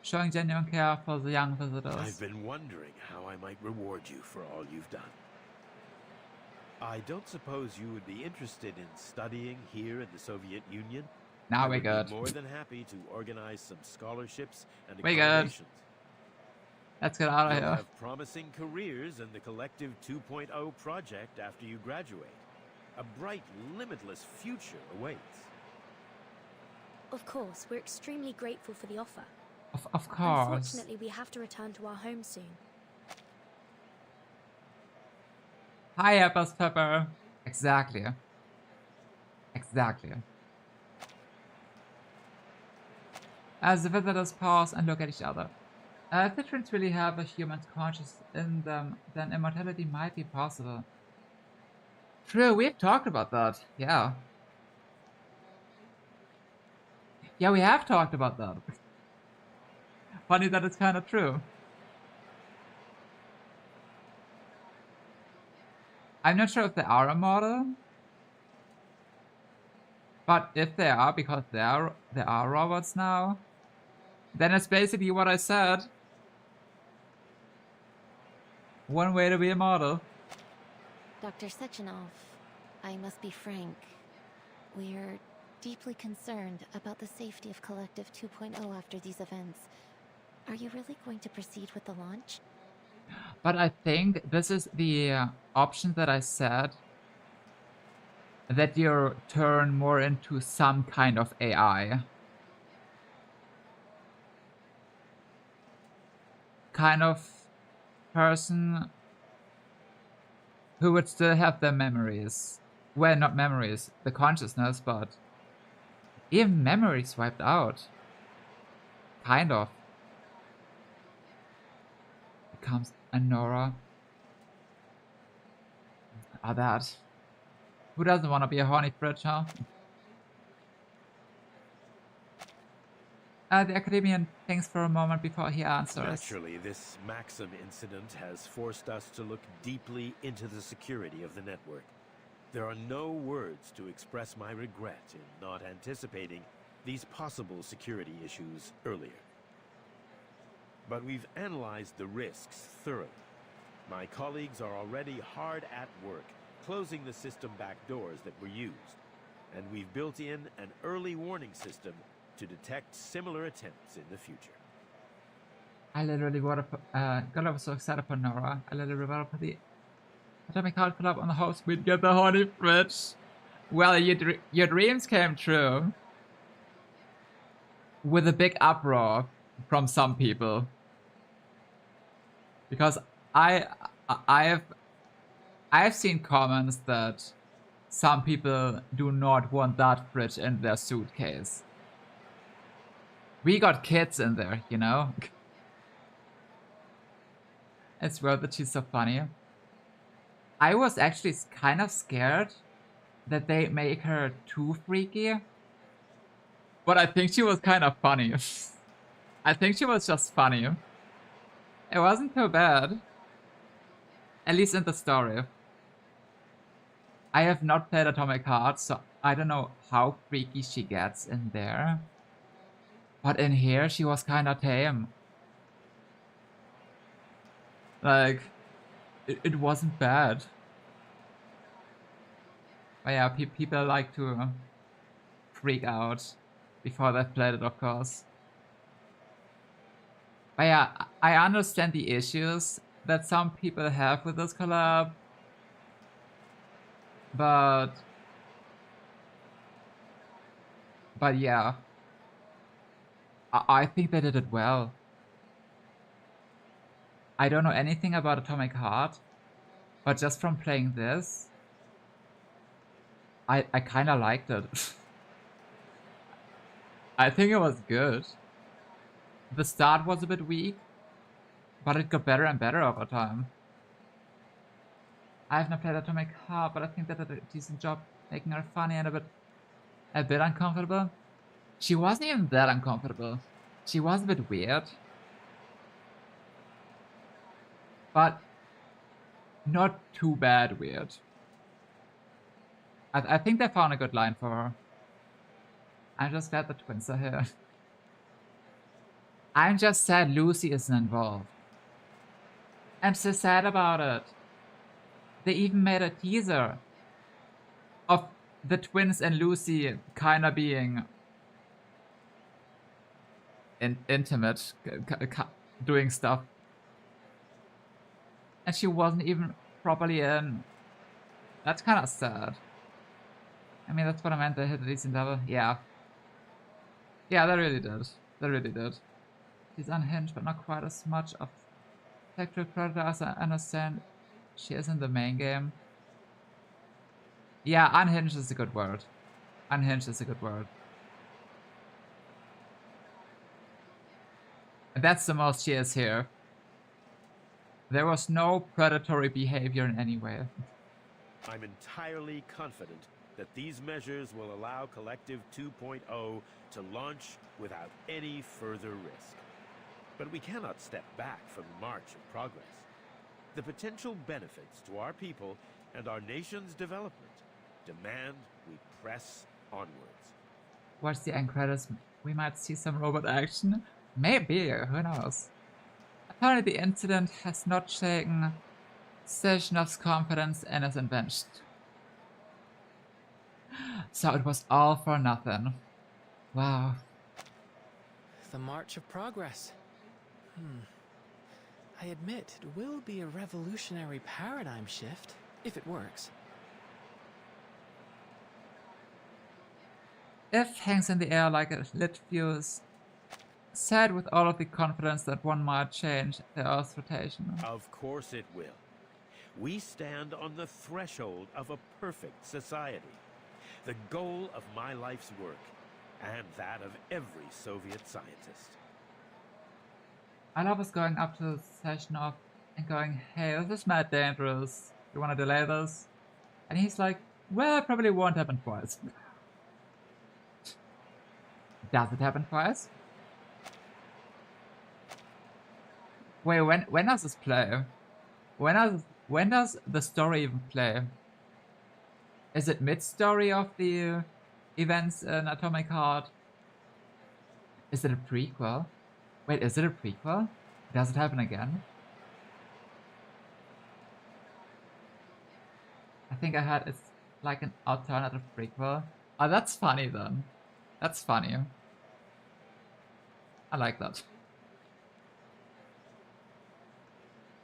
showing genuine care for the young visitors. I've been wondering how I might reward you for all you've done. I don't suppose you would be interested in studying here in the Soviet Union? Now we're good. More than happy to organize some scholarships and We good. accommodations. Let's get out of You'll here. have promising careers in the Collective 2.0 project after you graduate. A bright, limitless future awaits. Of course, we're extremely grateful for the offer. Of course. Unfortunately, we have to return to our home soon. Hi, Apples Pepper. Exactly. Exactly. As the visitors pause and look at each other. If the twins really have a human conscience in them, then immortality might be possible. True, we've talked about that. Yeah. Yeah, we have talked about that. Funny that it's kind of true. I'm not sure if they are immortal. But if they are, because they are robots now, then it's basically what I said. One way to be immortal. Dr. Sechenov, I must be frank. We're deeply concerned about the safety of Collective 2.0 after these events. Are you really going to proceed with the launch? But I think this is the option that I said. That you turn more into some kind of AI. Kind of person who would still have their memories. Well, not memories, the consciousness, but even memories wiped out. Kind of. Becomes a Nora. Ah, that. Who doesn't want to be a horny fridge, huh? The academician thinks for a moment before he answers. Naturally, this Maxim incident has forced us to look deeply into the security of the network. There are no words to express my regret in not anticipating these possible security issues earlier. But we've analyzed the risks thoroughly. My colleagues are already hard at work, closing the system back doors that were used. And we've built in an early warning system to detect similar attempts in the future. I literally want to God, I was so excited for Nora. I literally want to put the Atomic Heart Club on the house. We'd get the horny fridge. Well, your dreams came true. With a big uproar. from some people. Because I've seen comments that some people do not want that fridge in their suitcase. We got kids in there, you know? It's weird that she's so funny. I was actually kind of scared that they make her too freaky. But I think she was kind of funny. I think she was just funny. It wasn't too bad. At least in the story. I have not played Atomic Heart, so I don't know how freaky she gets in there. But in here, she was kinda tame. Like, it wasn't bad. But yeah, people like to freak out before they've played it, of course. But yeah, I understand the issues that some people have with this collab. But yeah, I think they did it well. I don't know anything about Atomic Heart, but just from playing this, I kind of liked it. I think it was good. The start was a bit weak, but it got better and better over time. I have not played Atomic Heart, but I think they did a decent job making her funny and a bit uncomfortable. She wasn't even that uncomfortable. She was a bit weird. But not too bad weird. I think they found a good line for her. I'm just glad the twins are here. I'm just sad Lucy isn't involved. I'm so sad about it. They even made a teaser of the twins and Lucy kinda being intimate, doing stuff. And she wasn't even properly in. That's kind of sad. I mean, that's what I meant, they hit a decent level. Yeah. Yeah, they really did. They really did. She's unhinged, but not quite as much of sexual predator as I understand she is in the main game. Yeah, unhinged is a good word. Unhinged is a good word. And that's the most she is here. There was no predatory behavior in any way. I'm entirely confident that these measures will allow Collective 2.0 to launch without any further risk. But we cannot step back from the march of progress. The potential benefits to our people and our nation's development demand we press onwards. Watch the end credits. We might see some robot action. Maybe, who knows? Apparently the incident has not shaken Sezhnov's confidence in his invention. So it was all for nothing. Wow. The march of progress. I admit, it will be a revolutionary paradigm shift, if it works. If hangs in the air like a lit fuse, said with all of the confidence that one might change the Earth's rotation. Of course it will. We stand on the threshold of a perfect society. The goal of my life's work, and that of every Soviet scientist. I love us going up to Sezhnov and going, hey, this is mad dangerous. You want to delay this? And he's like, well, it probably won't happen twice. Does it happen twice? Wait, when does this play? When does the story even play? Is it mid-story of the events in Atomic Heart? Is it a prequel? Wait, is it a prequel? Does it happen again? I think I heard it's like an alternative prequel. Oh, that's funny then. That's funny. I like that.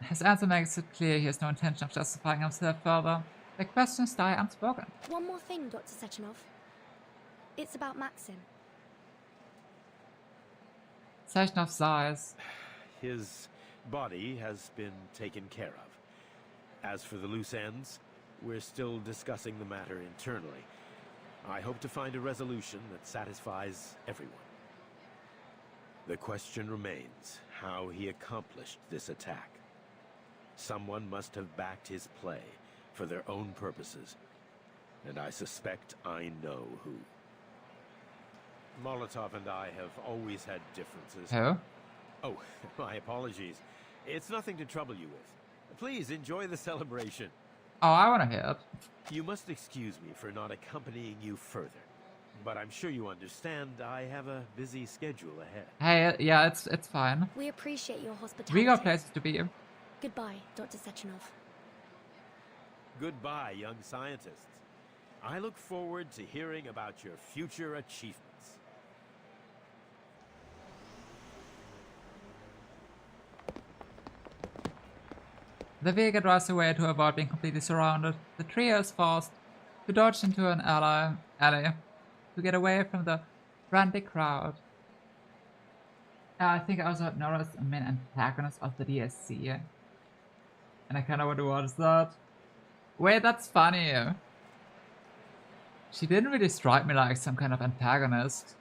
His answer makes it clear he has no intention of justifying himself further. The questions die unspoken. One more thing, Dr. Sechenov. It's about Maxim. Session of size. His body has been taken care of. As for the loose ends, we're still discussing the matter internally. I hope to find a resolution that satisfies everyone. The question remains how he accomplished this attack. Someone must have backed his play for their own purposes, and I suspect I know who. Molotov and I have always had differences. Who? Oh, my apologies. It's nothing to trouble you with. Please enjoy the celebration. Oh, I want to hear it. You must excuse me for not accompanying you further, but I'm sure you understand I have a busy schedule ahead. Hey, yeah, it's fine. We appreciate your hospitality. We got places to be. Goodbye, Dr. Sechenov. Goodbye, young scientists. I look forward to hearing about your future achievements. The vehicle drives away to avoid being completely surrounded. The trio is forced to dodge into an alley to get away from the frantic crowd. I think I also noticed a main antagonist of the DSC. And I kinda want to watch that. Wait, that's funny. She didn't really strike me like some kind of antagonist.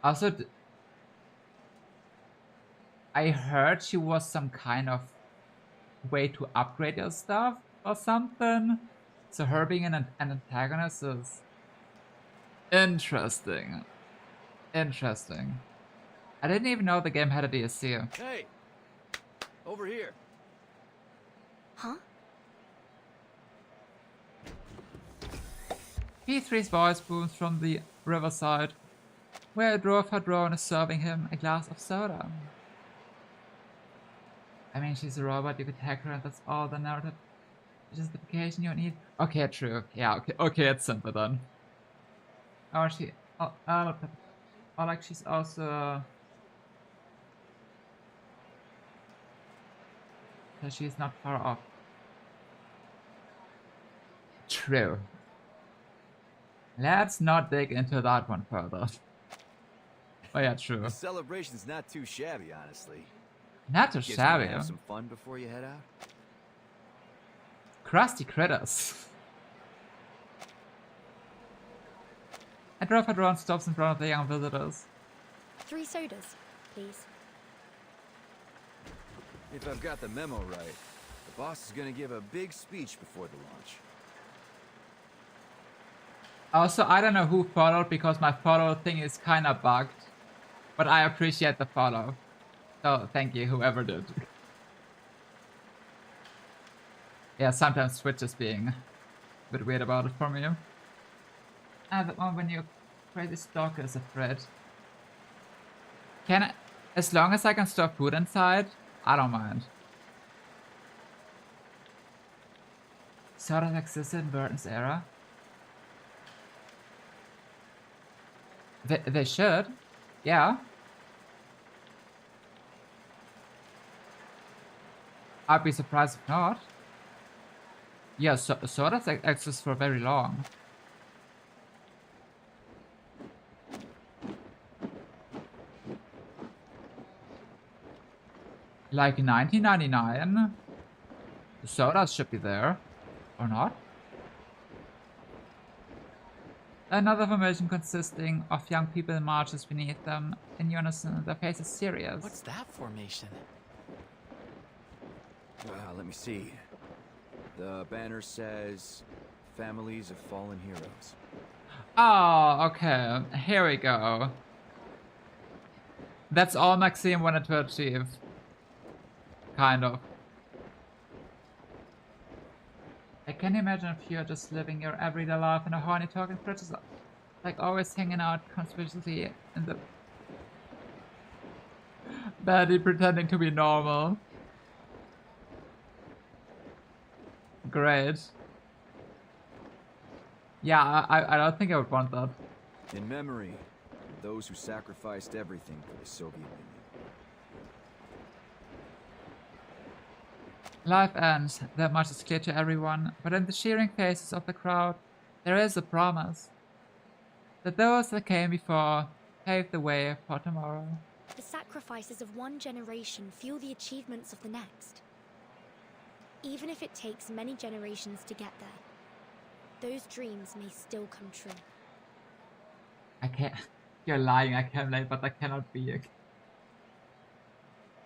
Also, I heard she was some kind of way to upgrade your stuff or something. So her being an antagonist is interesting. Interesting. I didn't even know the game had a DSC. Hey! Over here. Huh? P3's voice booms from the riverside, where a drove her drone is serving him a glass of soda. I mean, she's a robot, you could hack her and that's all the narrative justification you need. Okay, true. Yeah, okay, it's simple then. Oh, like she's also... So she's not far off. True. Let's not dig into that one further. Oh yeah, true. The celebration's not too shabby, honestly. Not too shabby. Have some fun before you head out. Crusty critters. A driver drone stops in front of the young visitors. 3 sodas, please. If I've got the memo right, the boss is gonna give a big speech before the launch. Also, I don't know who followed because my follow thing is kinda bugged. But I appreciate the follow. So thank you, whoever did. Yeah, sometimes Twitch is being a bit weird about it for me. And the one when your crazy stalker is afraid. As long as I can store food inside, I don't mind. Sodas existed in Burton's era. They should. Yeah. I'd be surprised if not. Yeah, sodas exist for very long. Like 1999, the sodas should be there, or not? Another formation consisting of young people marches beneath them in unison, their faces serious. What's that formation? Let me see. The banner says, "Families of Fallen Heroes." Oh, okay. Here we go. That's all Maxime wanted to achieve. Kind of. I can imagine if you're just living your everyday life in a horny talking fridges, like always hanging out conspicuously in the badly pretending to be normal. Great. Yeah, I don't think I would want that. In memory of those who sacrificed everything for the Soviet Union. Life ends, that much is clear to everyone, but in the cheering faces of the crowd, there is a promise. That those that came before pave the way for tomorrow. The sacrifices of one generation fuel the achievements of the next. Even if it takes many generations to get there, those dreams may still come true. I can't. You're lying, I can relate, but that cannot be.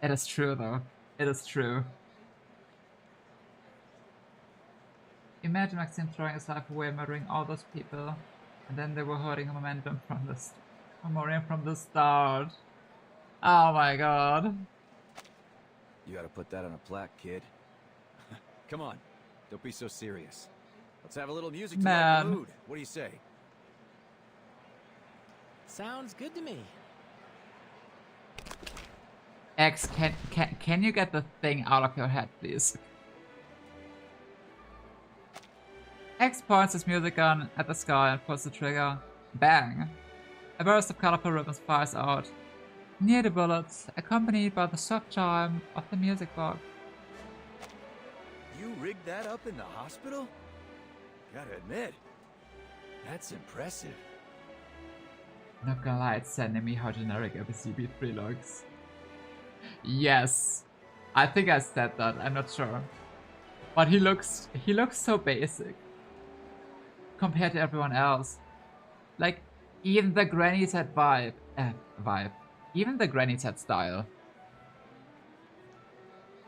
It is true, though. It is true. Imagine Maxim throwing his life away, murdering all those people, and then they were hurting momentum from the start. Oh my god. You gotta put that on a plaque, kid. Come on, don't be so serious. Let's have a little music to lighten the mood. What do you say? Sounds good to me. X, can you get the thing out of your head, please? X points his music gun at the sky and pulls the trigger. Bang! A burst of colorful ribbons fires out near the bullets, accompanied by the soft chime of the music box. You rigged that up in the hospital? Gotta admit, that's impressive. Not gonna lie, it's sending me how generic CB3 looks. Yes, I think I said that, I'm not sure. But he looks so basic compared to everyone else. Like, even the granny set vibe, even the granny set style.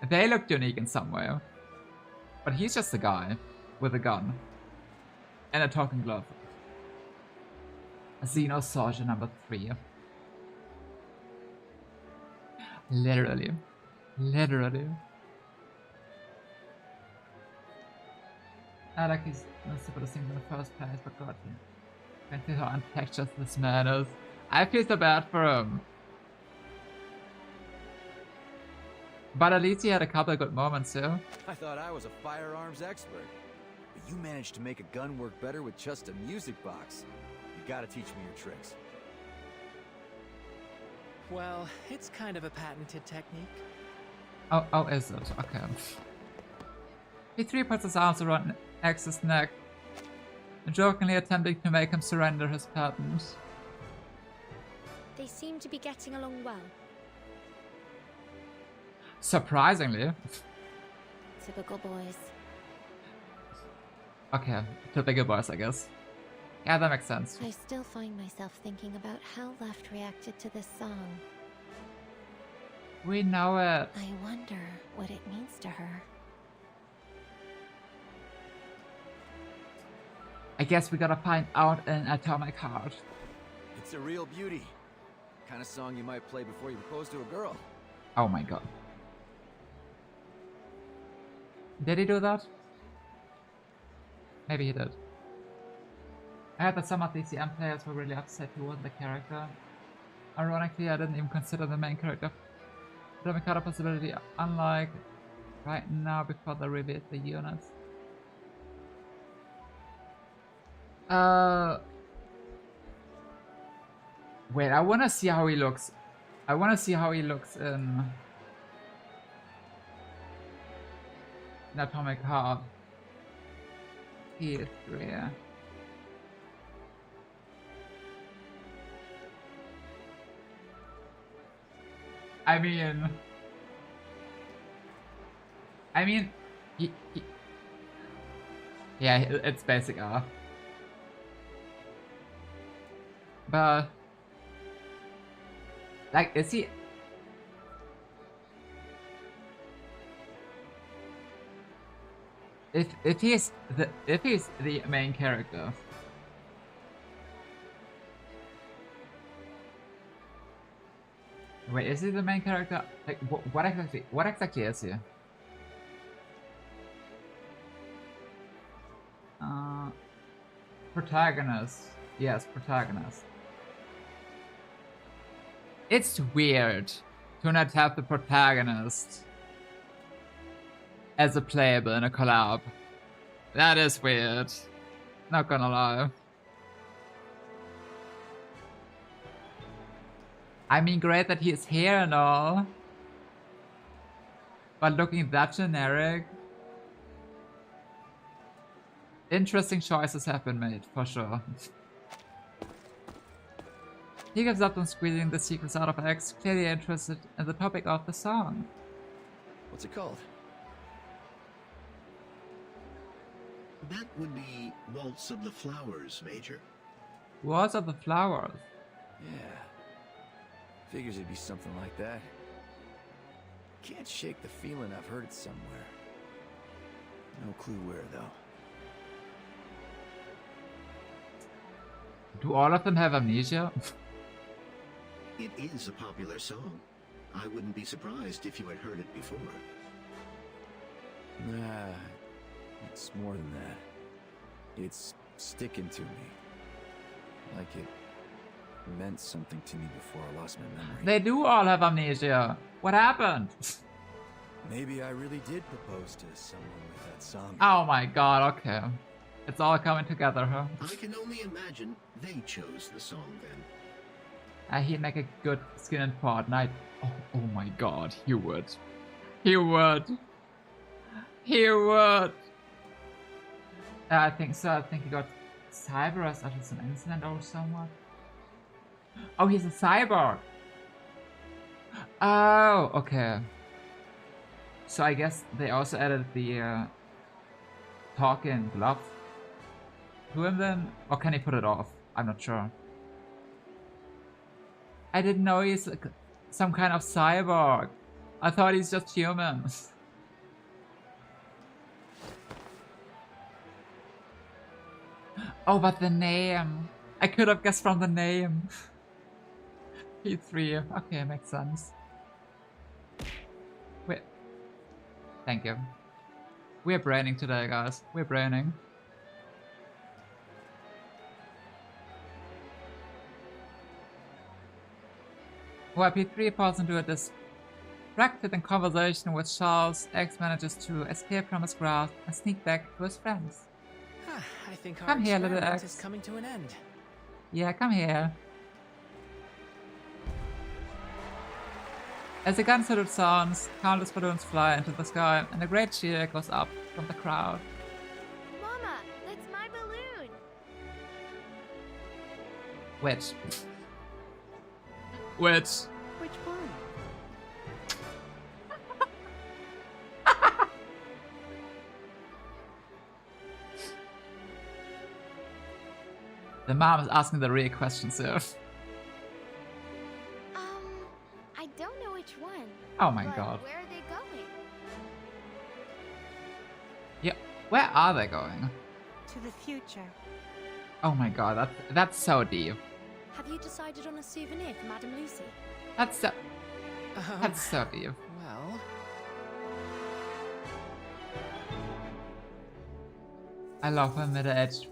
They look unique in some way. But he's just a guy with a gun and a talking glove. Xeno Soldier number 3. Literally. I like he's not super things in the first place, but god, I can feel how untextured this man is. I feel so bad for him. But at least he had a couple good moments too. I thought I was a firearms expert, but you managed to make a gun work better with just a music box. You gotta teach me your tricks. Well, it's kind of a patented technique. Oh, is it? Okay. P3 puts his arms around X's neck, jokingly attempting to make him surrender his patent. They seem to be getting along well. Surprisingly. Typical boys. Okay, typical boys, I guess. Yeah, that makes sense. I still find myself thinking about how Left reacted to this song. We know it. I wonder what it means to her. I guess we gotta find out in Atomic Heart. It's a real beauty. Kind of song you might play before you propose to a girl. Oh my god. Did he do that? Maybe he did. I heard that some of the ECM players were really upset he wasn't the character. Ironically, I didn't even consider the main character Atomic Heart a possibility, unlike right now before they revealed the units. Wait, I wanna see how he looks. I wanna see how he looks in Atomic Heart. P3. I mean, yeah, it's basic R. But, like, is he? If he's the main character. Wait, is he the main character? Like, what exactly is he? Protagonist. Yes, protagonist. It's weird to not have the protagonist as a playable in a collab. That is weird. Not gonna lie. I mean, great that he is here and all, but looking that generic. Interesting choices have been made, for sure. He gives up on squeezing the secrets out of X, clearly interested in the topic of the song. What's it called? That would be Waltz of the Flowers, Major. Waltz of the Flowers? Yeah. Figures it'd be something like that. Can't shake the feeling I've heard it somewhere. No clue where, though. Do all of them have amnesia? It is a popular song. I wouldn't be surprised if you had heard it before. Nah, it's more than that. It's sticking to me. Like it meant something to me before I lost my memory. They do all have amnesia. What happened? Maybe I really did propose to someone with that song. Oh my god, okay. It's all coming together, huh? I can only imagine they chose the song then. He'd make a good skin in Fortnite. Oh my god, he would. He would. He would. I think so. I think he got cyberized after some incident or somewhat. Oh, he's a cyborg. Oh, okay. So I guess they also added the talking glove to him then? Or can he put it off? I'm not sure. I didn't know he's like some kind of cyborg. I thought he's just human. Oh, but the name. I could have guessed from the name. P3. Okay, makes sense. Wait. Thank you. We're braining today, guys. We're braining. While P3 falls into a distracted conversation with Charles, X manages to escape from his grasp and sneak back to his friends. I think our Come here, little experiment X. is coming to an end. Yeah, come here. As the gun salute sounds, countless balloons fly into the sky, and a great cheer goes up from the crowd. Mama, that's my balloon. Which? Which? Which one? The mom is asking the real questions here. I don't know which one. Oh my but god. Where are they going? Yeah, where are they going? To the future. Oh my god, that's so deep. Have you decided on a souvenir for Madame Lucy? That's so deep. Well, I love when middle-aged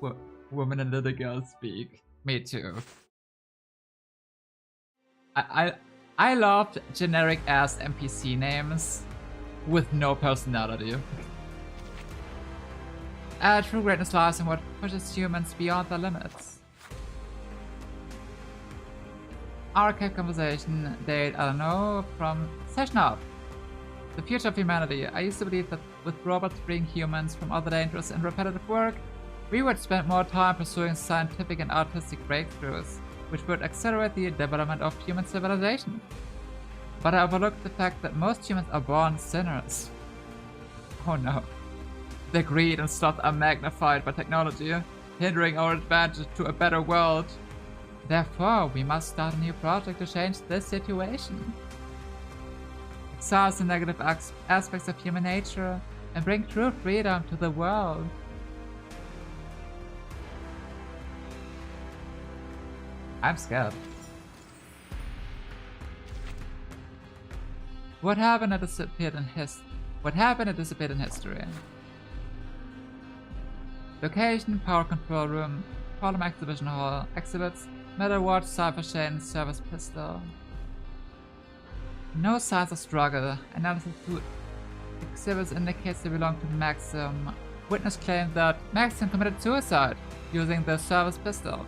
women and little girls speak. Me too. I loved generic ass NPC names with no personality. True greatness lies in what pushes humans beyond their limits. Archive conversation date, I don't know, from Session Up. The future of humanity. I used to believe that with robots freeing humans from other dangerous and repetitive work, we would spend more time pursuing scientific and artistic breakthroughs, which would accelerate the development of human civilization. But I overlooked the fact that most humans are born sinners. Oh no. Their greed and sloth are magnified by technology, hindering our advantage to a better world. Therefore, we must start a new project to change this situation. Excise the negative aspects of human nature and bring true freedom to the world. I'm scared. What happened that disappeared in history? Location, power control room, Collab exhibition hall, exhibits, Metal Watch, Cypher Chain, service pistol. No signs of struggle. Analysis to exhibits indicates they belong to Maxim. Witness claimed that Maxim committed suicide using the service pistol.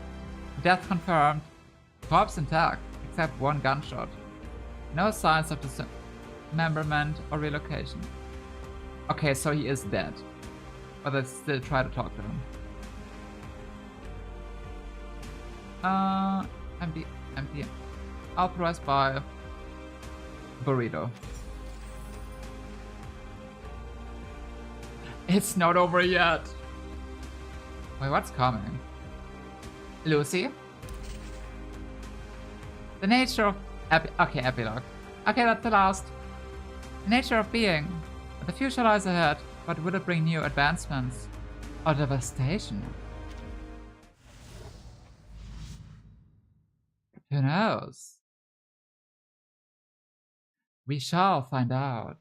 Death confirmed. Corpse intact, except one gunshot. No signs of dismemberment or relocation. Okay, so he is dead. But they still try to talk to him. Empty. Authorized by Burrito. It's not over yet. Wait, what's coming? Lucy? The nature of... okay, epilogue. Okay, that's the last. The nature of being. The future lies ahead, but will it bring new advancements? Or devastation? Who knows? We shall find out.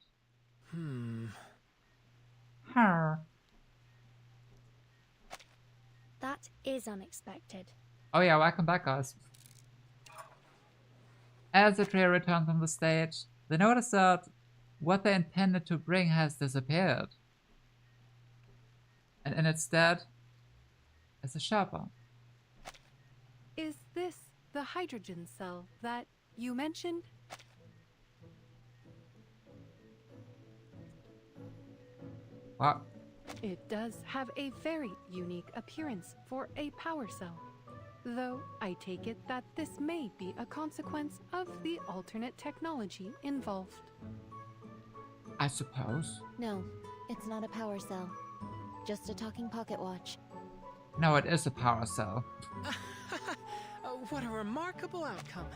Her. That is unexpected. Oh yeah, welcome back, guys. As the trio returns on the stage, they notice that what they intended to bring has disappeared. And in its stead is a Sherpa. Is this the hydrogen cell that you mentioned? What? It does have a very unique appearance for a power cell. Though I take it that this may be a consequence of the alternate technology involved. I suppose. No, it's not a power cell. Just a talking pocket watch. No, it is a power cell. What a remarkable outcome.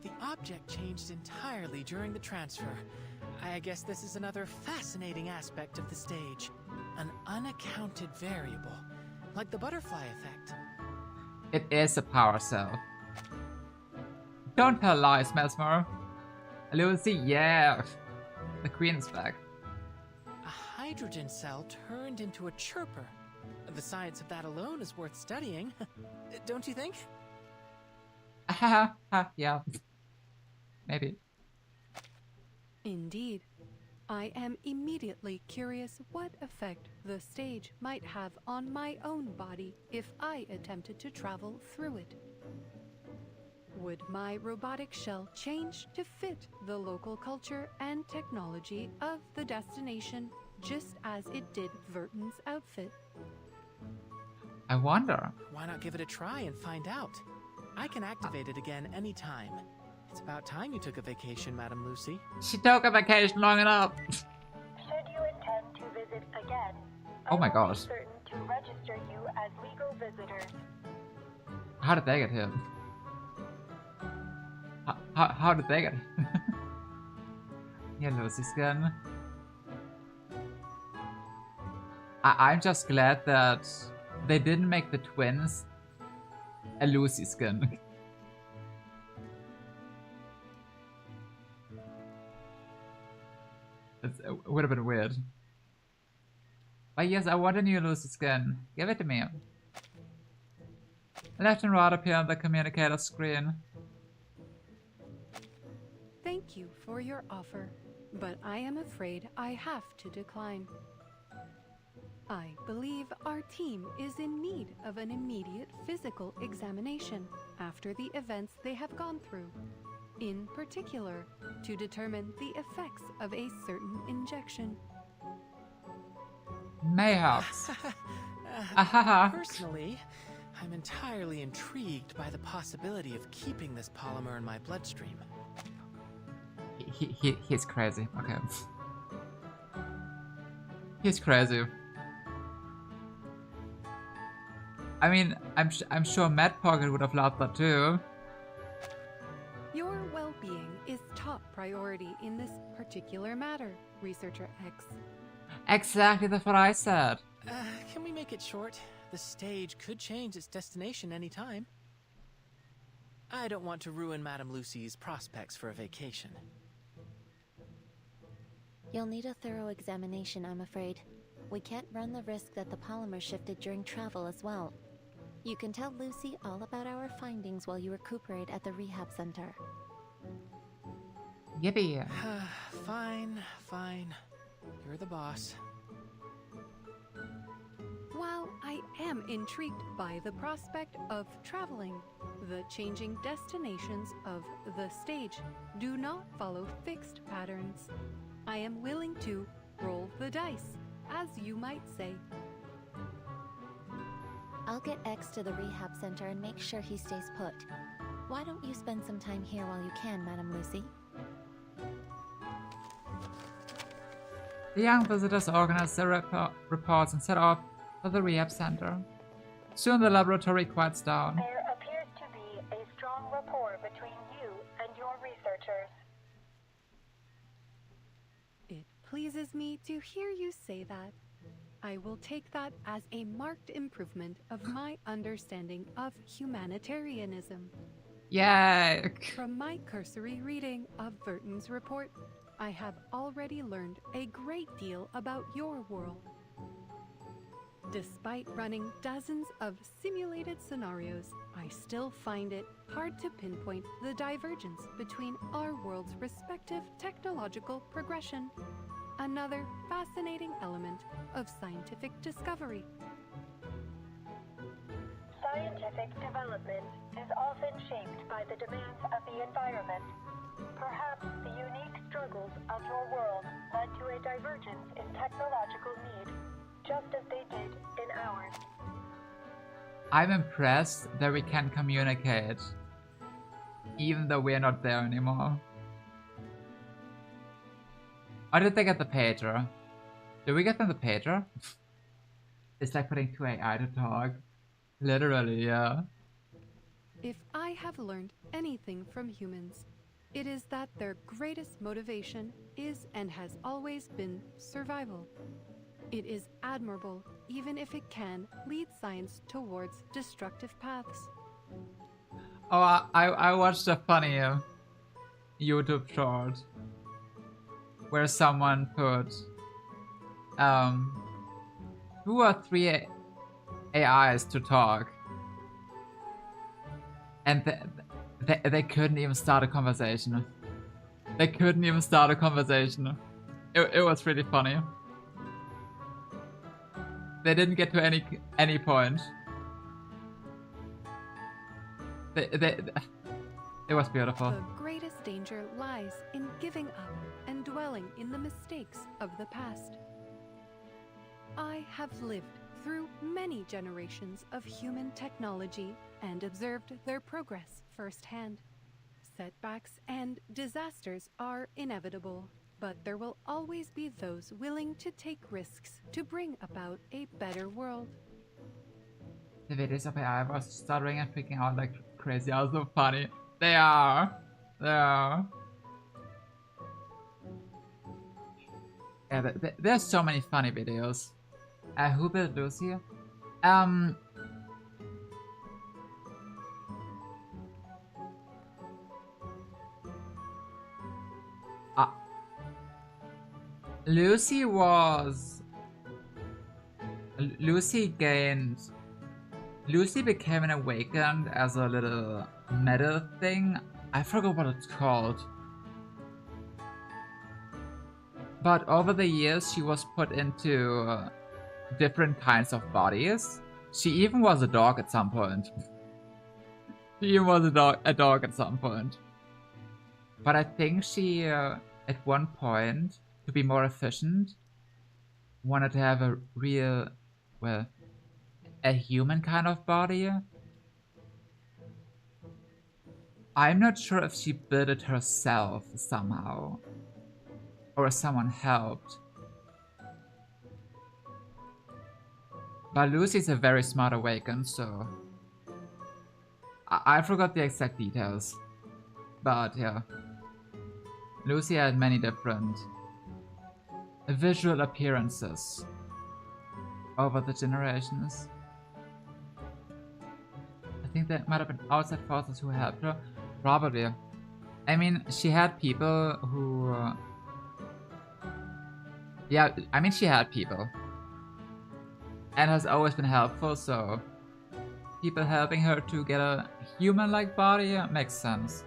The object changed entirely during the transfer. I guess this is another fascinating aspect of the stage. An unaccounted variable, like the butterfly effect. It is a power cell. Don't tell lies, Mesmer. Lucy, yeah. The queen is back. A hydrogen cell turned into a chirper. The science of that alone is worth studying. Don't you think? Yeah. Maybe. Indeed. I am immediately curious what effect the stage might have on my own body if I attempted to travel through it. Would my robotic shell change to fit the local culture and technology of the destination just as it did Verton's outfit? I wonder. Why not give it a try and find out? I can activate it again anytime. It's about time you took a vacation, Madam Lucy. She took a vacation long enough. Should you intend to visit again, Oh my I will gosh. be certain to register you as legal visitors. How did they get here? How did they get here? Yeah, Lucy skin. I'm just glad that they didn't make the twins a Lucy skin. It would have been weird. But yes, I want a new Lucy skin. Give it to me. Left and right appear on the communicator screen. Thank you for your offer, but I am afraid I have to decline. I believe our team is in need of an immediate physical examination after the events they have gone through. In particular, to determine the effects of a certain injection. Mayhaps. Personally, I'm entirely intrigued by the possibility of keeping this polymer in my bloodstream. He's crazy. Okay. He's crazy. I mean, I'm sure Matt Pocket would have loved that too. Your well-being is top priority in this particular matter, Researcher X. Exactly, that's what I said. Can we make it short? The stage could change its destination anytime. I don't want to ruin Madame Lucy's prospects for a vacation. You'll need a thorough examination, I'm afraid. We can't run the risk that the polymer shifted during travel as well. You can tell Lucy all about our findings while you recuperate at the rehab center. Yippee. Fine. You're the boss. While I am intrigued by the prospect of traveling, the changing destinations of the stage do not follow fixed patterns. I am willing to roll the dice, as you might say. I'll get X to the rehab center and make sure he stays put. Why don't you spend some time here while you can, Madame Lucy? The young visitors organized their reports and set off for the rehab center. Soon the laboratory quiets down. There appears to be a strong rapport between you and your researchers. It pleases me to hear you say that. I will take that as a marked improvement of my understanding of humanitarianism. Yay! From my cursory reading of Verton's report, I have already learned a great deal about your world. Despite running dozens of simulated scenarios, I still find it hard to pinpoint the divergence between our world's respective technological progression. Another fascinating element of scientific discovery. Scientific development is often shaped by the demands of the environment. Perhaps the unique struggles of your world led to a divergence in technological need, just as they did in ours. I'm impressed that we can communicate, even though we're not there anymore. Or did they get the pager? Did we get them the pager? It's like putting two AI to talk. Literally, yeah. If I have learned anything from humans, it is that their greatest motivation is and has always been survival. It is admirable, even if it can lead science towards destructive paths. Oh, I watched a funny YouTube short where someone put 2 or 3 AIs to talk, and they couldn't even start a conversation. They couldn't even start a conversation. It was really funny. They didn't get to any point. It was beautiful. The greatest danger lies in giving up and dwelling in the mistakes of the past. I have lived through many generations of human technology and observed their progress firsthand. Setbacks and disasters are inevitable, but there will always be those willing to take risks to bring about a better world. The videos of AI was stuttering and freaking out like crazy are so funny. They are. They are. Yeah, there's so many funny videos. Who built Lucy? Lucy was... Lucy became an awakened as a little metal thing. I forgot what it's called. But over the years, she was put into different kinds of bodies. She even was a dog at some point. She even was a dog at some point. But I think she, at one point, to be more efficient, wanted to have a real, well, a human kind of body. I'm not sure if she built it herself somehow, or if someone helped. But Lucy's a very smart awakened, so I forgot the exact details. But yeah, Lucy had many different visual appearances over the generations. I think there might have been outside forces who helped her. Probably. I mean, she had people who... yeah, I mean, she had people. And has always been helpful, so... people helping her to get a human-like body makes sense.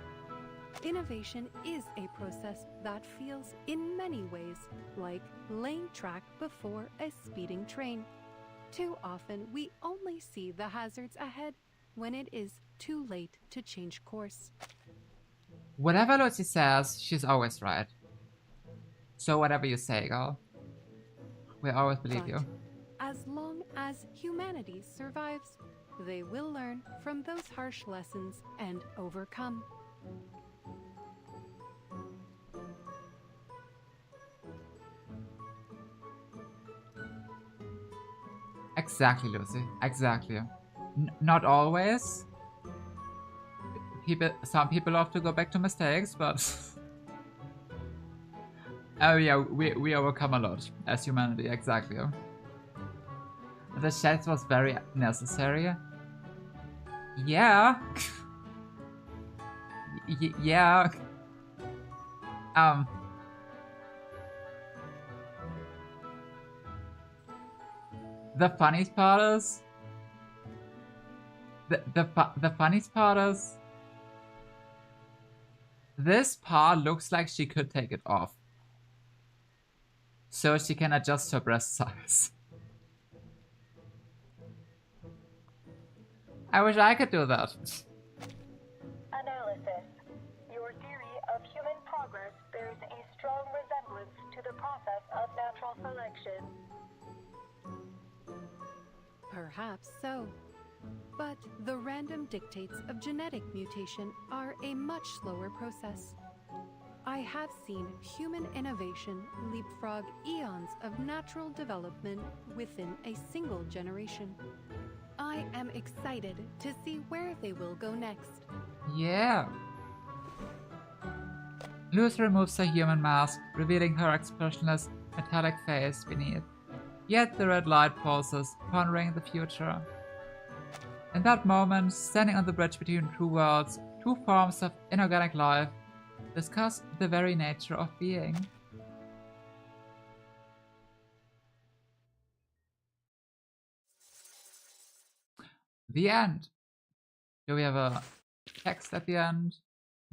Innovation is a process that feels in many ways like laying track before a speeding train. Too often, we only see the hazards ahead when it is too late to change course. Whatever Lucy says, she's always right. So whatever you say, girl, we always believe you. As long as humanity survives, They will learn from those harsh lessons and overcome. Exactly, Lucy. Exactly. Not always. Some people have to go back to mistakes, but oh yeah, we overcome a lot as humanity. Exactly. The chat was very necessary. Yeah. Yeah. The funniest part is the funniest part is this part looks like she could take it off, so she can adjust her breast size. I wish I could do that. Analysis. Your theory of human progress bears a strong resemblance to the process of natural selection. Perhaps so. But the random dictates of genetic mutation are a much slower process. I have seen human innovation leapfrog eons of natural development within a single generation. I am excited to see where they will go next. Yeah. Lucy removes her human mask, revealing her expressionless, metallic face beneath. Yet the red light pulses, pondering the future. In that moment, standing on the bridge between two worlds, two forms of inorganic life discuss the very nature of being. The end. Do we have a text at the end?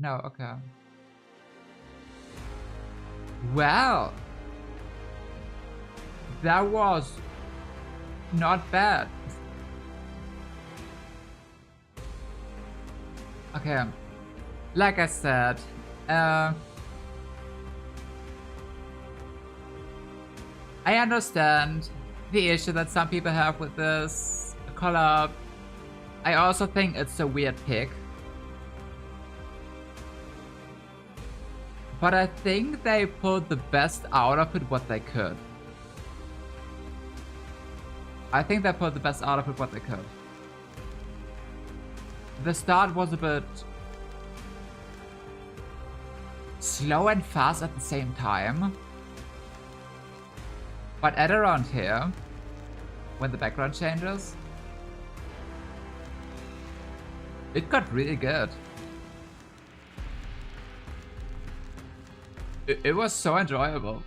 No, okay. Well, that was not bad. Okay, like I said, I understand the issue that some people have with this collab. I also think it's a weird pick. But I think they pulled the best out of it what they could. I think they pulled the best out of it what they could. The start was a bit slow and fast at the same time. But at around here, when the background changes, it got really good. It was so enjoyable.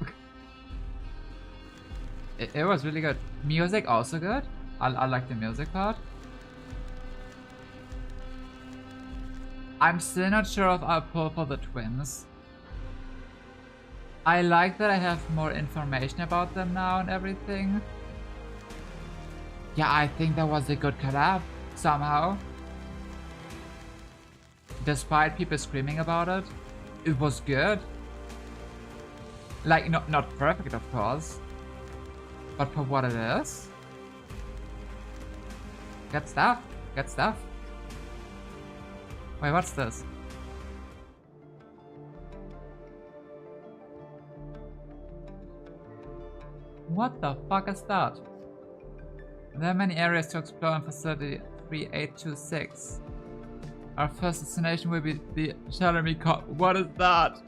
It was really good. Music also good. I like the music part. I'm still not sure if I'll pull for the twins. I like that I have more information about them now and everything. Yeah, I think that was a good collab, somehow. Despite people screaming about it, it was good. Like, not perfect, of course. But for what it is. Good stuff. Good stuff. Wait, what's this? What the fuck is that? There are many areas to explore in Facility 3826. Our first destination will be the Jeremy Cop. What is that?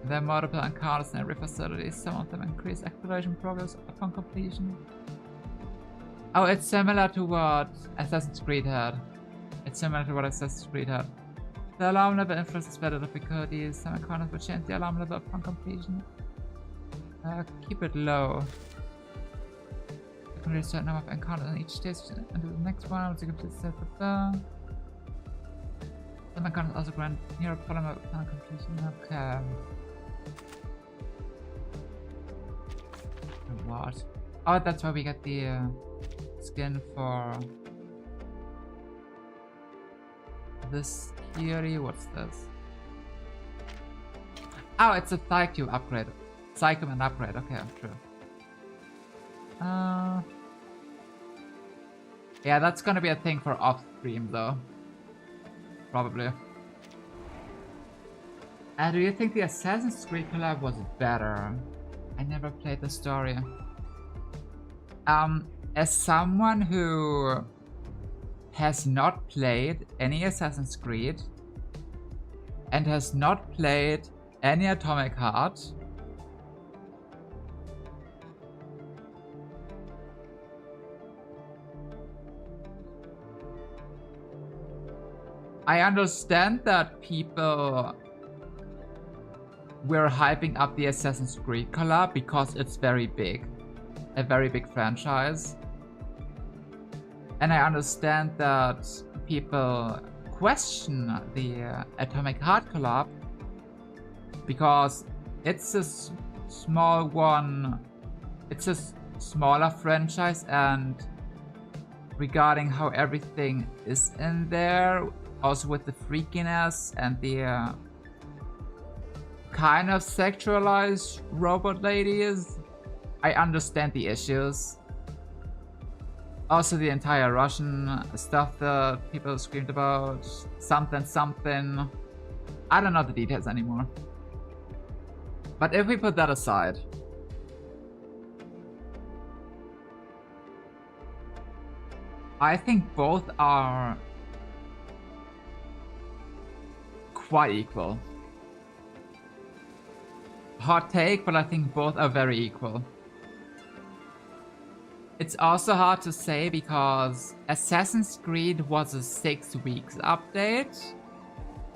There are multiple encounters in every facility. Some of them increase exploration progress upon completion. Oh, it's similar to what Assassin's Creed had. It's similar to what Assassin's Creed had. The alarm level influences better difficulties. Some encounters will change the alarm level upon completion. Keep it low. You can reach a certain number of encounters in each stage until the next one. Once you complete the set of some encounters also grant near polymer upon completion. Okay. Reward. Oh, that's why we get the skin for this theory. What's this? Oh, it's a Psycube upgrade. Psycube and upgrade. Okay, true. Yeah, that's gonna be a thing for off stream though. Probably. Do you think the Assassin's Creed collab was better? I never played the story. As someone who has not played any Assassin's Creed and has not played any Atomic Heart, I understand that people were hyping up the Assassin's Creed collab because it's very big. A very big franchise. And I understand that people question the Atomic Heart collab because it's a small one. It's a smaller franchise, and regarding how everything is in there, also with the freakiness and the kind of sexualized robot ladies, I understand the issues. Also the entire Russian stuff that people screamed about, something. I don't know the details anymore. But if we put that aside, I think both are quite equal. Hot take, but I think both are very equal. It's also hard to say because Assassin's Creed was a 6 weeks update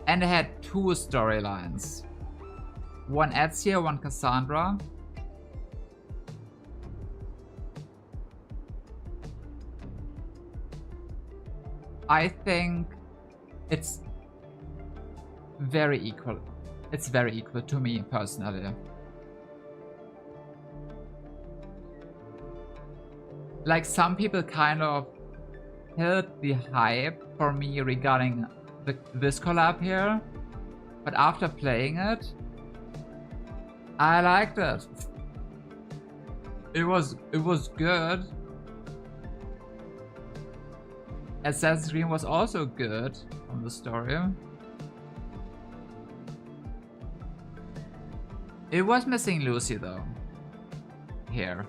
and it had 2 storylines. One Ezio, one Cassandra. I think it's very equal. It's very equal to me personally. Like, some people kind of killed the hype for me regarding this collab here, but after playing it, I liked it. It was good. Assassin's Creed was also good on the story. It was missing Lucy though. Here.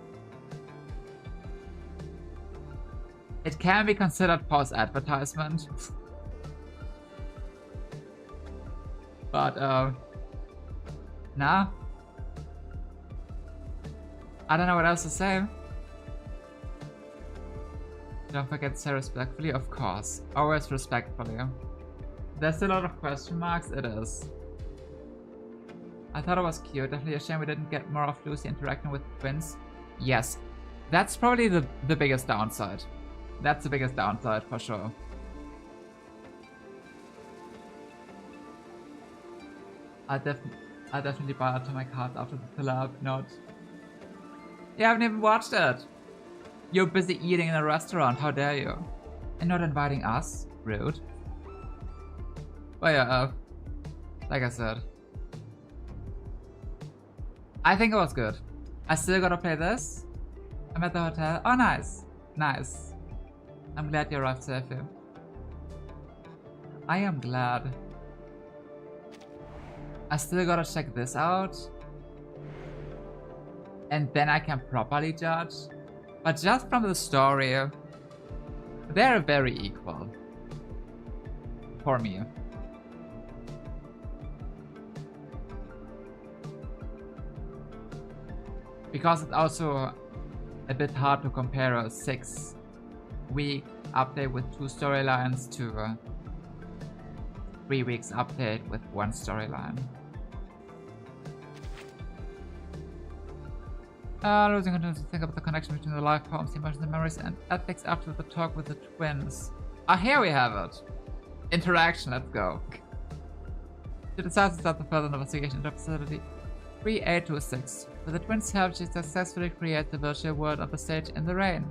It can be considered false advertisement. But nah. I don't know what else to say. Don't forget to say respectfully, of course. Always respectfully. There's a lot of question marks, it is. I thought it was cute. Definitely a shame we didn't get more of Lucy interacting with twins. Yes. That's probably the biggest downside. That's the biggest downside for sure. I definitely buy Atomic Heart after the collab. Not. You haven't even watched it. You're busy eating in a restaurant. How dare you? And not inviting us. Rude. But yeah, like I said, I think it was good. I still gotta play this. I'm at the hotel. Oh, nice. Nice. I'm glad you arrived safely. I am glad. I still gotta check this out. And then I can properly judge. But just from the story, they're very equal. For me. Because it's also a bit hard to compare a 6-week update with 2 storylines to a 3 weeks update with 1 storyline. Losing control to think about the connection between the life poems, the emotions, and memories, and ethics after the talk with the twins. Ah, here we have it. Interaction, let's go. She decides to start the further investigation into facility 3826. With the twins' help, she successfully creates the virtual world of the stage in the rain.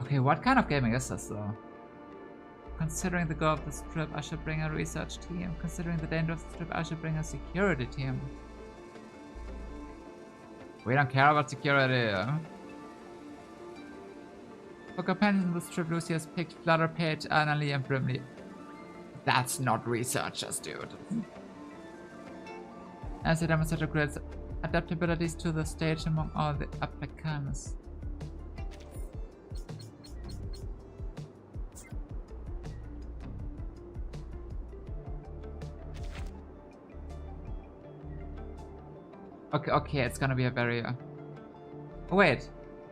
Okay, what kind of gaming is this though? Considering the goal of this trip, I should bring a research team. Considering the danger of this trip, I should bring a security team. We don't care about security. For companions in this trip, Lucy has picked Flutter, Page, Annalie, and Brimley. That's not researchers, dude. As they demonstrate great adaptabilities to the stage among all the applicants. Okay, it's gonna be a barrier. Oh, wait,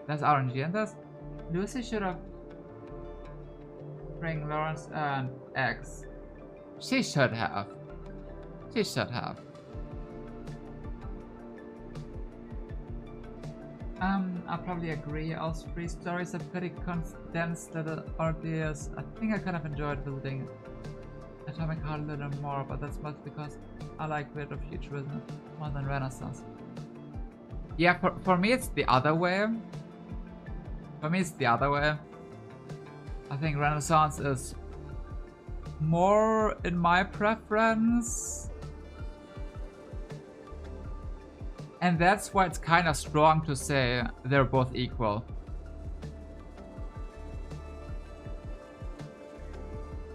there's RNG in this? Lucy should have bring Lawrence and X. She should have. She should have. I probably agree. All three stories are pretty condensed little ordeals. I think I kind of enjoyed visiting Atomic Heart a little more, but that's mostly because I like weird futurism more than Renaissance. Yeah, for me it's the other way. For me it's the other way. I think Renaissance is more in my preference. And that's why it's kind of strong to say they're both equal.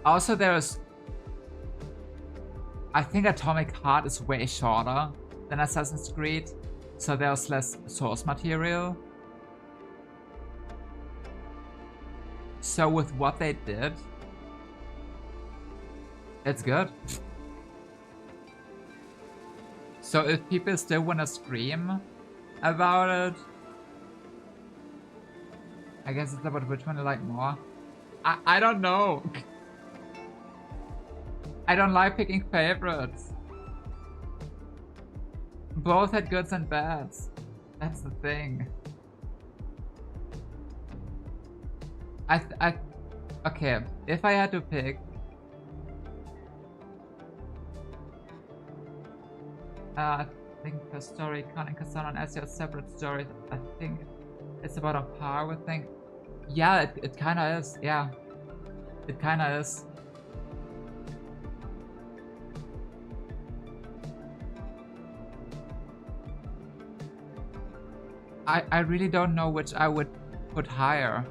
Also there's... I think Atomic Heart is way shorter than Assassin's Creed, so there's less source material. So with what they did, it's good. So if people still want to scream about it, I guess it's about which one I like more. I don't know. I don't like picking favorites. Both had goods and bads. That's the thing. Okay, if I had to pick, I think the story Khan and Cassandra and Ezio are separate stories. I think it's about on par with things. Yeah, it kinda is. Yeah, it kinda is. I really don't know which I would put higher.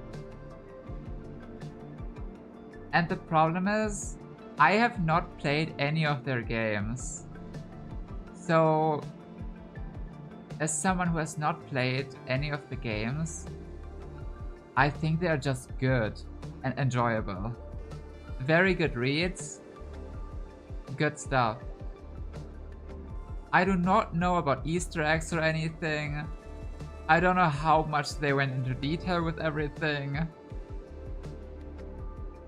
And the problem is, I have not played any of their games. So, as someone who has not played any of the games, I think they are just good and enjoyable. Very good reads, good stuff. I do not know about Easter eggs or anything. I don't know how much they went into detail with everything.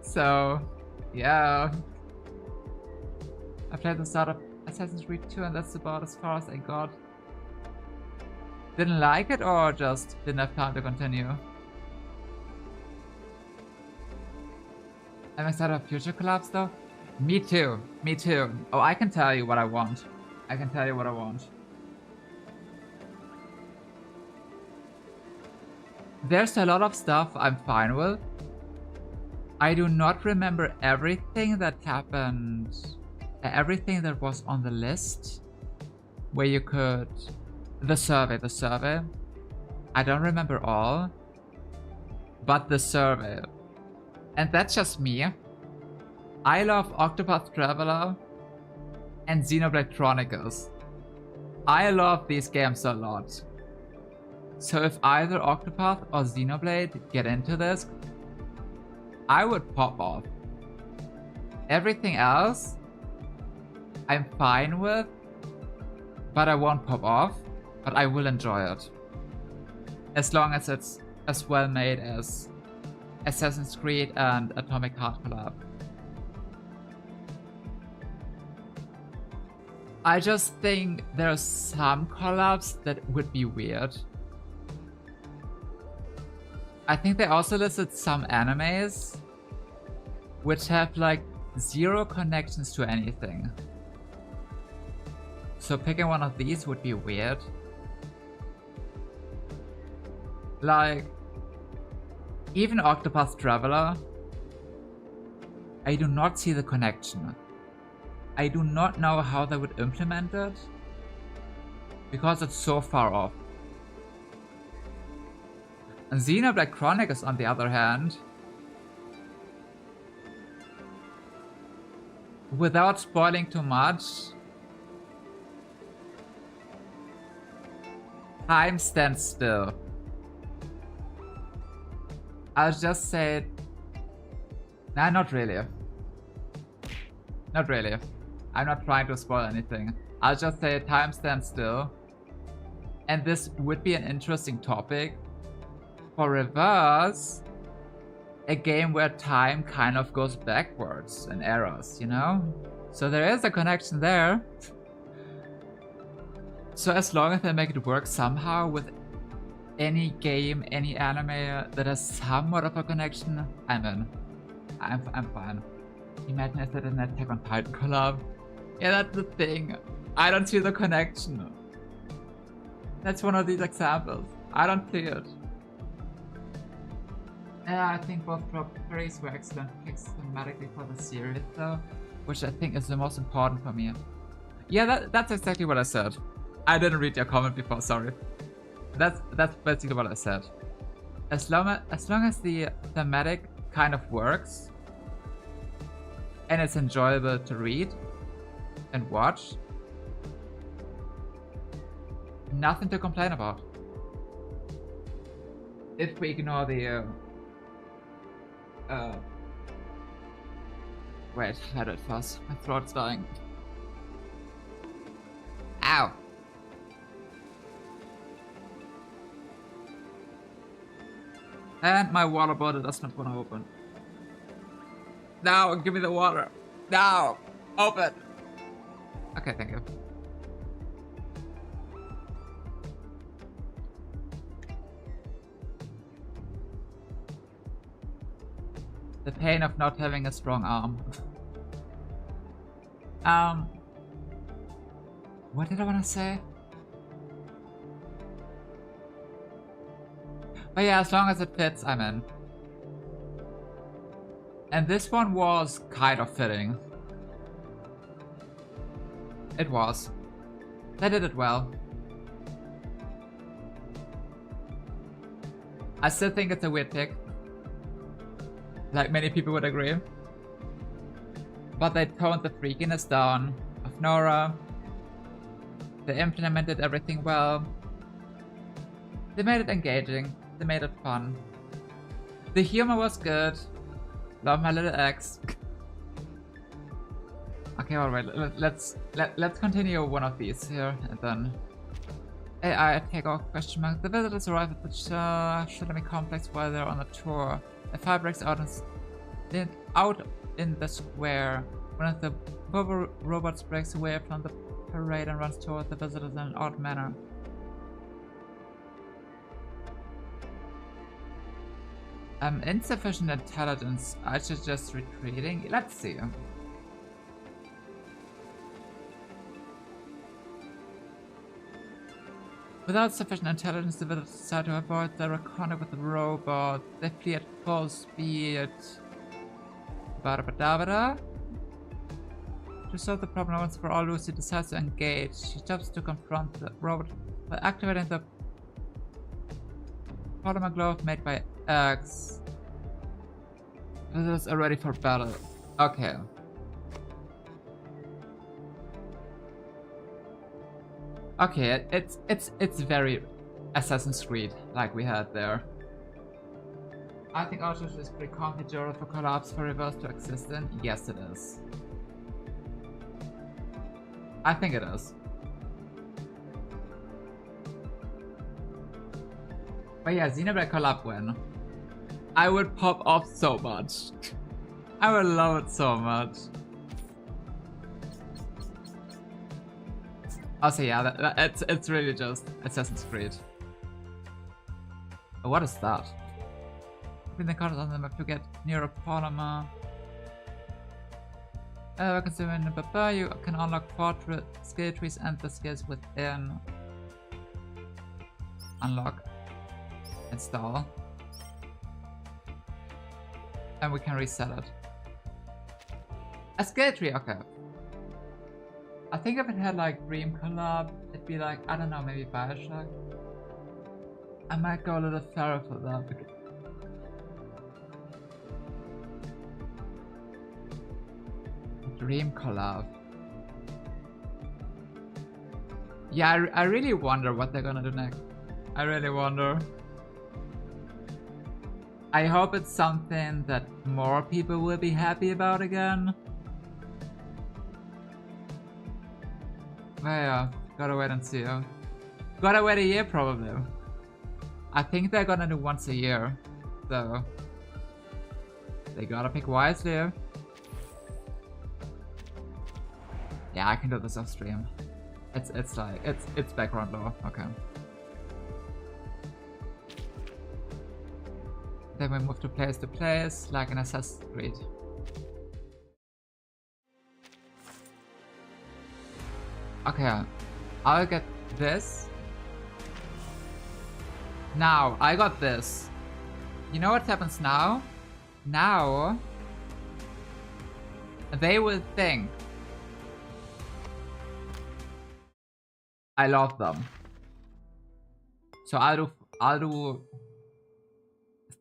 So, yeah. I played the start of Assassin's Creed 2 and that's about as far as I got. Didn't like it or just didn't have time to continue? I'm excited about future collabs though? Me too, me too. Oh, I can tell you what I want. I can tell you what I want. There's a lot of stuff I'm fine with. I do not remember everything that happened, everything that was on the list, where you could... The survey. I don't remember all, but the survey. And that's just me. I love Octopath Traveler and Xenoblade Chronicles. I love these games a lot. So if either Octopath or Xenoblade get into this, I would pop off. Everything else, I'm fine with, but I won't pop off, but I will enjoy it. As long as it's as well made as Assassin's Creed and Atomic Heart Collab. I just think there are some collabs that would be weird. I think they also listed some animes which have like zero connections to anything. So picking one of these would be weird. Like, even Octopath Traveler, I do not see the connection. I do not know how they would implement it because it's so far off. Xenoblade Chronicles, on the other hand, without spoiling too much, time stands still. I'll just say... Nah, not really. Not really. I'm not trying to spoil anything. I'll just say time stands still. And this would be an interesting topic for Reverse. A game where time kind of goes backwards in eras, you know? So there is a connection there. So as long as they make it work somehow with any game, any anime that has somewhat of a connection, I'm in. I'm fine. Imagine if they did an Attack on Titan collab. Yeah, that's the thing. I don't see the connection. That's one of these examples. I don't see it. Yeah, I think both properties were excellent picks thematically for the series though, which I think is the most important for me. Yeah, that's exactly what I said. I didn't read your comment before, sorry. That's basically what I said. As long as the thematic kind of works and it's enjoyable to read and watch, nothing to complain about. If we ignore the wait, how do it fast? My throat's dying. Ow! And my water bottle does not want to open. Now, give me the water. Now, open. Okay, thank you. The pain of not having a strong arm. What did I want to say? But yeah, as long as it fits, I'm in. And this one was kind of fitting. It was. They did it well. I still think it's a weird pick. Like many people would agree. But they toned the freakiness down of Nora. They implemented everything well. They made it engaging. They made it fun. The humor was good. Love my little ex. Okay, alright, let's continue one of these here and then. AI take off question mark. The visitors arrive at the Shalami complex while they're on a tour. A fire breaks out in the square. One of the robots breaks away from the parade and runs toward the visitors in an odd manner. Insufficient intelligence. I suggest retreating. Let's see. Without sufficient intelligence, the visitors decide to avoid direct contact with the robot. They flee at full speed. Bada-bada-bada. To solve the problem once for all, Lucy decides to engage. She jumps to confront the robot by activating the polymer glove made by X. Visitors are ready for battle. Okay. Okay, it's very Assassin's Creed like we had there. I think Outrush is pretty configurable for collabs for Reverse to exist in. Yes, it is. I think it is. But yeah, Xenoblade collab win. I would pop off so much. I would love it so much. Also, yeah, it's really just Assassin's Creed. What is that? Putting the cards on the map to get near a polymer. Consuming the Baba, you can unlock 4 skill trees and the skills within. Unlock. Install. And we can reset it. A skill tree, okay. I think if it had like Dream collab, it'd be like, I don't know, maybe Bioshock. I might go a little fairer for that. Dream collab. Yeah, I really wonder what they're gonna do next. I really wonder. I hope it's something that more people will be happy about again. But yeah, gotta wait and see. Gotta wait a year probably. I think they're gonna do once a year, so they gotta pick wisely. Yeah, I can do this off stream. It's like it's background lore. Okay. Then we move to place like an Assassin's Creed. Okay, I'll get this. Now, I got this. You know what happens now? Now, they will think I love them. So I'll do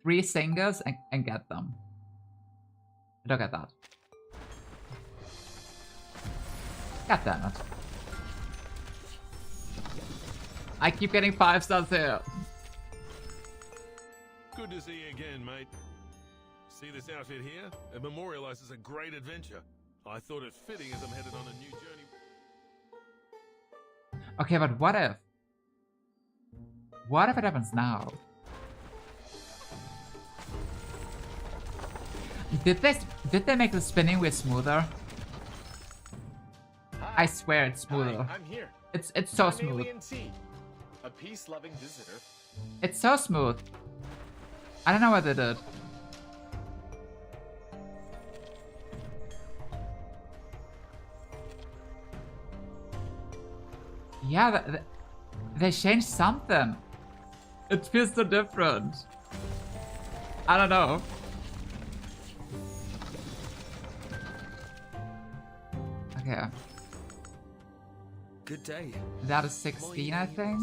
3 singers and get them. Look at that. God damn it. I keep getting 5 stars here. Good to see you again, mate. See this outfit here? It memorializes a great adventure. I thought it fitting as I'm headed on a new journey. Okay, but what if? What if it happens now? Did they make the spinning wheel smoother? I swear it's smoother. Hi, I'm here. It's so I'm smooth. Alien T, a peace-loving visitor. It's so smooth. I don't know what they did. Yeah, they changed something. It feels so different. I don't know. Okay. Good day. That is 16, I think.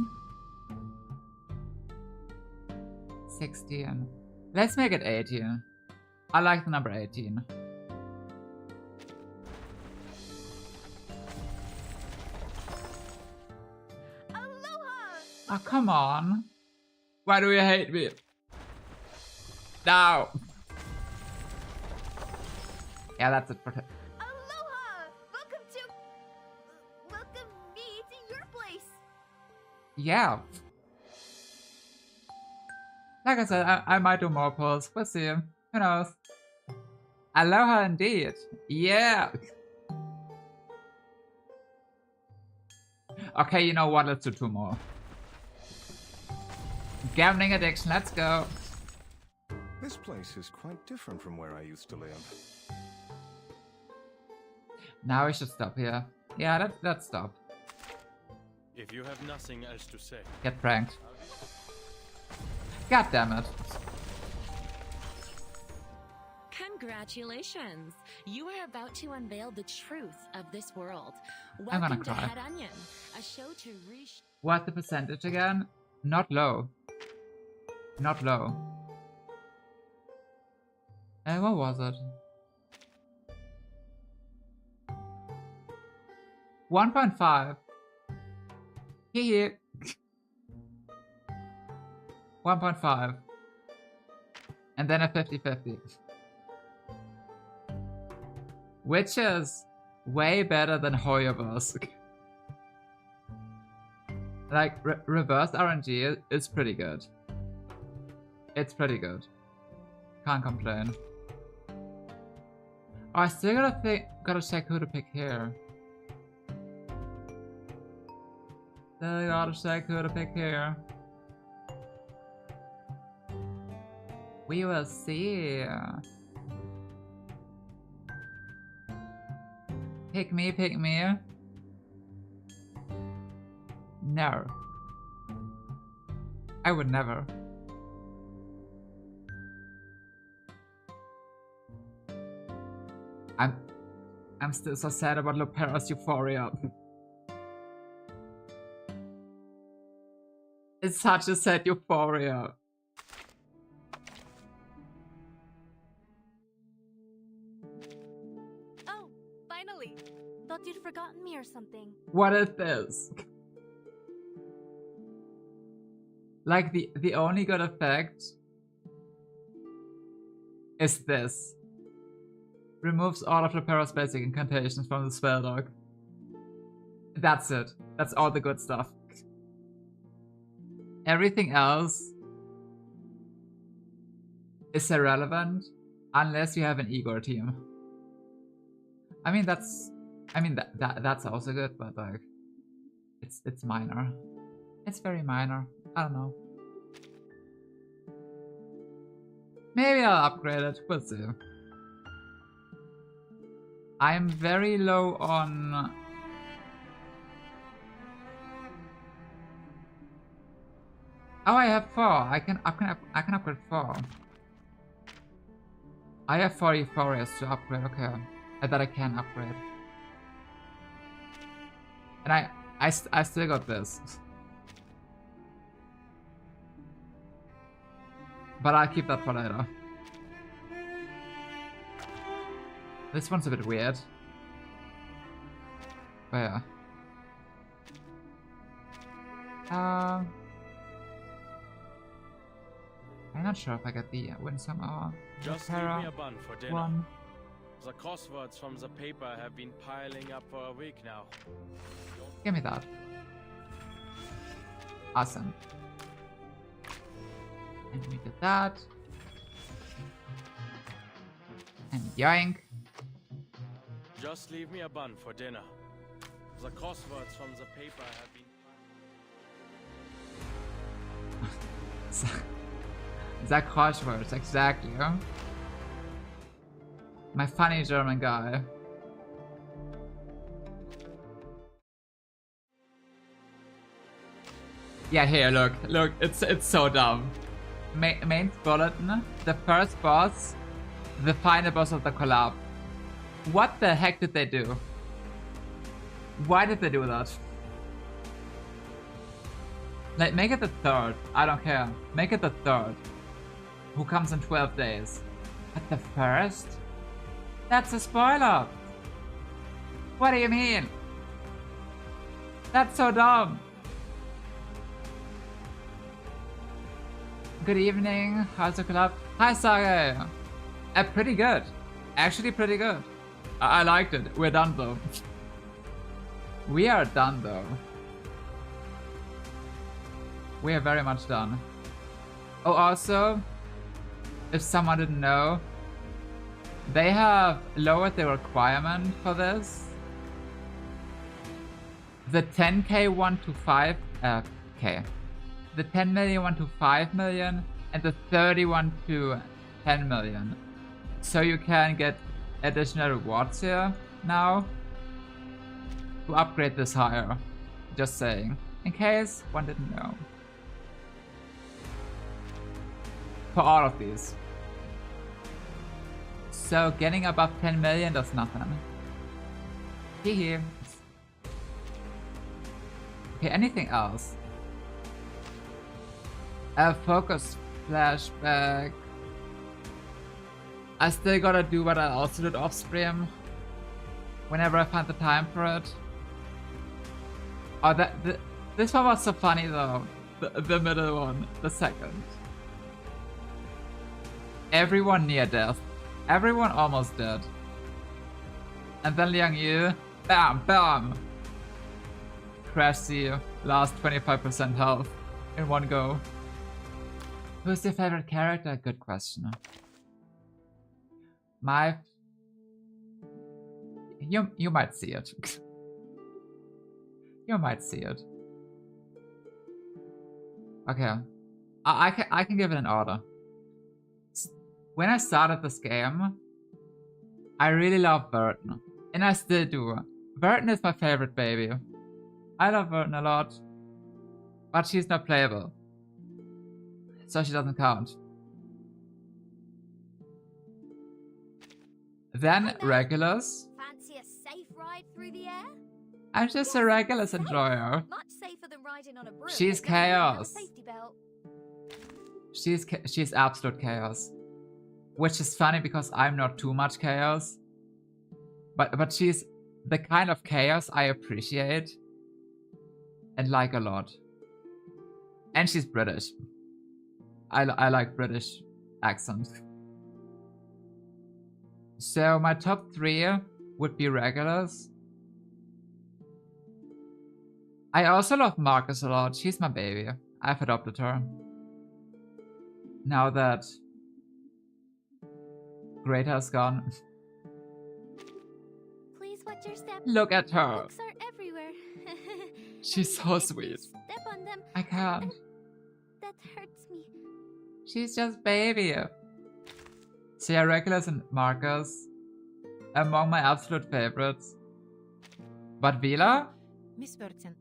16. Let's make it 18. I like the number 18. Oh, come on. Why do you hate me? No. Yeah, that's it for Welcome me to your place. yeah. Like I said, I might do more polls. We'll see. Who knows? Aloha indeed. Yeah. Okay, you know what? Let's do 2 more. Gambling addiction, let's go. This place is quite different from where I used to live. Now we should stop here. Yeah, let's stop. If you have nothing else to say. Get pranked. God damn it. Congratulations! You are about to unveil the truth of this world. I'm gonna Welcome to cry. Head Onion, a show to reach. What's the percentage again? Not low. Not low. What was it? 1.5. Hee 1.5. And then a 50-50. Which is way better than Hoyoverse. Like, reverse RNG is pretty good. It's pretty good. Can't complain. Oh, I still gotta check who to pick here. Still gotta check who to pick here. We will see. Pick me, pick me. No. I would never. I'm still so sad about Lopera's Euphoria. It's such a sad euphoria. Oh, finally. Thought you'd forgotten me or something. What is this? Like the only good effect is this. Removes all of Lepera's basic incantations from the spell log. That's it. That's all the good stuff. Everything else is irrelevant unless you have an Igor team. I mean that's also good, but like it's minor. It's very minor. I don't know. Maybe I'll upgrade it. We'll see. I'm very low on... Oh, I have 4. I can upgrade 4. I have 4 euphorias to upgrade. Okay, that I can upgrade. And I still got this. But I'll keep that for later. This one's a bit weird. But yeah. I'm not sure if I get the Winsome or Just leave me a bun for dinner. One. The crosswords from the paper have been piling up for a week now. Give me that. Awesome. And we did that. And yoink. Just leave me a bun for dinner. The crosswords from the paper have been... The crosswords, exactly. My funny German guy. Yeah, here, look, it's so dumb. Main bulletin, the first boss, the final boss of the collab. What the heck did they do? Why did they do that? Like, make it the 3rd. I don't care. Make it the 3rd. Who comes in 12 days. But the 1st? That's a spoiler! What do you mean? That's so dumb! Good evening, how's the collab? Hi Sage! Pretty good. Actually pretty good. I liked it. We're done though. We are done though. We are very much done. Oh, also, if someone didn't know, they have lowered the requirement for this. The 10k one to 5k. The 10 million one to 5 million and the 31 to 10 million. So you can get additional rewards here now to upgrade this higher. Just saying, in case one didn't know. For all of these. So getting above 10 million does nothing. Hee. Okay, anything else? Focus flashback. I still gotta do what I also did off stream. Whenever I find the time for it. Oh, this one was so funny though. The middle one, the second. Everyone near death. Everyone almost dead. And then Liang Yu, bam, bam! Crash the last 25% health in one go. Who's your favorite character? Good question. You might see it. You might see it. Okay. I can give it an order. When I started this game, I really loved Burton. And I still do. Burton is my favorite baby. I love Burton a lot. But she's not playable. So she doesn't count. Then Regulus. Fancy a safe ride through the air? I'm just a Regulus enjoyer. Much safer for them riding on a broom. She's but nothing without a chaos. safety belt. She's absolute chaos. Which is funny because I'm not too much chaos. But she's the kind of chaos I appreciate and like a lot. And she's British. I like British accent. So my top 3 would be regulars. I also love Marcus a lot. She's my baby. I've adopted her. Now that Greta's gone. Please watch your step. Look at her. Books are everywhere. She's so sweet. Step on them. I can't. That hurts me. She's just baby. So yeah, Regulus and Marcus, among my absolute favorites. But Vila? Miss Burton,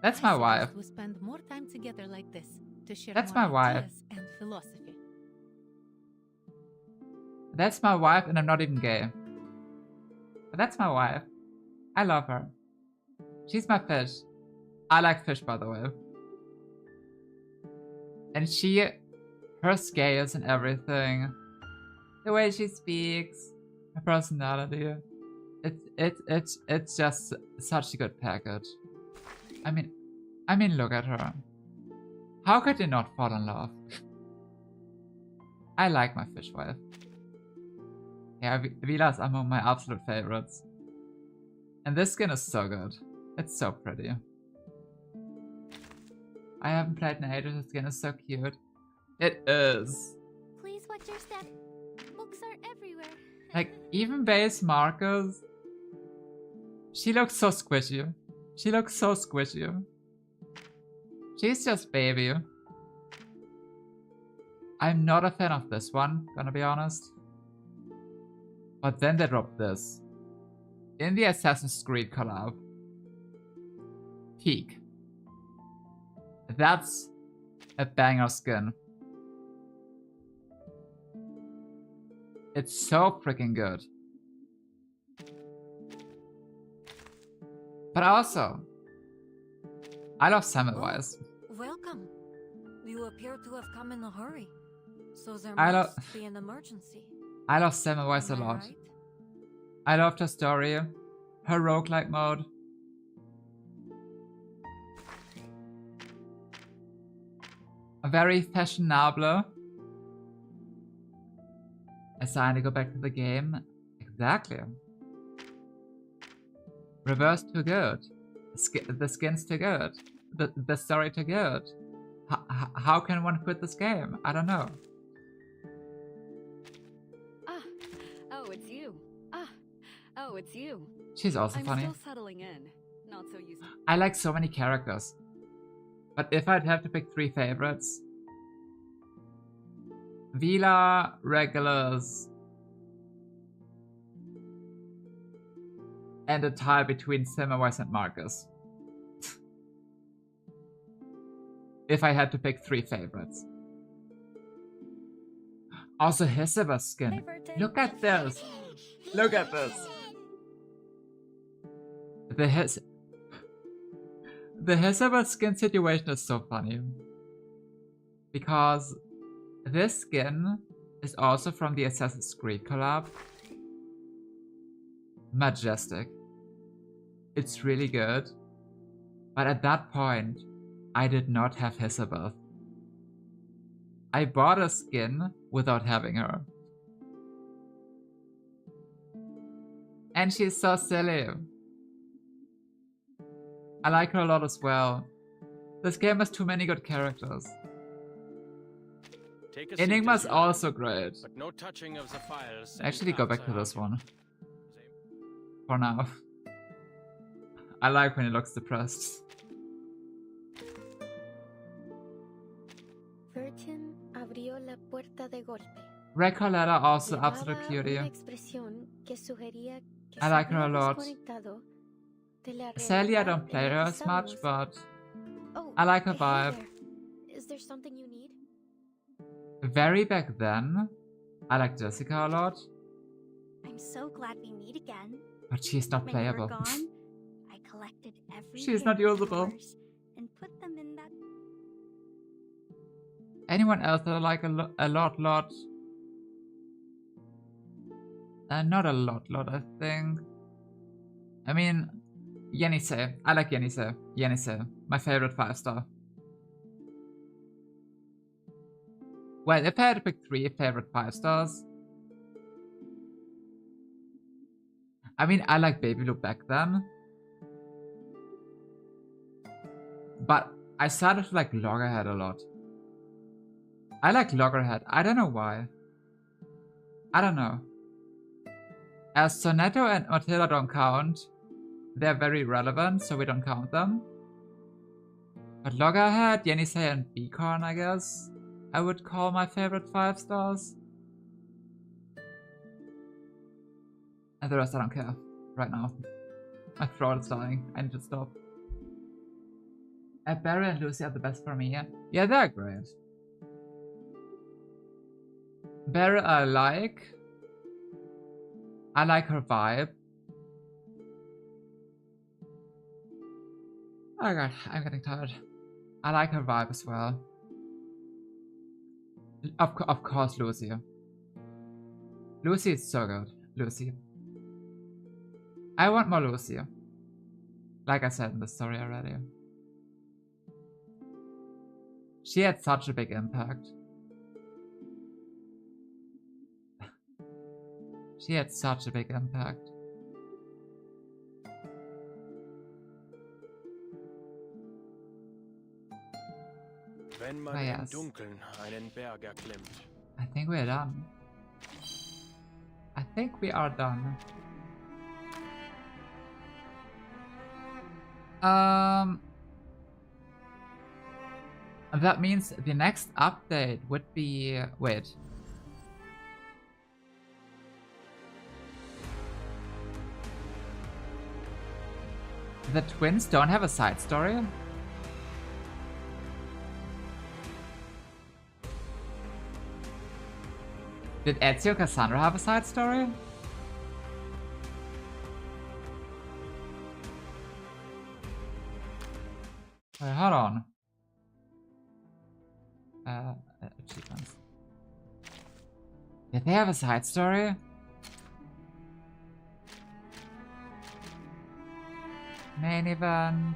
That's my wife. We spend more time together like this to share That's more my wife. ideas and philosophy. That's my wife, and I'm not even gay. But that's my wife. I love her. She's my fish. I like fish, by the way. And her scales and everything, the way she speaks, her personality, it's just such a good package. I mean, look at her. How could you not fall in love? I like my fish wife. Yeah, Vila's among my absolute favorites. And this skin is so good. It's so pretty. I haven't played in ages, the skin is so cute. It is. Please watch your step. Books are everywhere. Like, even base Marcus, she looks so squishy. She looks so squishy. She's just baby. I'm not a fan of this one, gonna be honest. But then they dropped this. In the Assassin's Creed collab. Peak. That's a banger skin. It's so freaking good. But also, I love Samwise. Welcome. You appear to have come in a hurry. So there I must be an emergency. I love Samwise a Am I lot. right? I loved her story, her roguelike mode. Very fashionable. Assign to go back to the game. Exactly. Reverse too good. The skin's too good. The story too good. How can one quit this game? I don't know. Oh, it's you. Oh, it's you. She's also funny. I'm still settling in. Not so used to. I like so many characters. But if I'd have to pick 3 favorites, Vila, Regulus, and a tie between Samwise and Marcus. If I had to pick 3 favorites. Also, Heseba's skin. Look at this. Look at this. The Heseba skin situation is so funny. Because this skin is also from the Assassin's Creed collab. Majestic. It's really good. But at that point, I did not have Heseba. I bought a skin without having her. And she's so silly. I like her a lot as well. This game has too many good characters. Enigma's also great. But no touching of the files. Actually, go back to this one. For now. I like when he looks depressed. Virgin abrió la puerta de golpe. Recoleta also absolute Llevaba cutie. una expresión que sugería que I se like her a había lot. desconectado de la Sally, I realidad don't play en la her que as much, estábamos. but Oh, I like her hey vibe. there. Is there something you need? Very back then, I like Jessica a lot, I'm so glad we meet again. but she's not When you were playable. gone, I collected every She's pair not of usable. drawers and put Anyone else that I like a lot? Not a lot, I think. I mean, Yenisei. I like Yenisei. Yenisei. My favorite 5-star. Well, if I had to pick 3 favorite 5-stars, I mean, I like Baby Blue back then. But I started to like Loggerhead a lot. I like Loggerhead. I don't know why. I don't know. As Sonetto and Matilda don't count, they're very relevant, so we don't count them. But Loggerhead, Yenisei, and Beacon, I guess, I would call my favorite 5-stars. And the rest I don't care right now. My throat is dying. I need to stop. Barry and Lucy are the best for me. Yeah, they're great. Barry I like her vibe. Oh god, I'm getting tired. I like her vibe as well. Of course, Lucy. Lucy is so good. Lucy. I want more Lucy. Like I said in the story already. She had such a big impact. She had such a big impact. Wenn man im Dunkeln einen Berg erklimmt. I think we're done. I think we are done. That means the next update would be... wait. The twins don't have a side story? Did Ezio and Cassandra have a side story? Wait, hold on. Achievements. Did they have a side story? Main event.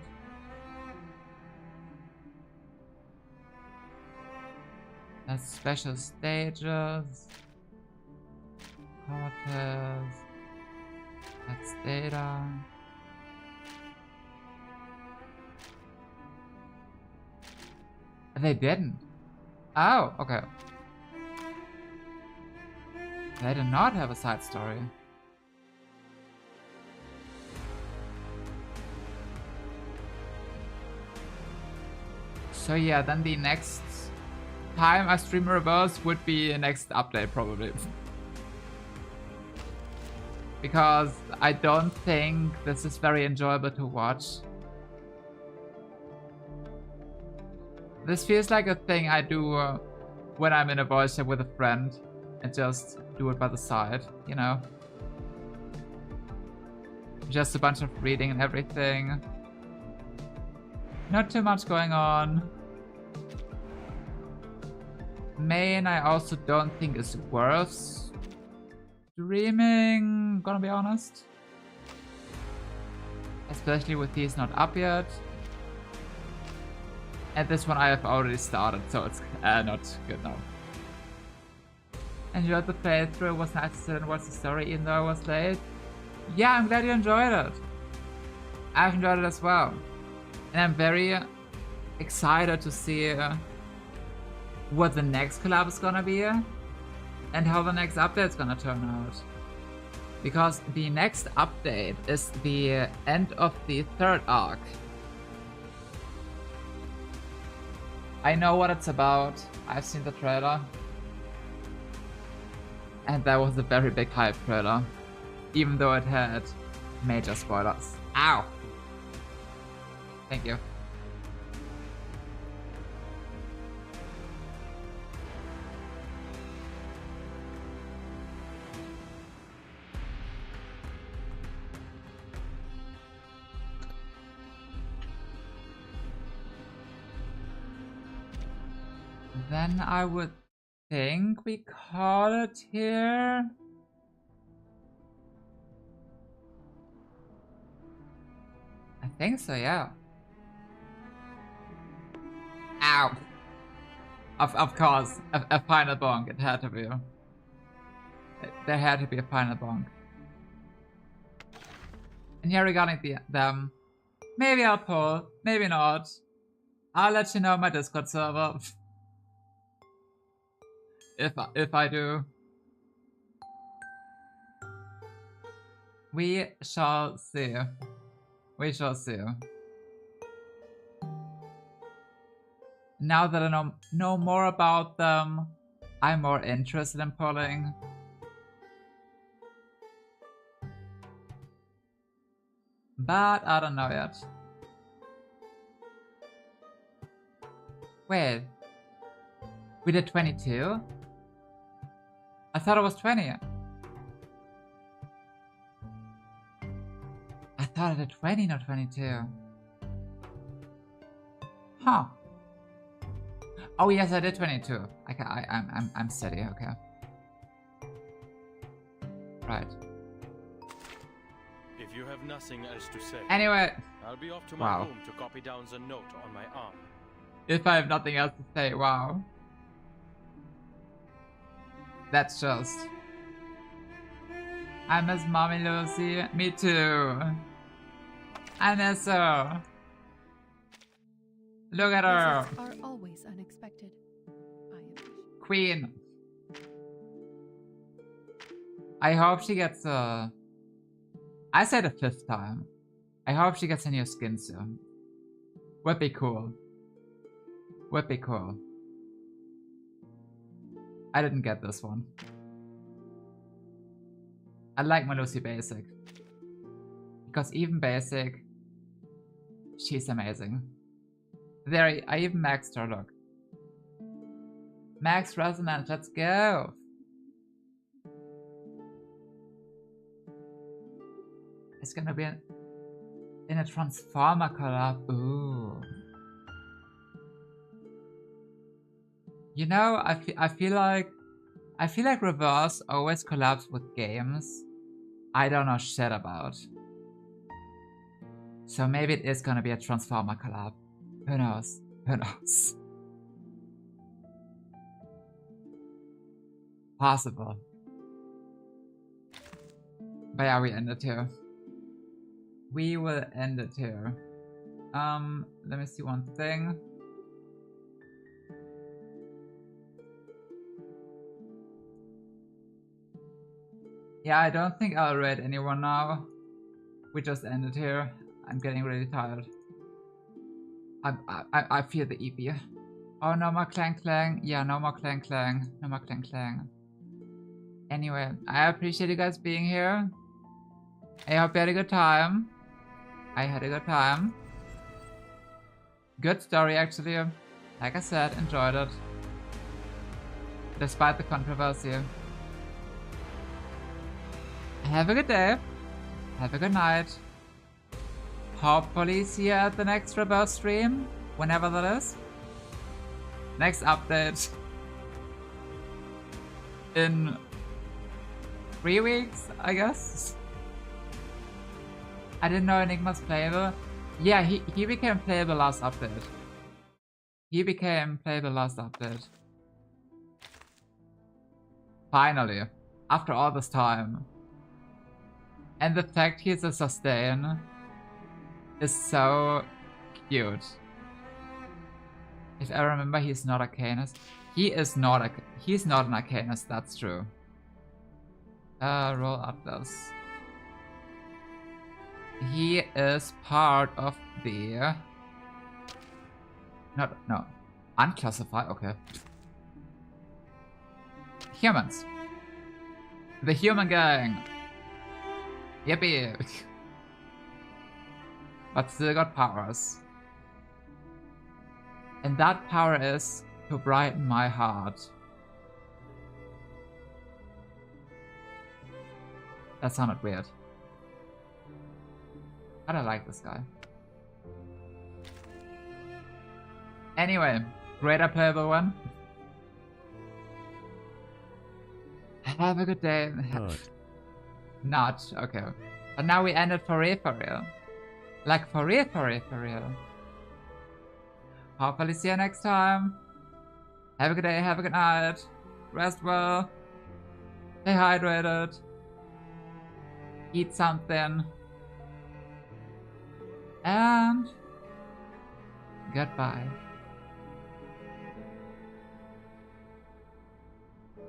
That's special stages. Quarters. That's data. They didn't. Oh, okay. They did not have a side story. So yeah, then the next time I stream Reverse would be a next update probably. Because I don't think this is very enjoyable to watch. This feels like a thing I do when I'm in a voice chat with a friend and just do it by the side, you know? Just a bunch of reading and everything. Not too much going on. Main I also don't think is worth streaming, gonna be honest. Especially with these not up yet. And this one I have already started, so it's not good now. Enjoyed the playthrough, it was nice to sit and watch the story even though I was late. Yeah, I'm glad you enjoyed it. I've enjoyed it as well. And I'm very excited to see what the next collab is gonna be and how the next update is gonna turn out. Because the next update is the end of the 3rd arc. I know what it's about. I've seen the trailer. And that was a very big hype trailer. Even though it had major spoilers. Ow! Thank you. Then I would think we call it here. I think so, yeah. Ow! Of course, a final bonk, it had to be. There had to be a final bonk. And here regarding them, maybe I'll pull, maybe not. I'll let you know my Discord server. if I do. We shall see. We shall see. Now that I know more about them, I'm more interested in pulling. But I don't know yet. Wait. We did 22? I thought it was 20. I thought I did 20, not 22. Huh. Oh yes, I did 22. I'm steady, okay. Right. If you have nothing else to say, anyway, I'll be off to my room to copy down the note on my arm. If I have nothing else to say, wow. That's just... I miss Mommy Lucy. Me too. I miss her. Look at her. Visits are always unexpected. Queen. I hope she gets a... I said a 5th time. I hope she gets a new skin soon. Would be cool. Would be cool. I didn't get this one. I like my Lucy Basic. Because even Basic, she's amazing. There, I even maxed her, look. Max Resonance, let's go! It's gonna be in a Transformer collab. Ooh. You know, I feel like Reverse always collabs with games I don't know shit about. So maybe it is gonna be a Transformer collab. Who knows? Who knows? Possible. But yeah, we end it here. We will end it here. Let me see one thing. Yeah, I don't think I'll raid anyone now. We just ended here. I'm getting really tired. I feel the EP. Oh, no more clang clang. Yeah, no more clang clang. No more clang clang. Anyway, I appreciate you guys being here. I hope you had a good time. I had a good time. Good story, actually. Like I said, enjoyed it. Despite the controversy. Have a good day. Have a good night. Hopefully see you at the next Reverse stream. Whenever that is. Next update. In 3 weeks, I guess. I didn't know Enigma's playable. Yeah, he became playable last update. He became playable last update. Finally. After all this time. And the fact he's a sustain is so cute. If I remember, he's not Arcanist. He's not an Arcanist, that's true. Roll Atlas. He is part of the... No. Unclassified, okay. Humans. The human gang. Yippee! But still got powers. And that power is to brighten my heart. That sounded weird. But I like this guy. Anyway, greater playable one. Have a good day. Not. Okay. But now we end it for real. Like for real. Hopefully see you next time. Have a good day, have a good night. Rest well. Stay hydrated. Eat something. And goodbye.